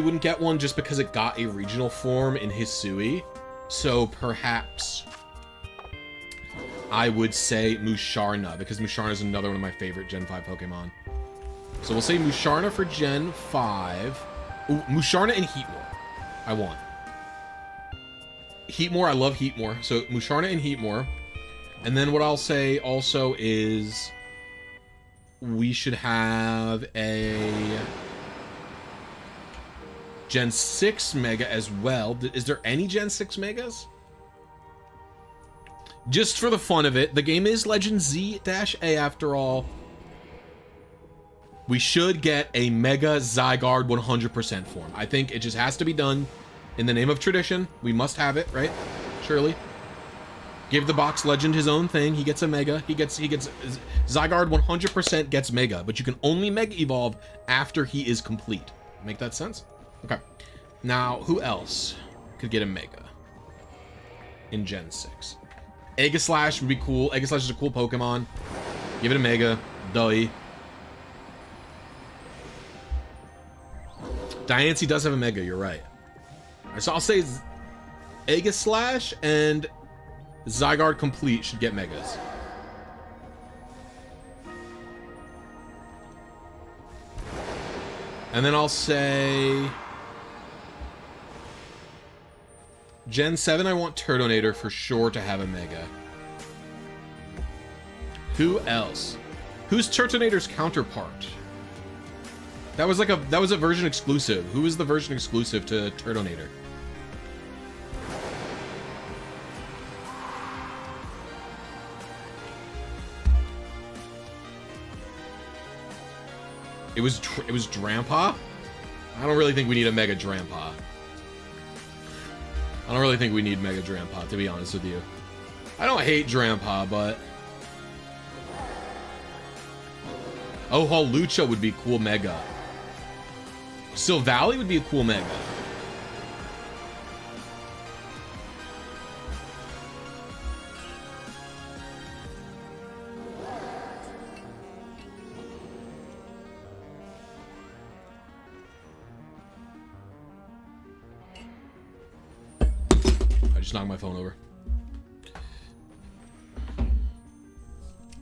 wouldn't get one just because it got a regional form in Hisui. So perhaps I would say Musharna, because Musharna is another one of my favorite Gen 5 Pokemon. So we'll say Musharna for Gen 5. Ooh, Musharna and Heatmore. I want. Heatmore, I love Heatmore. So Musharna and Heatmore. And then what I'll say also is we should have a Gen 6 Mega as well. Is there any Gen 6 Megas? Just for the fun of it, the game is Legend Z-A after all. We should get a Mega Zygarde 100% form. I think it just has to be done in the name of tradition. We must have it, right? Surely. Give the box legend his own thing. He gets a Mega. He gets Zygarde 100% gets Mega, but you can only Mega Evolve after he is complete. Make that sense? Okay. Now, who else could get a Mega in Gen 6? Aegislash would be cool. Aegislash is a cool Pokemon. Give it a Mega. Doi. Diancie does have a Mega, you're right. Alright, so I'll say Aegislash and Zygarde Complete should get Megas. And then I'll say Gen 7, I want Turtonator for sure to have a Mega. Who else? Who's Turtonator's counterpart? That was a version exclusive. Who is the version exclusive to Turtonator? It was Drampa? I don't really think we need a Mega Drampa. I don't really think we need Mega Drampa, to be honest with you. I don't hate Drampa, but... Oh, Hawlucha would be cool Mega. Silvally would be a cool Mega. Just knocked my phone over.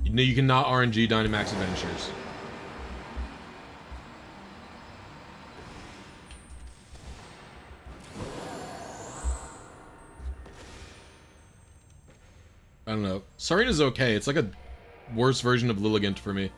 No, you cannot RNG Dynamax Adventures. I don't know. Sarina's okay. It's like a worse version of Lilligant for me.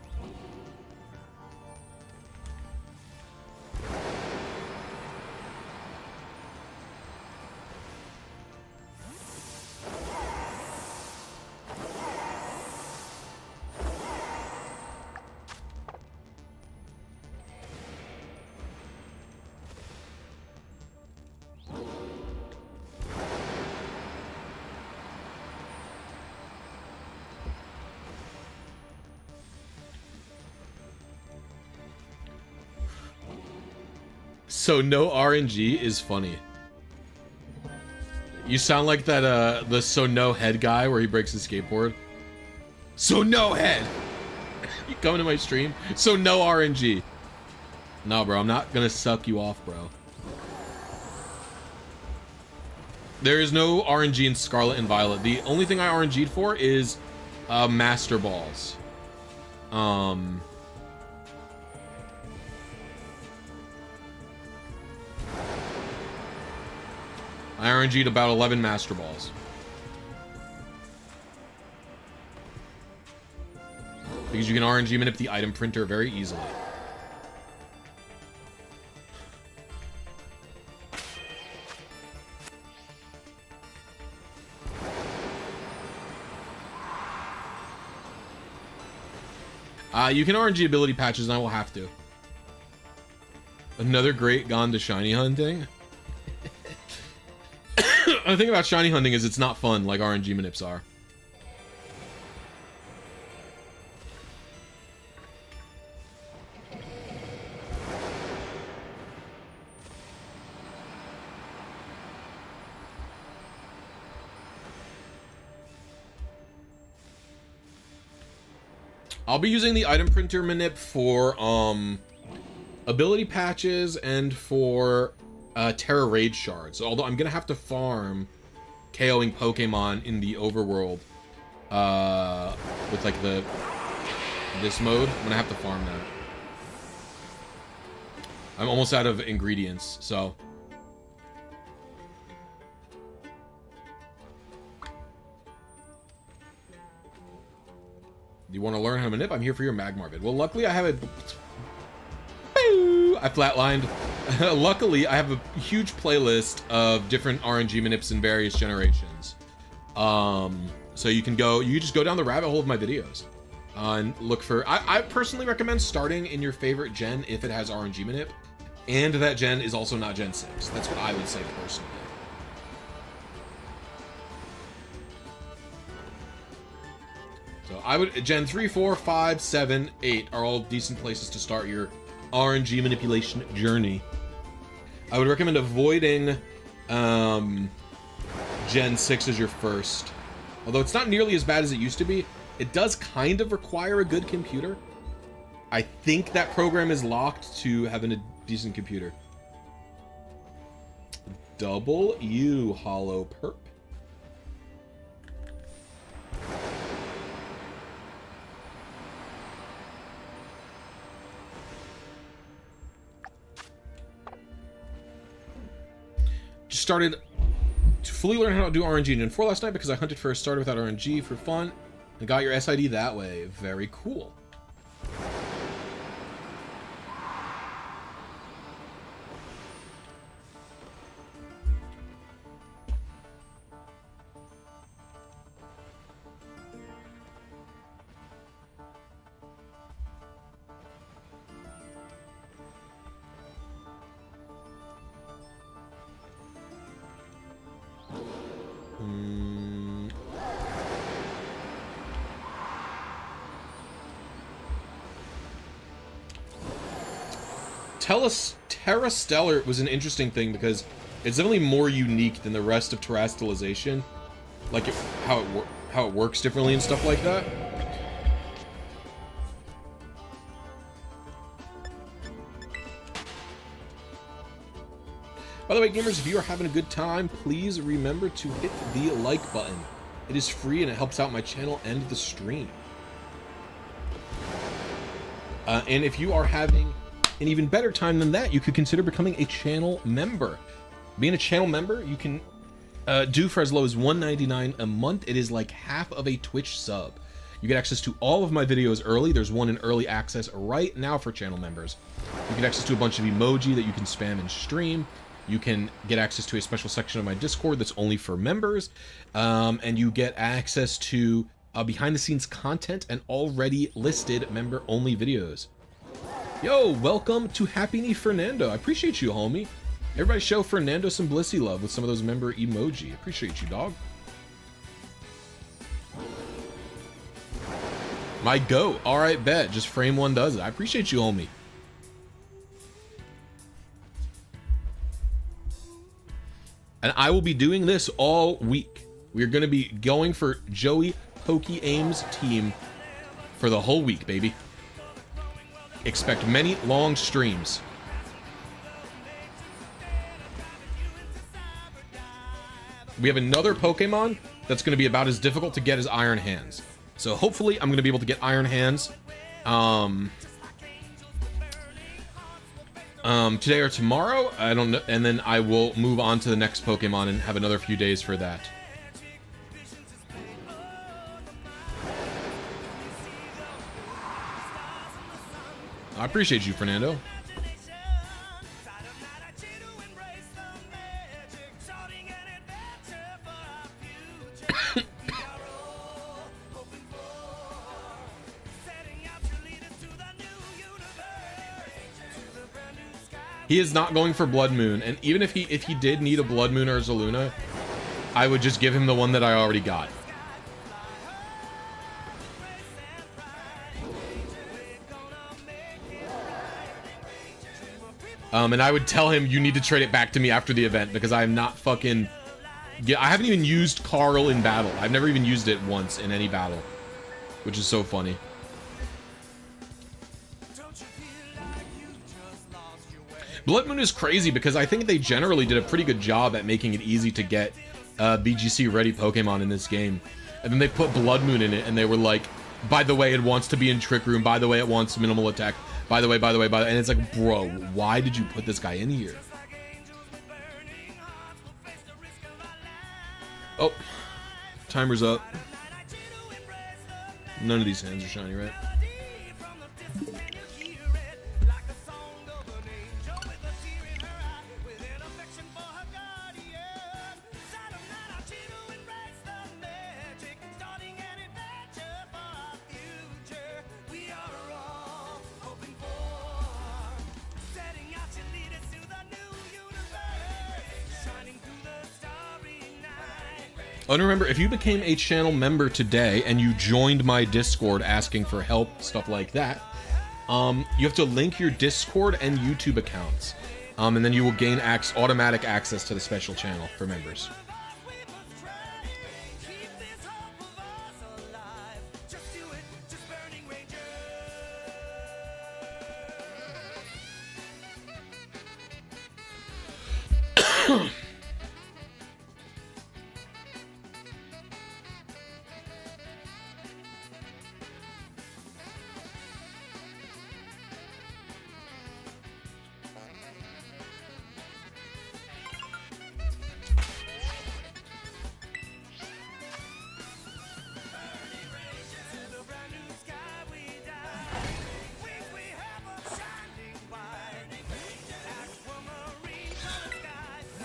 So no RNG is funny. You sound like that the so no head guy where he breaks his skateboard. So no head. You coming to my stream? So no RNG. No, bro, I'm not gonna suck you off, bro. There is no RNG in Scarlet and Violet. The only thing I RNG'd for is Master Balls. I RNG'd about 11 Master Balls. Because you can RNG manip the item printer very easily. You can RNG ability patches, and I will have to. Another great gone to shiny hunting. The thing about shiny hunting is it's not fun like RNG manips are. I'll be using the item printer manip for ability patches and for Terra Raid shards. Although I'm gonna have to farm KOing Pokemon in the overworld with like this mode. I'm gonna have to farm that. I'm almost out of ingredients, so. You want to learn how to manip? I'm here for your Magmar vid. Well, luckily I have it. I flatlined. Luckily, I have a huge playlist of different RNG manips in various generations. So you can just go down the rabbit hole of my videos and look for. I personally recommend starting in your favorite gen if it has RNG manip, and that gen is also not Gen 6. That's what I would say personally. So I would Gen 3, 4, 5, 7, 8 are all decent places to start your RNG manipulation journey. I would recommend avoiding Gen 6 as your first. Although it's not nearly as bad as it used to be, it does kind of require a good computer. I think that program is locked to having a decent computer. Double U hollow perp. Just started to fully learn how to do RNG in Gen 4 last night because I hunted for a starter without RNG for fun and got your SID that way. Very cool. Terra Stellar was an interesting thing because it's definitely more unique than the rest of terrestrialization, like how it works differently and stuff like that. By the way, gamers, if you are having a good time, please remember to hit the like button. It is free and it helps out my channel and the stream. And if you are having an even better time than that, you could consider becoming a channel member. Being a channel member, you can due for as low as $1.99 a month. It is like half of a Twitch sub. You get access to all of my videos early. There's one in early access right now for channel members. You get access to a bunch of emoji that you can spam in stream. You can get access to a special section of my Discord that's only for members. And you get access to behind the scenes content and already listed member only videos. Yo, welcome to Happy Knee Fernando. I appreciate you, homie. Everybody show Fernando some Blisy love with some of those member emoji. Appreciate you, dog. My goat. All right, bet. Just frame one does it. I appreciate you, homie. And I will be doing this all week. We're going to be going for Joey Pokey Aim's team for the whole week, baby. Expect many long streams. We have another Pokemon that's going to be about as difficult to get as Iron Hands. So hopefully I'm going to be able to get Iron Hands today or tomorrow. I don't know. And then I will move on to the next Pokemon and have another few days for that. I appreciate you, Fernando. He is not going for Blood Moon, and even if he did need a Blood Moon or a Zaluna, I would just give him the one that I already got. And I would tell him you need to trade it back to me after the event because I am not fucking... I haven't even used Carl in battle. I've never even used it once in any battle, which is so funny. Blood Moon is crazy because I think they generally did a pretty good job at making it easy to get BGC ready Pokemon in this game. And then they put Blood Moon in it and they were like, by the way, it wants to be in Trick Room. By the way, it wants minimal attack. By the way, and it's like, bro, why did you put this guy in here? Oh, timer's up. None of these hands are shiny, right? Oh, and remember, if you became a channel member today and you joined my Discord asking for help, stuff like that, you have to link your Discord and YouTube accounts. And then you will gain automatic access to the special channel for members.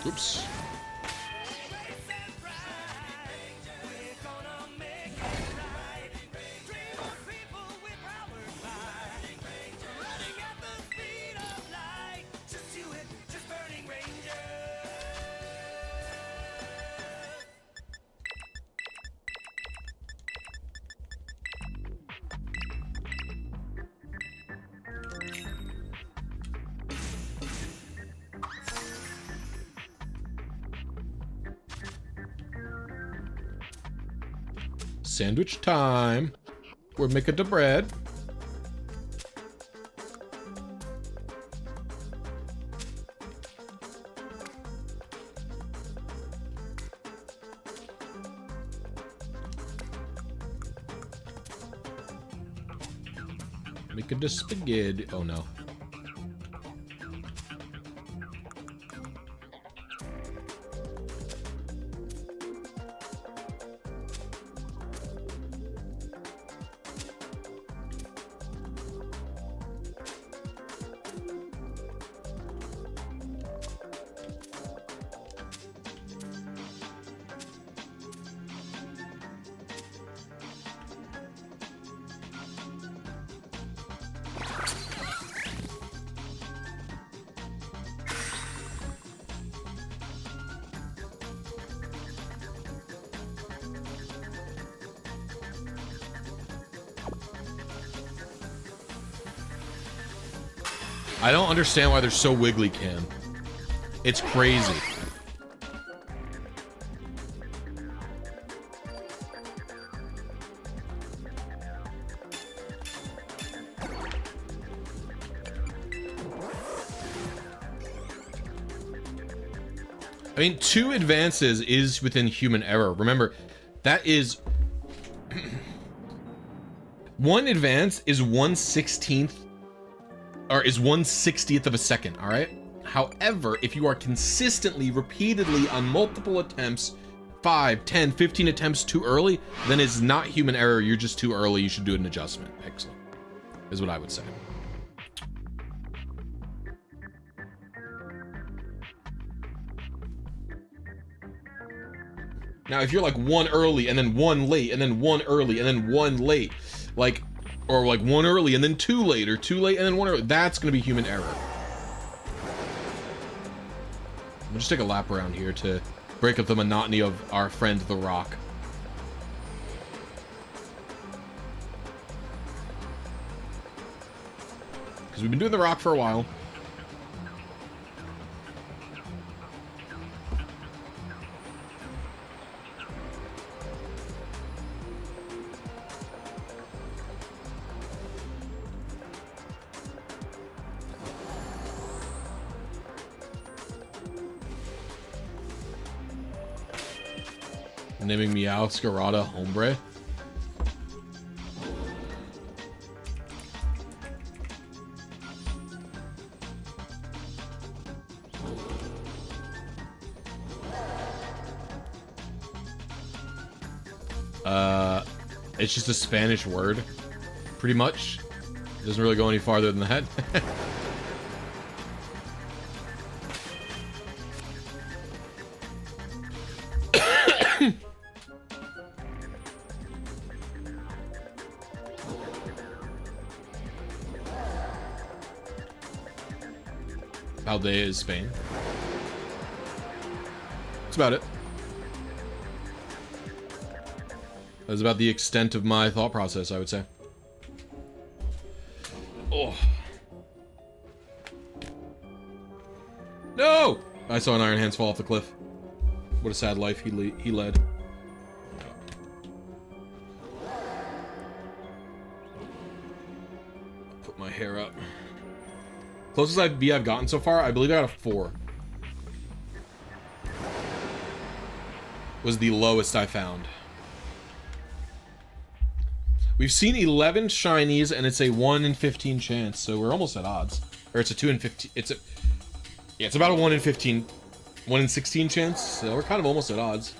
Oops. Sandwich time. We're making the bread. Making the spaghetti. Oh no. I don't understand why they're so wiggly, Cam. It's crazy. I mean, 2 advances is within human error. Remember, that is... 1 advance is 1/16th, or is 1/60th of a second, all right? However, if you are consistently, repeatedly, on multiple attempts, 5, 10, 15 attempts too early, then it's not human error, you're just too early, you should do an adjustment. Excellent, is what I would say. Now, if you're like 1 early and then 1 late and then 1 early and then 1 late, like, or like 1 early and then 2 late, or 2 late and then 1 early, that's gonna be human error. We'll just take a lap around here to break up the monotony of our friend The Rock. Because we've been doing The Rock for a while. Naming Meow Scarada Hombre. It's just a Spanish word, pretty much. It doesn't really go any farther than that. Aldea is Spain. That's about it. That's about the extent of my thought process, I would say. Oh. No! I saw an Iron Hands fall off the cliff. What a sad life he led. Put my hair up. Closest I've gotten so far, I believe I got a 4. Was the lowest I found. We've seen 11 shinies, and it's a 1 in 15 chance, so we're almost at odds. Or it's a 2 in 15. Yeah, it's about a 1 in 15, 1 in 16 chance, so we're kind of almost at odds.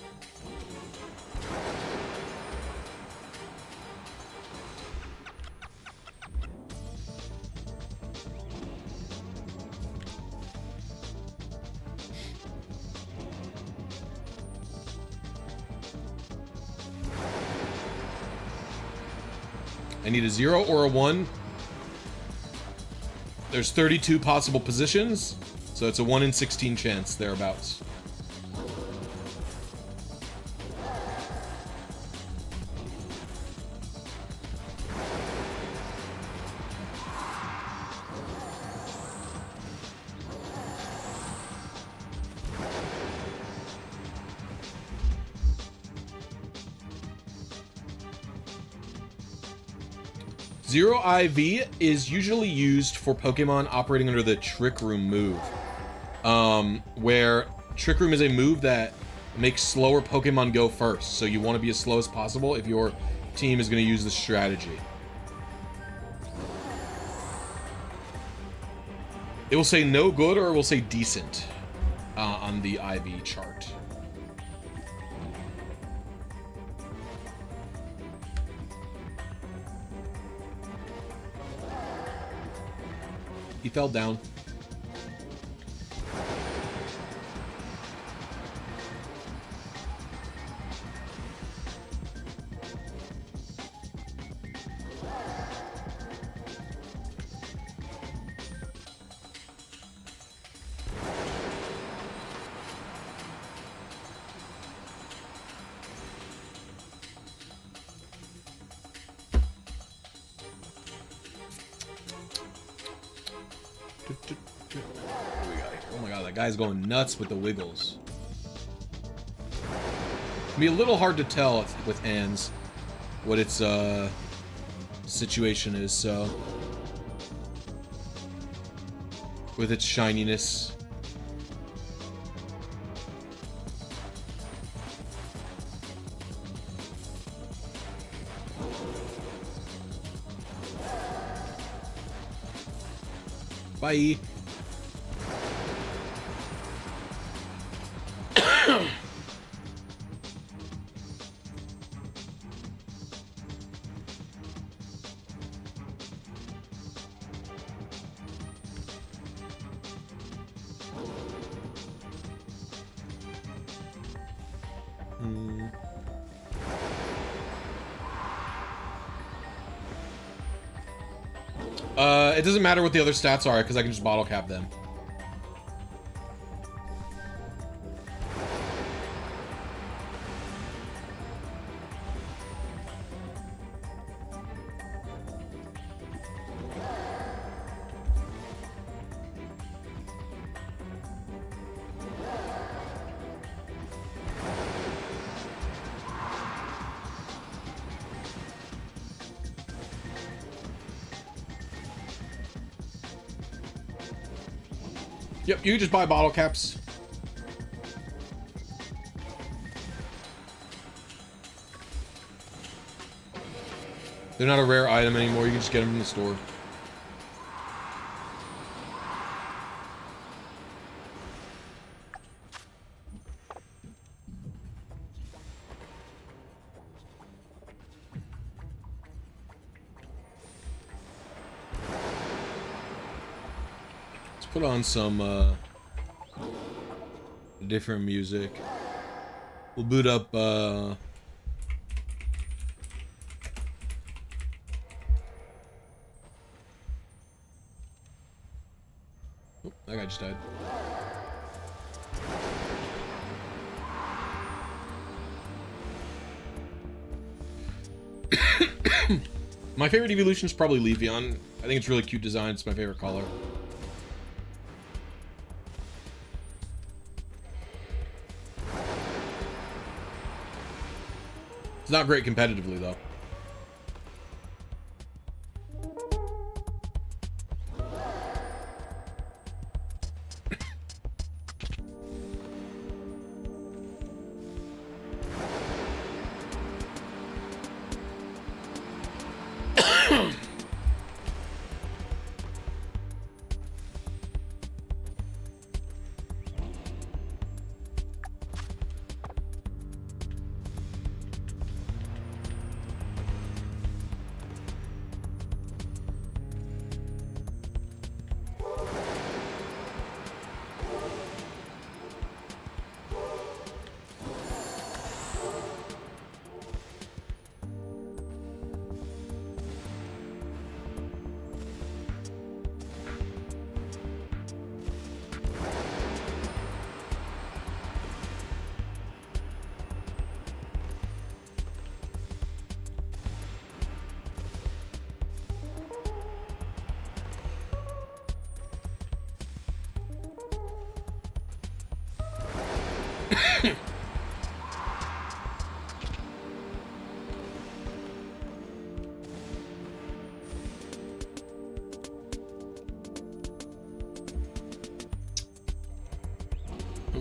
I need a 0 or a 1. There's 32 possible positions, so it's a 1 in 16 chance, thereabouts. Zero IV is usually used for Pokemon operating under the Trick Room move, where Trick Room is a move that makes slower Pokemon go first, so you want to be as slow as possible if your team is going to use this strategy. It will say no good or it will say decent on the IV chart. He fell down. What do we got here? Oh my god, that guy's going nuts with the wiggles. It'd be a little hard to tell with hands what its situation is, so with its shininess. Bye. It doesn't matter what the other stats are because I can just bottle cap them. Yep, you can just buy bottle caps. They're not a rare item anymore. You can just get them from the store. Put on some different music. We'll boot up oh, that guy just died. My favorite evolution is probably Leafeon. I think it's really cute design. It's my favorite color. It's not great competitively, though.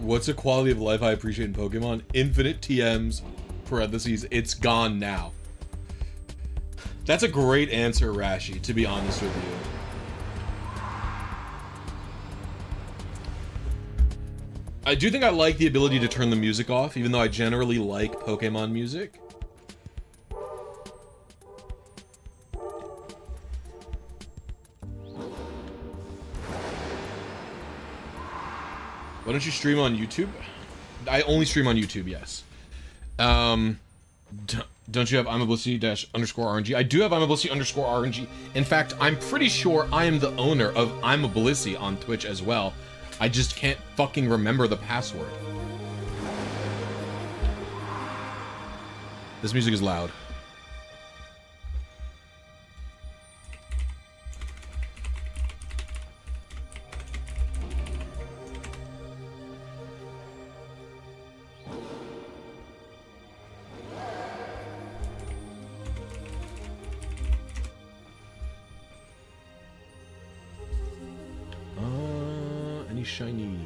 What's a quality of life I appreciate in Pokemon? Infinite TMs, parentheses, it's gone now. That's a great answer, Rashi, to be honest with you. I do think I like the ability to turn the music off, even though I generally like Pokemon music. Why don't you stream on YouTube? I only stream on YouTube, yes. Don't you have I'm a Blissy _RNG? I do have I'm a Blissy _RNG. In fact, I'm pretty sure I am the owner of I'm a Blissy on Twitch as well. I just can't fucking remember the password. This music is loud. shinies.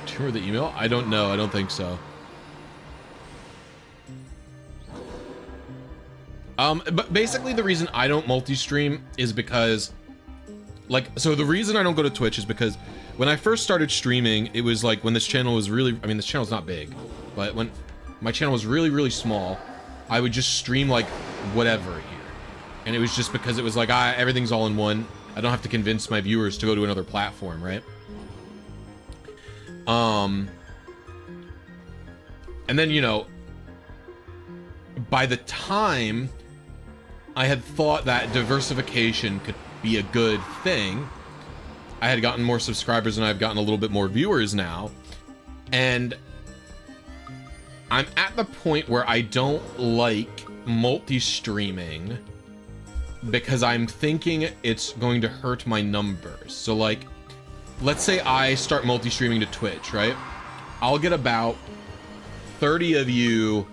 Do you remember the email? I don't know. I don't think so. But basically the reason I don't multi-stream is because, like, so the reason I don't go to Twitch is because when I first started streaming, it was like when this channel was really, I mean, this channel's not big, but when my channel was really, really small, I would just stream like whatever here. And it was just because it was like, everything's all in one. I don't have to convince my viewers to go to another platform, right? And then, you know, by the time I had thought that diversification could be a good thing, I had gotten more subscribers and I've gotten a little bit more viewers now. And I'm at the point where I don't like multi-streaming because I'm thinking it's going to hurt my numbers. So like, let's say I start multi-streaming to Twitch, right? I'll get about 30 of you.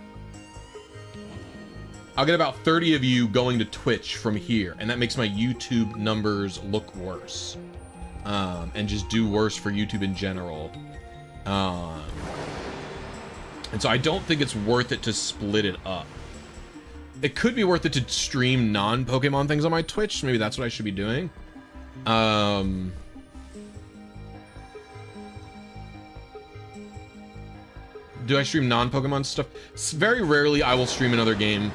I'll get about 30 of you going to Twitch from here, and that makes my YouTube numbers look worse. And just do worse for YouTube in general. And so I don't think it's worth it to split it up. It could be worth it to stream non-Pokemon things on my Twitch. Maybe that's what I should be doing. Do I stream non-Pokemon stuff? Very rarely I will stream another game.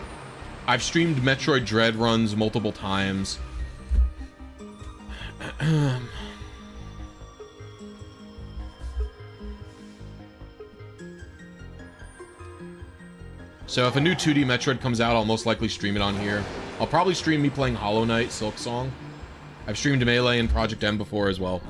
I've streamed Metroid Dread runs multiple times. So if a new 2D Metroid comes out, I'll most likely stream it on here. I'll probably stream me playing Hollow Knight, Silk Song. I've streamed Melee and Project M before as well.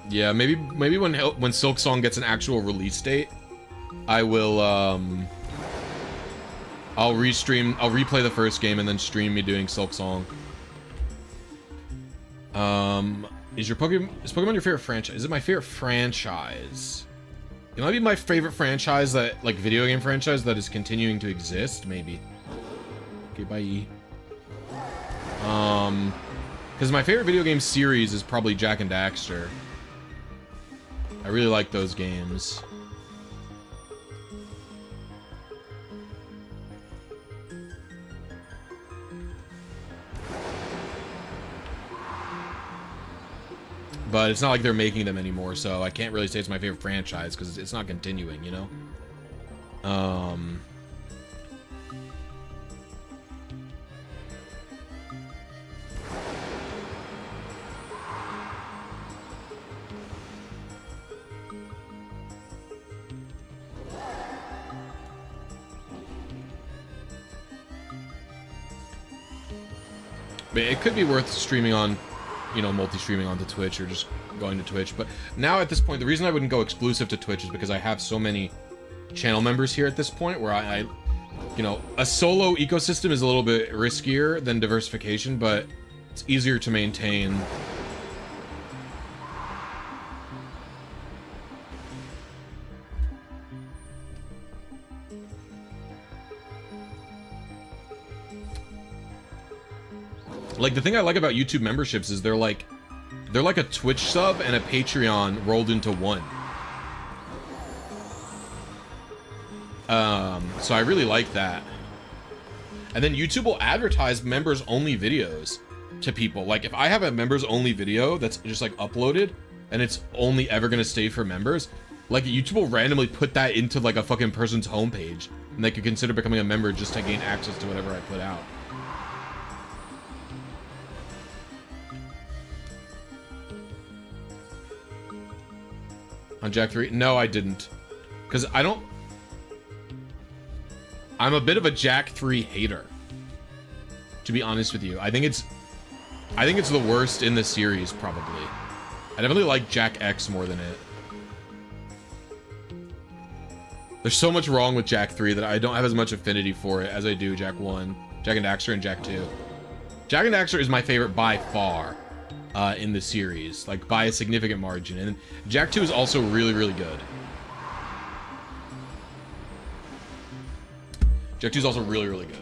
Yeah, maybe when Silk Song gets an actual release date, I will I'll replay the first game and then stream me doing Silk Song. Is Pokemon your favorite franchise? Is it my favorite franchise? It might be my favorite franchise that, like, video game franchise that is continuing to exist, maybe. Okay, bye. Because my favorite video game series is probably Jak and Daxter. I really like those games. But it's not like they're making them anymore, so I can't really say it's my favorite franchise because it's not continuing, you know? But it could be worth streaming on, you know, multi-streaming onto Twitch or just going to Twitch. But now at this point, the reason I wouldn't go exclusive to Twitch is because I have so many channel members here at this point where I you know, a solo ecosystem is a little bit riskier than diversification, but it's easier to maintain. Like, the thing I like about YouTube memberships is they're like a Twitch sub and a Patreon rolled into one. So I really like that. And then YouTube will advertise members-only videos to people. Like, if I have a members-only video that's just, like, uploaded, and it's only ever gonna stay for members, like, YouTube will randomly put that into, like, a fucking person's homepage, and they could consider becoming a member just to gain access to whatever I put out. On Jak 3? No, I didn't. Because I'm a bit of a Jak 3 hater, to be honest with you. I think it's the worst in the series, probably. I definitely like Jack X more than it. There's so much wrong with Jack 3 that I don't have as much affinity for it as I do Jack 1, Jack and Daxter, and Jack 2. Jack and Daxter is my favorite by far in the series, like by a significant margin. And Jack 2 is also really, really good. Jack 2 is also really, really good.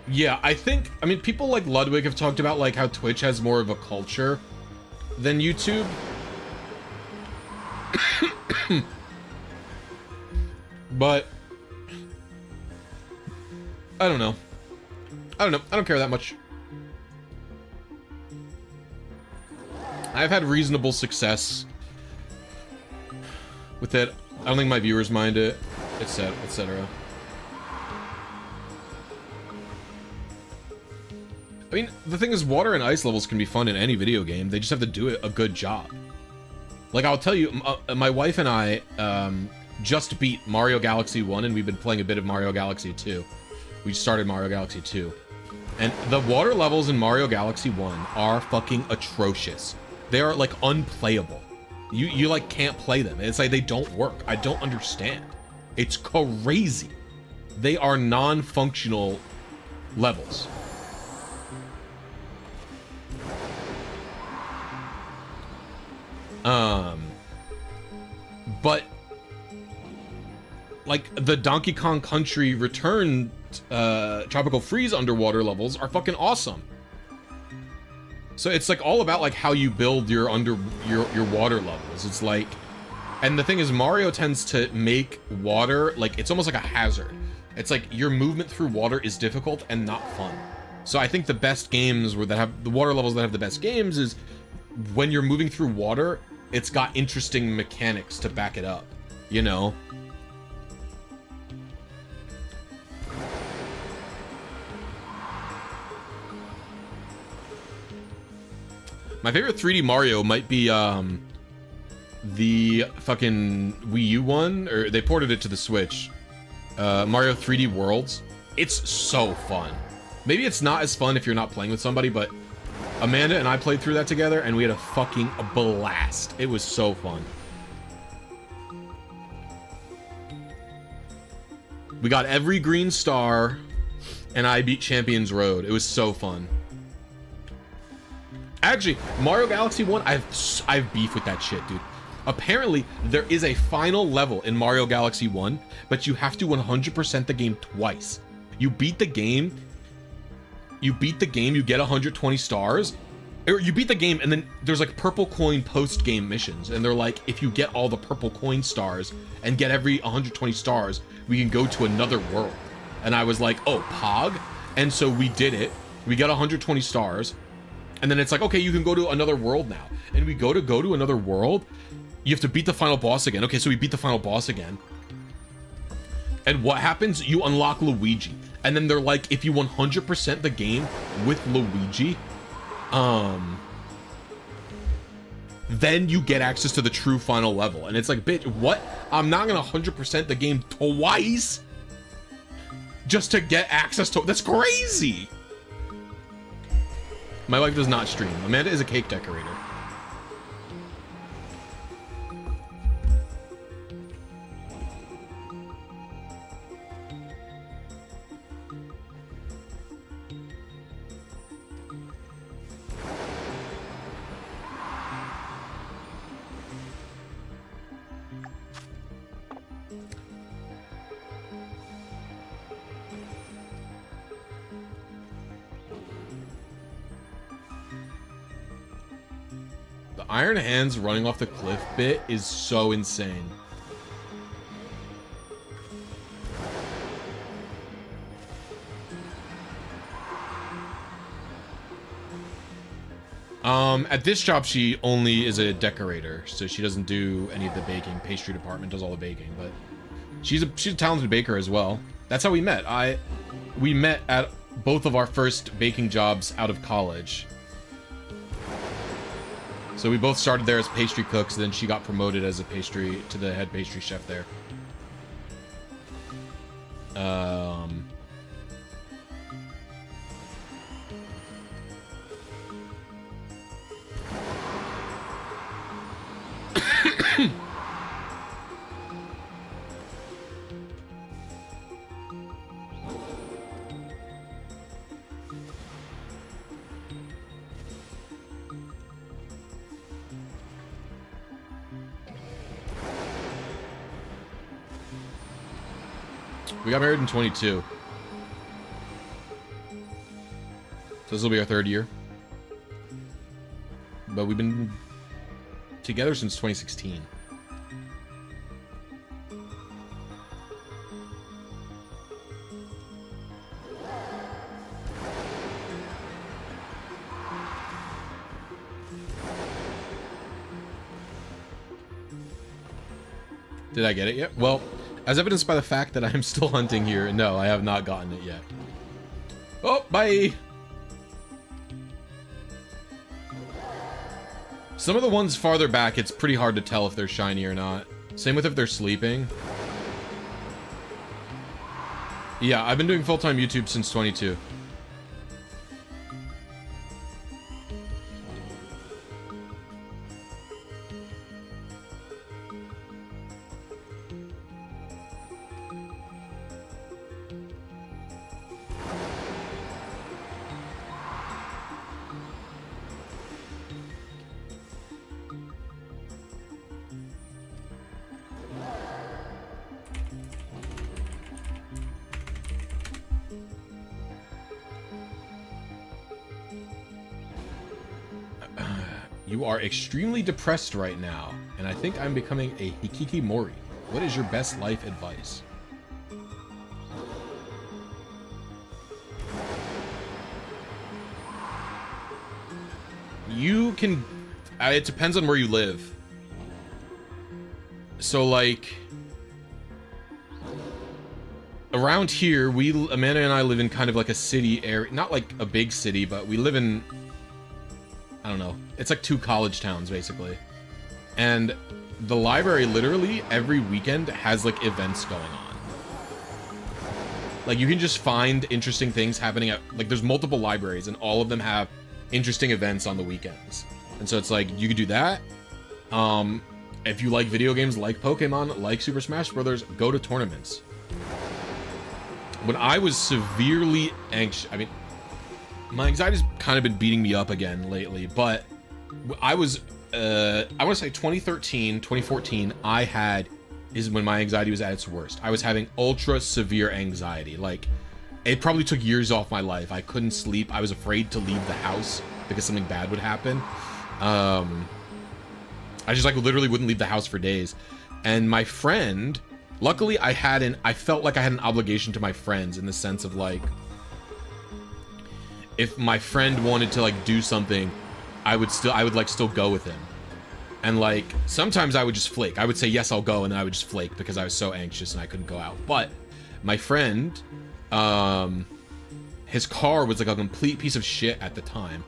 Yeah, I mean, people like Ludwig have talked about like how Twitch has more of a culture than YouTube. But I don't know. I don't care that much. I've had reasonable success with it. I don't think my viewers mind it, etc. I mean, the thing is, water and ice levels can be fun in any video game. They just have to do it a good job. Like, I'll tell you, my wife and I just beat Mario Galaxy 1, and we've been playing a bit of Mario Galaxy 2. We started Mario Galaxy 2. And the water levels in Mario Galaxy 1 are fucking atrocious. They are, like, unplayable. You like, can't play them. It's like they don't work. I don't understand. It's crazy. They are non-functional levels. But like the Donkey Kong Country Return Tropical Freeze underwater levels are fucking awesome. So it's like all about like how you build your water levels. It's like, and the thing is, Mario tends to make water like it's almost like a hazard. It's like your movement through water is difficult and not fun. So I think the best games that have the water levels that have the best games is when you're moving through water, it's got interesting mechanics to back it up, you know? My favorite 3D Mario might be the fucking Wii U one, or they ported it to the Switch. Mario 3D Worlds. It's so fun. Maybe it's not as fun if you're not playing with somebody, but Amanda and I played through that together, and we had a fucking blast. It was so fun. We got every green star, and I beat Champions Road. It was so fun. Actually, Mario Galaxy 1, I've beef with that shit, dude. Apparently, there is a final level in Mario Galaxy 1, but you have to 100% the game twice. You beat the game, you get 120 stars, or you beat the game, and then there's like purple coin post-game missions, and they're like, if you get all the purple coin stars and get every 120 stars, we can go to another world. And I was like, oh, Pog? And so we did it. We got 120 stars, and then it's like, okay, you can go to another world now. And we go to another world. You have to beat the final boss again. Okay, so we beat the final boss again. And what happens? You unlock Luigi. And then they're like, if you 100% the game with Luigi, then you get access to the true final level. And it's like, bitch, what? I'm not gonna 100% the game twice just to get access to it. That's crazy. My wife does not stream. Amanda is a cake decorator. Iron Hands running off the cliff bit is so insane. At this job, she only is a decorator, so she doesn't do any of the baking. Pastry department does all the baking, but she's a talented baker as well. That's how we met. We met at both of our first baking jobs out of college. So we both started there as pastry cooks, then she got promoted as a to the head pastry chef there. We got married in 22. So this will be our 3rd year. But we've been together since 2016. Did I get it yet? Well, as evidenced by the fact that I'm still hunting here, no, I have not gotten it yet. Oh, bye! Some of the ones farther back, it's pretty hard to tell if they're shiny or not. Same with if they're sleeping. Yeah, I've been doing full-time YouTube since 22. You are extremely depressed right now, and I think I'm becoming a hikikomori. What is your best life advice? You can... it depends on where you live. So, like... around here, Amanda and I live in kind of like a city area. Not like a big city, but we live in... I don't know. It's like 2 college towns, basically. And the library, literally, every weekend has, like, events going on. Like, you can just find interesting things happening at... like, there's multiple libraries, and all of them have interesting events on the weekends. And so it's like, you could do that. If you like video games, like Pokemon, like Super Smash Brothers, go to tournaments. When I was severely anxious... I mean... my anxiety's kind of been beating me up again lately, but I was, I want to say 2013, 2014, is when my anxiety was at its worst. I was having ultra severe anxiety. Like, it probably took years off my life. I couldn't sleep. I was afraid to leave the house because something bad would happen. I just, like, literally wouldn't leave the house for days. And my friend, luckily I felt like I had an obligation to my friends in the sense of, like, if my friend wanted to, like, do something, I would like still go with him. And, like, sometimes I would just flake. I would say, yes, I'll go, and then I would just flake because I was so anxious and I couldn't go out. But my friend, his car was, like, a complete piece of shit at the time.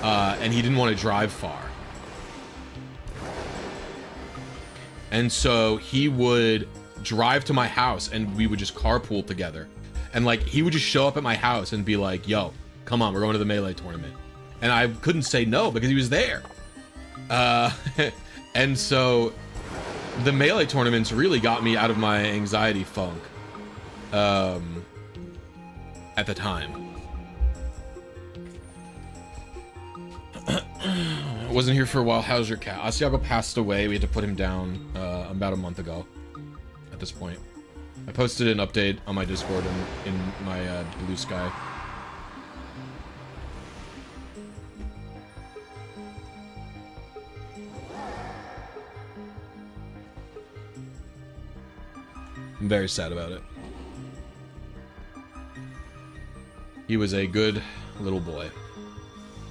And he didn't want to drive far. And so he would drive to my house and we would just carpool together. And, like, he would just show up at my house and be like, yo, come on, we're going to the Melee tournament. And I couldn't say no because he was there. And so the Melee tournaments really got me out of my anxiety funk at the time. I wasn't here for a while. How's your cat? Asiago passed away. We had to put him down about a month ago at this point. I posted an update on my Discord in my Blue Sky. I'm very sad about it. He was a good little boy.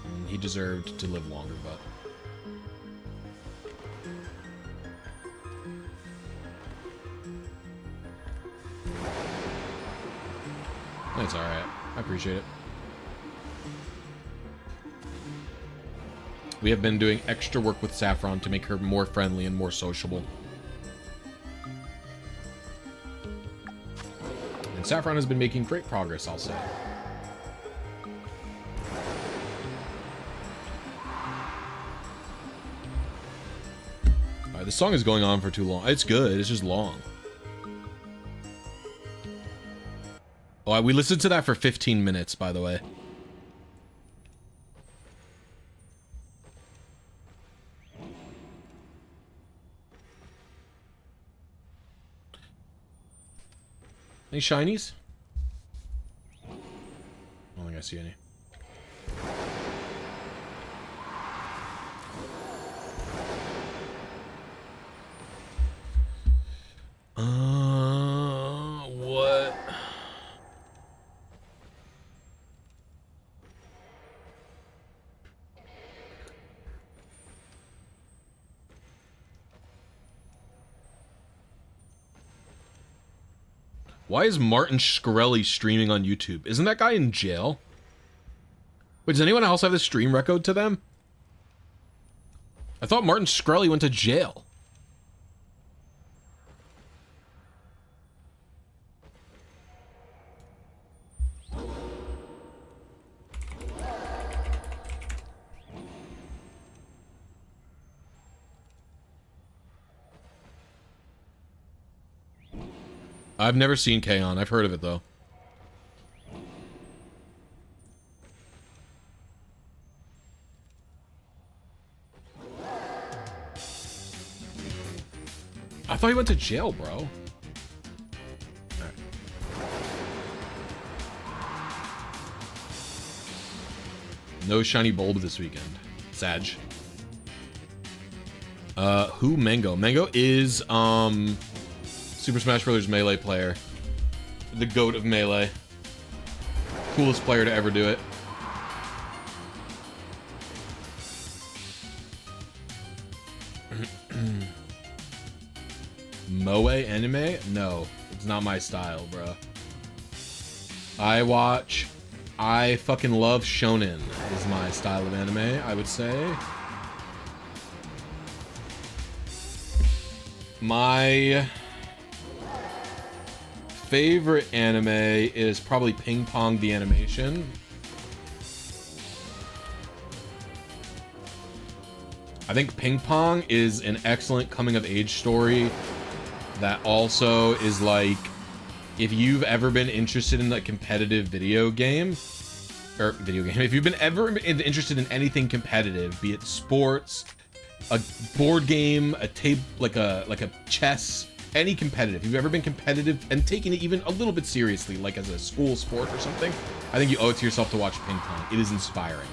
And he deserved to live longer, but... That's alright. I appreciate it. We have been doing extra work with Saffron to make her more friendly and more sociable. And Saffron has been making great progress, I'll say. Alright, this song is going on for too long. It's good, it's just long. Oh, we listened to that for 15 minutes, by the way. Any shinies? I don't think I see any. What? Why is Martin Shkreli streaming on YouTube? Isn't that guy in jail? Wait, does anyone else have the stream record to them? I thought Martin Shkreli went to jail. I've never seen K-On! I've heard of it, though. I thought he went to jail, bro. Right. No shiny bulb this weekend. Sag. Who? Mango. Mango is, Super Smash Bros. Melee player. The GOAT of Melee. Coolest player to ever do it. Moe anime? No. It's not my style, bro. I fucking love shonen is my style of anime, I would say. My favorite anime is probably Ping Pong the Animation. I think Ping Pong is an excellent coming-of-age story that also is like, if you've ever been interested in a competitive if you've been ever interested in anything competitive, be it sports, a board game, a tape, like a chess, any competitive, if you've ever been competitive and taken it even a little bit seriously, like as a school sport or something, I think you owe it to yourself to watch Ping Pong. It is inspiring.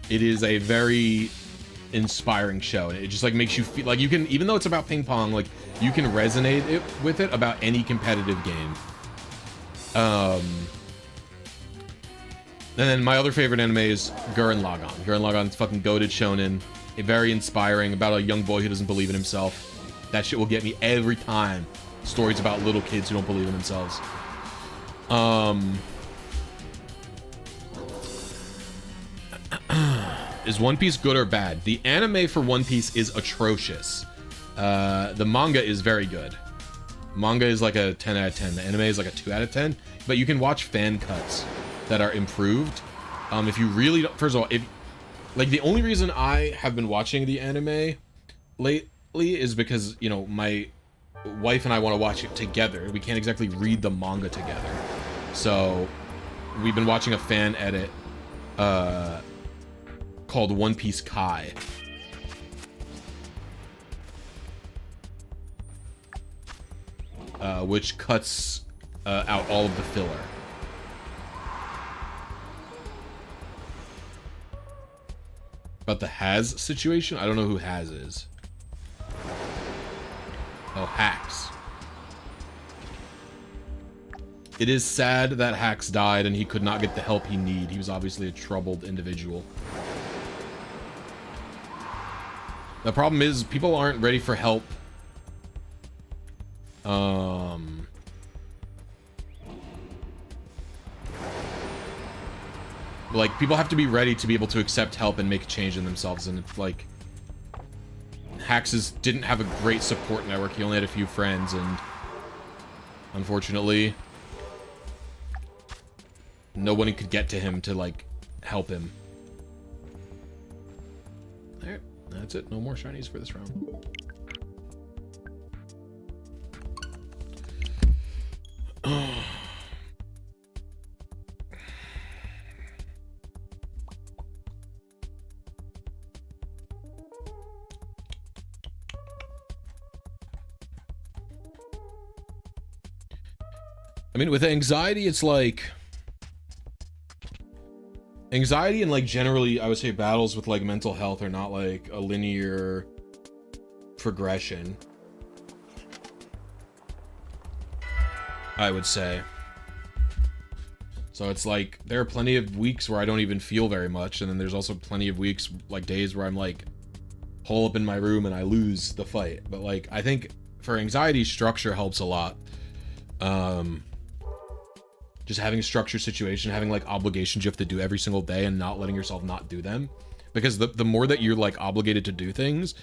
It is a very inspiring show, and it just like makes you feel like you can, even though it's about ping pong, like you can resonate with it about any competitive game. And then my other favorite anime is Gurren Lagann. Gurren Lagann's fucking goated shonen. Very inspiring, about a young boy who doesn't believe in himself. That shit will get me every time. Stories about little kids who don't believe in themselves. Is One Piece good or bad? The anime for One Piece is atrocious. The manga is very good. Manga is like a 10 out of 10. The anime is like a 2 out of 10. But you can watch fan cuts that are improved. If you really don't, first of all, if like the only reason I have been watching the anime lately is because, you know, my wife and I want to watch it together. We can't exactly read the manga together. So we've been watching a fan edit called One Piece Kai. Which cuts out all of the filler. About the Haz situation? I don't know who Haz is. Oh, Hax. It is sad that Hax died and he could not get the help he needed. He was obviously a troubled individual. The problem is people aren't ready for help. Like, people have to be ready to be able to accept help and make a change in themselves, and it's like Hax's didn't have a great support network. He only had a few friends, and unfortunately, no one could get to him to, like, help him. Alright, that's it. No more shinies for this round. I mean, with anxiety, it's like... Anxiety and, like, generally, I would say battles with, like, mental health are not, like, a linear progression. I would say. So it's like, there are plenty of weeks where I don't even feel very much, and then there's also plenty of weeks, like, days where I'm, like, hole up in my room and I lose the fight. But, like, I think for anxiety, structure helps a lot. Just having a structured situation, having, like, obligations you have to do every single day and not letting yourself not do them. Because the more that you're, like, obligated to do things,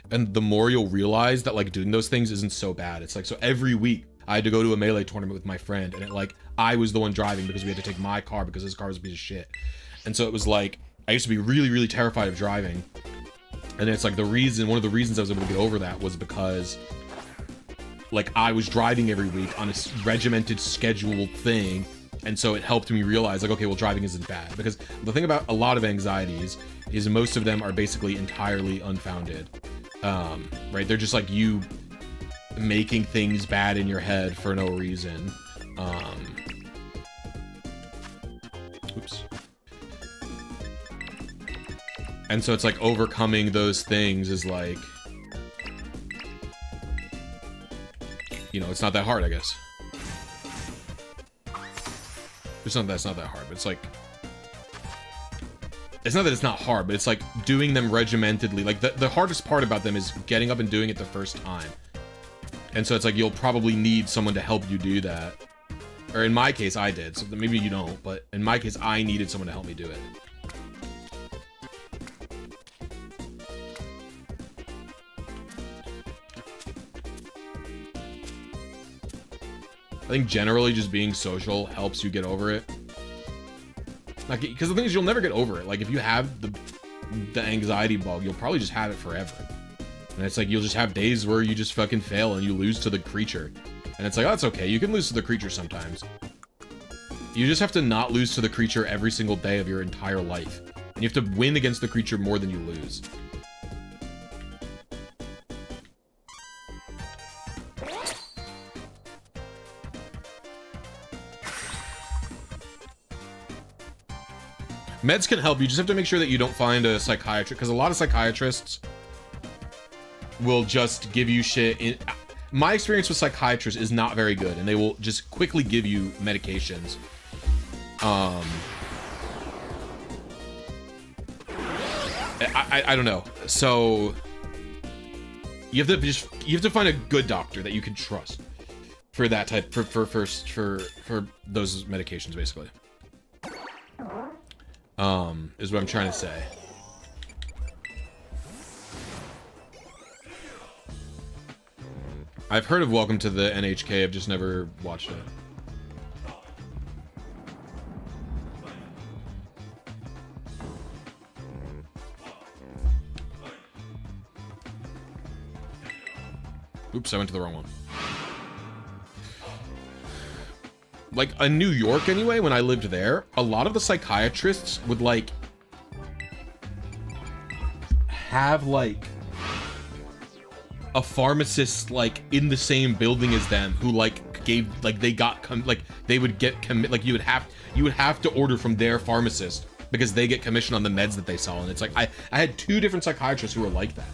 and the more you'll realize that, like, doing those things isn't so bad. It's like, so every week I had to go to a Melee tournament with my friend, and it, like, I was the one driving because we had to take my car because his car was a piece of shit. And so it was like, I used to be really, really terrified of driving. And it's like one of the reasons I was able to get over that was because, like, I was driving every week on a regimented, scheduled thing. And so it helped me realize, like, okay, well, driving isn't bad. Because the thing about a lot of anxieties is most of them are basically entirely unfounded. Right? They're just like you making things bad in your head for no reason. Oops. And so it's like overcoming those things is like, you know, it's not that hard, I guess. It's not that it's not that hard, but it's like, it's not that it's not hard, but it's like doing them regimentedly. Like the hardest part about them is getting up and doing it the first time. And so it's like, you'll probably need someone to help you do that. Or in my case, I did. So maybe you don't, but in my case, I needed someone to help me do it. I think generally just being social helps you get over it. Like, because the thing is, you'll never get over it. Like, if you have the anxiety bug, you'll probably just have it forever. And it's like, you'll just have days where you just fucking fail and you lose to the creature. And it's like, oh, that's okay. You can lose to the creature sometimes. You just have to not lose to the creature every single day of your entire life. And you have to win against the creature more than you lose. Meds can help. You just have to make sure that you don't find a psychiatrist, because a lot of psychiatrists will just give you shit. My experience with psychiatrists is not very good, and they will just quickly give you medications. I don't know. So you have to find a good doctor that you can trust for that type for those medications, basically. Is what I'm trying to say. I've heard of Welcome to the NHK, I've just never watched it. Oops, I went to the wrong one. Like, in New York anyway, when I lived there, a lot of the psychiatrists would, like, have, like, a pharmacist, like, in the same building as them who, like, gave, like, they got, they would get, like, you would have to order from their pharmacist because they get commission on the meds that they sell. And it's like, I had 2 different psychiatrists who were like that.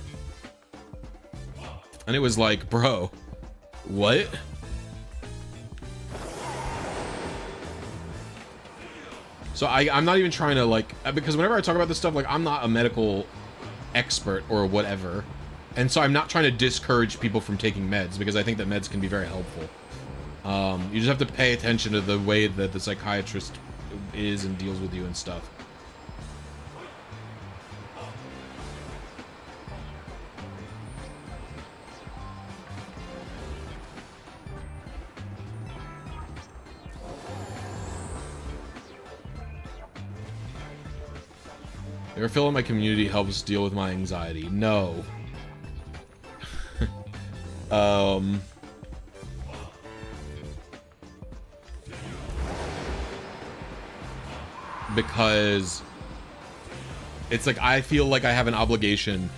And it was like, bro, what? So I'm not even trying to, like, because whenever I talk about this stuff, like, I'm not a medical expert or whatever. And so I'm not trying to discourage people from taking meds, because I think that meds can be very helpful. You just have to pay attention to the way that the psychiatrist is and deals with you and stuff. Your fill in my community helps deal with my anxiety. No. Because it's like I feel like I have an obligation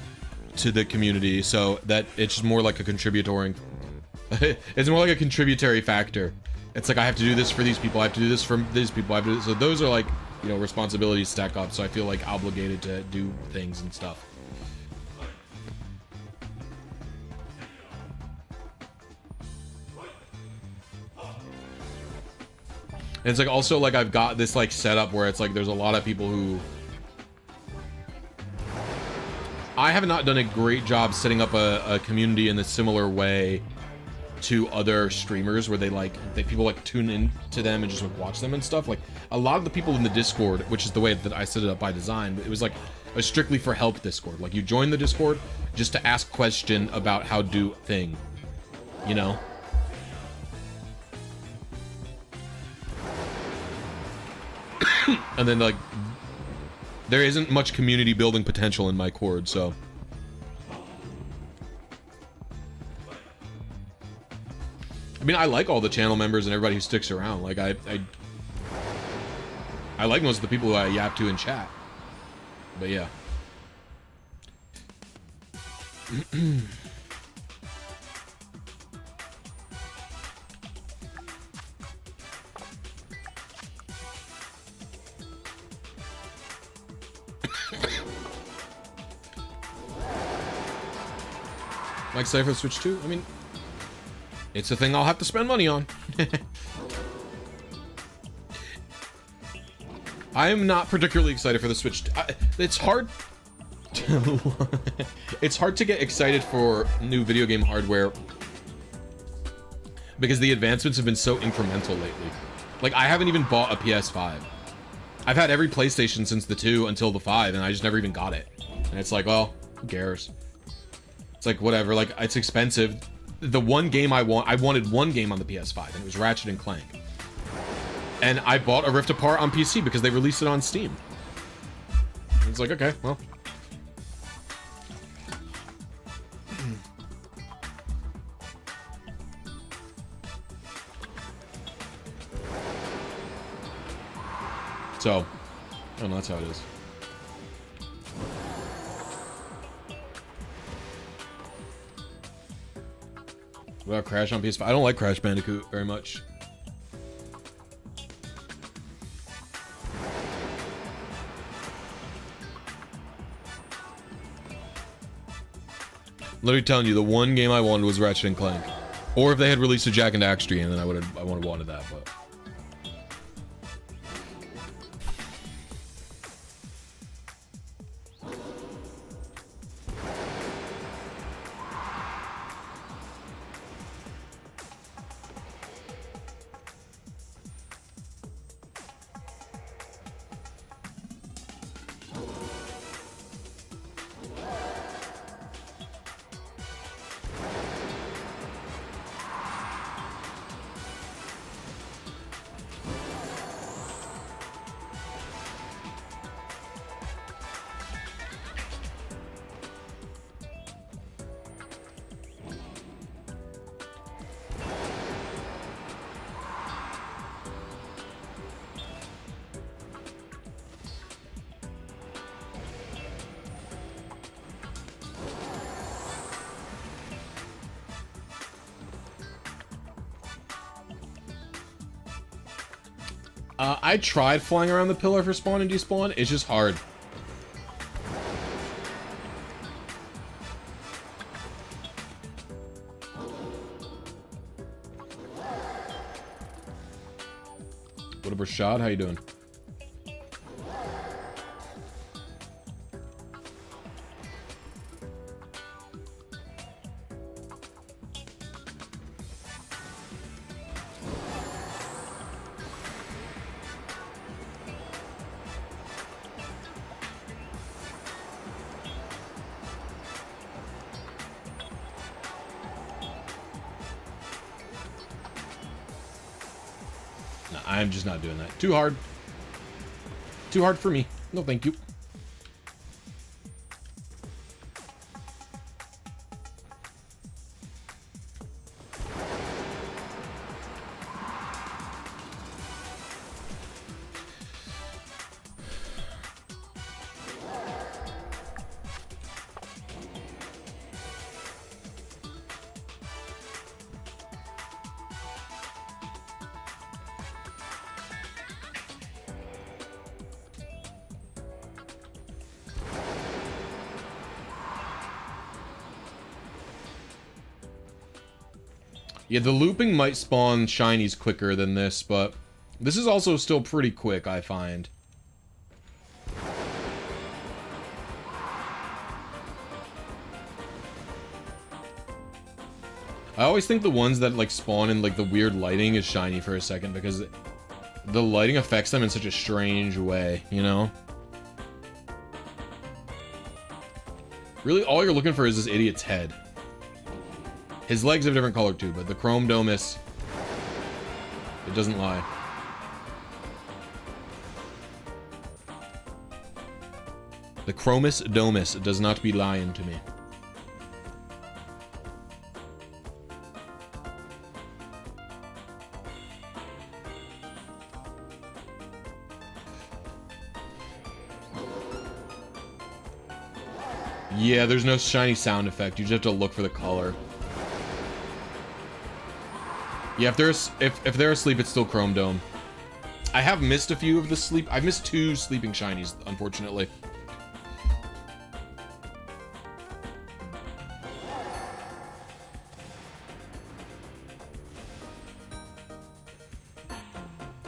to the community, so that it's just more like a contributory. It's more like a contributory factor. It's like I have to do this for these people, I have to do this for these people, I have to do, so those are like, you know, responsibilities stack up, so I feel like obligated to do things and stuff. And it's like also like I've got this like setup where it's like there's a lot of people who I have not done a great job setting up a community in a similar way to other streamers where people like tune in to them and just like watch them and stuff. Like a lot of the people in the Discord, which is the way that I set it up by design, but it was like a strictly for help Discord. Like you join the Discord just to ask question about how to do thing, you know? And then like there isn't much community building potential in my Cord, so I mean I like all the channel members and everybody who sticks around. Like I like most of the people who I yap to in chat. But yeah. Like Cypher Switch 2? I mean, it's a thing I'll have to spend money on. I am not particularly excited for the Switch. It's hard. It's hard to get excited for new video game hardware because the advancements have been so incremental lately. Like, I haven't even bought a PS5. I've had every PlayStation since the 2 until the 5, and I just never even got it. And it's like, well, who cares? It's like, whatever, like, it's expensive. The one game I wanted one game on the PS5, and it was Ratchet and Clank. And I bought a Rift Apart on PC because they released it on Steam. And it's like, okay, well. So, I don't know, that's how it is. What about Crash on PS5? I don't like Crash Bandicoot very much. Literally telling you, the one game I wanted was Ratchet and Clank. Or if they had released a Jak and Daxter game, then I would have wanted that, but. I tried flying around the pillar for spawn and despawn. It's just hard. What up, Rashad? How you doing? I'm just not doing that. Too hard. Too hard for me. No, thank you. Yeah, the looping might spawn shinies quicker than this, but this is also still pretty quick, I find. I always think the ones that like spawn in like the weird lighting is shiny for a second because the lighting affects them in such a strange way, you know? Really, all you're looking for is this idiot's head. His legs have a different color too, but the Chrome Domus, it doesn't lie. The Chromus Domus does not be lying to me. Yeah, there's no shiny sound effect. You just have to look for the color. Yeah, if they're asleep, it's still Chrome Dome. I have missed a few of the sleep. I've missed 2 sleeping shinies, unfortunately.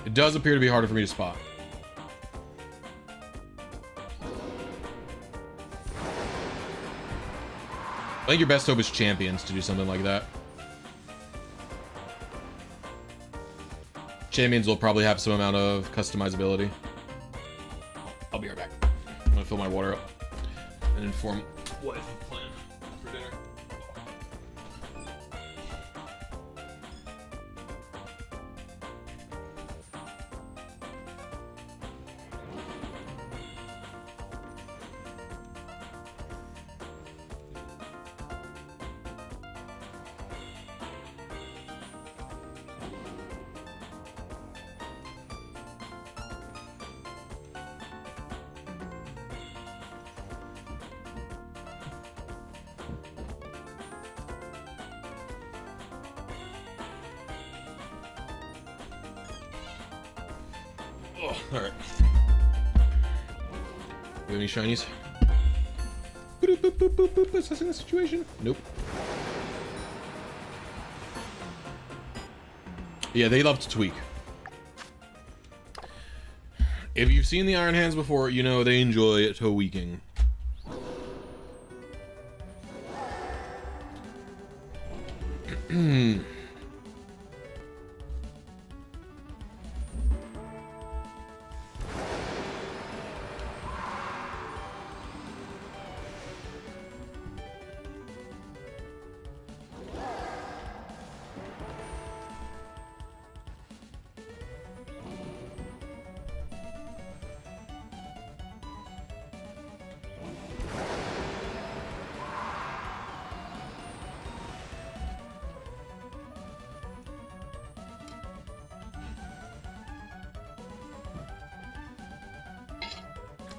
It does appear to be harder for me to spot. I think your best hope is champions to do something like that. Champions will probably have some amount of customizability. I'll be right back. I'm gonna fill my water up and inform wife of plan for dinner. Oh, alright. Do you have any shinies? Boop, boop, boop, boop, boop. Assessing the situation? Nope. Yeah, they love to tweak. If you've seen the Iron Hands before, you know they enjoy tweaking.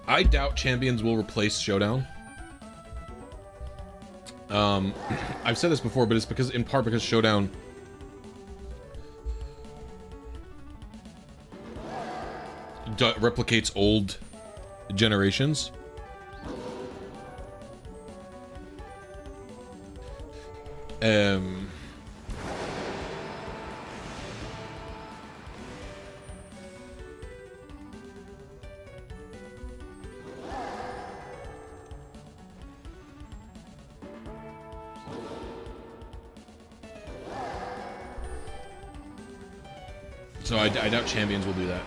I doubt champions will replace Showdown. I've said this before, but it's in part because Showdown replicates old generations. So I doubt champions will do that.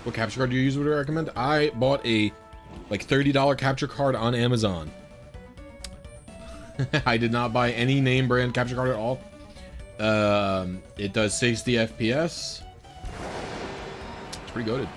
What capture card do you use? Would I recommend? I bought a like $30 capture card on Amazon. I did not buy any name brand capture card at all. It does 60 FPS. It's pretty goated.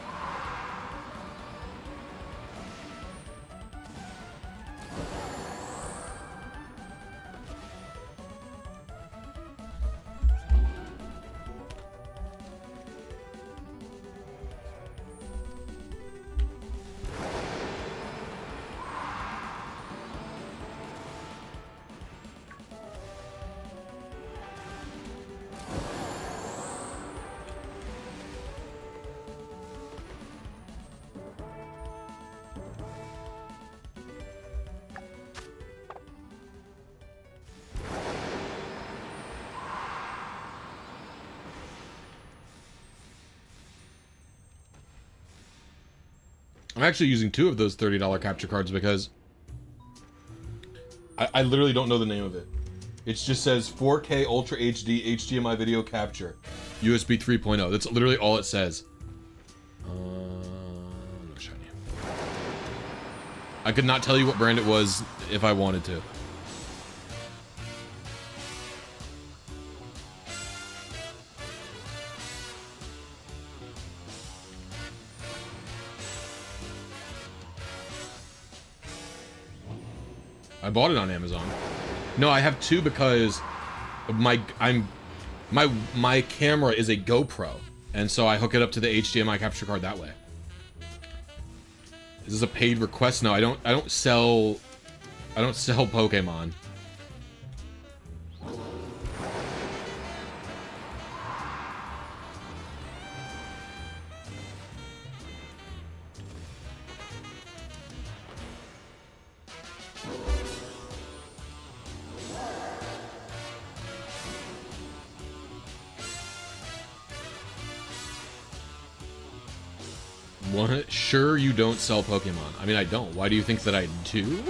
I'm actually using 2 of those $30 capture cards because I literally don't know the name of it. It just says 4K Ultra HD HDMI video capture, USB 3.0. That's literally all it says. I could not tell you what brand it was if I wanted to. I bought it on Amazon. No, I have 2 because my camera is a GoPro, and so I hook it up to the HDMI capture card that way. Is this a paid request? No, I don't sell Pokemon. What? Sure you don't sell Pokemon. I mean, I don't. Why do you think that I do?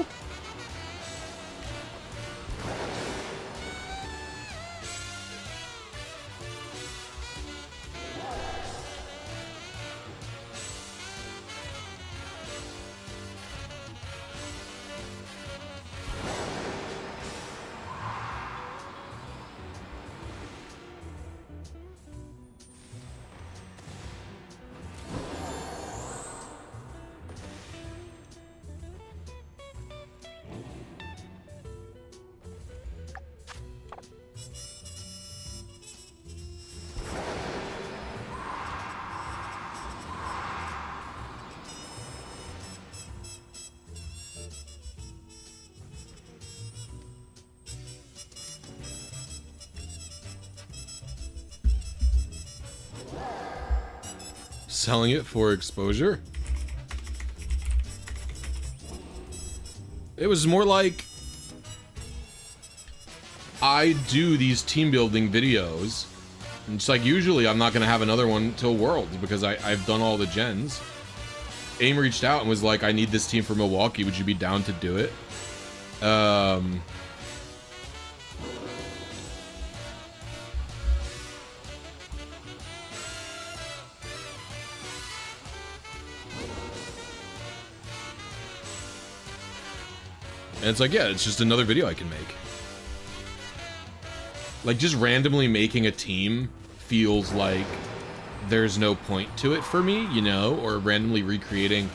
Selling it for exposure? It was more like I do these team building videos. And it's like usually I'm not gonna have another one till Worlds because I've done all the gens. AIM reached out and was like, I need this team for Milwaukee, would you be down to do it? And it's like, yeah, it's just another video I can make. Like, just randomly making a team feels like there's no point to it for me, you know? Or randomly recreating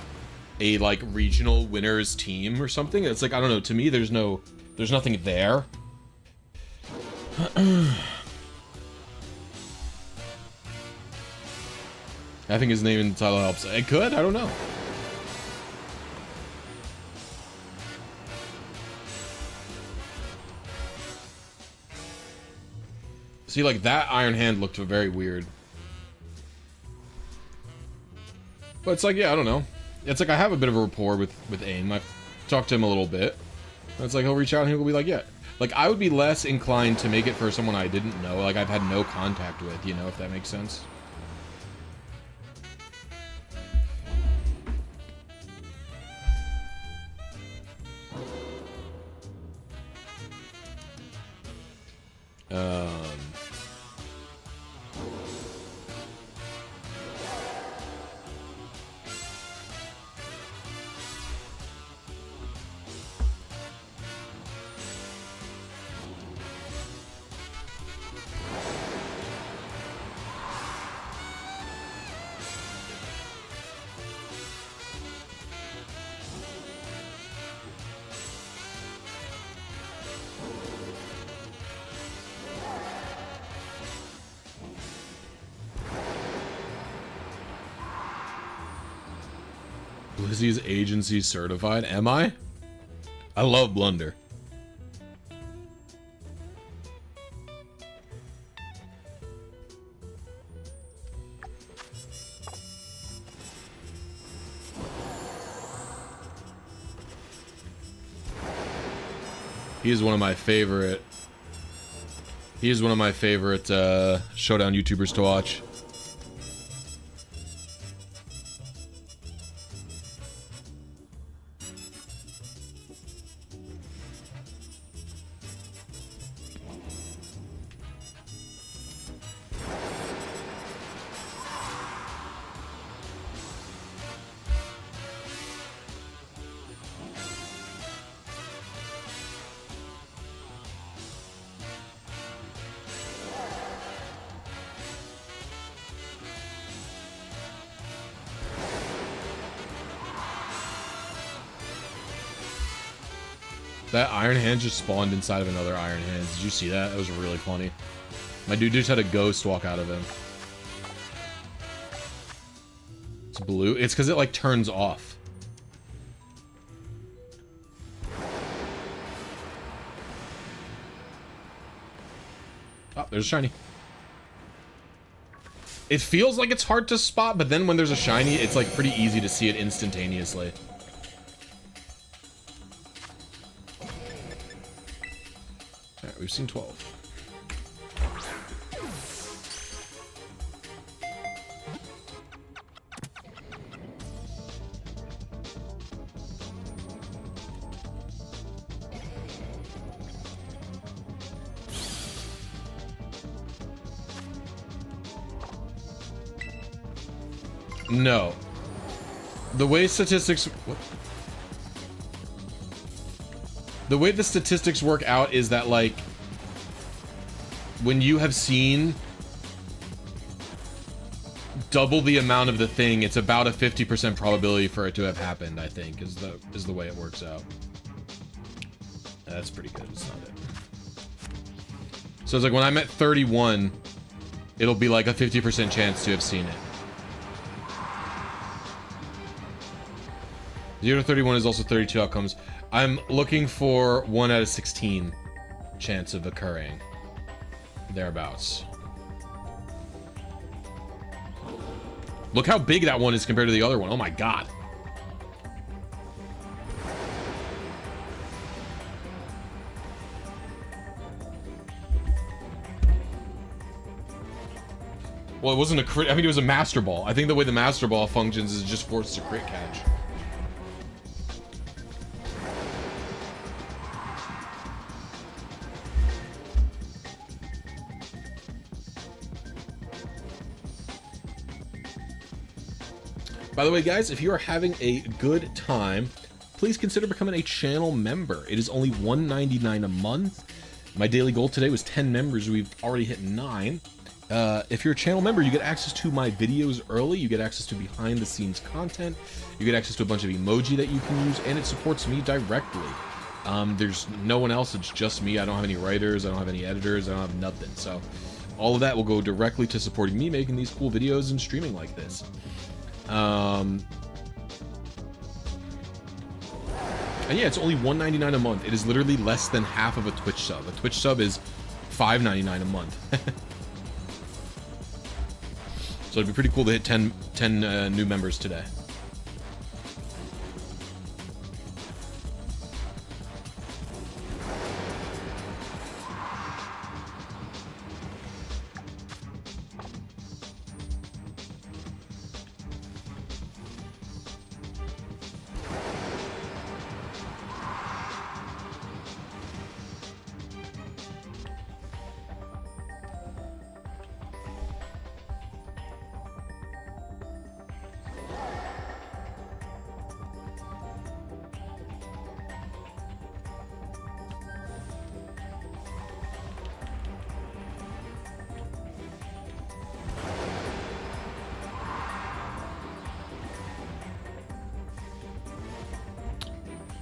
a, like, regional winners team or something. It's like, I don't know, to me, there's nothing there. I think his name in the title helps. It could, I don't know. See, like, that Iron Hand looked very weird. But it's like, yeah, I don't know. It's like I have a bit of a rapport with AIM. I've talked to him a little bit. It's like he'll reach out and he'll be like, yeah. Like, I would be less inclined to make it for someone I didn't know. Like, I've had no contact with, you know, if that makes sense. Blissy's agency certified? Am I? I love Blunder. He is one of my favorite. He is one of my favorite Showdown YouTubers to watch. That Iron Hand just spawned inside of another Iron Hand. Did you see that? That was really funny. My dude just had a ghost walk out of him. It's blue. It's because it, like, turns off. Oh, there's a shiny. It feels like it's hard to spot, but then when there's a shiny, it's, like, pretty easy to see it instantaneously. Alright, we've seen 12. No. The way statistics... What? The way the statistics work out is that, like, when you have seen double the amount of the thing, it's about a 50% probability for it to have happened, I think, is the way it works out. That's pretty good. It's not it. So it's like when I'm at 31, it'll be like a 50% chance to have seen it. 0 to 31 is also 32 outcomes. I'm looking for 1 out of 16 chance of occurring. Thereabouts. Look how big that one is compared to the other one. Oh my god. Well, it wasn't a crit. I mean, it was a Master Ball. I think the way the Master Ball functions is just forced to crit catch. By the way, guys, if you are having a good time, please consider becoming a channel member. It is only $1.99 a month. My daily goal today was 10 members. We've already hit 9. If you're a channel member, you get access to my videos early. You get access to behind-the-scenes content. You get access to a bunch of emoji that you can use, and it supports me directly. There's no one else. It's just me. I don't have any writers. I don't have any editors. I don't have nothing. So all of that will go directly to supporting me making these cool videos and streaming like this. And yeah, it's only $1.99 a month. It is literally less than half of a Twitch sub. A Twitch sub is $5.99 a month. So it'd be pretty cool to hit 10 new members today.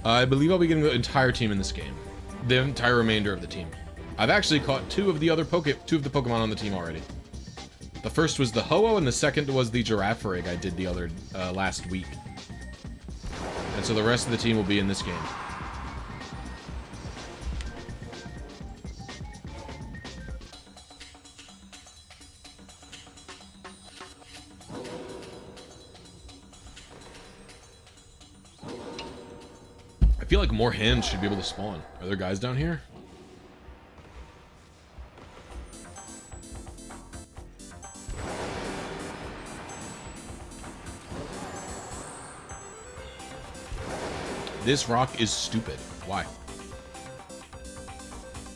I believe I'll be getting the entire team in this game. The entire remainder of the team. I've actually caught two of the Pokemon on the team already. The first was the Ho-Oh, and the second was the Girafarig I did the other last week. And so the rest of the team will be in this game. I feel like more hands should be able to spawn. Are there guys down here? This rock is stupid. Why?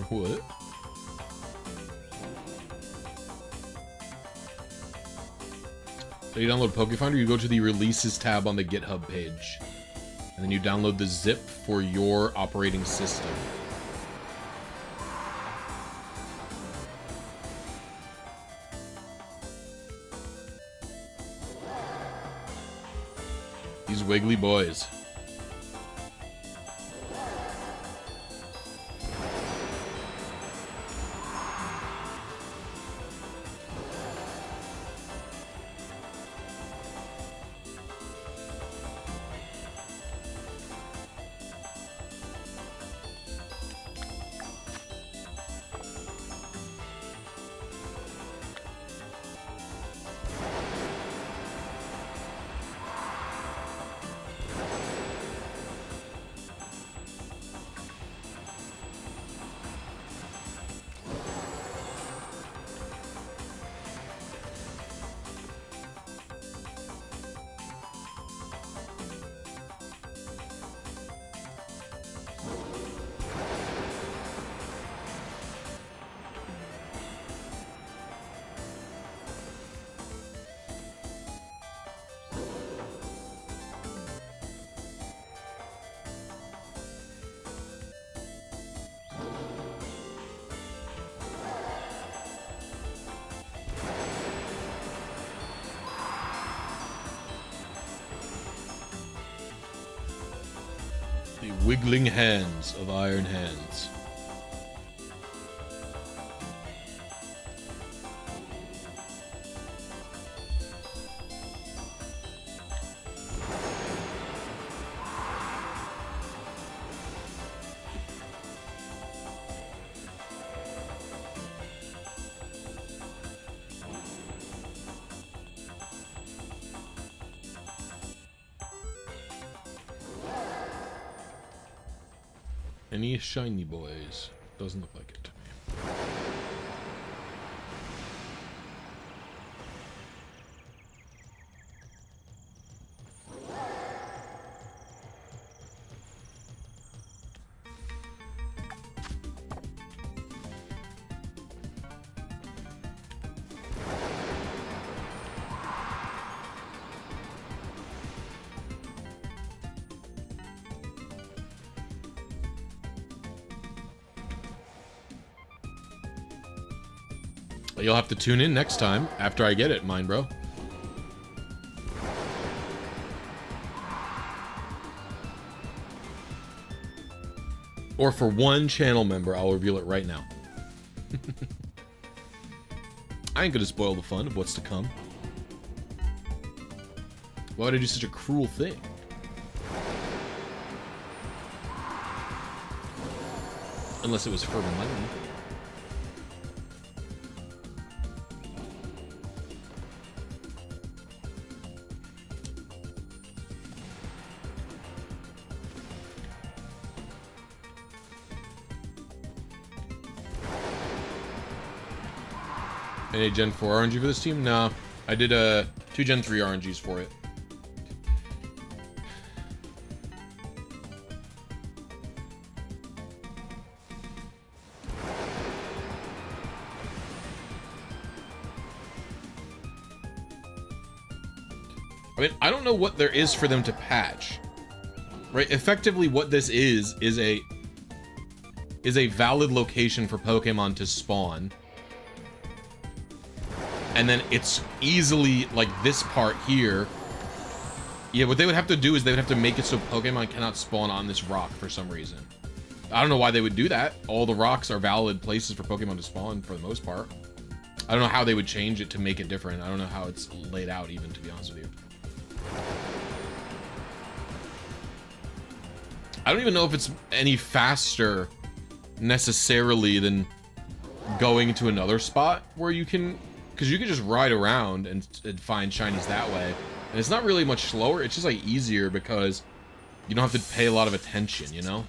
What? So you download Pokefinder, you go to the releases tab on the GitHub page. And then you download the zip for your operating system. These wiggly boys. The wiggling hands of Iron Hands. Any shiny boys? Doesn't look like it to me. You'll have to tune in next time after I get it, mine bro. Or for one channel member, I'll reveal it right now. I ain't gonna spoil the fun of what's to come. Why would I do such a cruel thing? Unless it was for money. Any Gen 4 RNG for this team? Nah. I did 2 Gen 3 RNGs for it. I mean, I don't know what there is for them to patch. Right? Effectively, what this is a valid location for Pokemon to spawn. And then it's easily, like, this part here. Yeah, what they would have to do is they would have to make it so Pokemon cannot spawn on this rock for some reason. I don't know why they would do that. All the rocks are valid places for Pokemon to spawn for the most part. I don't know how they would change it to make it different. I don't know how it's laid out even, to be honest with you. I don't even know if it's any faster necessarily than going to another spot where you can... Because you can just ride around and find shinies that way. And it's not really much slower. It's just like easier because you don't have to pay a lot of attention, you know?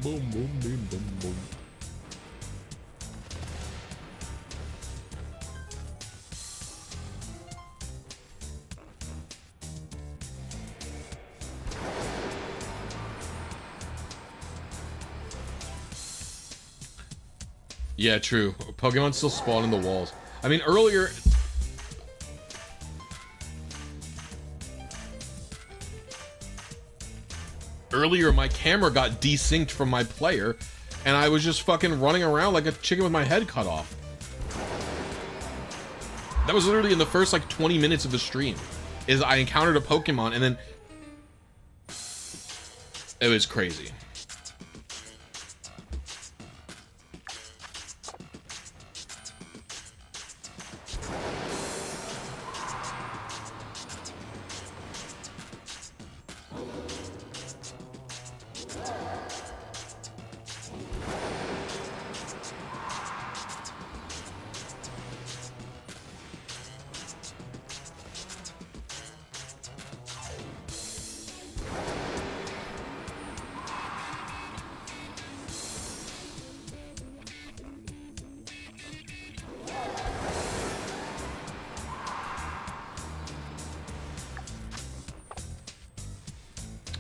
Boom, boom, boom, boom, boom. Yeah, true. Pokemon still spawn in the walls. I mean, earlier... Earlier, my camera got desynced from my player, and I was just fucking running around like a chicken with my head cut off. That was literally in the first, like, 20 minutes of the stream. Is I encountered a Pokemon, and then... It was crazy.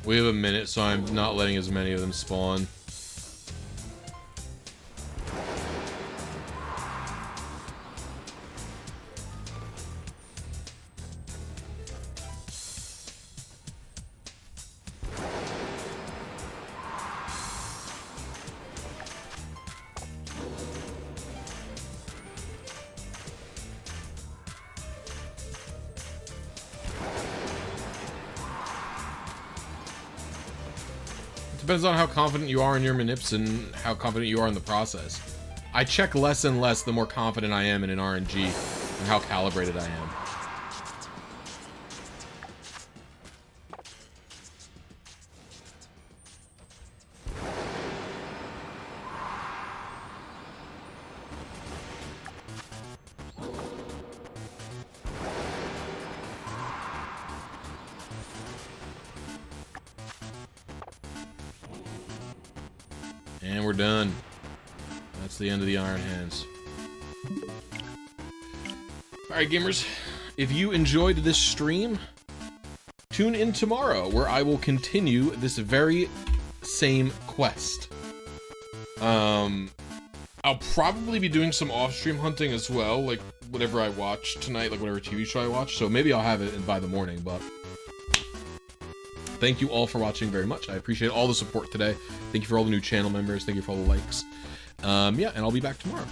We have a minute, so I'm not letting as many of them spawn. Depends on how confident you are in your manips and how confident you are in the process. I check less and less the more confident I am in an RNG and how calibrated I am. And we're done. That's the end of the Iron Hands. Alright, gamers. If you enjoyed this stream, tune in tomorrow, where I will continue this very same quest. I'll probably be doing some off-stream hunting as well, like whatever I watch tonight, like whatever TV show I watch, so maybe I'll have it by the morning, but... Thank you all for watching very much. I appreciate all the support today. Thank you for all the new channel members. Thank you for all the likes. Yeah, and I'll be back tomorrow.